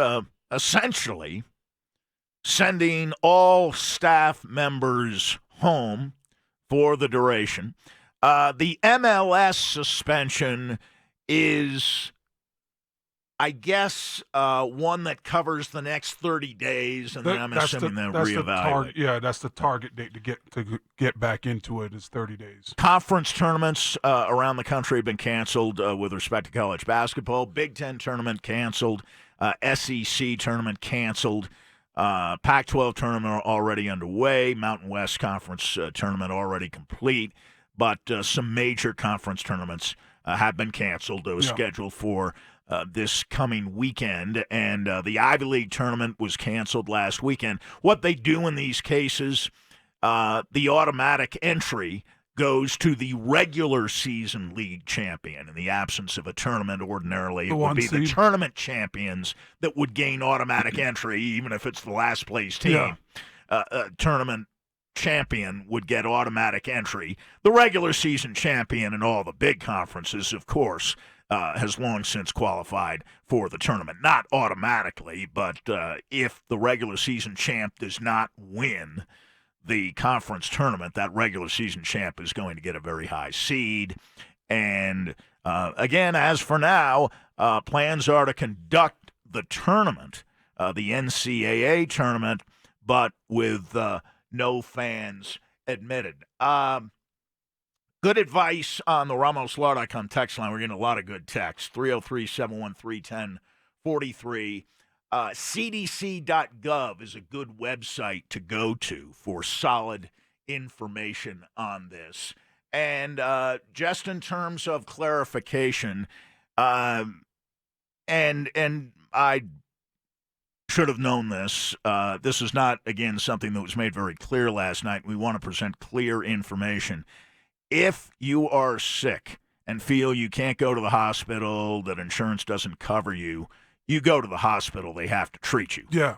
S19: essentially sending all staff members home for the duration. The MLS suspension is, I guess, one that covers the next 30 days, and then I'm assuming they'll reevaluate.
S18: That's the target date to get back into it is 30 days.
S19: Conference tournaments around the country have been canceled with respect to college basketball. Big Ten tournament canceled. SEC tournament canceled. Pac-12 tournament already underway. Mountain West Conference tournament already complete. But some major conference tournaments have been canceled. Those scheduled for this coming weekend, and the Ivy League tournament was canceled last weekend. What they do in these cases, the automatic entry goes to the regular season league champion in the absence of a tournament. Ordinarily, it would be the tournament champions that would gain automatic entry, even if it's the last place team. Tournament champion would get automatic entry. The regular season champion in all the big conferences, of course, has long since qualified for the tournament. Not automatically, but if the regular season champ does not win the conference tournament, that regular season champ is going to get a very high seed. And again, as for now, plans are to conduct the tournament, the NCAA tournament, but with no fans admitted. Good advice on the RamosLaw.com text line. We're getting a lot of good texts. 303-713-1043. CDC.gov is a good website to go to for solid information on this. And just in terms of clarification, and I should have known this. This is not, again, something that was made very clear last night. We want to present clear information. If you are sick and feel you can't go to the hospital, that insurance doesn't cover you, you go to the hospital. They have to treat you.
S18: Yeah.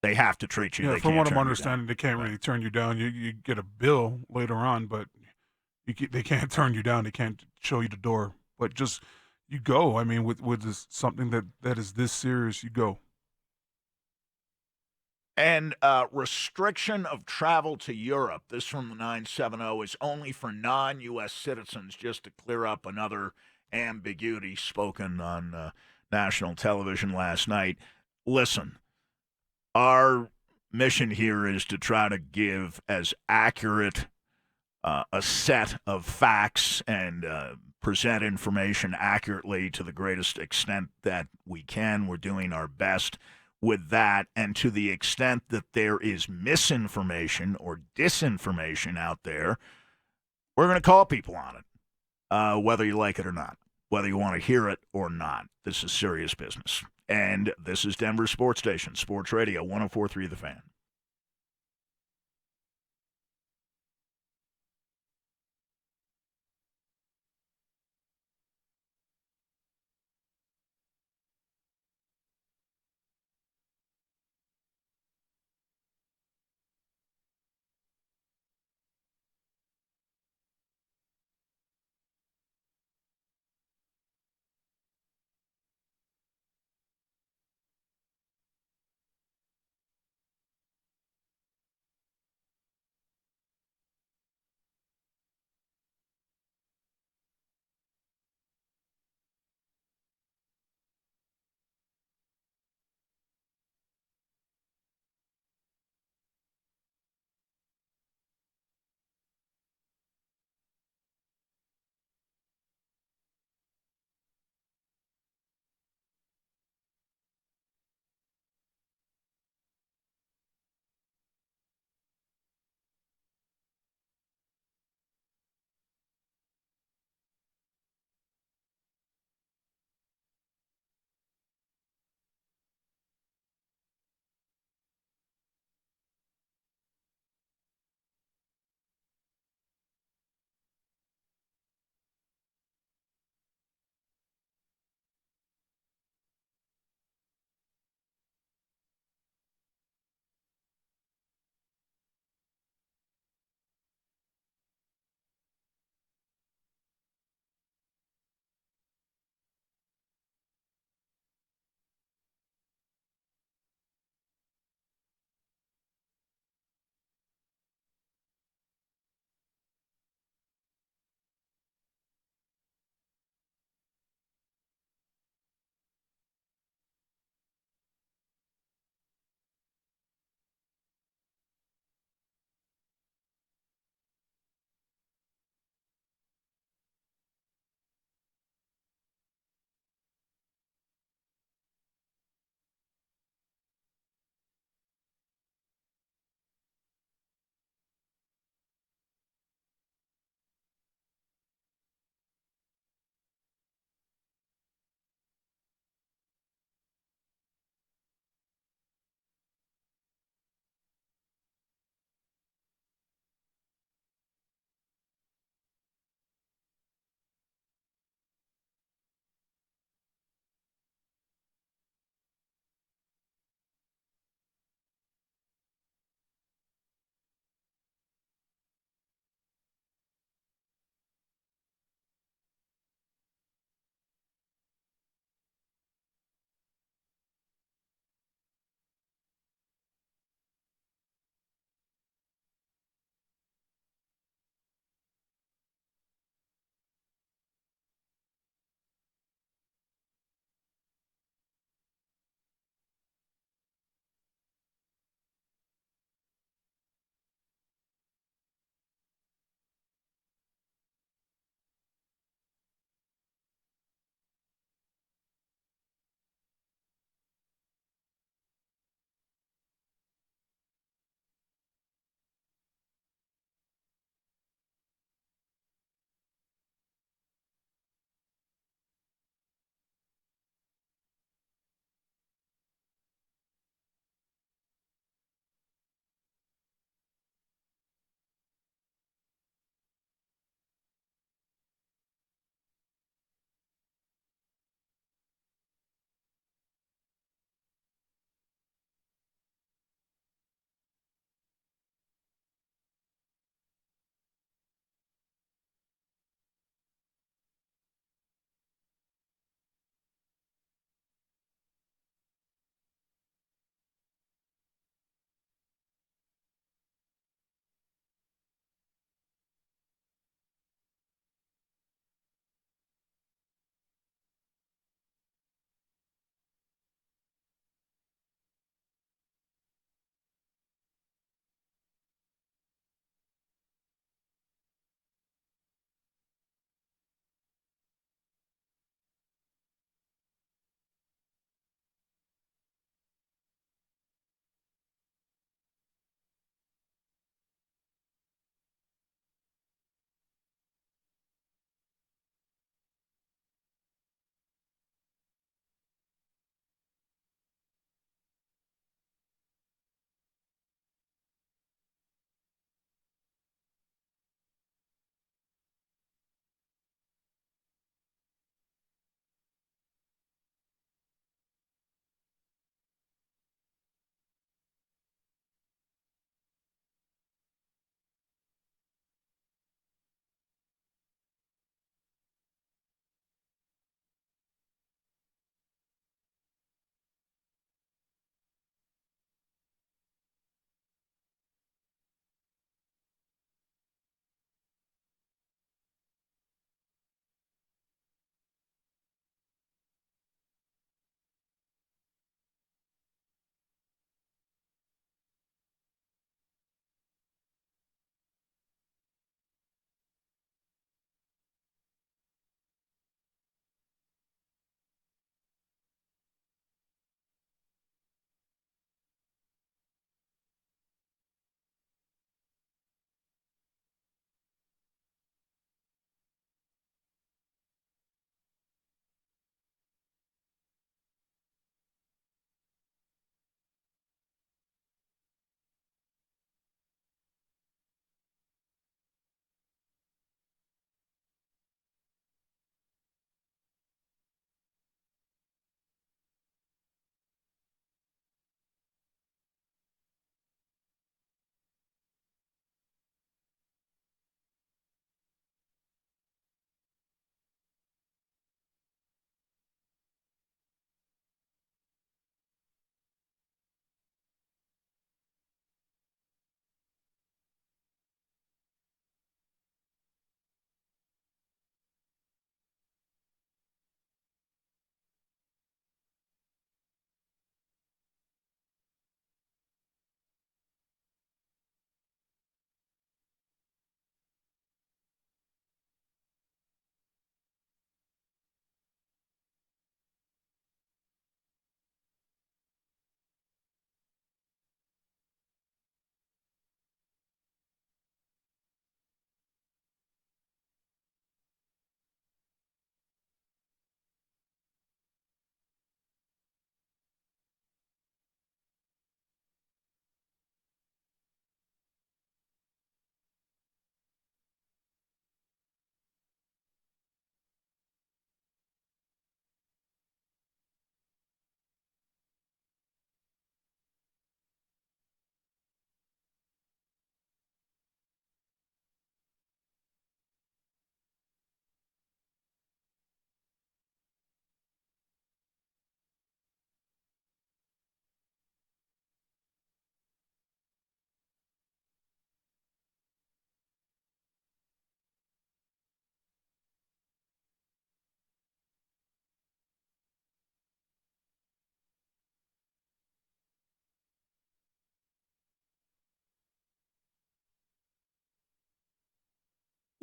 S19: They have to treat you.
S18: Yeah,
S19: they
S18: from
S19: can't
S18: what I'm
S19: turn you
S18: understanding, they can't really turn you down. You get a bill later on, but they can't turn you down. They can't show you the door. But just, you go. I mean, with this, something that is this serious, you go.
S19: And restriction of travel to Europe, this from the 970, is only for non-U.S. citizens, just to clear up another ambiguity spoken on national television last night. Listen, our mission here is to try to give as accurate a set of facts and present information accurately to the greatest extent that we can. We're doing our best with that, and to the extent that there is misinformation or disinformation out there, we're going to call people on it, whether you like it or not, whether you want to hear it or not. This is serious business. And this is Denver Sports Station, Sports Radio 104.3 The Fan.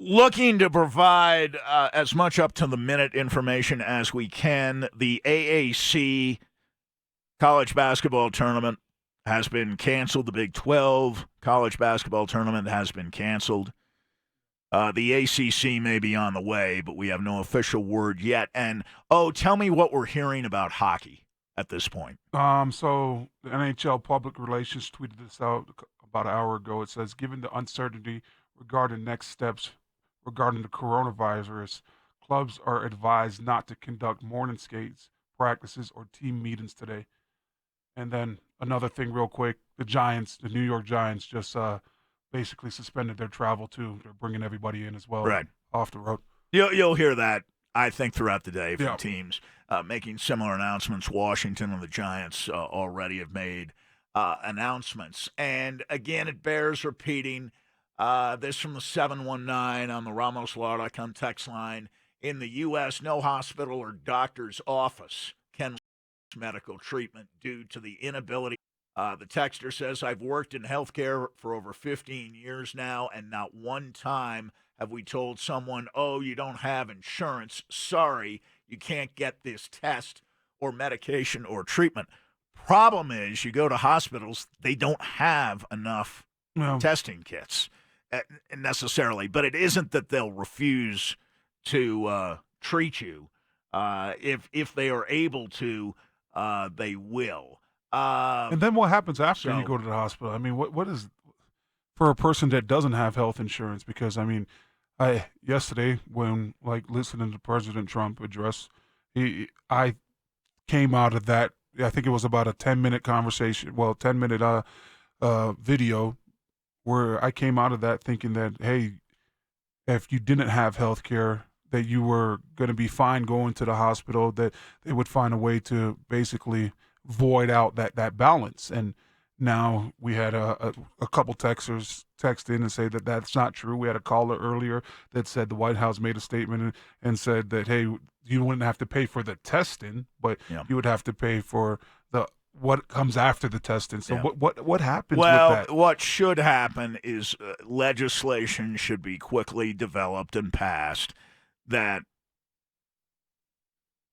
S19: Looking to provide as much up-to-the-minute information as we can. The AAC college basketball tournament has been canceled. The Big 12 college basketball tournament has been canceled. The ACC may be on the way, but we have no official word yet. And, tell me what we're hearing about hockey at this point.
S18: So the NHL Public Relations tweeted this out about an hour ago. It says, given the uncertainty regarding next steps regarding the coronavirus, clubs are advised not to conduct morning skates, practices, or team meetings today. And then another thing real quick, the New York Giants just basically suspended their travel too. They're bringing everybody in as well,
S19: right,
S18: off the road.
S19: You'll hear that, I think, throughout the day from teams making similar announcements. Washington and the Giants already have made announcements. And again, it bears repeating. This from the 719 on the RamosLaw.com text line. In the U.S., no hospital or doctor's office can medical treatment due to the inability. The texter says, I've worked in healthcare for over 15 years now, and not one time have we told someone, you don't have insurance. Sorry, you can't get this test or medication or treatment. Problem is, you go to hospitals, they don't have enough testing kits necessarily. But it isn't that they'll refuse to treat you. If they are able to, they will.
S18: And then what happens after you go to the hospital? I mean, what is for a person that doesn't have health insurance? Because I mean, yesterday when listening to President Trump address, I came out of that. I think it was about a 10-minute conversation. 10-minute video where I came out of that thinking that, hey, if you didn't have health care, that you were going to be fine going to the hospital, that they would find a way to basically void out that balance. And now we had a couple texters text in and say that that's not true. We had a caller earlier that said the White House made a statement and said that, hey, you wouldn't have to pay for the testing, but you would have to pay for what comes after the testing. So what happens with that?
S19: Well, what should happen is legislation should be quickly developed and passed that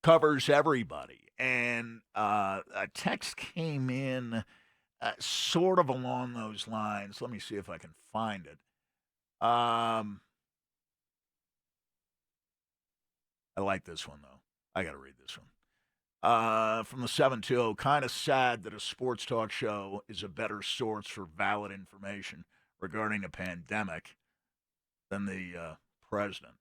S19: covers everybody. And a text came in sort of along those lines. Let me see if I can find it. I like this one, though. I got to read this one. From the 720, kind of sad that a sports talk show is a better source for valid information regarding a pandemic than the president.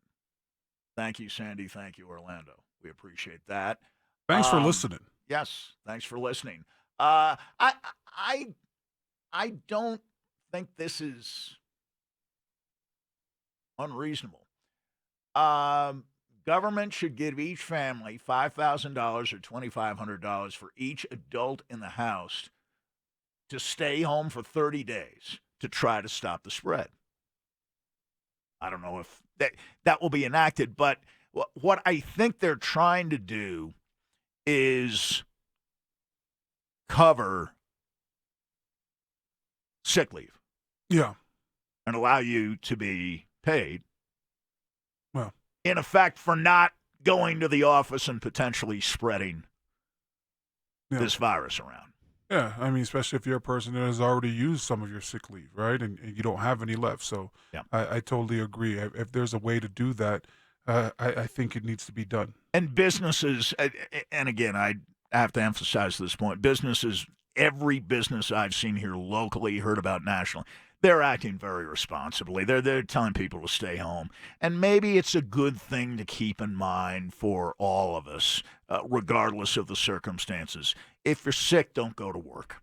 S19: Thank you, Sandy. Thank you, Orlando. We appreciate that.
S18: Thanks for listening.
S19: Yes, thanks for listening. I don't think this is unreasonable. Government should give each family $5,000 or $2,500 for each adult in the house to stay home for 30 days to try to stop the spread. I don't know if that will be enacted, but what I think they're trying to do is cover sick leave.
S18: Yeah.
S19: And allow you to be paid.
S18: Well,
S19: in effect, for not going to the office and potentially spreading this virus around.
S18: Yeah, I mean, especially if you're a person that has already used some of your sick leave, right? And you don't have any left. So I totally agree. If there's a way to do that, I think it needs to be done.
S19: And businesses, and again, I have to emphasize this point, businesses, every business I've seen here locally, heard about nationally, they're acting very responsibly. They're telling people to stay home. And maybe it's a good thing to keep in mind for all of us, regardless of the circumstances. If you're sick, don't go to work.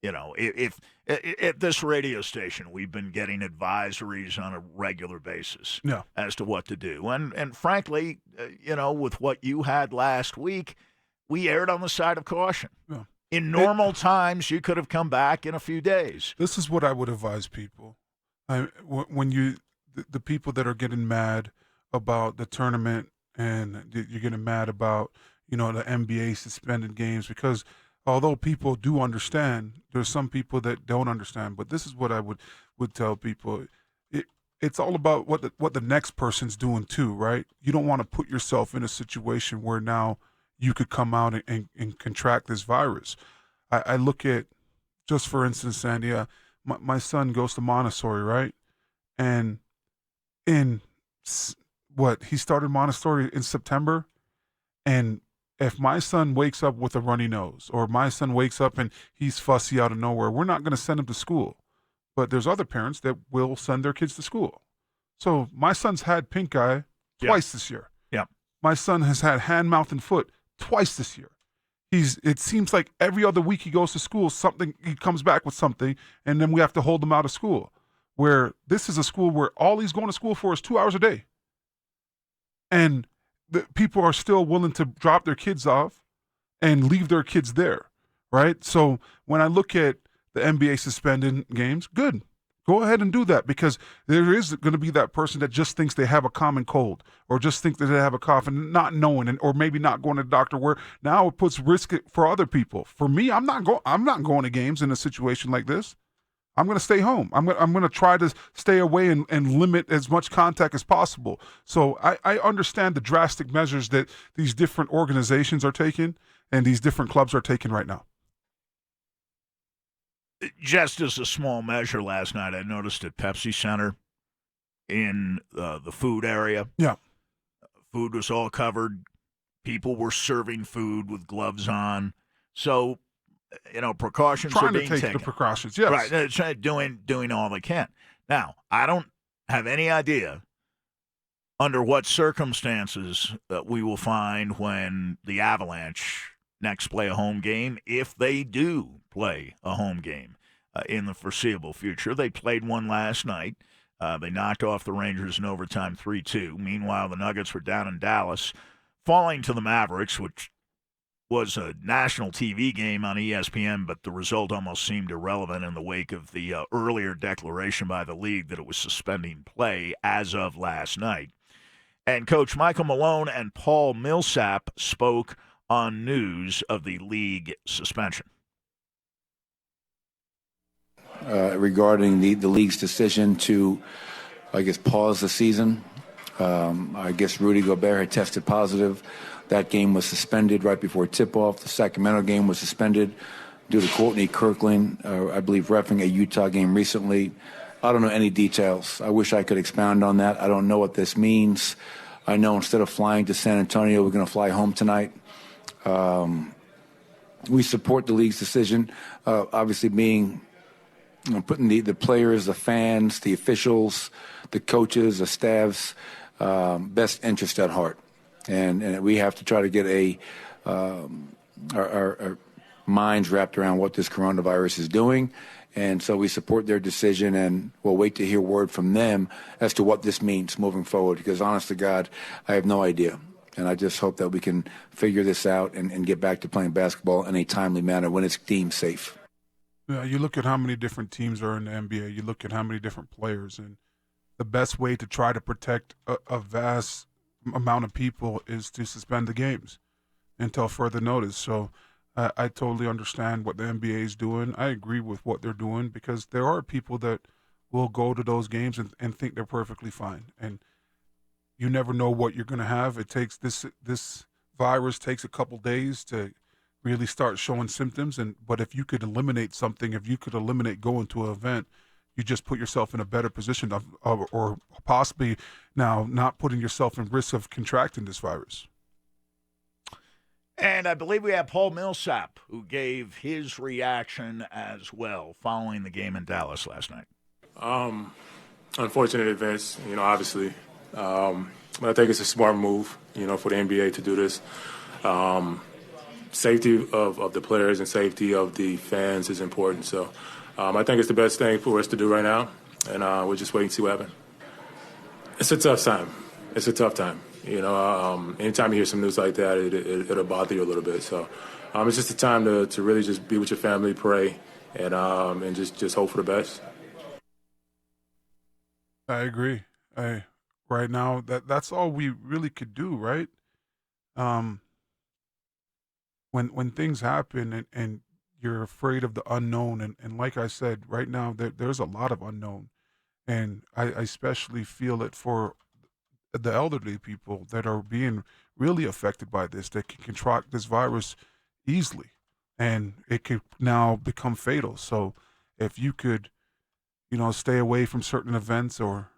S19: You know, if at this radio station, we've been getting advisories on a regular basis as to what to do. And frankly, with what you had last week, we erred on the side of caution.
S18: Yeah.
S19: In normal times, you could have come back in a few days.
S18: This is what I would advise people. When the people that are getting mad about the tournament and you're getting mad about, the NBA suspended games, because although people do understand, there's some people that don't understand. But this is what I would tell people. it's all about what the next person's doing too, right? You don't want to put yourself in a situation where now you could come out and contract this virus. I look at, just for instance, Sandy, my son goes to Montessori, right? And he started Montessori in September, and if my son wakes up with a runny nose, or my son wakes up and he's fussy out of nowhere, we're not going to send him to school. But there's other parents that will send their kids to school. So my son's had pink eye twice this year.
S19: Yeah.
S18: My son has had hand, mouth, and foot twice this year. It seems like every other week he goes to school, he comes back with something, and then we have to hold him out of school. Where this is a school where all he's going to school for is 2 hours a day. And the people are still willing to drop their kids off and leave their kids there, right? So when I look at the NBA suspending games, good. Go ahead and do that, because there is going to be that person that just thinks they have a common cold, or just think that they have a cough and not knowing, or maybe not going to the doctor, where now it puts risk for other people. For me, I'm not going to games in a situation like this. I'm going to stay home. I'm going to try to stay away and limit as much contact as possible. So I understand the drastic measures that these different organizations are taking and these different clubs are taking right now.
S19: Just as a small measure, last night I noticed at Pepsi Center in the food area.
S18: Yeah.
S19: Food was all covered. People were serving food with gloves on. So, precautions are being taken.
S18: Trying to take the precautions, yes.
S19: Right, they're doing all they can. Now, I don't have any idea under what circumstances we will find when the Avalanche next play a home game, if they do play a home game in the foreseeable future. They played one last night. They knocked off the Rangers in overtime 3-2. Meanwhile, the Nuggets were down in Dallas, falling to the Mavericks, which was a national TV game on ESPN, but the result almost seemed irrelevant in the wake of the earlier declaration by the league that it was suspending play as of last night. And Coach Michael Malone and Paul Millsap spoke on news of the league suspension.
S1: Regarding the league's decision to, pause the season. Rudy Gobert had tested positive. That game was suspended right before tip-off. The Sacramento game was suspended due to Courtney Kirkland, reffing a Utah game recently. I don't know any details. I wish I could expound on that. I don't know what this means. I know instead of flying to San Antonio, we're going to fly home tonight. We support the league's decision, obviously being putting the players, the fans, the officials, the coaches, the staff's best interest at heart. And we have to try to get our minds wrapped around what this coronavirus is doing. And so we support their decision, and we'll wait to hear word from them as to what this means moving forward, because honest to God, I have no idea. And I just hope that we can figure this out and get back to playing basketball in a timely manner when it's deemed safe.
S18: Yeah, you look at how many different teams are in the NBA. You look at how many different players, and the best way to try to protect a vast amount of people is to suspend the games until further notice. So I totally understand what the NBA is doing. I agree with what they're doing, because there are people that will go to those games and think they're perfectly fine. And you never know what you're going to have. It takes this virus takes a couple days to really start showing symptoms. But if you could eliminate something, if you could eliminate going to an event, you just put yourself in a better position or possibly now not putting yourself in risk of contracting this virus.
S19: And I believe we have Paul Millsap, who gave his reaction as well following the game in Dallas last night.
S21: Unfortunate events, obviously. But I think it's a smart move, for the NBA to do this. Safety of the players and safety of the fans is important. So I think it's the best thing for us to do right now. And we're just waiting to see what happens. It's a tough time. It's a tough time. Anytime you hear some news like that, it'll bother you a little bit. So it's just a time to really just be with your family, pray, and just hope for the best.
S18: I agree. Right now, that's all we really could do, right? When things happen and you're afraid of the unknown, and like I said, right now there's a lot of unknown, And I especially feel it for the elderly people that are being really affected by this, that can contract this virus easily, and it could now become fatal. So if you could, stay away from certain events, or,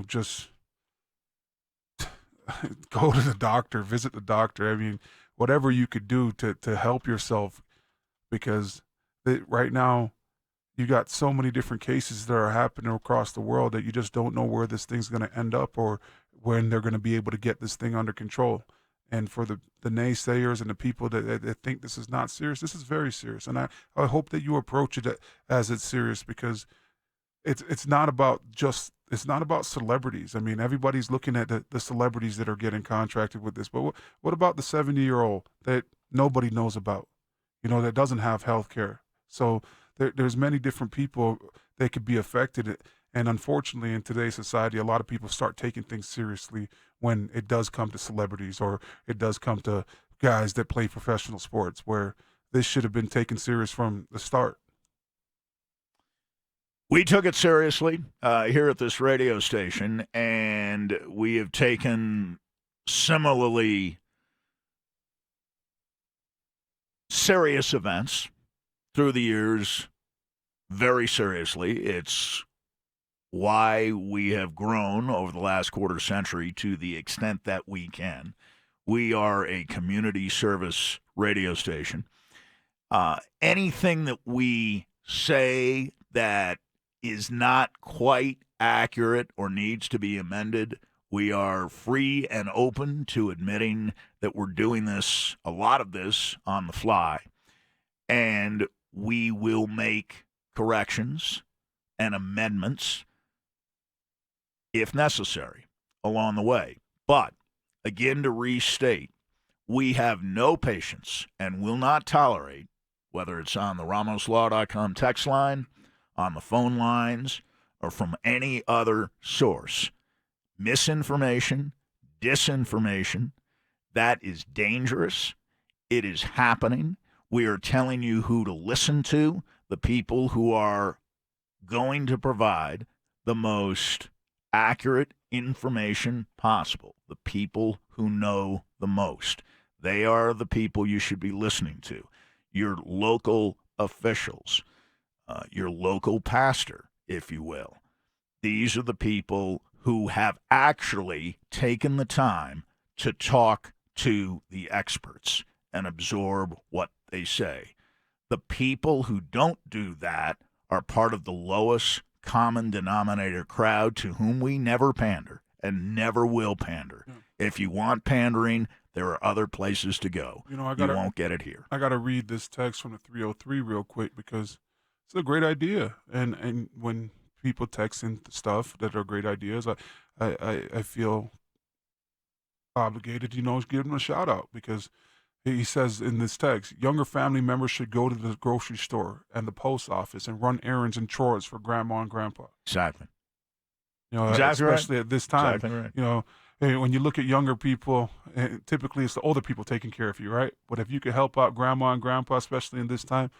S18: just go to the doctor, visit the doctor. I mean, whatever you could do to help yourself, because right now you got so many different cases that are happening across the world that you just don't know where this thing's going to end up, or when they're going to be able to get this thing under control. And for the naysayers and the people that think this is not serious, this is very serious. And I hope that you approach it as it's serious, because it's not about celebrities. I mean, everybody's looking at the celebrities that are getting contracted with this, but what about the 70-year-old that nobody knows about, that doesn't have health care? So there's many different people that could be affected. And unfortunately, in today's society, a lot of people start taking things seriously when it does come to celebrities, or it does come to guys that play professional sports, where this should have been taken serious from the start.
S19: We took it seriously here at this radio station, and we have taken similarly serious events through the years very seriously. It's why we have grown over the last quarter century to the extent that we can. We are a community service radio station. Anything that we say that is not quite accurate or needs to be amended, we are free and open to admitting that we're doing this, a lot of this, on the fly. And we will make corrections and amendments if necessary along the way. But, again, to restate, we have no patience and will not tolerate, whether it's on the RamosLaw.com text line, on the phone lines, or from any other source, misinformation, disinformation. That is dangerous. It is happening. We are telling you who to listen to, the people who are going to provide the most accurate information possible, the people who know the most. They are the people you should be listening to. Your local officials, your local pastor, if you will. These are the people who have actually taken the time to talk to the experts and absorb what they say. The people who don't do that are part of the lowest common denominator crowd to whom we never pander and never will pander. If you want pandering, there are other places to go. You won't get it here.
S18: I got to read this text from the 303 real quick, because it's a great idea. And when people text in stuff that are great ideas, I feel obligated, to give them a shout out, because he says in this text, younger family members should go to the grocery store and the post office and run errands and chores for grandma and grandpa.
S19: Exactly.
S18: Exactly, especially
S19: right.
S18: at this time.
S19: Exactly right.
S18: When you look at younger people, typically it's the older people taking care of you, right? But if you could help out grandma and grandpa, especially in this time,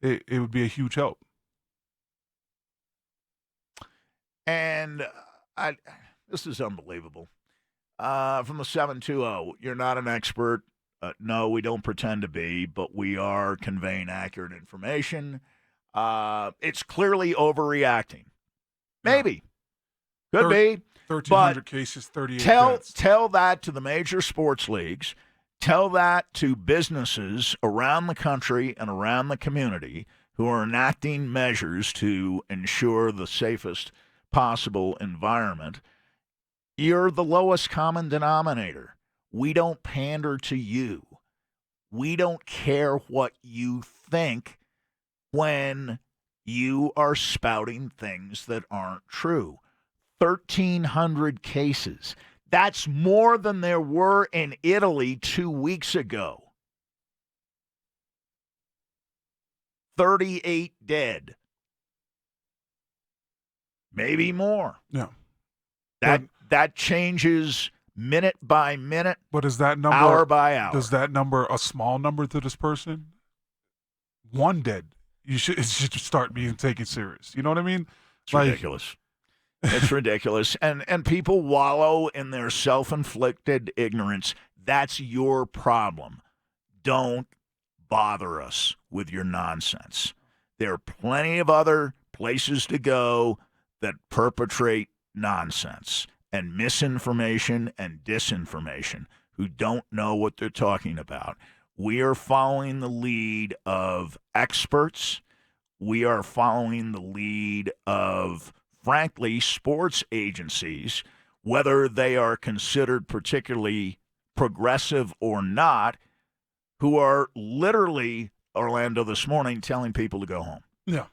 S18: it would be a huge help.
S19: And this is unbelievable. From the 720, you're not an expert. No, we don't pretend to be, but we are conveying accurate information. It's clearly overreacting. Maybe. Could be.
S18: 1,300 cases, 38 deaths.
S19: Tell that to the major sports leagues. Tell that to businesses around the country and around the community who are enacting measures to ensure the safest possible environment. You're the lowest common denominator. We don't pander to you. We don't care what you think when you are spouting things that aren't true. 1,300 cases. That's more than there were in Italy 2 weeks ago. 38 dead. Maybe more.
S18: Yeah.
S19: That changes minute by minute,
S18: but is that number
S19: hour by hour?
S18: Is that number a small number to this person? One dead. It should start being taken serious. You know what I mean?
S19: It's ridiculous. It's ridiculous. And people wallow in their self-inflicted ignorance. That's your problem. Don't bother us with your nonsense. There are plenty of other places to go that perpetrate nonsense and misinformation and disinformation who don't know what they're talking about. We are following the lead of experts. We are following the lead of, frankly, sports agencies, whether they are considered particularly progressive or not, who are literally, Orlando, this morning, telling people to go home.
S18: Yeah.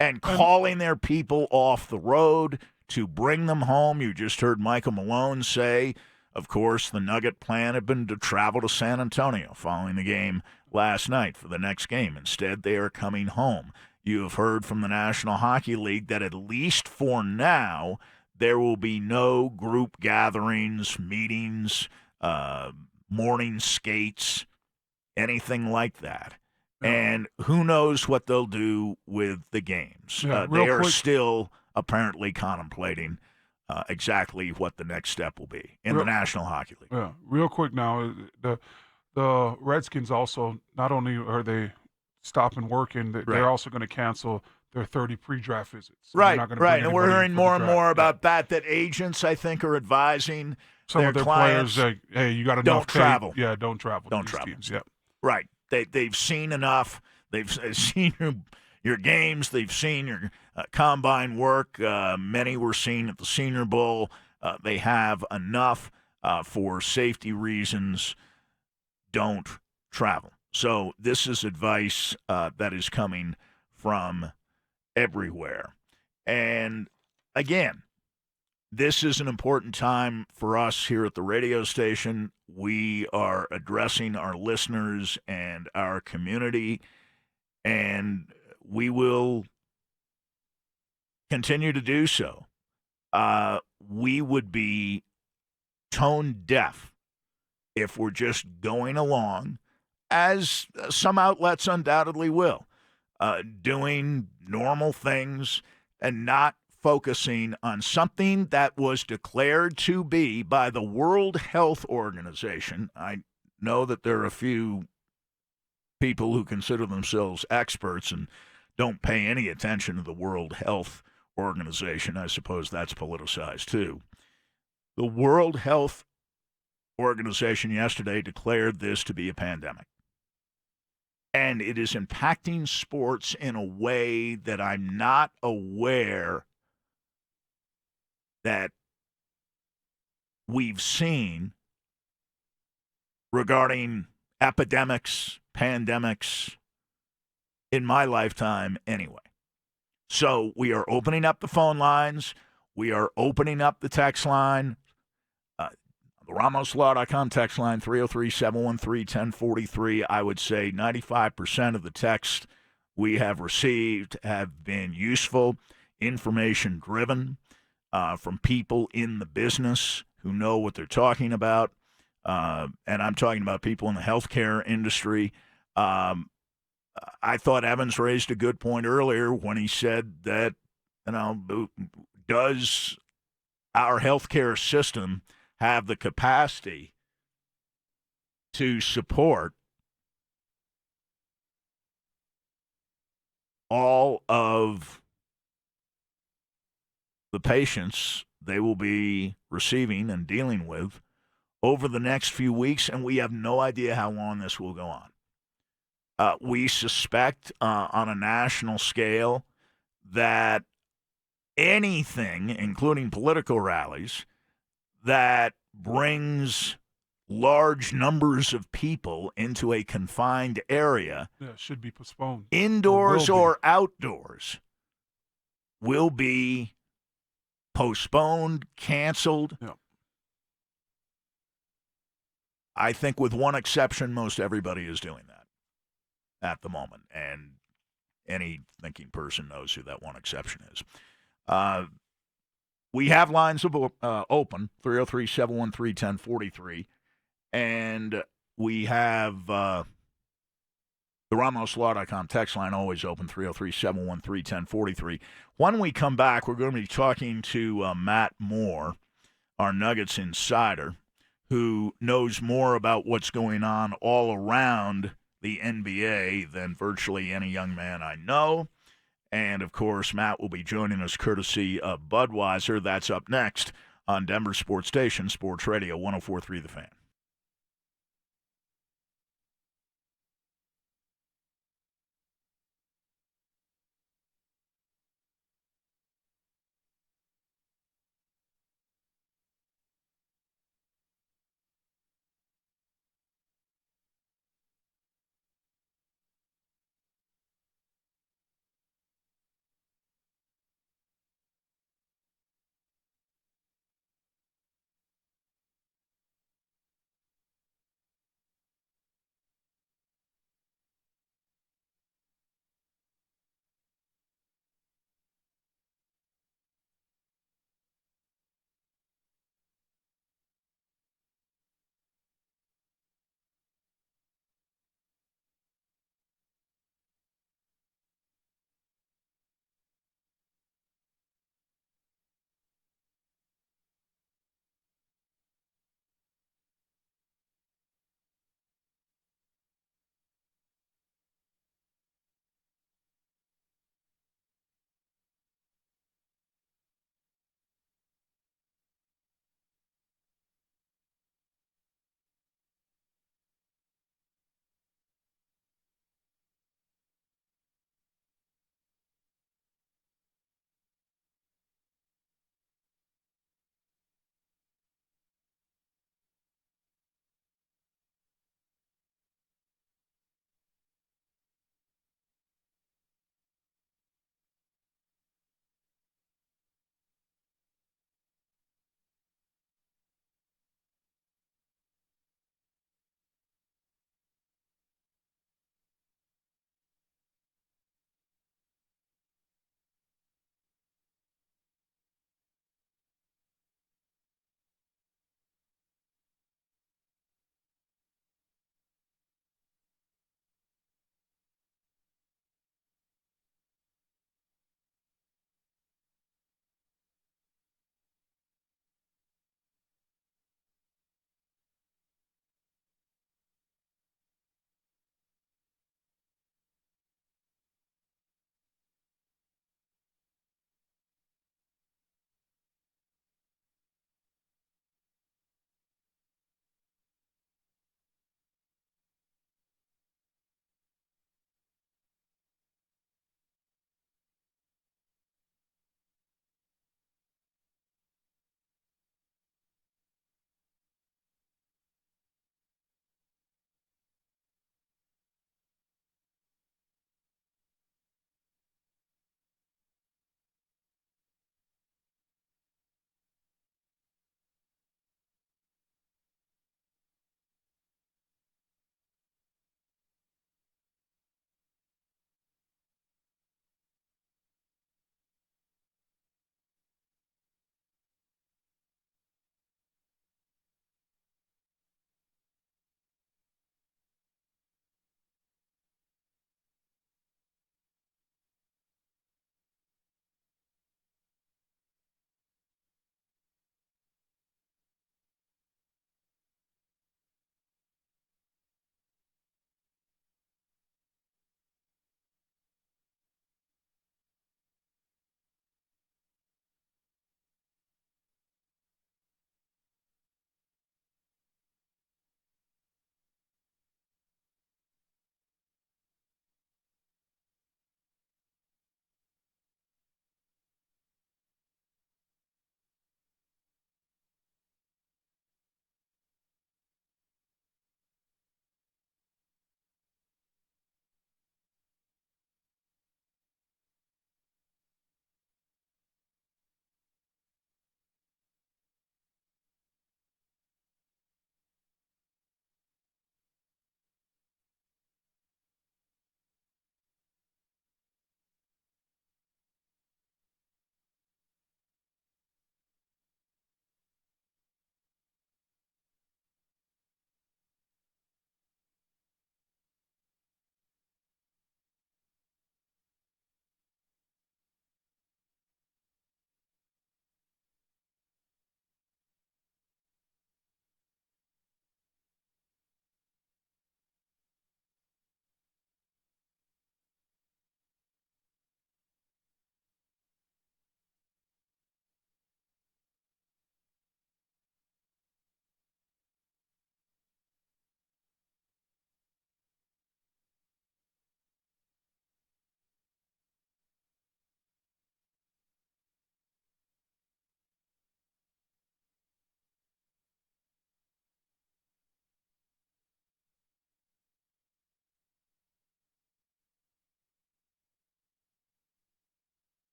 S19: And calling their people off the road to bring them home. You just heard Michael Malone say, of course, the Nugget plan had been to travel to San Antonio following the game last night for the next game. Instead, they are coming home. You have heard from the National Hockey League that at least for now, there will be no group gatherings, meetings, morning skates, anything like that. And who knows what they'll do with the games.
S18: Yeah,
S19: they are
S18: quick.
S19: still apparently contemplating exactly what the next step will be in the National Hockey League.
S18: Yeah, real quick now, the Redskins also, not only are they stopping working, they're also going to cancel their 30 pre-draft visits. So they're not gonna bring
S19: And we're
S18: anybody
S19: hearing
S18: in for the
S19: more and
S18: draft.
S19: more about that agents, I think, are advising
S18: Some
S19: their
S18: of their
S19: clients,
S18: players, hey, you got enough
S19: don't
S18: tape.
S19: travel.
S18: Yeah, don't travel. to
S19: Don't
S18: these
S19: travel.
S18: Teams. Yeah.
S19: Right. They've seen enough. They've seen your games. They've seen your combine work. Many were seen at the Senior Bowl. They have enough for safety reasons. Don't travel. So this is advice that is coming from everywhere. And again, this is an important time for us here at the radio station. We are addressing our listeners and our community, and we will continue to do so. We would be tone deaf if we're just going along, as some outlets undoubtedly will, doing normal things and not focusing on something that was declared to be by the World Health Organization. I know that there are a few people who consider themselves experts and don't pay any attention to the World Health Organization. I suppose that's politicized too. The World Health Organization yesterday declared this to be a pandemic. And it is impacting sports in a way that I'm not aware that we've seen regarding epidemics, pandemics in my lifetime anyway. So we are opening up the phone lines. We are opening up the text line. The RamosLaw.com text line, 303-713-1043. I would say 95% of the texts we have received have been useful, information-driven, from people in the business who know what they're talking about. And I'm talking about people in the healthcare industry. I thought Evans raised a good point earlier when he said that, does our healthcare system have the capacity to support all of the patients they will be receiving and dealing with over the next few weeks, and we have no idea how long this will go on. We suspect on a national scale that anything, including political rallies, that brings large numbers of people into a confined area,
S18: should be postponed.
S19: Indoors or outdoors, will be postponed, canceled.
S18: Yeah.
S19: I think with one exception, most everybody is doing that at the moment. And any thinking person knows who that one exception is. We have lines open, 303-713-1043. And we have the The RamosLaw.com text line always open, 303-713-1043. When we come back, we're going to be talking to Matt Moore, our Nuggets insider, who knows more about what's going on all around the NBA than virtually any young man I know. And, of course, Matt will be joining us courtesy of Budweiser. That's up next on Denver Sports Station, Sports Radio 104.3 The Fan.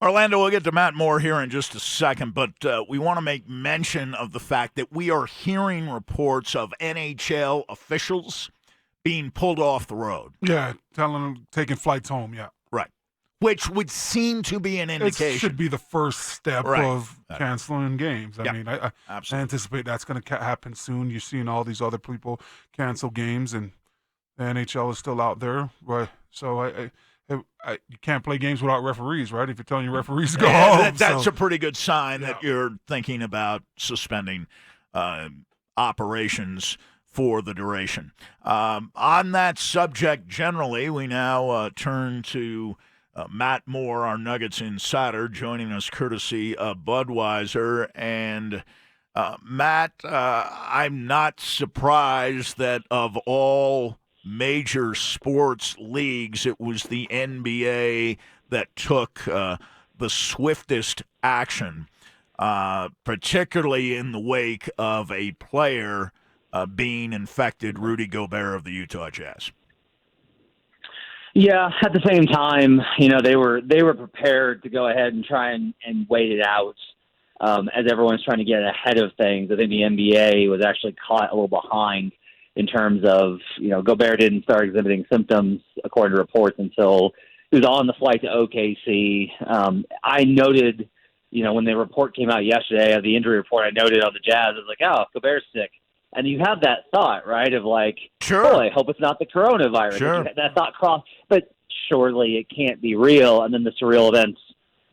S19: Orlando, we'll get to Matt Moore here in just a second, but we want to make mention of the fact that we are hearing reports of NHL officials being pulled off the road.
S18: Yeah, telling them taking flights home, yeah.
S19: Right. Which would seem to be an indication.
S18: It should be the first step of canceling games. I mean, I anticipate that's going to happen soon. You're seeing all these other people cancel games, and the NHL is still out there. Right? So you can't play games without referees, right? If you're telling your referees to go home.
S19: That's a pretty good sign that you're thinking about suspending operations for the duration. On that subject generally, we now turn to Matt Moore, our Nuggets insider, joining us courtesy of Budweiser. And Matt, I'm not surprised that of all major sports leagues, it was the NBA that took the swiftest action, particularly in the wake of a player being infected, Rudy Gobert of the Utah Jazz.
S4: Yeah, at the same time, they were prepared to go ahead and try and wait it out as everyone's trying to get ahead of things. I think the NBA was actually caught a little behind in terms of, Gobert didn't start exhibiting symptoms, according to reports, until he was on the flight to OKC. I noted, when the report came out yesterday, the injury report, I noted on the Jazz, I was like, oh, Gobert's sick. And you have that thought, right, of like, oh, I hope it's not the coronavirus.
S19: Sure.
S4: That thought crossed, but surely it can't be real. And then the surreal events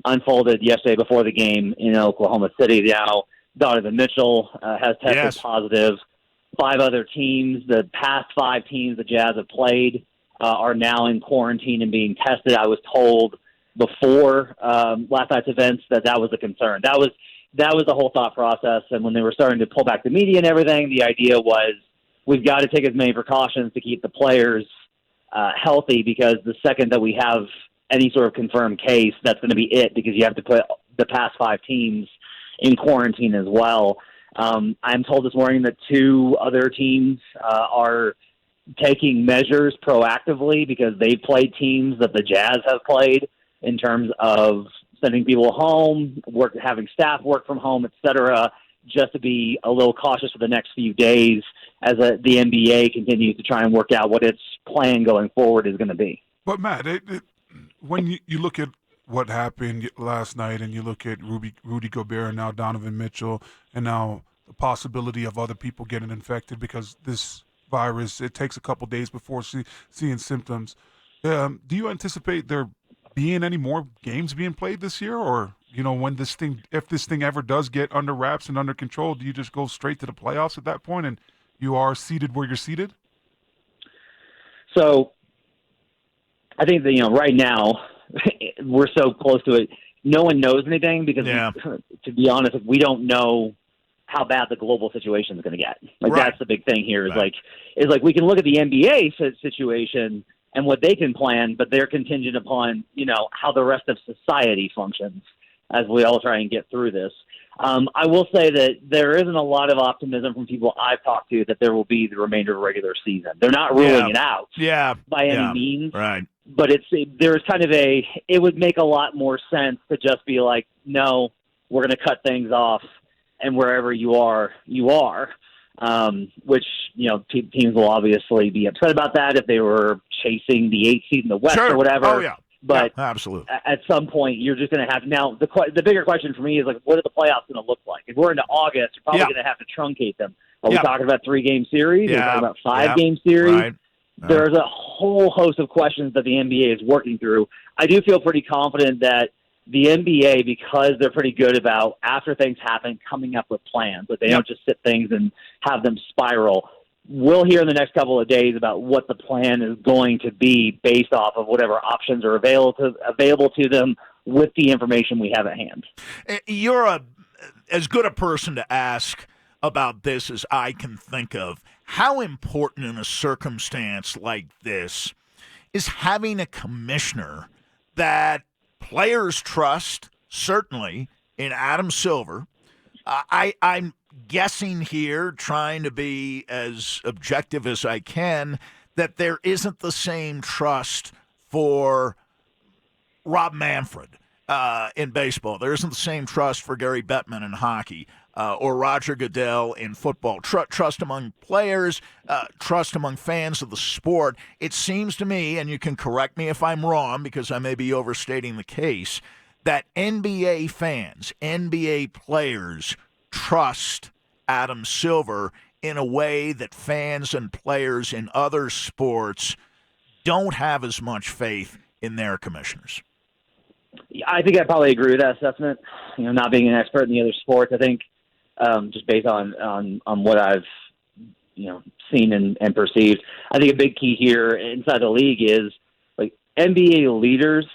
S4: unfolded yesterday before the game in Oklahoma City. Now, Donovan Mitchell has tested positive. 5 other teams, the past 5 teams the Jazz have played, are now in quarantine and being tested. I was told before last night's events that was a concern. That was the whole thought process. And when they were starting to pull back the media and everything, the idea was we've got to take as many precautions to keep the players healthy, because the second that we have any sort of confirmed case, that's going to be it, because you have to put the past 5 teams in quarantine as well. I'm told this morning that 2 other teams are taking measures proactively because they've played teams that the Jazz have played, in terms of sending people home, having staff work from home, et cetera, just to be a little cautious for the next few days as the NBA continues to try and work out what its plan going forward is going to be.
S18: But, Matt, when you look at what happened last night and you look at Rudy Gobert and now Donovan Mitchell and now the possibility of other people getting infected because this virus, it takes a couple days before seeing symptoms. Do you anticipate there being any more games being played this year, or if this thing ever does get under wraps and under control, do you just go straight to the playoffs at that point and you are seated where you're seated?
S4: So I think that right now we're so close to it. No one knows anything because, to be honest, we don't know how bad the global situation is going to get. That's the big thing here. Is like we can look at the NBA situation and what they can plan, but they're contingent upon, how the rest of society functions as we all try and get through this. I will say that there isn't a lot of optimism from people I've talked to that there will be the remainder of the regular season. They're not ruling it out by any means.
S19: Right.
S4: But there's kind of it would make a lot more sense to just be like, no, we're going to cut things off, and wherever you are, which, teams will obviously be upset about that if they were chasing the 8th seed in the West or whatever.
S19: Oh, yeah.
S4: But
S19: absolutely.
S4: At some point, you're just going to have – now, the bigger question for me is, like, what are the playoffs going to look like? If we're into August, you're probably going to have to truncate them. Are we talking about 3-game series? Are we talking about 5-game series?
S19: Right.
S4: There's a whole host of questions that the NBA is working through. I do feel pretty confident that the NBA, because they're pretty good about, after things happen, coming up with plans, but they don't just sit things and have them spiral. We'll hear in the next couple of days about what the plan is going to be based off of whatever options are available to them with the information we have at hand.
S19: You're as good a person to ask about this as I can think of. How important in a circumstance like this is having a commissioner that players trust, certainly, in Adam Silver. I'm guessing here, trying to be as objective as I can, that there isn't the same trust for Rob Manfred in baseball. There isn't the same trust for Gary Bettman in hockey or Roger Goodell in football. Trust among players, trust among fans of the sport. It seems to me, and you can correct me if I'm wrong because I may be overstating the case, that NBA fans, NBA players trust Adam Silver in a way that fans and players in other sports don't have as much faith in their commissioners.
S4: I think I probably agree with that assessment. Not being an expert in the other sports, I think just based on what I've seen and perceived, I think a big key here inside the league is like NBA leaders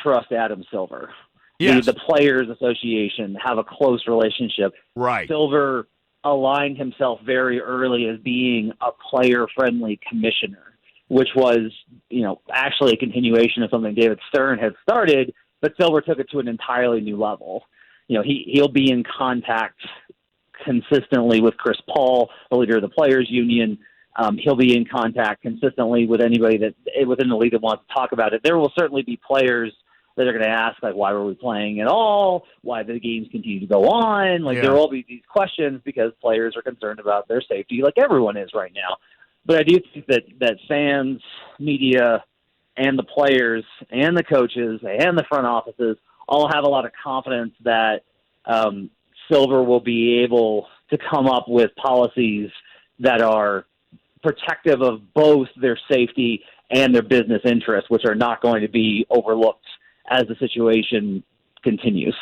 S4: trust Adam Silver.
S19: Yes.
S4: The Players Association have a close relationship.
S19: Right.
S4: Silver aligned himself very early as being a player-friendly commissioner, which was, actually a continuation of something David Stern had started, but Silver took it to an entirely new level. He'll be in contact consistently with Chris Paul, the leader of the Players Union. He'll be in contact consistently with anybody that within the league that wants to talk about it. There will certainly be players that are going to ask, like, why were we playing at all? Why do the games continue to go on? There will be these questions because players are concerned about their safety, like everyone is right now. But I do think that fans, media, and the players and the coaches and the front offices all have a lot of confidence that Silver will be able to come up with policies that are protective of both their safety and their business interests, which are not going to be overlooked as the situation continues.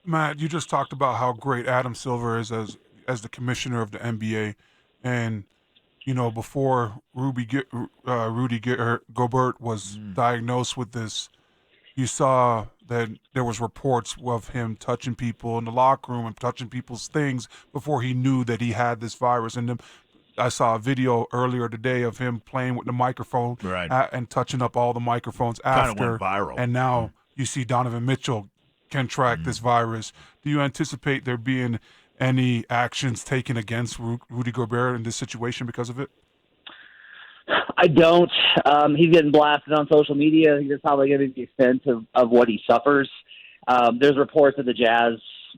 S18: Matt, you just talked about how great Adam Silver is as the commissioner of the NBA. And, before Rudy Gobert was diagnosed with this, you saw that there was reports of him touching people in the locker room and touching people's things before he knew that he had this virus. And I saw a video earlier today of him playing with the microphone and touching up all the microphones after.
S19: Kind of went viral.
S18: And now you see Donovan Mitchell can track this virus. Do you anticipate there being any actions taken against Rudy Gobert in this situation because of it?
S4: I don't. He's getting blasted on social media. I think that's probably going to be the extent of what he suffers. There's reports that the Jazz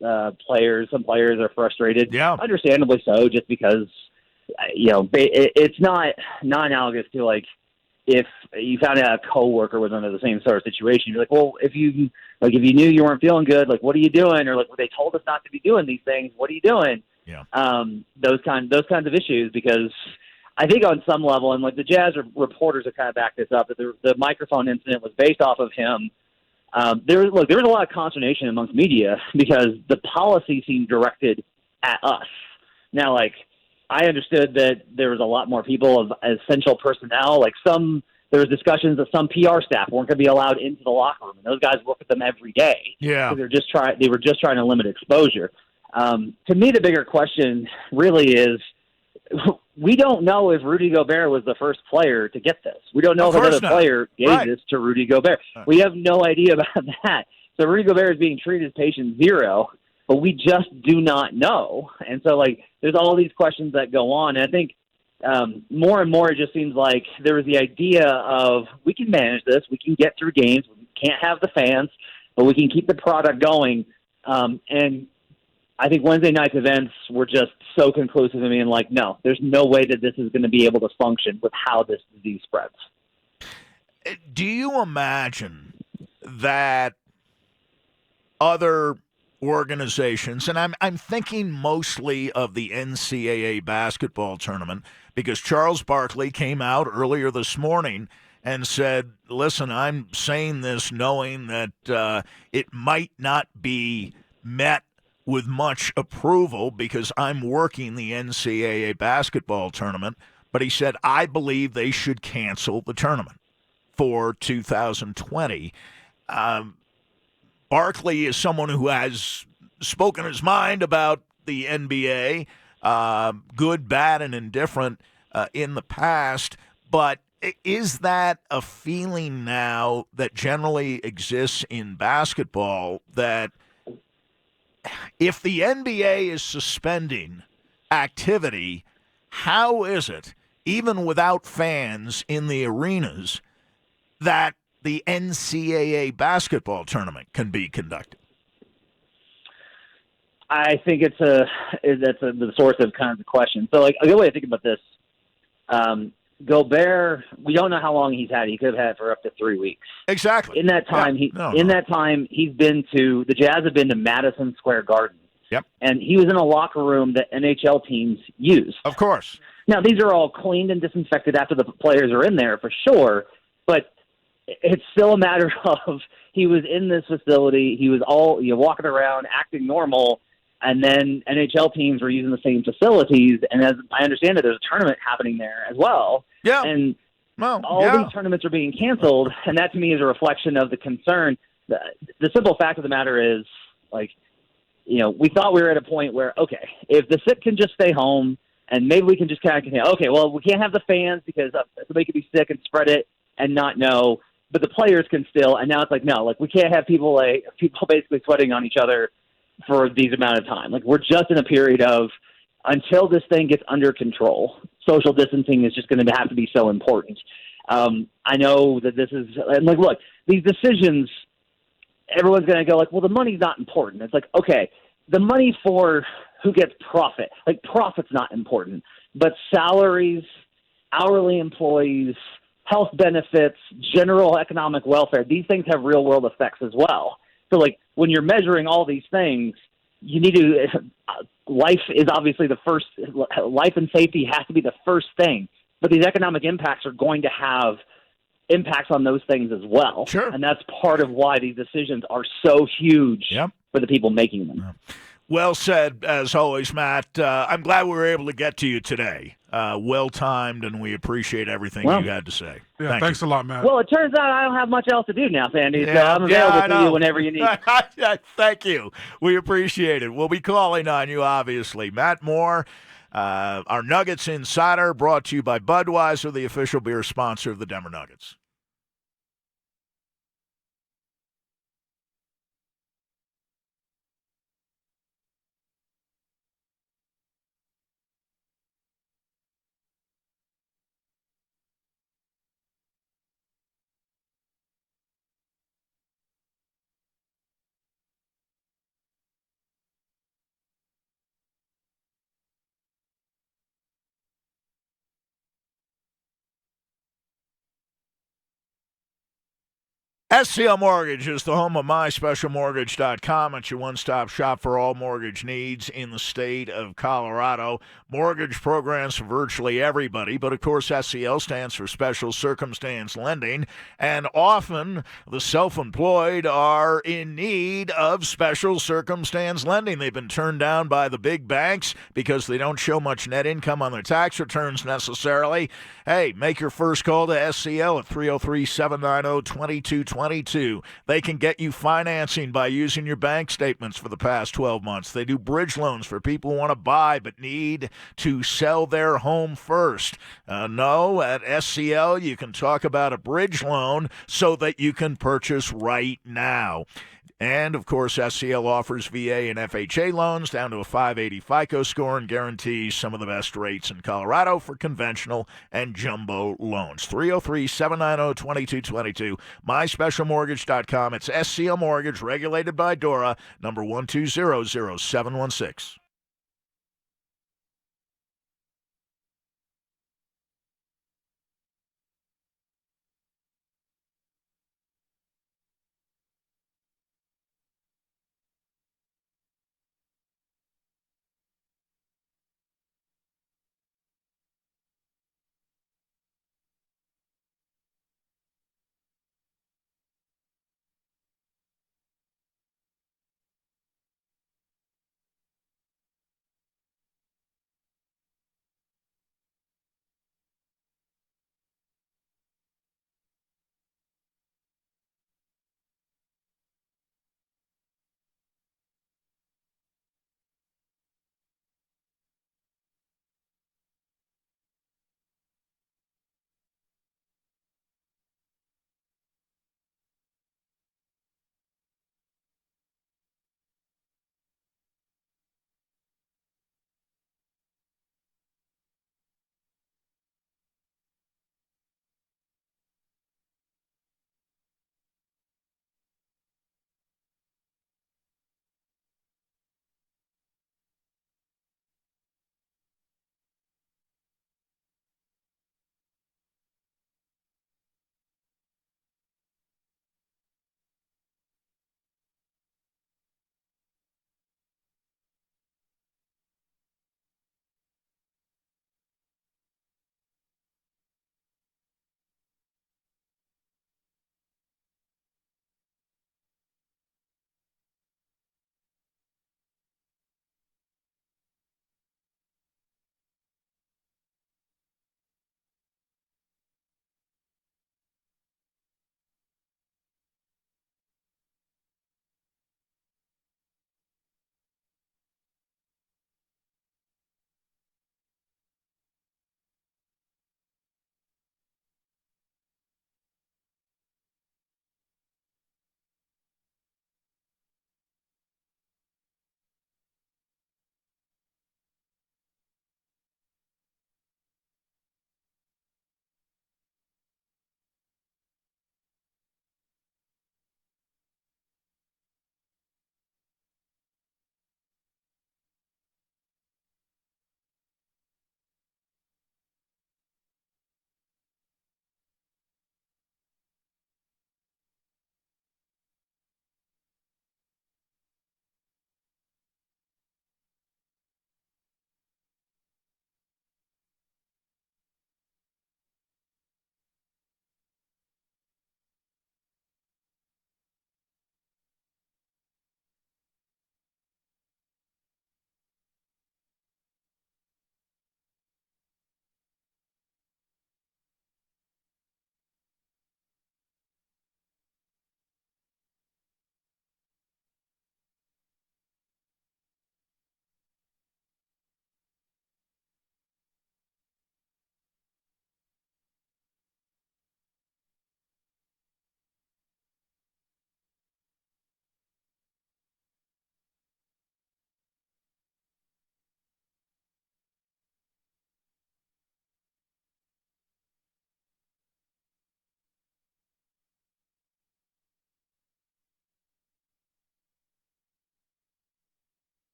S4: some players are frustrated.
S19: Yeah.
S4: Understandably so, just because, it's not analogous to like if you found out a coworker was under the same sort of situation. You're like, well, if you knew you weren't feeling good, like, what are you doing? Or like, well, they told us not to be doing these things. What are you doing?
S19: Yeah.
S4: Those kinds of issues, because I think on some level, and like the Jazz reporters have kind of backed this up, that the microphone incident was based off of him. There was a lot of consternation amongst media because the policy seemed directed at us. Now, like, I understood that there was a lot more people of essential personnel. Like there was discussions that some PR staff weren't going to be allowed into the locker room, and those guys work with them every day.
S19: Yeah,
S4: so they were just trying to limit exposure. To me, the bigger question really is, we don't know if Rudy Gobert was the first player to get this. We don't know if another player gave this to Rudy Gobert. We have no idea about that. So Rudy Gobert is being treated as patient zero, but we just do not know. And so, like, there's all these questions that go on. And I think more and more it just seems like there was the idea of, we can manage this. We can get through games. We can't have the fans, but we can keep the product going. And I think Wednesday night's events were just so conclusive to me, and like, no, there's no way that this is going to be able to function with how this disease spreads.
S19: Do you imagine that other organizations, and I'm thinking mostly of the NCAA basketball tournament, because Charles Barkley came out earlier this morning and said, listen, I'm saying this knowing that it might not be met with much approval because I'm working the NCAA basketball tournament, but he said, I believe they should cancel the tournament for 2020. Barkley is someone who has spoken his mind about the NBA, good, bad, and indifferent in the past, but is that a feeling now that generally exists in basketball, that if the NBA is suspending activity, how is it, even without fans in the arenas, that the NCAA basketball tournament can be conducted?
S4: I think that's the source of kind of the question. So, like, a good way to think about this, Gobert, we don't know how long he's had. He could have had it for up to 3 weeks.
S19: Exactly.
S4: In that time, he's been to the Jazz have been to Madison Square Garden.
S19: Yep.
S4: And he was in a locker room that NHL teams use.
S19: Of course.
S4: Now, these are all cleaned and disinfected after the players are in there for sure, but it's still a matter of he was in this facility. He was walking around, acting normal, and then NHL teams were using the same facilities. And as I understand it, there's a tournament happening there as well.
S19: Yeah.
S4: And these tournaments are being canceled, and that to me is a reflection of the concern. The simple fact of the matter is, like, we thought we were at a point where, okay, if the sick can just stay home, and maybe we can just kind of say, okay, well, we can't have the fans because somebody could be sick and spread it and not know, but the players can still. And now it's like, no, like we can't have people basically sweating on each other for these amount of time. Like we're just in a period of until this thing gets under control. Social distancing is just going to have to be so important. I know that this is like, look, these decisions. Everyone's going to go like, well, the money's not important. It's like, okay, the money for who gets profit, like profit's not important, but salaries, hourly employees, health benefits, general economic welfare, these things have real world effects as well. So like when you're measuring all these things, you need to, life is obviously the first, life and safety has to be the first thing, but these economic impacts are going to have impacts on those things as well.
S19: Sure.
S4: And that's part of why these decisions are so huge for the people making them.
S19: Well said, as always, Matt. I'm glad we were able to get to you today. Well-timed, and we appreciate everything you had to say.
S18: Yeah, thanks a lot, Matt.
S4: Well, it turns out I don't have much else to do now, Sandy, so I'm available to you whenever you need.
S19: Thank you. We appreciate it. We'll be calling on you, obviously. Matt Moore, our Nuggets Insider, brought to you by Budweiser, the official beer sponsor of the Denver Nuggets. SCL Mortgage is the home of myspecialmortgage.com. It's your one-stop shop for all mortgage needs in the state of Colorado. Mortgage programs for virtually everybody, but of course SCL stands for Special Circumstance Lending, and often the self-employed are in need of special circumstance lending. They've been turned down by the big banks because they don't show much net income on their tax returns necessarily. Hey, make your first call to SCL at 303-790-2222. They can get you financing by using your bank statements for the past 12 months. They do bridge loans for people who want to buy but need to sell their home first. No, at SCL, you can talk about a bridge loan so that you can purchase right now. And, of course, SCL offers VA and FHA loans down to a 580 FICO score and guarantees some of the best rates in Colorado for conventional and jumbo loans. 303-790-2222, myspecialmortgage.com. It's SCL Mortgage, regulated by DORA, number 1200716.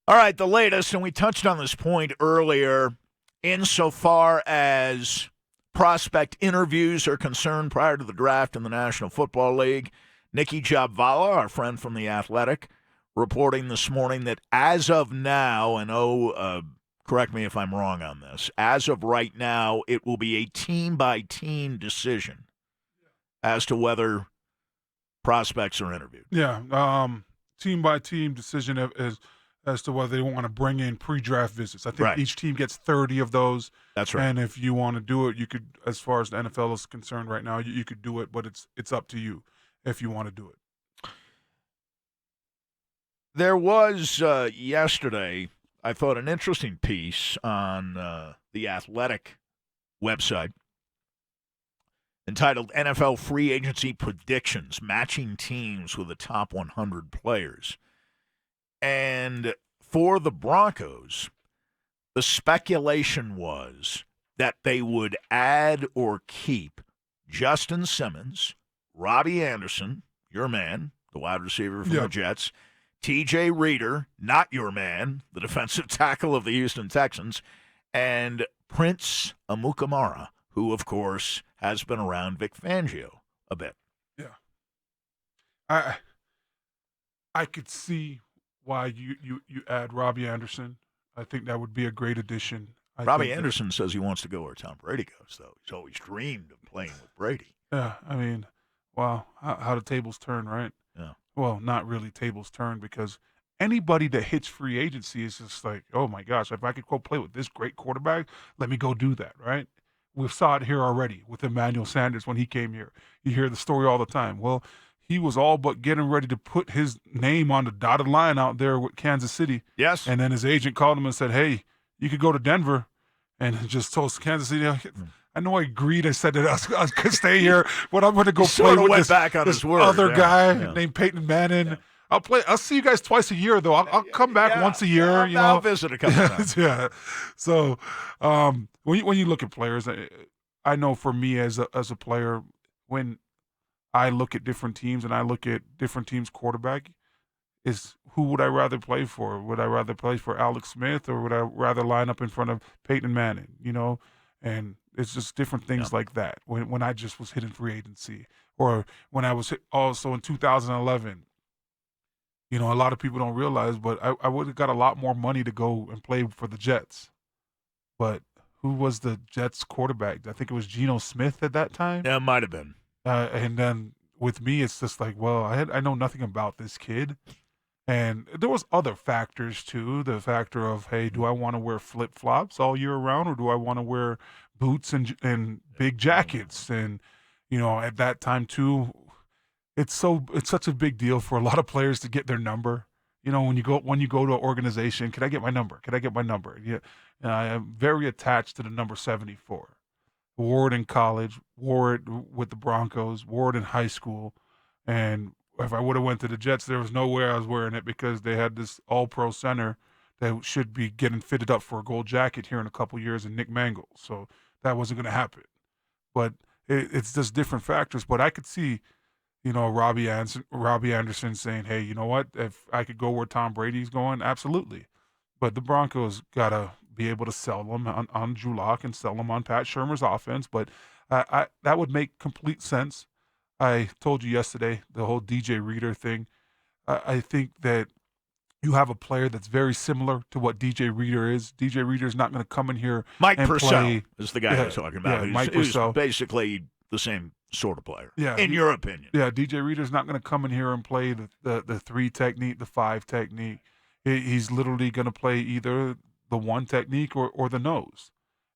S19: All right, the latest, and we touched on this point earlier, insofar as prospect interviews are concerned prior to the draft in the National Football League. Nikki Jabvala, our friend from The Athletic, reporting this morning that as of now, and correct me if I'm wrong on this, as of right now, it will be a team-by-team decision as to whether prospects are interviewed.
S18: Yeah, team-by-team decision as to whether they want to bring in pre-draft visits. I think each team gets 30 of those.
S19: That's right.
S18: And if you want to do it, you could, as far as the NFL is concerned right now, you could do it, but it's up to you if you want to do it.
S19: There was yesterday, I thought, an interesting piece on the Athletic website entitled NFL Free Agency Predictions, Matching Teams with the Top 100 Players. And for the Broncos, the speculation was that they would add or keep Justin Simmons, Robbie Anderson, your man, the wide receiver from the Jets, T.J. Reader, not your man, the defensive tackle of the Houston Texans, and Prince Amukamara, who, of course, has been around Vic Fangio a bit.
S18: Yeah. I could see why you add Robbie Anderson. I think that would be a great addition.
S19: Robbie Anderson says he wants to go where Tom Brady goes, though. He's always dreamed of playing with Brady.
S18: Yeah, I mean, wow, how the tables turn, right?
S19: Yeah.
S18: Well, not really tables turn, because anybody that hits free agency is just like, oh my gosh, if I could go play with this great quarterback, let me go do that, right? We saw it here already with Emmanuel Sanders when he came here. You hear the story all the time. Well, he was all but getting ready to put his name on the dotted line out there with Kansas City.
S19: Yes.
S18: And then his agent called him and said, hey, you could go to Denver. And just told Kansas City, I know I agreed. I said that I could stay here, but I'm going to go play with this other guy named Peyton Manning. Yeah. I'll see you guys twice a year, though. I'll come back once a year.
S19: I'll visit a couple times.
S18: Yeah. So when you look at players, I know for me as a player, when I look at different teams and I look at different teams' quarterback, is who would I rather play for? Would I rather play for Alex Smith, or would I rather line up in front of Peyton Manning? And it's just different things like that. When I just was hitting free agency, or when I was also in 2011, a lot of people don't realize, but I would have got a lot more money to go and play for the Jets. But who was the Jets quarterback? I think it was Geno Smith at that time.
S19: Yeah, it might have been.
S18: And then with me, it's just like, well, I know nothing about this kid. And there was other factors too. The factor of, hey, do I want to wear flip-flops all year round, or do I want to wear boots and big jackets? And at that time too, it's such a big deal for a lot of players to get their number. When you go to an organization, can I get my number? Can I get my number? Yeah, I am very attached to the number 74. Wore it in college, wore it with the Broncos, wore it in high school, and if I would have went to the Jets, there was no way I was wearing it, because they had this all-pro center that should be getting fitted up for a gold jacket here in a couple years, in Nick Mangold. So that wasn't going to happen. But it's just different factors. But I could see, Robbie Anderson saying, hey, you know what? If I could go where Tom Brady's going, absolutely. But the Broncos got to be able to sell them on Drew Lock and sell them on Pat Shurmur's offense. But that would make complete sense. I told you yesterday, the whole DJ Reader thing. I think that you have a player that's very similar to what DJ Reader is. DJ Reader is not going to come in here
S19: Mike
S18: and
S19: Purcell
S18: play.
S19: Is the guy I'm talking about.
S18: Yeah, Mike
S19: who's
S18: Purcell.
S19: Basically the same sort of player,
S18: yeah,
S19: in your opinion.
S18: Yeah, DJ Reader's not going to come in here and play the 3 technique, the 5 technique. He's literally going to play either the 1 technique or the nose.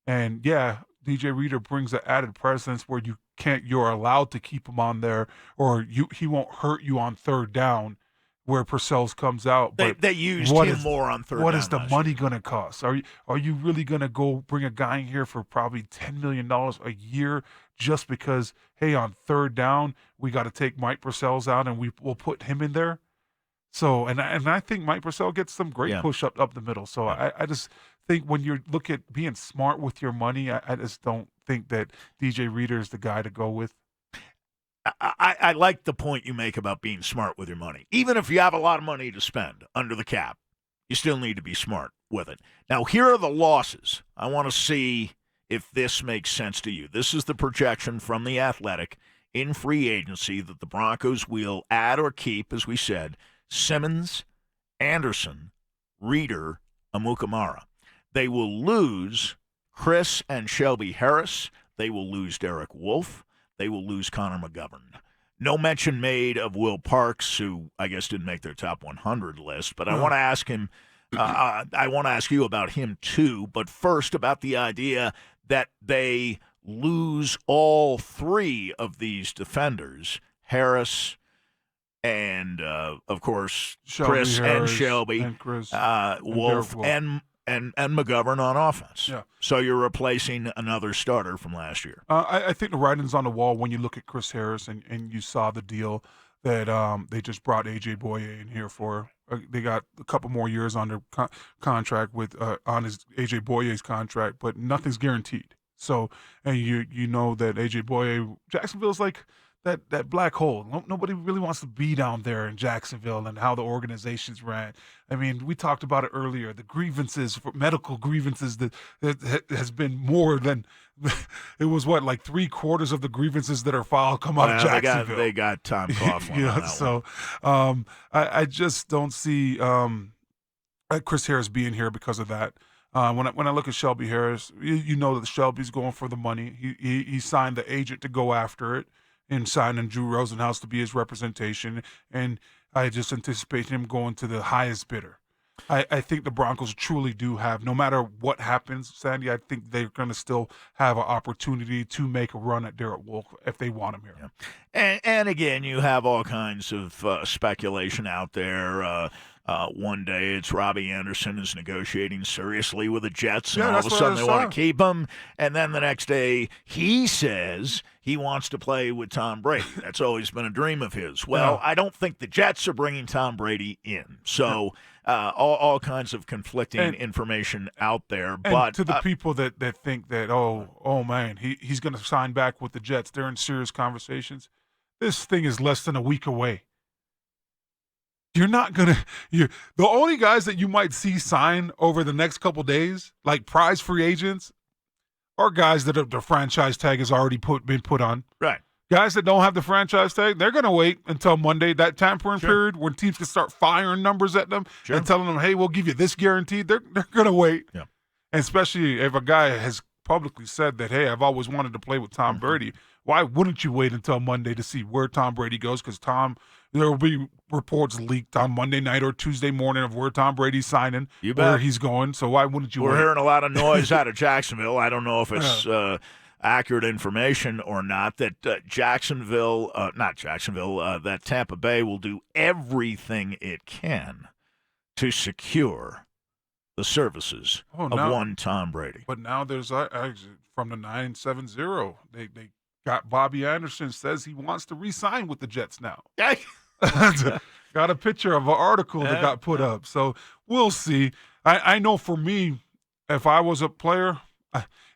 S18: And, yeah, DJ Reader brings an added presence where you're allowed to keep him on there, or he won't hurt you on third down where Purcell's comes out. But
S19: they used him more on third down.
S18: What is the money going to cost? Are you really going to go bring a guy in here for probably $10 million a year just because, hey, on third down, we got to take Mike Purcell's out and we'll put him in there? So, and I think Mike Purcell gets some great push up the middle. So I just think when you look at being smart with your money, I just don't think that DJ Reader is the guy to go with.
S19: I like the point you make about being smart with your money. Even if you have a lot of money to spend under the cap, You still need to be smart with it. Now, here are the losses. I want to see if this makes sense to you. This is the projection from The Athletic in free agency that the Broncos will add or keep, as we said, Simmons, Anderson, Reeder, Amukamara. They will lose Chris and Shelby Harris. They will lose Derek Wolfe. They will lose Connor McGovern. No mention made of Will Parks, who I guess didn't make their top 100 list, but I want to ask him. I want to ask you about him too, but first about the idea that they lose all three of these defenders, Harris and of course Chris and Shelby,
S18: and Chris,
S19: Wolfe and McGovern on offense.
S18: Yeah.
S19: So you're replacing another starter from last year.
S18: I think the writing's on the wall when you look at Chris Harris and you saw the deal that they just brought A.J. Boye in here for. They got a couple more years on their contract with on his A.J. Boye's contract, but nothing's guaranteed. So, and you know that A.J. Boye, Jacksonville's like that black hole. Nobody really wants to be down there in Jacksonville and how the organizations ran. I mean, we talked about it earlier. The grievances, medical grievances, that has been more than it was. What, like 3/4 of the grievances that are filed come out of Jacksonville.
S19: They got Tom Coughlin.
S18: Yeah, so I just don't see Chris Harris being here because of that. When I look at Shelby Harris, you know that Shelby's going for the money. He signed the agent to go after it, and signing Drew Rosenhaus to be his representation, and I just anticipate him going to the highest bidder. I think the Broncos truly do have, no matter what happens, Sandy, I think they're going to still have an opportunity to make a run at Derek Wolfe if they want him here.
S19: Yeah. And again, you have all kinds of speculation out there. One day it's Robbie Anderson is negotiating seriously with the Jets, and all of a sudden they want to keep him. And then the next day he says he wants to play with Tom Brady. That's always been a dream of his. Well, I don't think the Jets are bringing Tom Brady in. So all kinds of conflicting information out there. But
S18: to the people that think that, oh man, he's going to sign back with the Jets, they're in serious conversations. This thing is less than a week away. You're not going to – the only guys that you might see sign over the next couple days, like prize free agents, are guys that the franchise tag has already been put on.
S19: Right.
S18: Guys that don't have the franchise tag, they're going to wait until Monday, that tampering period when teams can start firing numbers at them and telling them, hey, we'll give you this guaranteed. They're going to wait.
S19: Yeah.
S18: And especially if a guy has publicly said that, hey, I've always wanted to play with Tom Brady. Why wouldn't you wait until Monday to see where Tom Brady goes? Because there will be reports leaked on Monday night or Tuesday morning of where Tom Brady's signing, where he's going. So why wouldn't you wait?
S19: We're hearing a lot of noise out of Jacksonville. I don't know if it's accurate information or not, that that Tampa Bay will do everything it can to secure the services of one Tom Brady.
S18: But now there's from the 970, they got Bobby Anderson says he wants to re-sign with the Jets now. Got a picture of an article that got put up. So we'll see. I know for me, if I was a player,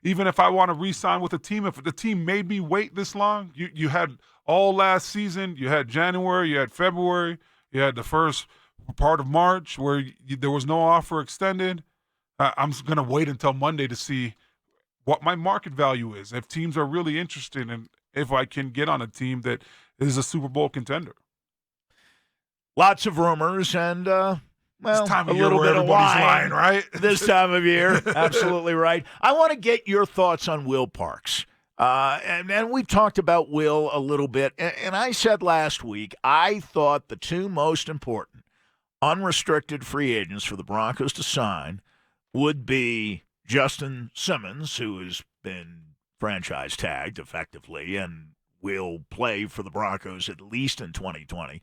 S18: even if I want to re-sign with a team, if the team made me wait this long, you had all last season, you had January, you had February, you had the first part of March where there was no offer extended. I'm going to wait until Monday to see what my market value is, if teams are really interested, and if I can get on a team that is a Super Bowl contender.
S19: Lots of rumors and,
S18: this time of
S19: a
S18: year
S19: little
S18: where
S19: bit of
S18: everybody's
S19: wine
S18: lying, right?
S19: This time of year. Absolutely right. I want to get your thoughts on Will Parks. And we talked about Will a little bit. And I said last week, I thought the two most important unrestricted free agents for the Broncos to sign would be Justin Simmons, who has been franchise tagged effectively and will play for the Broncos at least in 2020.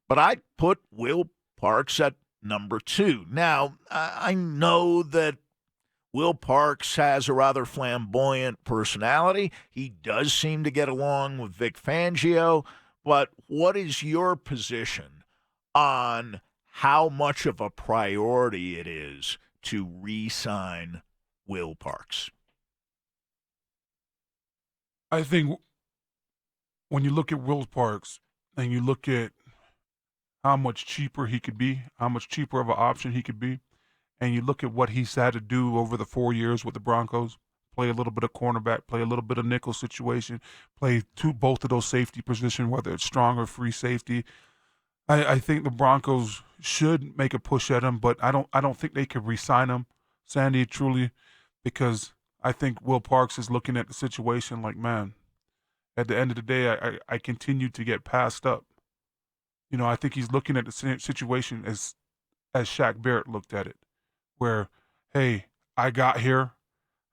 S19: But I put Will Parks at number 2. Now, I know that Will Parks has a rather flamboyant personality. He does seem to get along with Vic Fangio. But what is your position on how much of a priority it is to re-sign Will Parks?
S18: I think when you look at Will Parks and you look at how much cheaper he could be, how much cheaper of an option he could be, and you look at what he's had to do over the 4 years with the Broncos, play a little bit of cornerback, play a little bit of nickel situation, play both of those safety positions, whether it's strong or free safety. I think the Broncos should make a push at him, but I don't think they could re-sign him, Sandy, truly, because I think Will Parks is looking at the situation like, man, at the end of the day, I continue to get passed up. I think he's looking at the situation as Shaq Barrett looked at it, where, hey, I got here,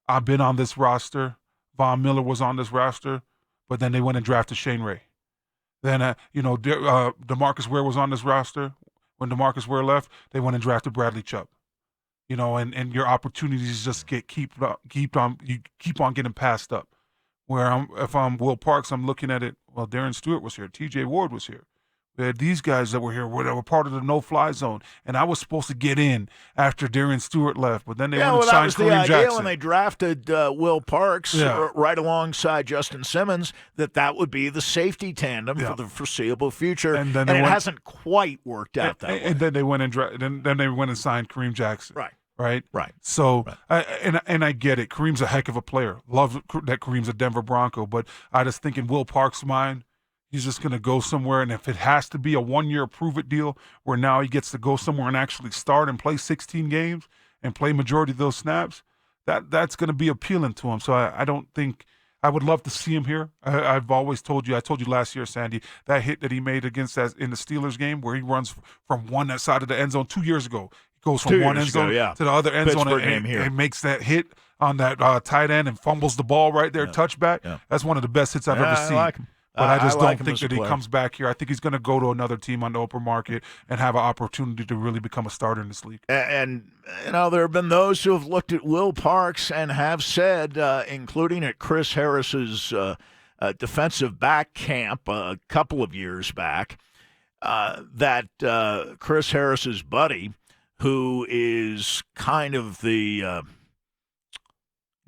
S18: I've been on this roster, Von Miller was on this roster, but then they went and drafted Shane Ray. Then, DeMarcus Ware was on this roster. When DeMarcus Ware left, they went and drafted Bradley Chubb. And your opportunities just keep on getting passed up. Where if I'm Will Parks, I'm looking at it. Well, Darren Stewart was here. T.J. Ward was here. We had these guys that were here that were part of the no-fly zone, and I was supposed to get in after Darren Stewart left, but then they went and signed Kareem Jackson.
S19: That was the idea when they drafted Will Parks right alongside Justin Simmons, that would be the safety tandem for the foreseeable future, and it hasn't quite worked out that way.
S18: And then they went and then they went and signed Kareem Jackson.
S19: Right.
S18: So, I get it. Kareem's a heck of a player. Love that Kareem's a Denver Bronco, but I just think in Will Parks' mind, he's just going to go somewhere, and if it has to be a one-year prove-it deal where now he gets to go somewhere and actually start and play 16 games and play majority of those snaps, that's going to be appealing to him. So I don't think – I would love to see him here. I've always told you – I told you last year, Sandy, that hit that he made against us in the Steelers game where he runs from one side of the end zone 2 years ago. He goes from one end zone to the other end zone and makes that hit on that tight end and fumbles the ball right there, touchback. Yeah. That's one of the best hits I've ever seen.
S19: I like him.
S18: But I just don't think that he comes back here. I think he's going to go to another team on the open market and have an opportunity to really become a starter in this league.
S19: And there have been those who have looked at Will Parks and have said, including at Chris Harris's defensive back camp a couple of years back, that Chris Harris's buddy, who is kind of the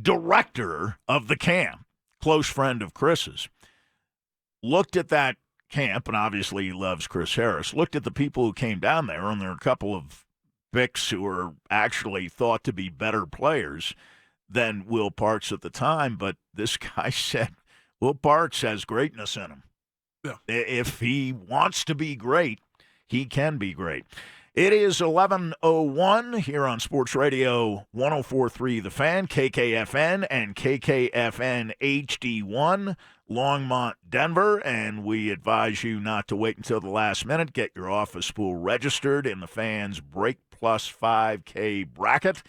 S19: director of the camp, close friend of Chris's, looked at that camp, and obviously he loves Chris Harris, looked at the people who came down there, and there are a couple of Bicks who are actually thought to be better players than Will Parks at the time, but this guy said Will Parks has greatness in him.
S18: Yeah.
S19: If he wants to be great, he can be great. It is 11:01 here on Sports Radio 104.3 The Fan, KKFN, and KKFN HD1, Longmont, Denver. And we advise you not to wait until the last minute. Get your office pool registered in the Fan's Break Plus 5K bracket.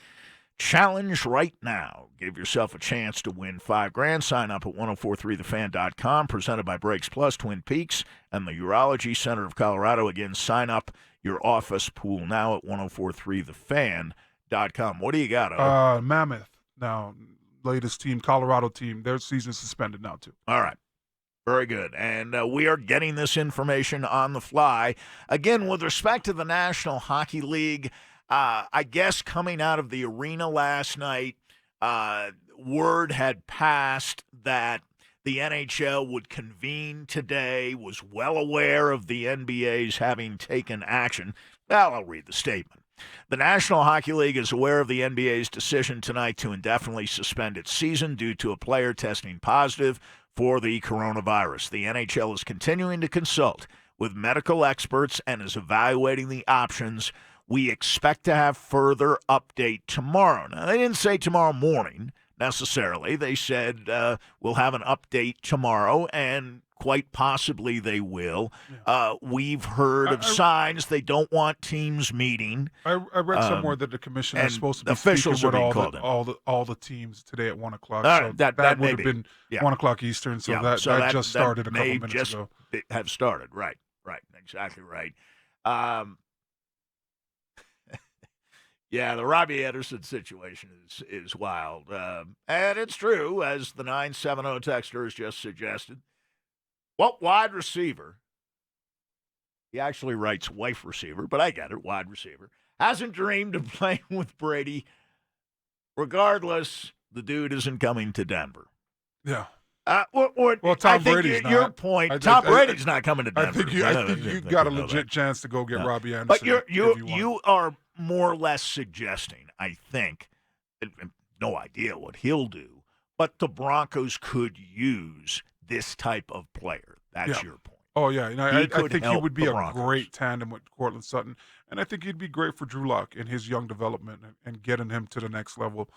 S19: Challenge right now. Give yourself a chance to win $5,000. Sign up at 1043thefan.com. Presented by Breaks Plus, Twin Peaks, and the Urology Center of Colorado. Again, sign up your office pool now at 1043thefan.com. What do you got?
S18: Mammoth now, latest team, Colorado team. Their season suspended now too.
S19: All right. Very good. And we are getting this information on the fly. Again, with respect to the National Hockey League, I guess coming out of the arena last night, word had passed that the NHL would convene today, was well aware of the NBA's having taken action. Well, I'll read the statement. The National Hockey League is aware of the NBA's decision tonight to indefinitely suspend its season due to a player testing positive for the coronavirus. The NHL is continuing to consult with medical experts and is evaluating the options. We expect to have further update tomorrow. Now, they didn't say tomorrow morning necessarily. They said we'll have an update tomorrow, and quite possibly they will. Yeah. We've heard of signs they don't want teams meeting.
S18: I read somewhere that the commissioner is supposed to be
S19: officials
S18: speaking with
S19: all
S18: the teams today at 1 o'clock.
S19: All
S18: so
S19: right,
S18: that would have been 1 o'clock Eastern, so that just started a couple minutes ago.
S19: Have started, right, exactly right. Yeah, the Robbie Anderson situation is wild. And it's true, as the 970 texter has just suggested. What wide receiver, he actually writes wife receiver, but I get it, wide receiver, hasn't dreamed of playing with Brady. Regardless, the dude isn't coming to Denver.
S18: Yeah.
S19: Well,
S18: Tom Brady's not.
S19: Your point, Tom Brady's not coming to Denver.
S18: I think you got a legit chance to go get Robbie Anderson.
S19: But you are more or less suggesting, I think, no idea what he'll do, but the Broncos could use this type of player. That's your point.
S18: Oh, yeah. And I think he would be a
S19: Broncos.
S18: great tandem with Cortland Sutton. And I think he'd be great for Drew Lock in his young development and getting him to the next level.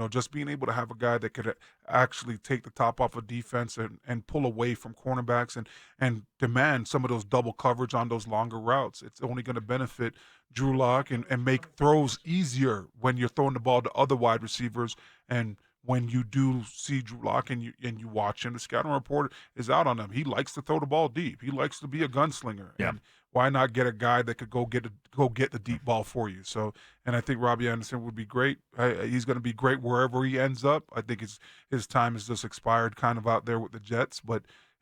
S18: Just being able to have a guy that could actually take the top off of defense and pull away from cornerbacks and demand some of those double coverage on those longer routes. It's only going to benefit Drew Lock and make throws easier when you're throwing the ball to other wide receivers. And when you do see Drew Lock and you watch him, the scouting report is out on him. He likes to throw the ball deep. He likes to be a gunslinger.
S19: Yeah.
S18: And why not get a guy that could go get the deep ball for you? So, and I think Robbie Anderson would be great. He's going to be great wherever he ends up. I think his time has just expired kind of out there with the Jets,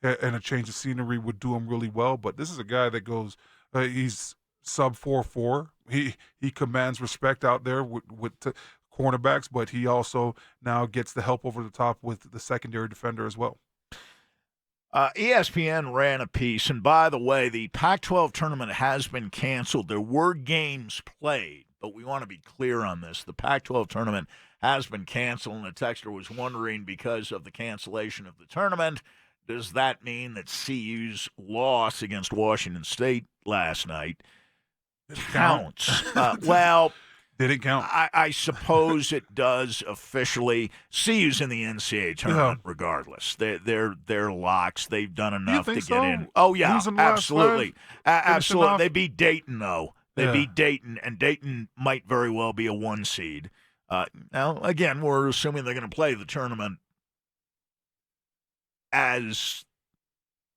S18: and a change of scenery would do him really well. But this is a guy that goes, he's sub 4.4. He commands respect out there with cornerbacks, but he also now gets the help over the top with the secondary defender as well.
S19: ESPN ran a piece, and by the way, the Pac-12 tournament has been canceled. There were games played, but we want to be clear on this. The Pac-12 tournament has been canceled, and the texter was wondering, because of the cancellation of the tournament, does that mean that CU's loss against Washington State last night counts? Well,
S18: did it count?
S19: I suppose it does officially. CU's in the NCAA tournament regardless. They're locks. They've done enough to get in. Oh, yeah, absolutely. Absolutely. They beat Dayton, though. They beat Dayton, and Dayton might very well be a 1 seed. Now, again, we're assuming they're going to play the tournament as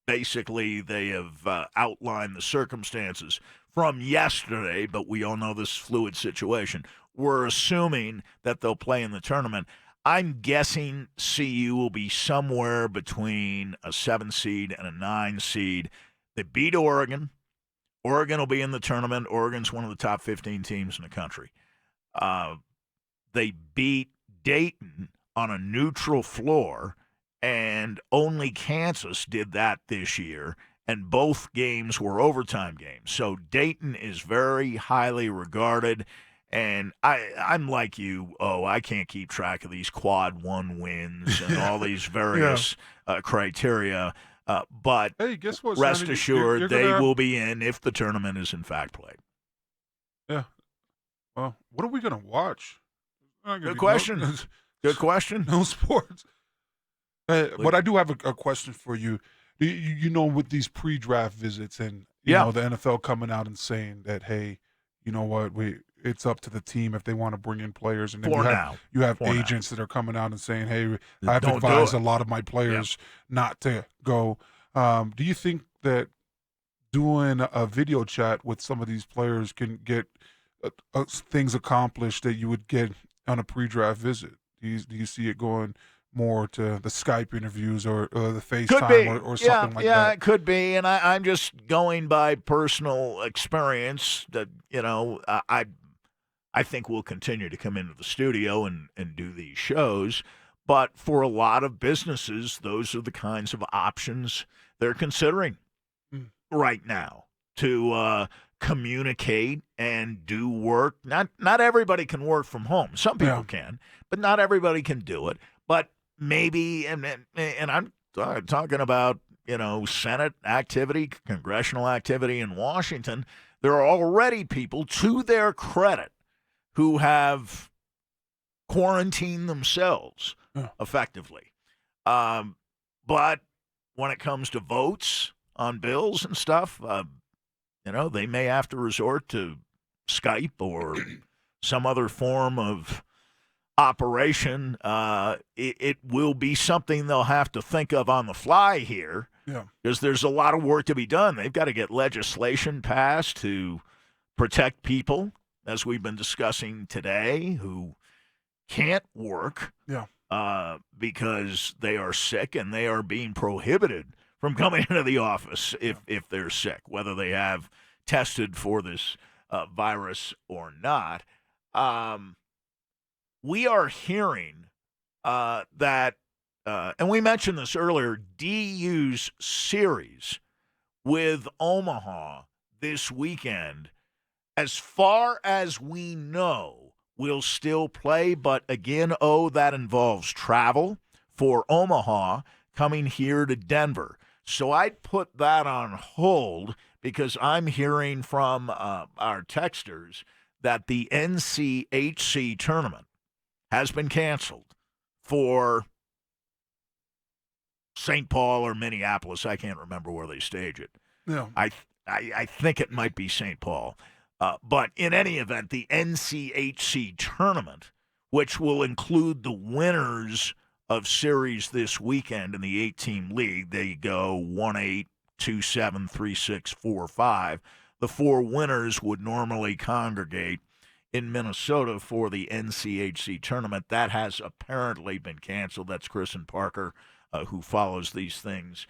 S19: basically they have outlined the circumstances from yesterday, but we all know this fluid situation. We're assuming that they'll play in the tournament. I'm guessing CU will be somewhere between a 7 seed and a 9 seed. They beat Oregon. Oregon will be in the tournament. Oregon's one of the top 15 teams in the country. They beat Dayton on a neutral floor, and only Kansas did that this year. And both games were overtime games. So Dayton is very highly regarded. And I'm like you, I can't keep track of these quad 1 wins and all these various criteria. But
S18: hey, guess what,
S19: rest
S18: Sandy?
S19: assured, they will be in if the tournament is in fact played.
S18: Yeah. Well, what are we going to watch?
S19: Good question. Good question.
S18: No sports. But I do have a question for you. With these pre-draft visits and you know the NFL coming out and saying that, hey, you know what, it's up to the team if they want to bring in players, and then you have agents that are coming out and saying, hey, I've advised a lot of my players not to go. Do you think that doing a video chat with some of these players can get things accomplished that you would get on a pre-draft visit? Do you see it going more to the Skype interviews or the FaceTime or something like that?
S19: Yeah, it could be. And I'm just going by personal experience that, I think we'll continue to come into the studio and do these shows. But for a lot of businesses, those are the kinds of options they're considering right now to communicate and do work. Not everybody can work from home. Some people can, but not everybody can do it. But maybe, and I'm talking about, Senate activity, congressional activity in Washington. There are already people, to their credit, who have quarantined themselves effectively. But when it comes to votes on bills and stuff, they may have to resort to Skype or some other form of operation. It will be something they'll have to think of on the fly here, because there's a lot of work to be done. They've got to get legislation passed to protect people, as we've been discussing today, who can't work because they are sick and they are being prohibited from coming into the office if they're sick, whether they have tested for this virus or not. We are hearing that, and we mentioned this earlier, DU's series with Omaha this weekend as far as we know, will still play. But again, that involves travel for Omaha coming here to Denver. So I'd put that on hold because I'm hearing from our texters that the NCHC tournament has been canceled for St. Paul or Minneapolis. I can't remember where they stage it.
S18: Yeah.
S19: I think it might be St. Paul. But in any event, the NCHC tournament, which will include the winners of series this weekend in the 8-team league, they go 1-8, 2-7, 3-6, 4-5. The 4 winners would normally congregate in Minnesota for the NCHC tournament. That has apparently been canceled. That's Chris and Parker, who follows these things,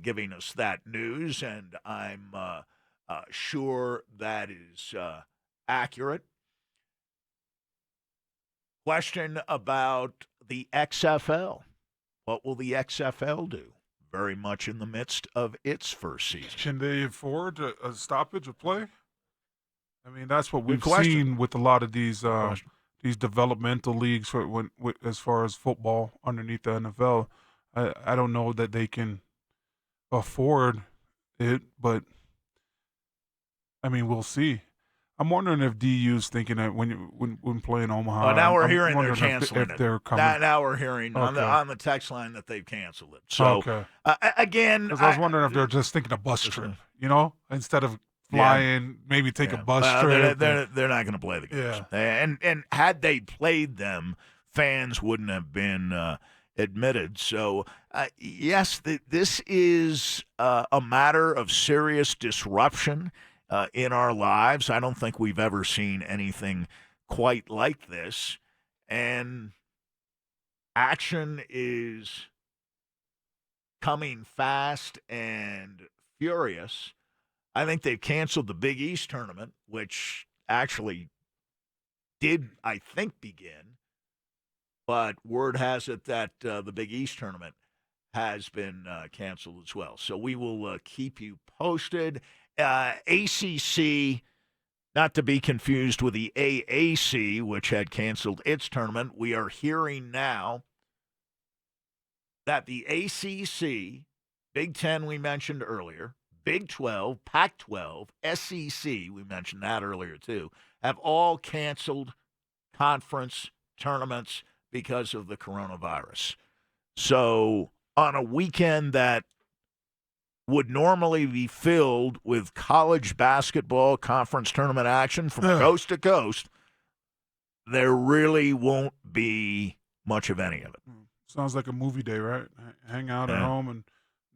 S19: giving us that news, and I'm sure that is accurate. Question about the XFL. What will the XFL do? Very much in the midst of its first season.
S18: Can they afford a stoppage of play? I mean, that's what we've seen with a lot of these developmental leagues as far as football underneath the NFL. I don't know that they can afford it, but I mean, we'll see. I'm wondering if DU's thinking that when playing Omaha.
S19: Now we're hearing they're canceling
S18: if they're coming.
S19: Now we're hearing on the text line that they've canceled it. So again,
S18: because I was wondering if they're just thinking a bus trip, instead of flying, maybe take a bus trip.
S19: They're not going to play the games. Yeah. And had they played them, fans wouldn't have been admitted. So yes, this is a matter of serious disruption in our lives. I don't think we've ever seen anything quite like this. And action is coming fast and furious. I think they've canceled the Big East tournament, which actually did, I think, begin. But word has it that the Big East tournament has been canceled as well. So we will keep you posted. ACC, not to be confused with the AAC, which had canceled its tournament. We are hearing now that the ACC, Big Ten we mentioned earlier, Big 12, Pac-12, SEC, we mentioned that earlier too, have all canceled conference tournaments because of the coronavirus. So on a weekend that would normally be filled with college basketball conference tournament action from coast to coast, there really won't be much of any of it.
S18: Sounds like a movie day, right? Hang out at home and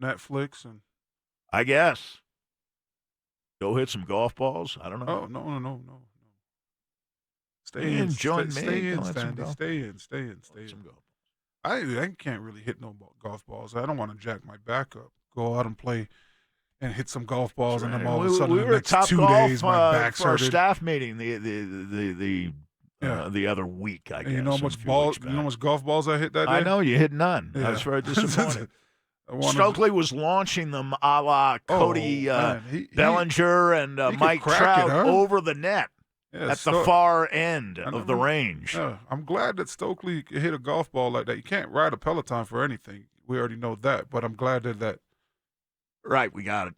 S18: Netflix and.
S19: I guess. Go hit some golf balls. I don't know.
S18: Oh, no. Stay in, Sandy. Stay in. I can't really hit no golf balls. I don't want to jack my back up. Go out and play and hit some golf balls, and then all of a sudden,
S19: we
S18: the
S19: were
S18: next
S19: top
S18: 2
S19: golf,
S18: days, my back's
S19: for our
S18: hurted.
S19: staff meeting the other week, I guess.
S18: And you know how much golf balls I hit that day?
S19: I know, you hit none.
S18: Yeah.
S19: I was very disappointed. Stokely was launching them a la Cody Bellinger and Mike Trout over the net at the far end of the range.
S18: Yeah, I'm glad that Stokley hit a golf ball like that. You can't ride a Peloton for anything. We already know that, but I'm glad that.
S19: Right, we got it.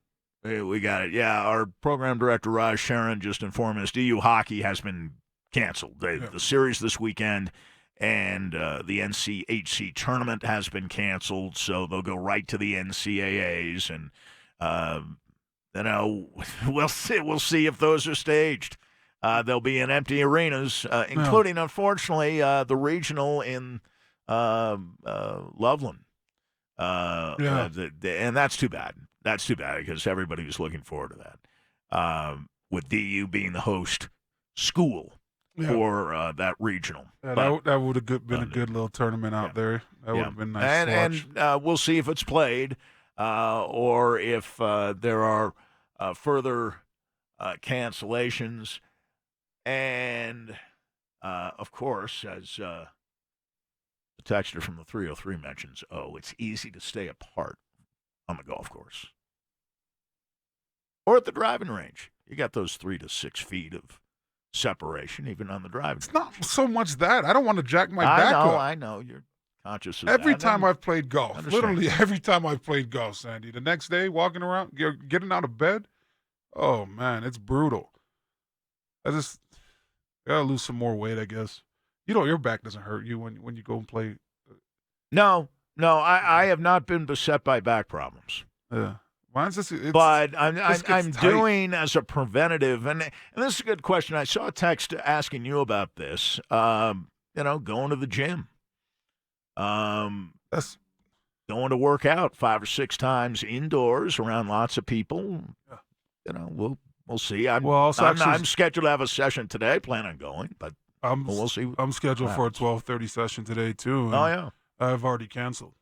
S19: Yeah, our program director, Raj Sharon, just informed us DU hockey has been canceled. The series this weekend and the NCHC tournament has been canceled, so they'll go right to the NCAAs, and we'll see if those are staged. They'll be in empty arenas, including, unfortunately, the regional in Loveland. And that's too bad. That's too bad because everybody was looking forward to that. With DU being the host school for that regional.
S18: Yeah, that would have been a good little tournament out there. That would have been nice to watch.
S19: And we'll see if it's played or if there are further cancellations. And, of course, as the texter from the 303 mentions, it's easy to stay apart on the golf course. Or at the driving range. You got those 3 to 6 feet of separation, even on the driving range.
S18: It's not so much that. I don't want to jack my back up.
S19: I know. You're conscious of
S18: Every
S19: that.
S18: time I've played golf,
S19: Understand.
S18: literally every time I've played golf, Sandy, the next day, walking around, getting out of bed, oh, man, it's brutal. I gotta lose some more weight, I guess. Your back doesn't hurt you when you go and play.
S19: No, I have not been beset by back problems.
S18: Yeah. Mine's just,
S19: but I'm doing as a preventative, and this is a good question. I saw a text asking you about this. Going to the gym.
S18: That's
S19: going to work out 5 or 6 times indoors around lots of people.
S18: Yeah.
S19: We'll see. I'm scheduled to have a session today. Plan on going, but we'll see.
S18: I'm scheduled for a 12:30 session today too.
S19: Oh yeah.
S18: I've already canceled.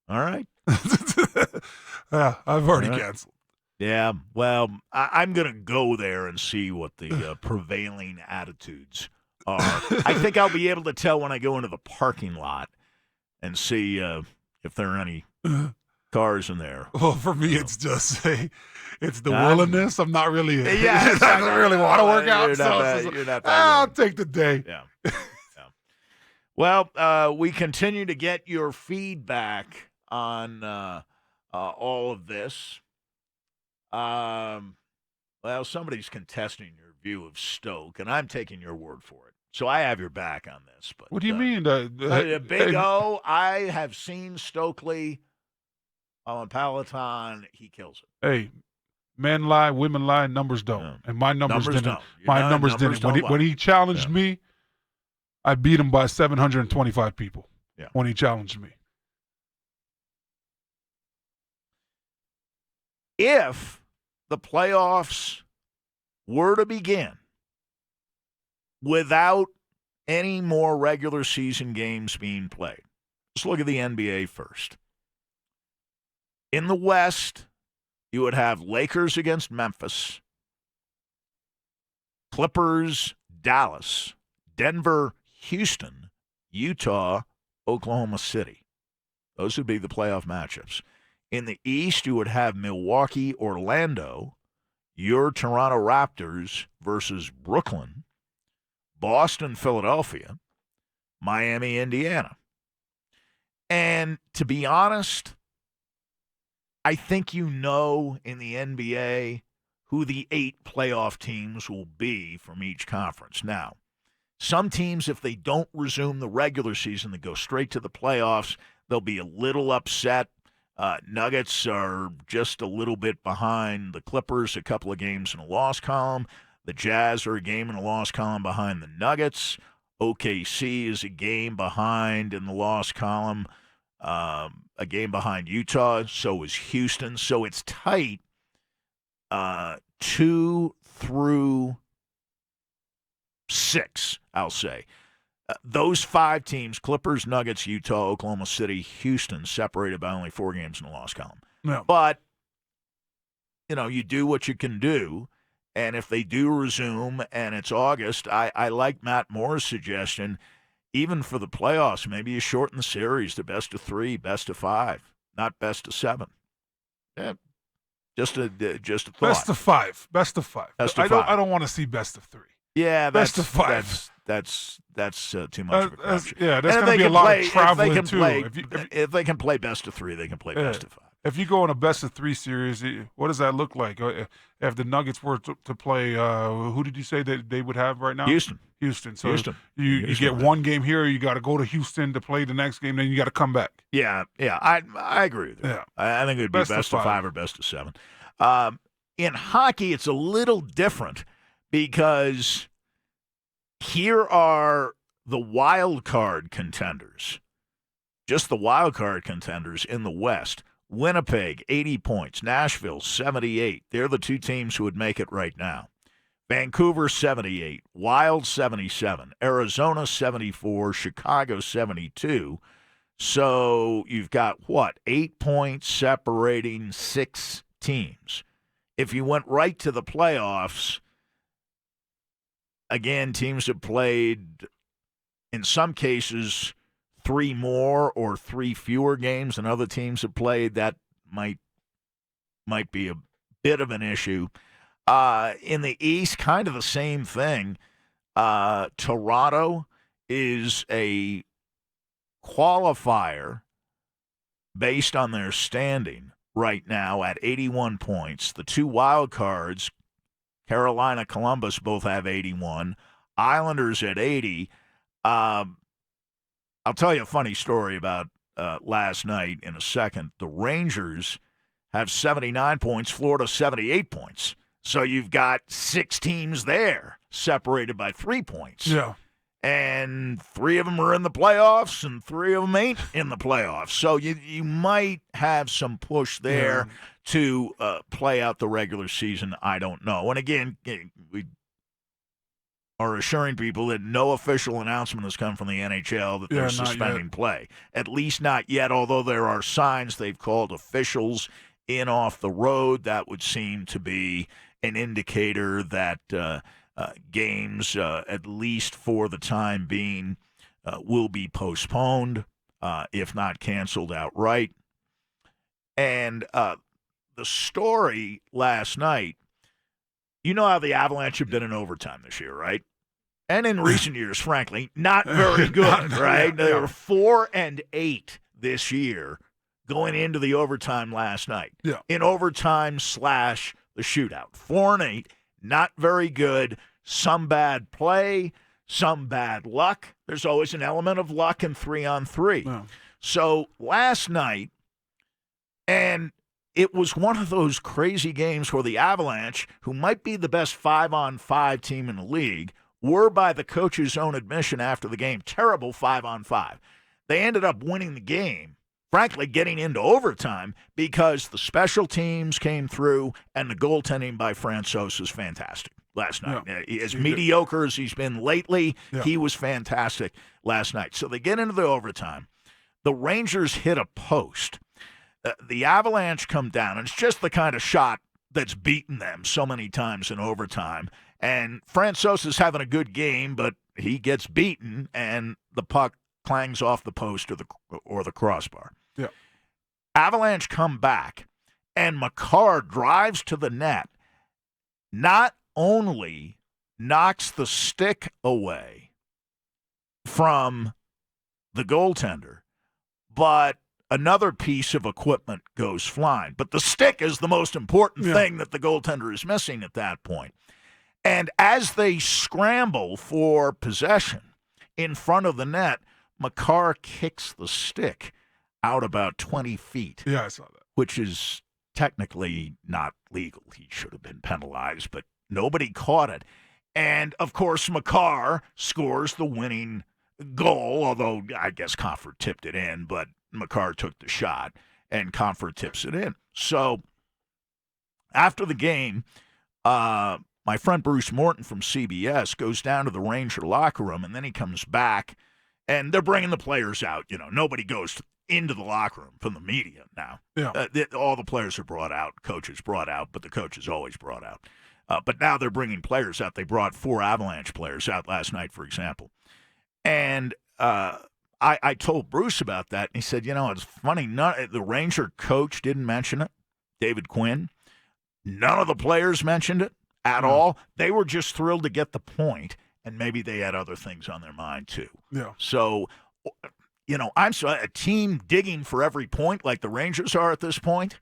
S19: All right.
S18: Yeah, I've already canceled.
S19: Yeah, well, I'm going to go there and see what the prevailing attitudes are. I think I'll be able to tell when I go into the parking lot and see if there are any cars in there.
S18: Well, for me, it's just it's the willingness. I'm not really.
S19: Yeah,
S18: I don't really want to work out.
S19: You're not that
S18: I'll take the day.
S19: Yeah. Well, we continue to get your feedback on all of this. Well, somebody's contesting your view of Stoke, and I'm taking your word for it. So I have your back on this. But
S18: what do you mean?
S19: Big O, I have seen Stokley on Peloton. He kills it.
S18: Hey, men lie, women lie, numbers don't. Yeah. And my numbers didn't.
S19: Don't.
S18: My numbers didn't. When he challenged me, I beat him by 725 people when he challenged me.
S19: If the playoffs were to begin without any more regular season games being played, let's look at the NBA first. In the West, you would have Lakers against Memphis, Clippers, Dallas, Denver, Houston, Utah, Oklahoma City. Those would be the playoff matchups. In the East, you would have Milwaukee, Orlando, your Toronto Raptors versus Brooklyn, Boston, Philadelphia, Miami, Indiana. And to be honest, I think in the NBA who the 8 playoff teams will be from each conference. Now, some teams, if they don't resume the regular season, they go straight to the playoffs, they'll be a little upset. Nuggets are just a little bit behind the Clippers, a couple of games in a loss column. The Jazz are a game in a loss column behind the Nuggets. OKC is a game behind in the loss column, a game behind Utah. So is Houston. So it's tight 2 through 6, I'll say. Those 5 teams, Clippers, Nuggets, Utah, Oklahoma City, Houston, separated by only 4 games in the loss column.
S18: Yeah.
S19: But, you do what you can do. And if they do resume and it's August, I like Matt Moore's suggestion, even for the playoffs, maybe you shorten the series to best of 3, best of 5, not best of 7. Yeah. Just a thought.
S18: Best of 5. Best of 5.
S19: Best of 5.
S18: I don't want to see best of 3.
S19: Yeah,
S18: best of 5.
S19: That's too much of a crapshoot.
S18: Yeah, there's going to be a lot of traveling too.
S19: If they can play best of 3, they can play best of 5.
S18: If you go in a best of 3 series, what does that look like? If the Nuggets were to play, who did you say that they would have right now?
S19: Houston.
S18: So
S19: Houston.
S18: You get one game here, you got to go to Houston to play the next game, then you got to come back.
S19: Yeah, I agree with you.
S18: Yeah.
S19: I think it would be best of 5 or best of 7. In hockey, it's a little different because here are the wild card contenders, just the wild card contenders in the West. Winnipeg, 80 points. Nashville, 78. They're the 2 teams who would make it right now. Vancouver, 78. Wild, 77. Arizona, 74. Chicago, 72. So you've got, 8 points separating 6 teams. If you went right to the playoffs, again, teams have played, in some cases, 3 more or 3 fewer games than other teams have played. That might might be a bit of an issue. In the East, kind of the same thing. Toronto is a qualifier based on their standing right now at 81 points. The two wild cards, Carolina, Columbus, both have 81. Islanders at 80. I'll tell you a funny story about last night in a second. The Rangers have 79 points, Florida 78 points. So you've got 6 teams there separated by 3 points.
S18: Yeah.
S19: And 3 of them are in the playoffs and 3 of them ain't in the playoffs. So you might have some push there to play out the regular season. I don't know. And again, we are assuring people that no official announcement has come from the NHL that they're suspending play. At least not yet, although there are signs they've called officials in off the road. That would seem to be an indicator that games, at least for the time being, will be postponed, if not canceled outright. And the story last night, you know how the Avalanche have been in overtime this year, right? And in recent years, frankly, not very good, right? They were 4-8 this year going into the overtime last night.
S18: Yeah.
S19: In overtime / the shootout. 4-8, not very good. Some bad play, some bad luck. There's always an element of luck in 3-on-3.
S18: Yeah.
S19: So last night, and it was one of those crazy games where the Avalanche, who might be the best 5-on-5 team in the league, were, by the coach's own admission after the game, terrible 5-on-5. They ended up winning the game, frankly, getting into overtime because the special teams came through and the goaltending by Francouz is fantastic last night.
S18: Yeah.
S19: As mediocre as he's been lately, he was fantastic last night. So they get into the overtime. The Rangers hit a post. The Avalanche come down, and it's just the kind of shot that's beaten them so many times in overtime. And Francouz is having a good game, but he gets beaten, and the puck clangs off the post or the crossbar.
S18: Yeah.
S19: Avalanche come back, and McKee drives to the net, not only knocks the stick away from the goaltender, but another piece of equipment goes flying. But the stick is the most important thing that the goaltender is missing at that point. And as they scramble for possession in front of the net, McKee kicks the stick out about 20 feet.
S18: Yeah, I saw that.
S19: Which is technically not legal. He should have been penalized, but nobody caught it. And, of course, McKee scores the winning goal, although I guess Comfort tipped it in, but McKee took the shot, and Comfort tips it in. So after the game, my friend Bruce Morton from CBS goes down to the Ranger locker room, and then he comes back, and they're bringing the players out. You know, nobody goes into the locker room from the media now.
S18: Yeah.
S19: All the players are brought out, coaches brought out, but the coach is always brought out. But now they're bringing players out. They brought 4 Avalanche players out last night, for example. And I told Bruce about that, and he said, you know, it's funny, the Ranger coach didn't mention it, David Quinn. None of the players mentioned it at all. They were just thrilled to get the point, and maybe they had other things on their mind too.
S18: Yeah.
S19: So, you know, a team digging for every point like the Rangers are at this point,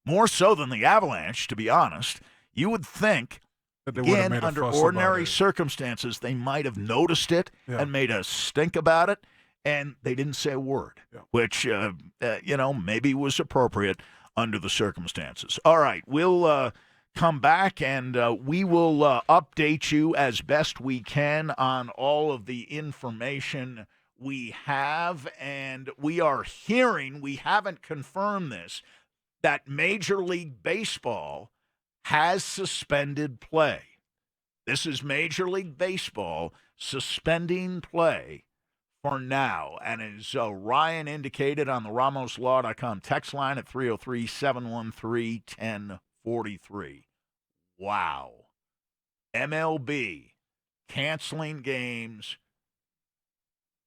S19: more so than the Avalanche, to be honest. You would think, again, under ordinary circumstances, they might have noticed it and made a stink about it, and they didn't say a word, which, you know, maybe was appropriate under the circumstances. All right, we'll come back, and we will update you as best we can on all of the information we have, and we are hearing, we haven't confirmed this, that Major League Baseball has suspended play. This is Major League Baseball suspending play for now. And as Ryan indicated on the RamosLaw.com text line at 303-713-1043. Wow. MLB canceling games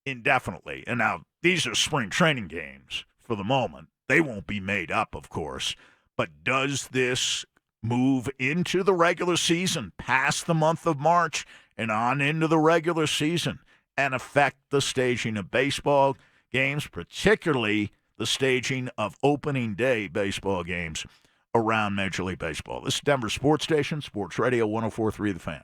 S19: indefinitely. And now these are spring training games for the moment. They won't be made up, of course. But does this move into the regular season, past the month of March and on into the regular season, and affect the staging of baseball games, particularly the staging of opening day baseball games around Major League Baseball? This is Denver Sports Station, Sports Radio 104.3 The Fan.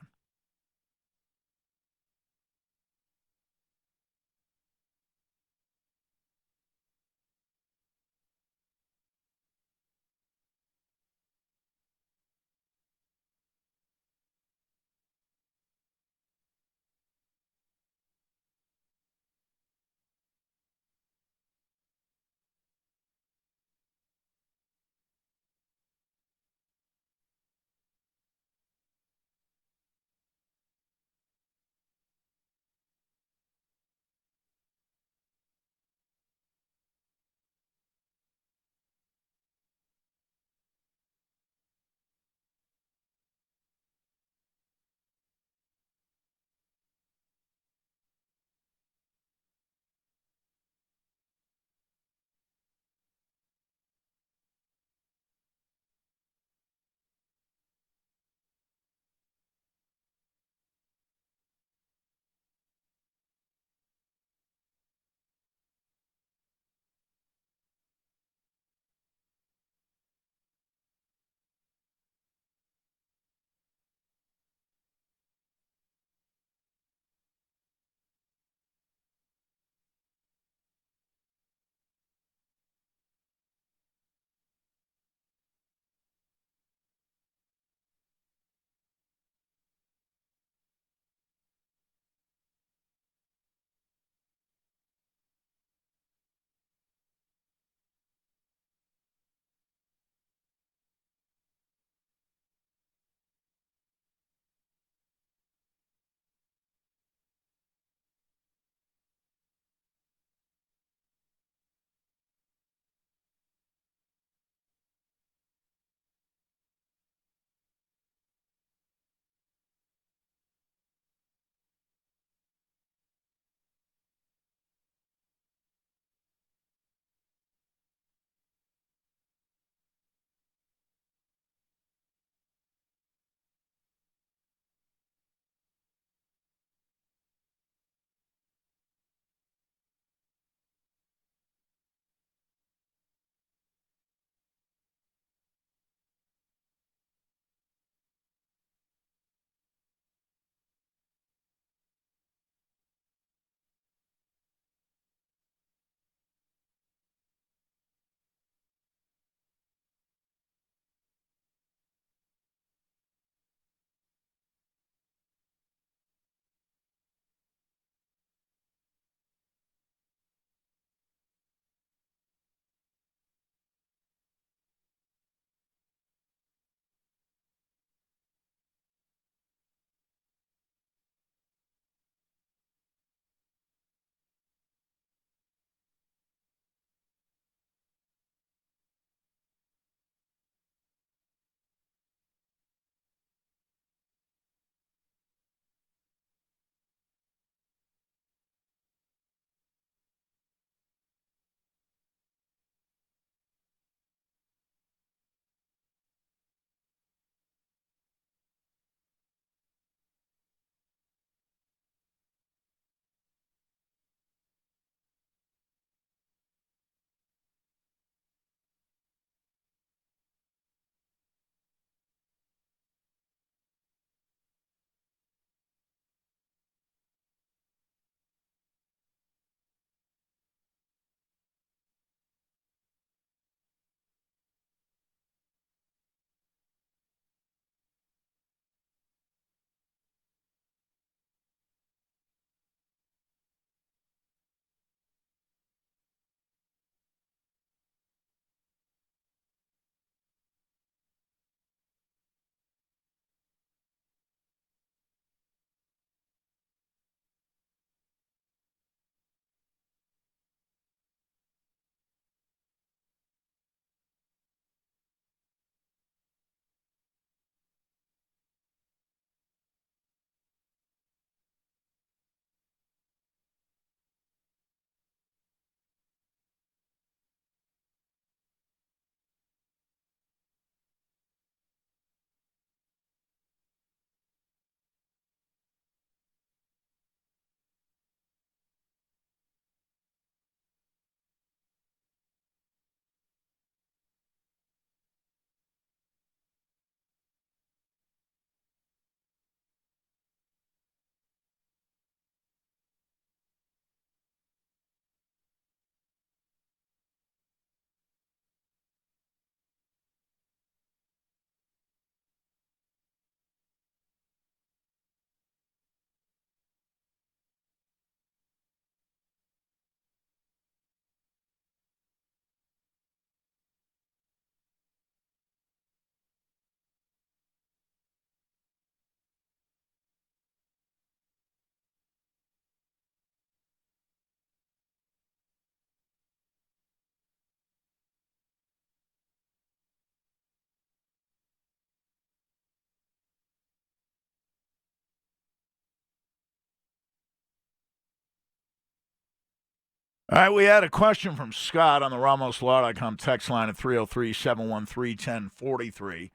S19: All right, we had a question from Scott on the RamosLaw.com text line at 303-713-1043.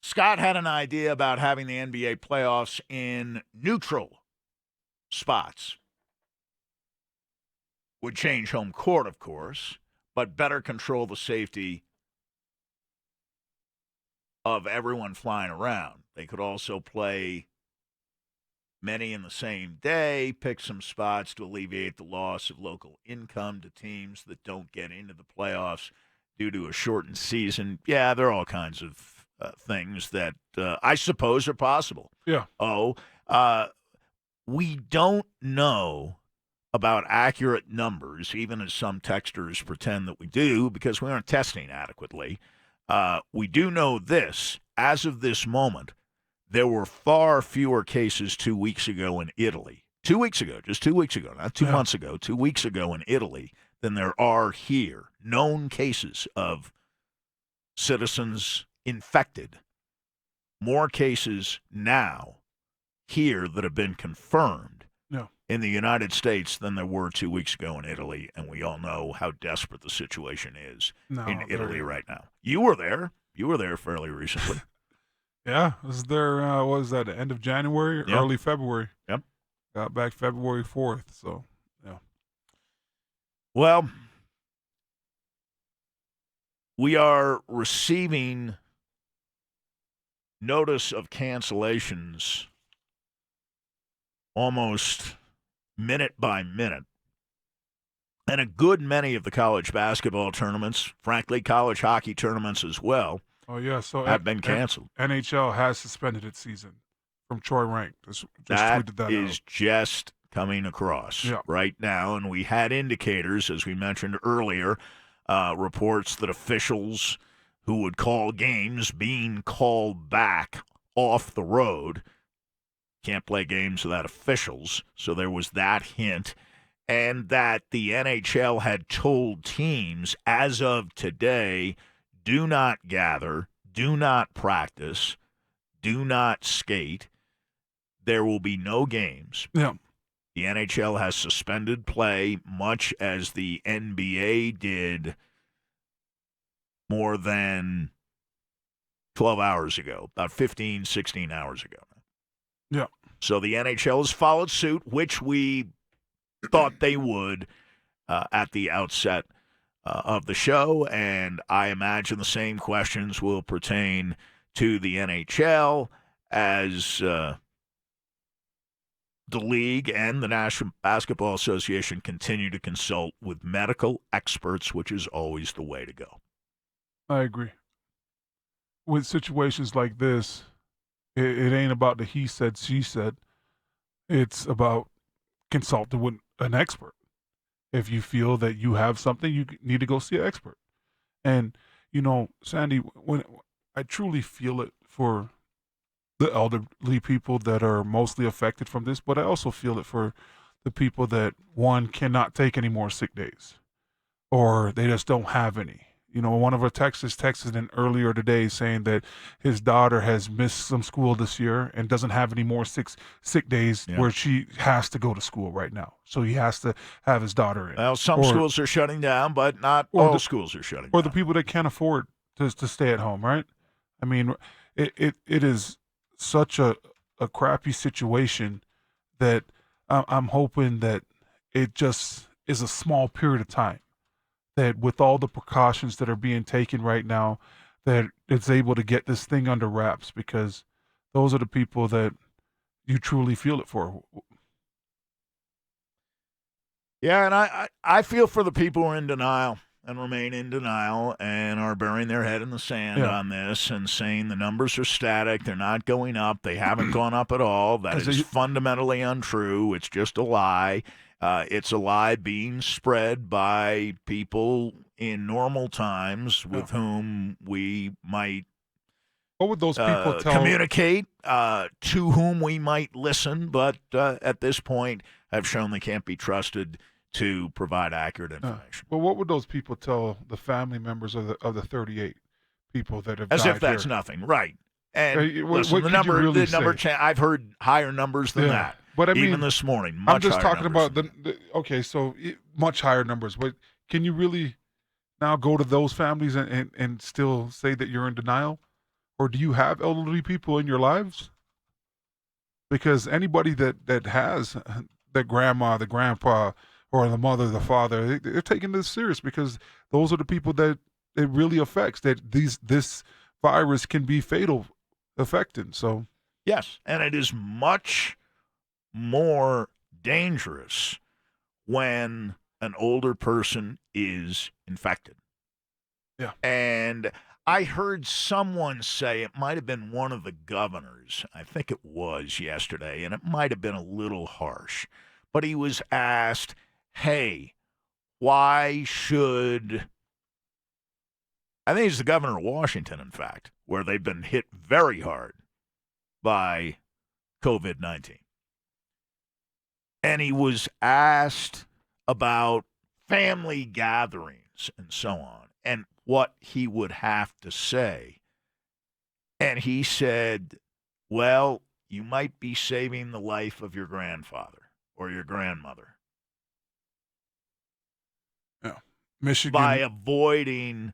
S19: Scott had an idea about having the NBA playoffs in neutral spots. Would change home court, of course, but better control the safety of everyone flying around. They could also play many in the same day, pick some spots to alleviate the loss of local income to teams that don't get into the playoffs due to a shortened season. Yeah, there are all kinds of things that I suppose are possible.
S18: Yeah.
S19: We don't know about accurate numbers, even as some texters pretend that we do, because we aren't testing adequately. We do know this. As of this moment, there were far fewer cases 2 weeks ago in Italy. 2 weeks ago, just 2 weeks ago, not 2 months ago, 2 weeks ago in Italy than there are here. Known cases of citizens infected. More cases now here that have been confirmed in the United States than there were 2 weeks ago in Italy, and we all know how desperate the situation is in Italy right now. You were there. You were there fairly recently.
S18: Yeah, I was there, what was that, the end of January, early February.
S19: Yep.
S18: Got back February 4th, so, yeah.
S19: Well, we are receiving notice of cancellations almost minute by minute. And a good many of the college basketball tournaments, frankly, college hockey tournaments as well,
S18: Oh, yeah, so
S19: have been canceled.
S18: NHL has suspended its season from Troy Rank. Just tweeted that
S19: is
S18: out.
S19: just coming across right now. And we had indicators, as we mentioned earlier, reports that officials who would call games being called back off the road. Can't play games without officials. So there was that hint. And that the NHL had told teams, as of today, do not gather, do not practice, do not skate. There will be no games.
S18: Yeah.
S19: The NHL has suspended play, much as the NBA did more than 12 hours ago, about 15, 16 hours ago.
S18: Yeah.
S19: So the NHL has followed suit, which we thought they would at the outset of the show, and I imagine the same questions will pertain to the NHL as the league and the National Basketball Association continue to consult with medical experts, which is always the way to go.
S18: I agree. With situations like this, it ain't about the he said, she said. It's about consulting with an expert. If you feel that you have something, you need to go see an expert. And, you know, Sandy, when I truly feel it for the elderly people that are mostly affected from this, but I also feel it for the people that, one, cannot take any more sick days, or they just don't have any. You know, one of our texters texted in earlier today saying that his daughter has missed some school this year and doesn't have any more sick days where she has to go to school right now. So he has to have his daughter in.
S19: Well, some schools are shutting down, but not all schools are shutting down.
S18: Or the people that can't afford to stay at home, right? I mean, it is such a crappy situation that I'm hoping that it just is a small period of time. That with all the precautions that are being taken right now, that it's able to get this thing under wraps, because those are the people that you truly feel it for.
S19: Yeah, and I feel for the people who are in denial and remain in denial and are burying their head in the sand on this and saying the numbers are static, they're not going up, they haven't gone up at all. That is fundamentally untrue. It's just a lie. It's a lie being spread by people in normal times with whom we might
S18: what would those people
S19: communicate, to whom we might listen, but at this point have shown they can't be trusted to provide accurate information.
S18: Well, what would those people tell the family members of the 38 people that have
S19: As
S18: died
S19: if that's
S18: here?
S19: nothing, right? And
S18: what
S19: listen,
S18: could you really say?
S19: I've heard higher numbers than that.
S18: But I mean,
S19: even this morning,
S18: I'm just
S19: higher
S18: talking
S19: numbers.
S18: about so much higher numbers. But can you really now go to those families and still say that you're in denial? Or do you have elderly people in your lives? Because anybody that has the grandma, the grandpa, or the mother, the father, they're taking this serious because those are the people that it really affects. That this virus can be fatal, affecting. So
S19: yes, and it is much more dangerous when an older person is infected.
S18: Yeah,
S19: and I heard someone say, it might have been one of the governors, I think it was yesterday, and it might have been a little harsh, but he was asked, hey, why should, I think he's the governor of Washington, in fact, where they've been hit very hard by COVID-19. And he was asked about family gatherings and so on, and what he would have to say. And he said, well, you might be saving the life of your grandfather or your grandmother.
S18: Yeah. Michigan.
S19: By avoiding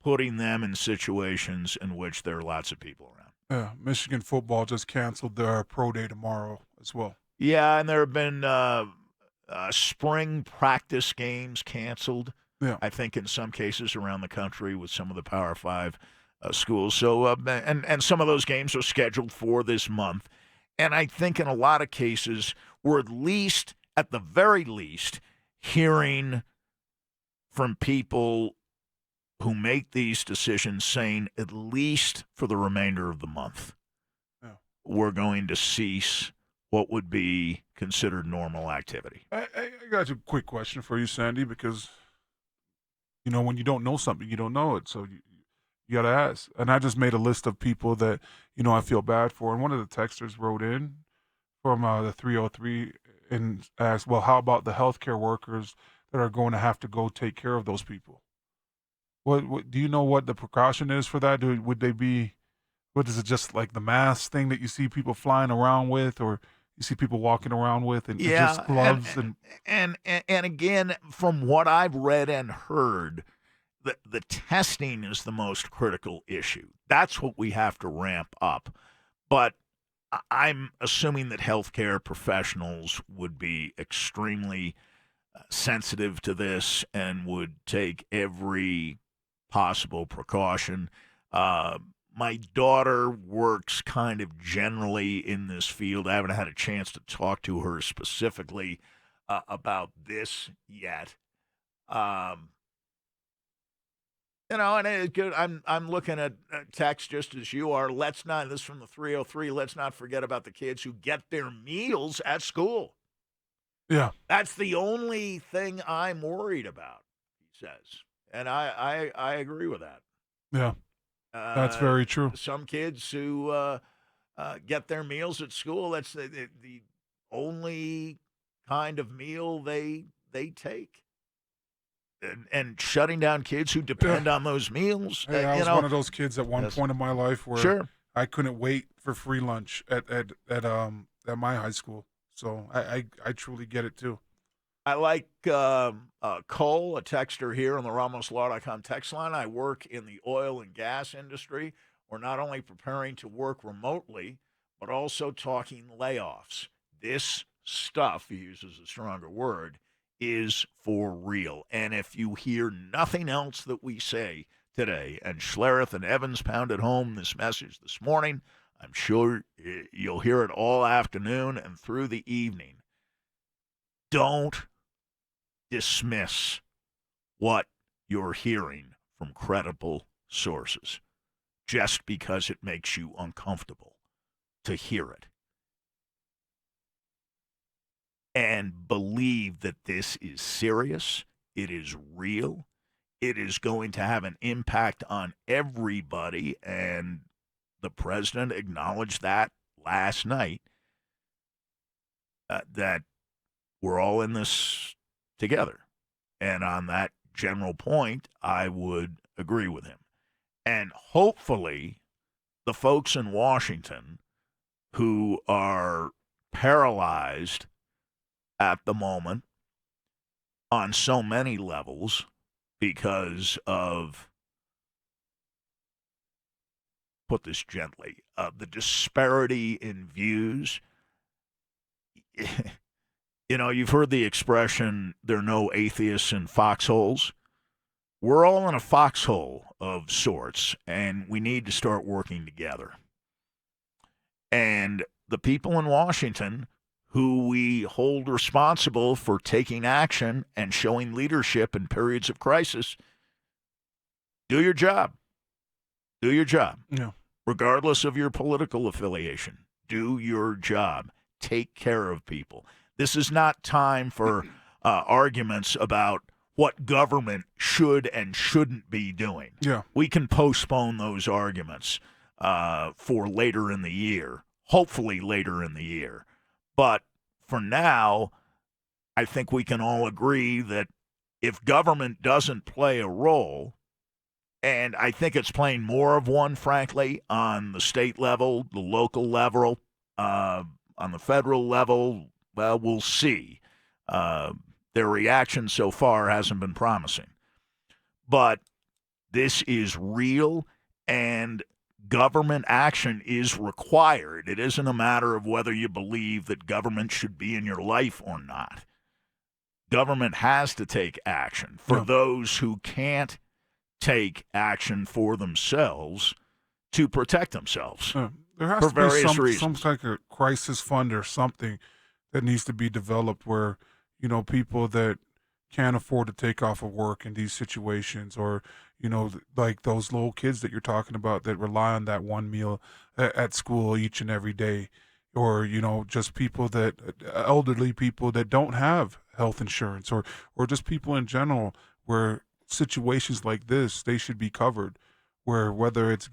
S19: putting them in situations in which there are lots of people around.
S18: Yeah, Michigan football just canceled their pro day tomorrow as well.
S19: Yeah, and there have been spring practice games canceled.
S18: Yeah.
S19: I think in some cases around the country with some of the Power 5 schools. So, and some of those games are scheduled for this month. And I think in a lot of cases, we're at the very least, hearing from people who make these decisions saying, at least for the remainder of the month, we're going to cease what would be considered normal activity.
S18: I got a quick question for you, Sandy, because when you don't know something, you don't know it. So you got to ask. And I just made a list of people that, I feel bad for. And one of the texters wrote in from the 303 and asked, well, how about the healthcare workers that are going to have to go take care of those people? What do you know what the precaution is for that? Would they be, what is it, just like the mask thing that you see people flying around with, or you see people walking around with, and just gloves
S19: and again, from what I've read and heard, the testing is the most critical issue. That's what we have to ramp up. But I'm assuming that healthcare professionals would be extremely sensitive to this and would take every possible precaution. My daughter works kind of generally in this field. I haven't had a chance to talk to her specifically about this yet. And it's good. I'm looking at text just as you are. This is from the 303. Let's not forget about the kids who get their meals at school.
S18: Yeah.
S19: That's the only thing I'm worried about, he says. And I agree with that.
S18: Yeah. That's very true.
S19: Some kids who get their meals at school, that's the only kind of meal they take. And shutting down kids who depend on those meals.
S18: Hey, I was one of those kids at one point in my life where I couldn't wait for free lunch at my high school. So I truly get it too.
S19: I like Cole, a texter here on the RamosLaw.com text line. I work in the oil and gas industry. We're not only preparing to work remotely, but also talking layoffs. This stuff, he uses a stronger word, is for real. And if you hear nothing else that we say today, and Schlereth and Evans pounded home this message this morning, I'm sure you'll hear it all afternoon and through the evening. Don't dismiss what you're hearing from credible sources just because it makes you uncomfortable to hear it. And believe that this is serious, it is real, it is going to have an impact on everybody, and the president acknowledged that last night, that we're all in this together. And on that general point, I would agree with him. And hopefully the folks in Washington who are paralyzed at the moment on so many levels because of, put this gently, the disparity in views. You know, you've heard the expression, there are no atheists in foxholes. We're all in a foxhole of sorts, and we need to start working together. And the people in Washington who we hold responsible for taking action and showing leadership in periods of crisis, do your job. Do your job.
S18: Yeah.
S19: Regardless of your political affiliation. Do your job. Take care of people. This is not time for arguments about what government should and shouldn't be doing.
S18: Yeah.
S19: We can postpone those arguments for later in the year, hopefully later in the year. But for now, I think we can all agree that if government doesn't play a role, and I think it's playing more of one, frankly, on the state level, the local level, on the federal level, well, we'll see. Their reaction so far hasn't been promising. But this is real, and government action is required. It isn't a matter of whether you believe that government should be in your life or not. Government has to take action for those who can't take action for themselves to protect themselves.
S18: There has to be some type of crisis fund or something that needs to be developed where, you know, people that can't afford to take off of work in these situations, or, you know, like those little kids that you're talking about that rely on that one meal at school each and every day, or, you know, just people that, elderly people that don't have health insurance, or just people in general where situations like this, they should be covered, where whether it's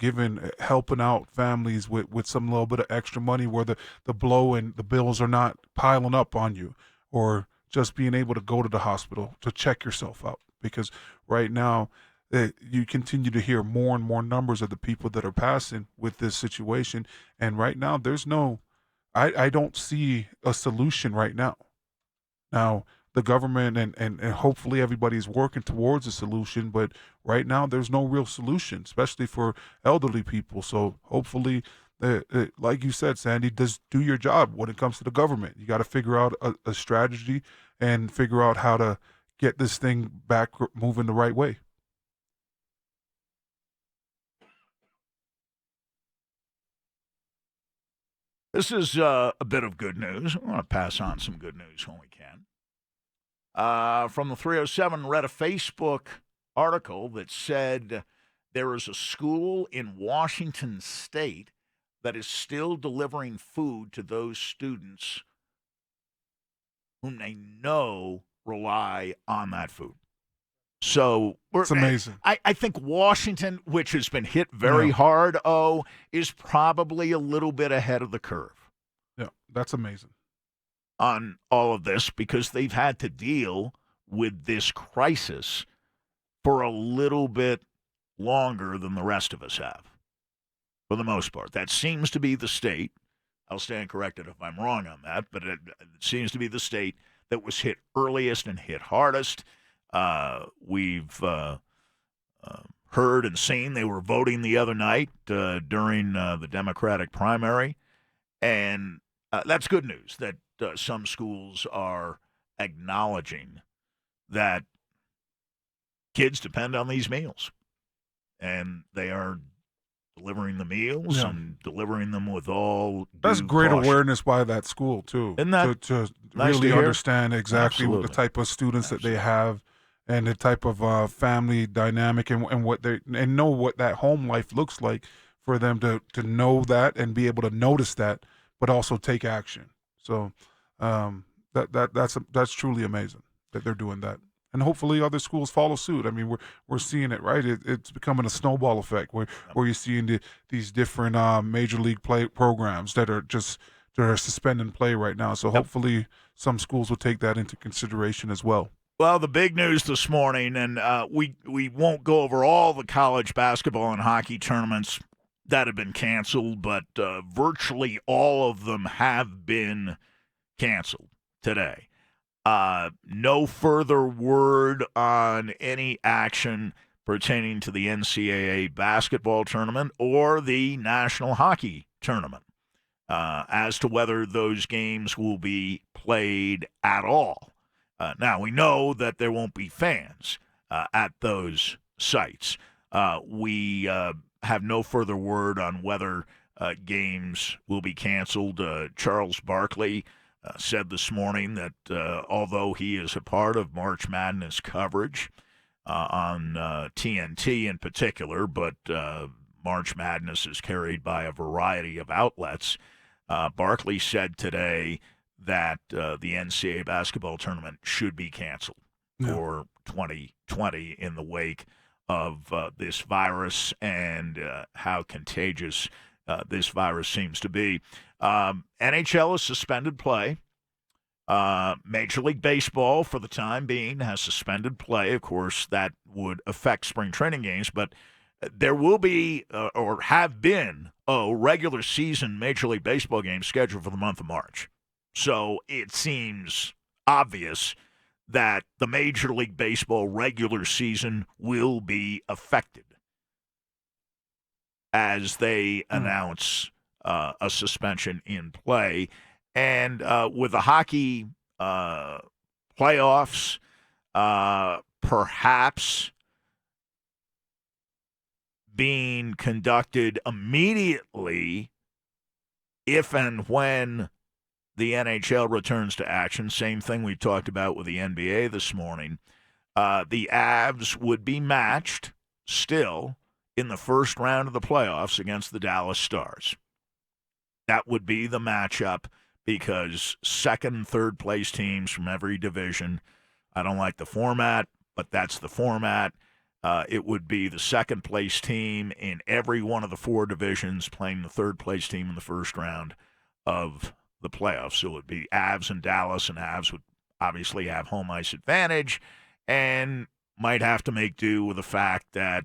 S18: helping out families with some little bit of extra money where the blow and the bills are not piling up on you, or just being able to go to the hospital to check yourself out. Because right now, you continue to hear more and more numbers of the people that are passing with this situation. And right now, I don't see a solution right now. Now, the government and hopefully everybody's working towards a solution, but right now there's no real solution, especially for elderly people. So hopefully, like you said, Sandy, just do your job when it comes to the government. You got to figure out a strategy and figure out how to get this thing back moving the right way.
S19: This is a bit of good news. I want to pass on some good news when we can. From the 307, read a Facebook article that said there is a school in Washington State that is still delivering food to those students whom they know rely on that food. So
S18: it's amazing.
S19: I think Washington, which has been hit very hard, is probably a little bit ahead of the curve.
S18: Yeah, that's amazing.
S19: On all of this, because they've had to deal with this crisis for a little bit longer than the rest of us have, for the most part. That seems to be the state. I'll stand corrected if I'm wrong on that, but it seems to be the state that was hit earliest and hit hardest. We've heard and seen they were voting the other night during the Democratic primary, and that's good news that some schools are acknowledging that kids depend on these meals, and they are delivering the meals and delivering them with all
S18: that's great
S19: caution.
S18: Awareness by that school too.
S19: Isn't that
S18: to
S19: nice
S18: really
S19: to hear?
S18: understand exactly
S19: Absolutely.
S18: what the type of students that they have, and the type of family dynamic, and what they and know what that home life looks like for them to know that and be able to notice that, but also take action. So that's truly amazing that they're doing that. And hopefully other schools follow suit. I mean, we're seeing it, right? It's becoming a snowball effect where you're seeing these different major league play programs that are suspending play right now. So hopefully some schools will take that into consideration as well.
S19: Well, the big news this morning, and we won't go over all the college basketball and hockey tournaments that have been canceled, but virtually all of them have been canceled today. No further word on any action pertaining to the NCAA basketball tournament or the National Hockey Tournament as to whether those games will be played at all. Now, we know that there won't be fans at those sites. We have no further word on whether games will be canceled. Charles Barkley said this morning that although he is a part of March Madness coverage on TNT in particular, but March Madness is carried by a variety of outlets, Barkley said today that the NCAA basketball tournament should be canceled for 2020 in the wake of this virus and how contagious this virus seems to be. NHL has suspended play. Major League Baseball, for the time being, has suspended play. Of course, that would affect spring training games, but there will be or have been regular season Major League Baseball games scheduled for the month of March. So it seems obvious that the Major League Baseball regular season will be affected as they announce a suspension in play. And with the hockey playoffs perhaps being conducted immediately if and when the NHL returns to action, same thing we talked about with the NBA this morning, the Avs would be matched still in the first round of the playoffs against the Dallas Stars. That would be the matchup because second and third place teams from every division, I don't like the format, but that's the format. It would be the second place team in every one of the four divisions playing the third place team in the first round of the playoffs. So it would be Avs and Dallas, and Avs would obviously have home ice advantage and might have to make do with the fact that,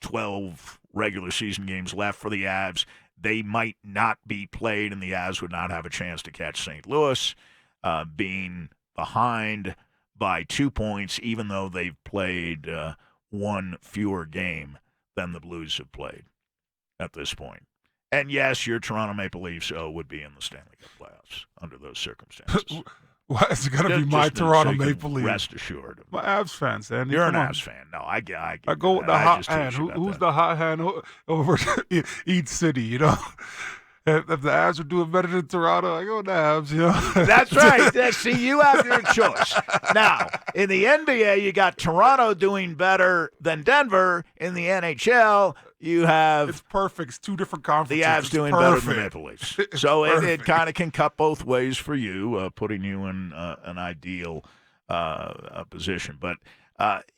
S19: 12 regular season games left for the Avs. They might not be played, and the Avs would not have a chance to catch St. Louis, being behind by 2 points, even though they've played one fewer game than the Blues have played at this point. And yes, your Toronto Maple Leafs would be in the Stanley Cup playoffs under those circumstances.
S18: Why is it going to be my Toronto Maple Leafs?
S19: Rest assured.
S18: My Avs fan, Sandy.
S19: You're an Avs fan. No, I
S18: go with the hot hand. Who's the hot hand over each city, you know? If the Avs are doing better than Toronto, I go with the Avs, you know?
S19: That's right. See, you have your choice. Now, in the NBA, you got Toronto doing better than Denver. In the NHL, you have...
S18: It's perfect. It's two different conferences.
S19: The Avs doing better than the Maple Leafs. So it kind of can cut both ways for you, putting you in an ideal position. But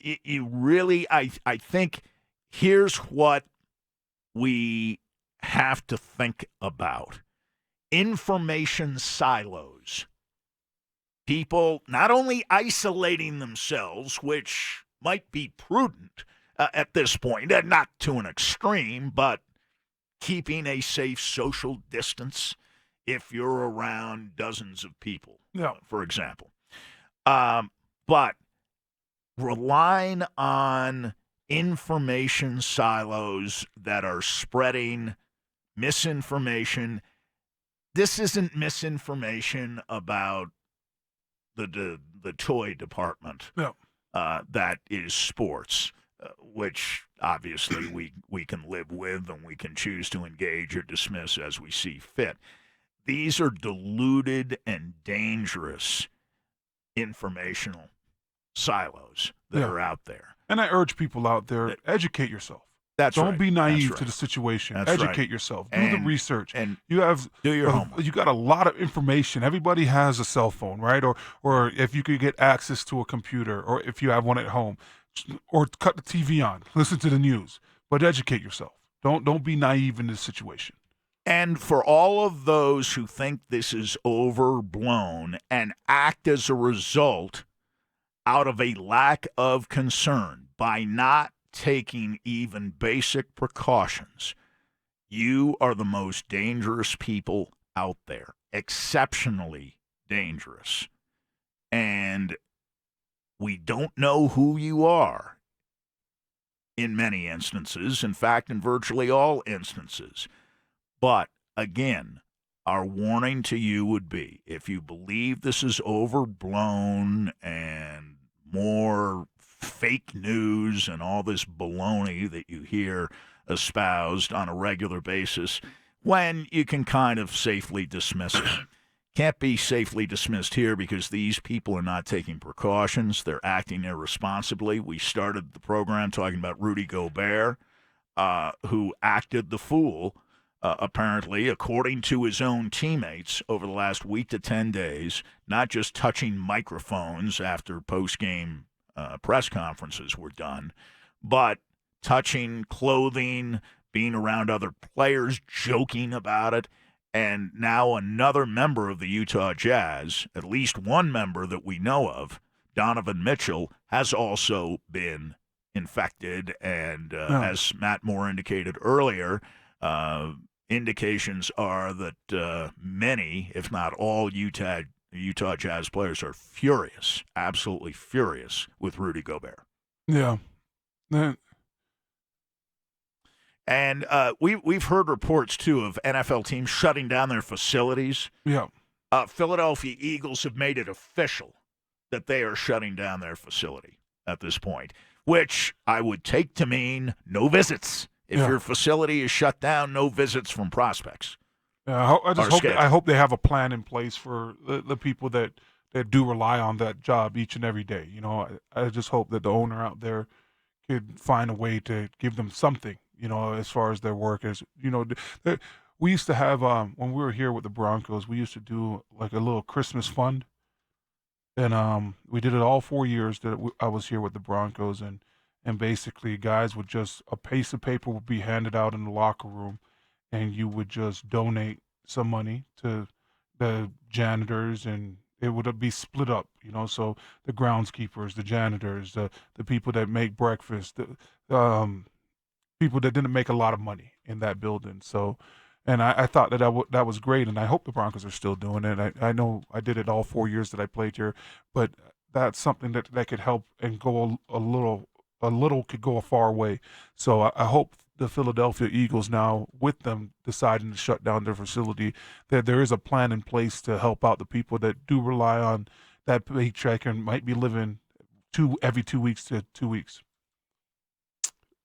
S19: you really, I think, here's what we have to think about. Information silos. People not only isolating themselves, which might be prudent at this point, and not to an extreme, but keeping a safe social distance if you're around dozens of people, for example. But relying on information silos that are spreading misinformation. This isn't misinformation about the toy department that is sports, which obviously we can live with and we can choose to engage or dismiss as we see fit. These are diluted and dangerous informational silos that are out there.
S18: And I urge people out there, educate yourself.
S19: Don't
S18: be naive to the situation. Educate yourself. Do the research.
S19: And
S18: do
S19: your homework.
S18: You got a lot of information. Everybody has a cell phone, right? Or if you could get access to a computer, or if you have one at home, or cut the TV on, listen to the news. But educate yourself. Don't be naive in this situation.
S19: And for all of those who think this is overblown and act as a result out of a lack of concern by not taking even basic precautions, you are the most dangerous people out there, exceptionally dangerous. And we don't know who you are in many instances, in fact, in virtually all instances. But again, our warning to you would be, if you believe this is overblown and more fake news and all this baloney that you hear espoused on a regular basis, when you can kind of safely dismiss it. Can't be safely dismissed here because these people are not taking precautions. They're acting irresponsibly. We started the program talking about Rudy Gobert, who acted the fool, apparently, according to his own teammates, over the last week to 10 days, not just touching microphones after post-game press conferences were done, but touching clothing, being around other players, joking about it. And now another member of the Utah Jazz, at least one member that we know of, Donovan Mitchell, has also been infected. And as Matt Moore indicated earlier, indications are that many, if not all, Utah Jazz players are furious, absolutely furious with Rudy Gobert.
S18: Yeah.
S19: And we've heard reports, too, of NFL teams shutting down their facilities.
S18: Yeah.
S19: Philadelphia Eagles have made it official that they are shutting down their facility at this point, which I would take to mean no visits. If your facility is shut down, no visits from prospects.
S18: I hope they have a plan in place for the people that do rely on that job each and every day. You know, I just hope that the owner out there could find a way to give them something, you know, as far as their work is. You know, we used to have, when we were here with the Broncos, we used to do like a little Christmas fund. And we did it all 4 years that I was here with the Broncos. And basically, guys would just, a piece of paper would be handed out in the locker room, and you would just donate some money to the janitors, and it would be split up, you know, so the groundskeepers, the janitors, the people that make breakfast, the people that didn't make a lot of money in that building. So, and I thought that was great, and I hope the Broncos are still doing it. I know I did it all 4 years that I played here, but that's something that could help and go a little could go a far way. So I hope the Philadelphia Eagles now, with them deciding to shut down their facility, that there is a plan in place to help out the people that do rely on that paycheck and might be living every 2 weeks to 2 weeks.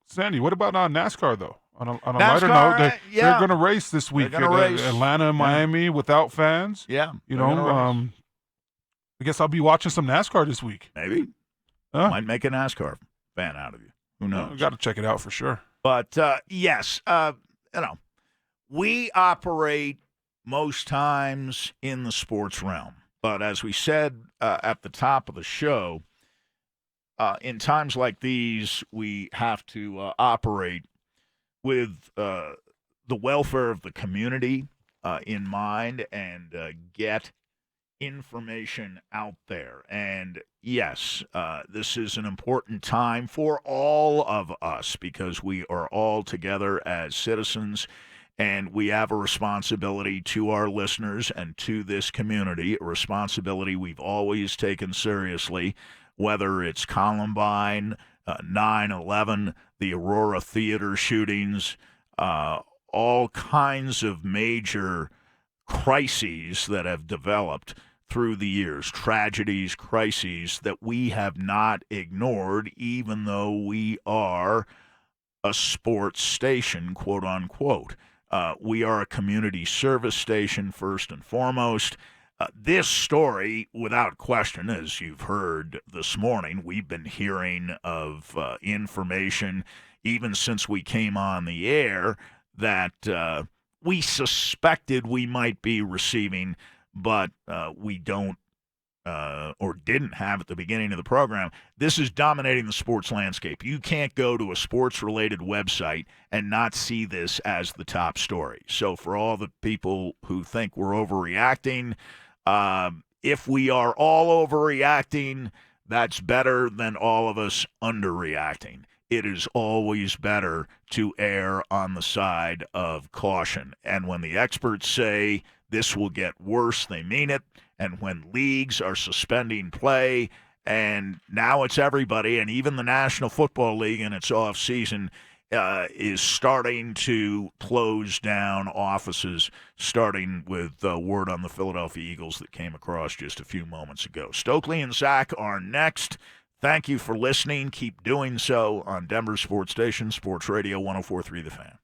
S18: Sandy, what about NASCAR, though? On a lighter note, they're going to race this week at Atlanta and Miami without fans.
S19: Yeah.
S18: You know, I guess I'll be watching some NASCAR this week.
S19: Maybe. Might make a NASCAR fan out of you. Who knows?
S18: Got to check it out for sure.
S19: But, yes, you know, we operate most times in the sports realm. But as we said at the top of the show, in times like these, we have to operate with the welfare of the community in mind and get information out there. And yes, this is an important time for all of us because we are all together as citizens, and we have a responsibility to our listeners and to this community, a responsibility we've always taken seriously, whether it's Columbine, 9/11, the Aurora Theater shootings, all kinds of major crises that have developed through the years, tragedies, crises that we have not ignored, even though we are a sports station, quote unquote. We are a community service station first and foremost. This story, without question, as you've heard this morning, we've been hearing of information even since we came on the air that we suspected we might be receiving, but we don't or didn't have at the beginning of the program. This is dominating the sports landscape. You can't go to a sports-related website and not see this as the top story. So for all the people who think we're overreacting, if we are all overreacting, that's better than all of us underreacting. it is always better to err on the side of caution. And when the experts say this will get worse, they mean it. And when leagues are suspending play, and now it's everybody, and even the National Football League in its off season is starting to close down offices, starting with word on the Philadelphia Eagles that came across just a few moments ago. Stokley and Zach are next. Thank you for listening. Keep doing so on Denver Sports Station, Sports Radio 104.3 The Fan.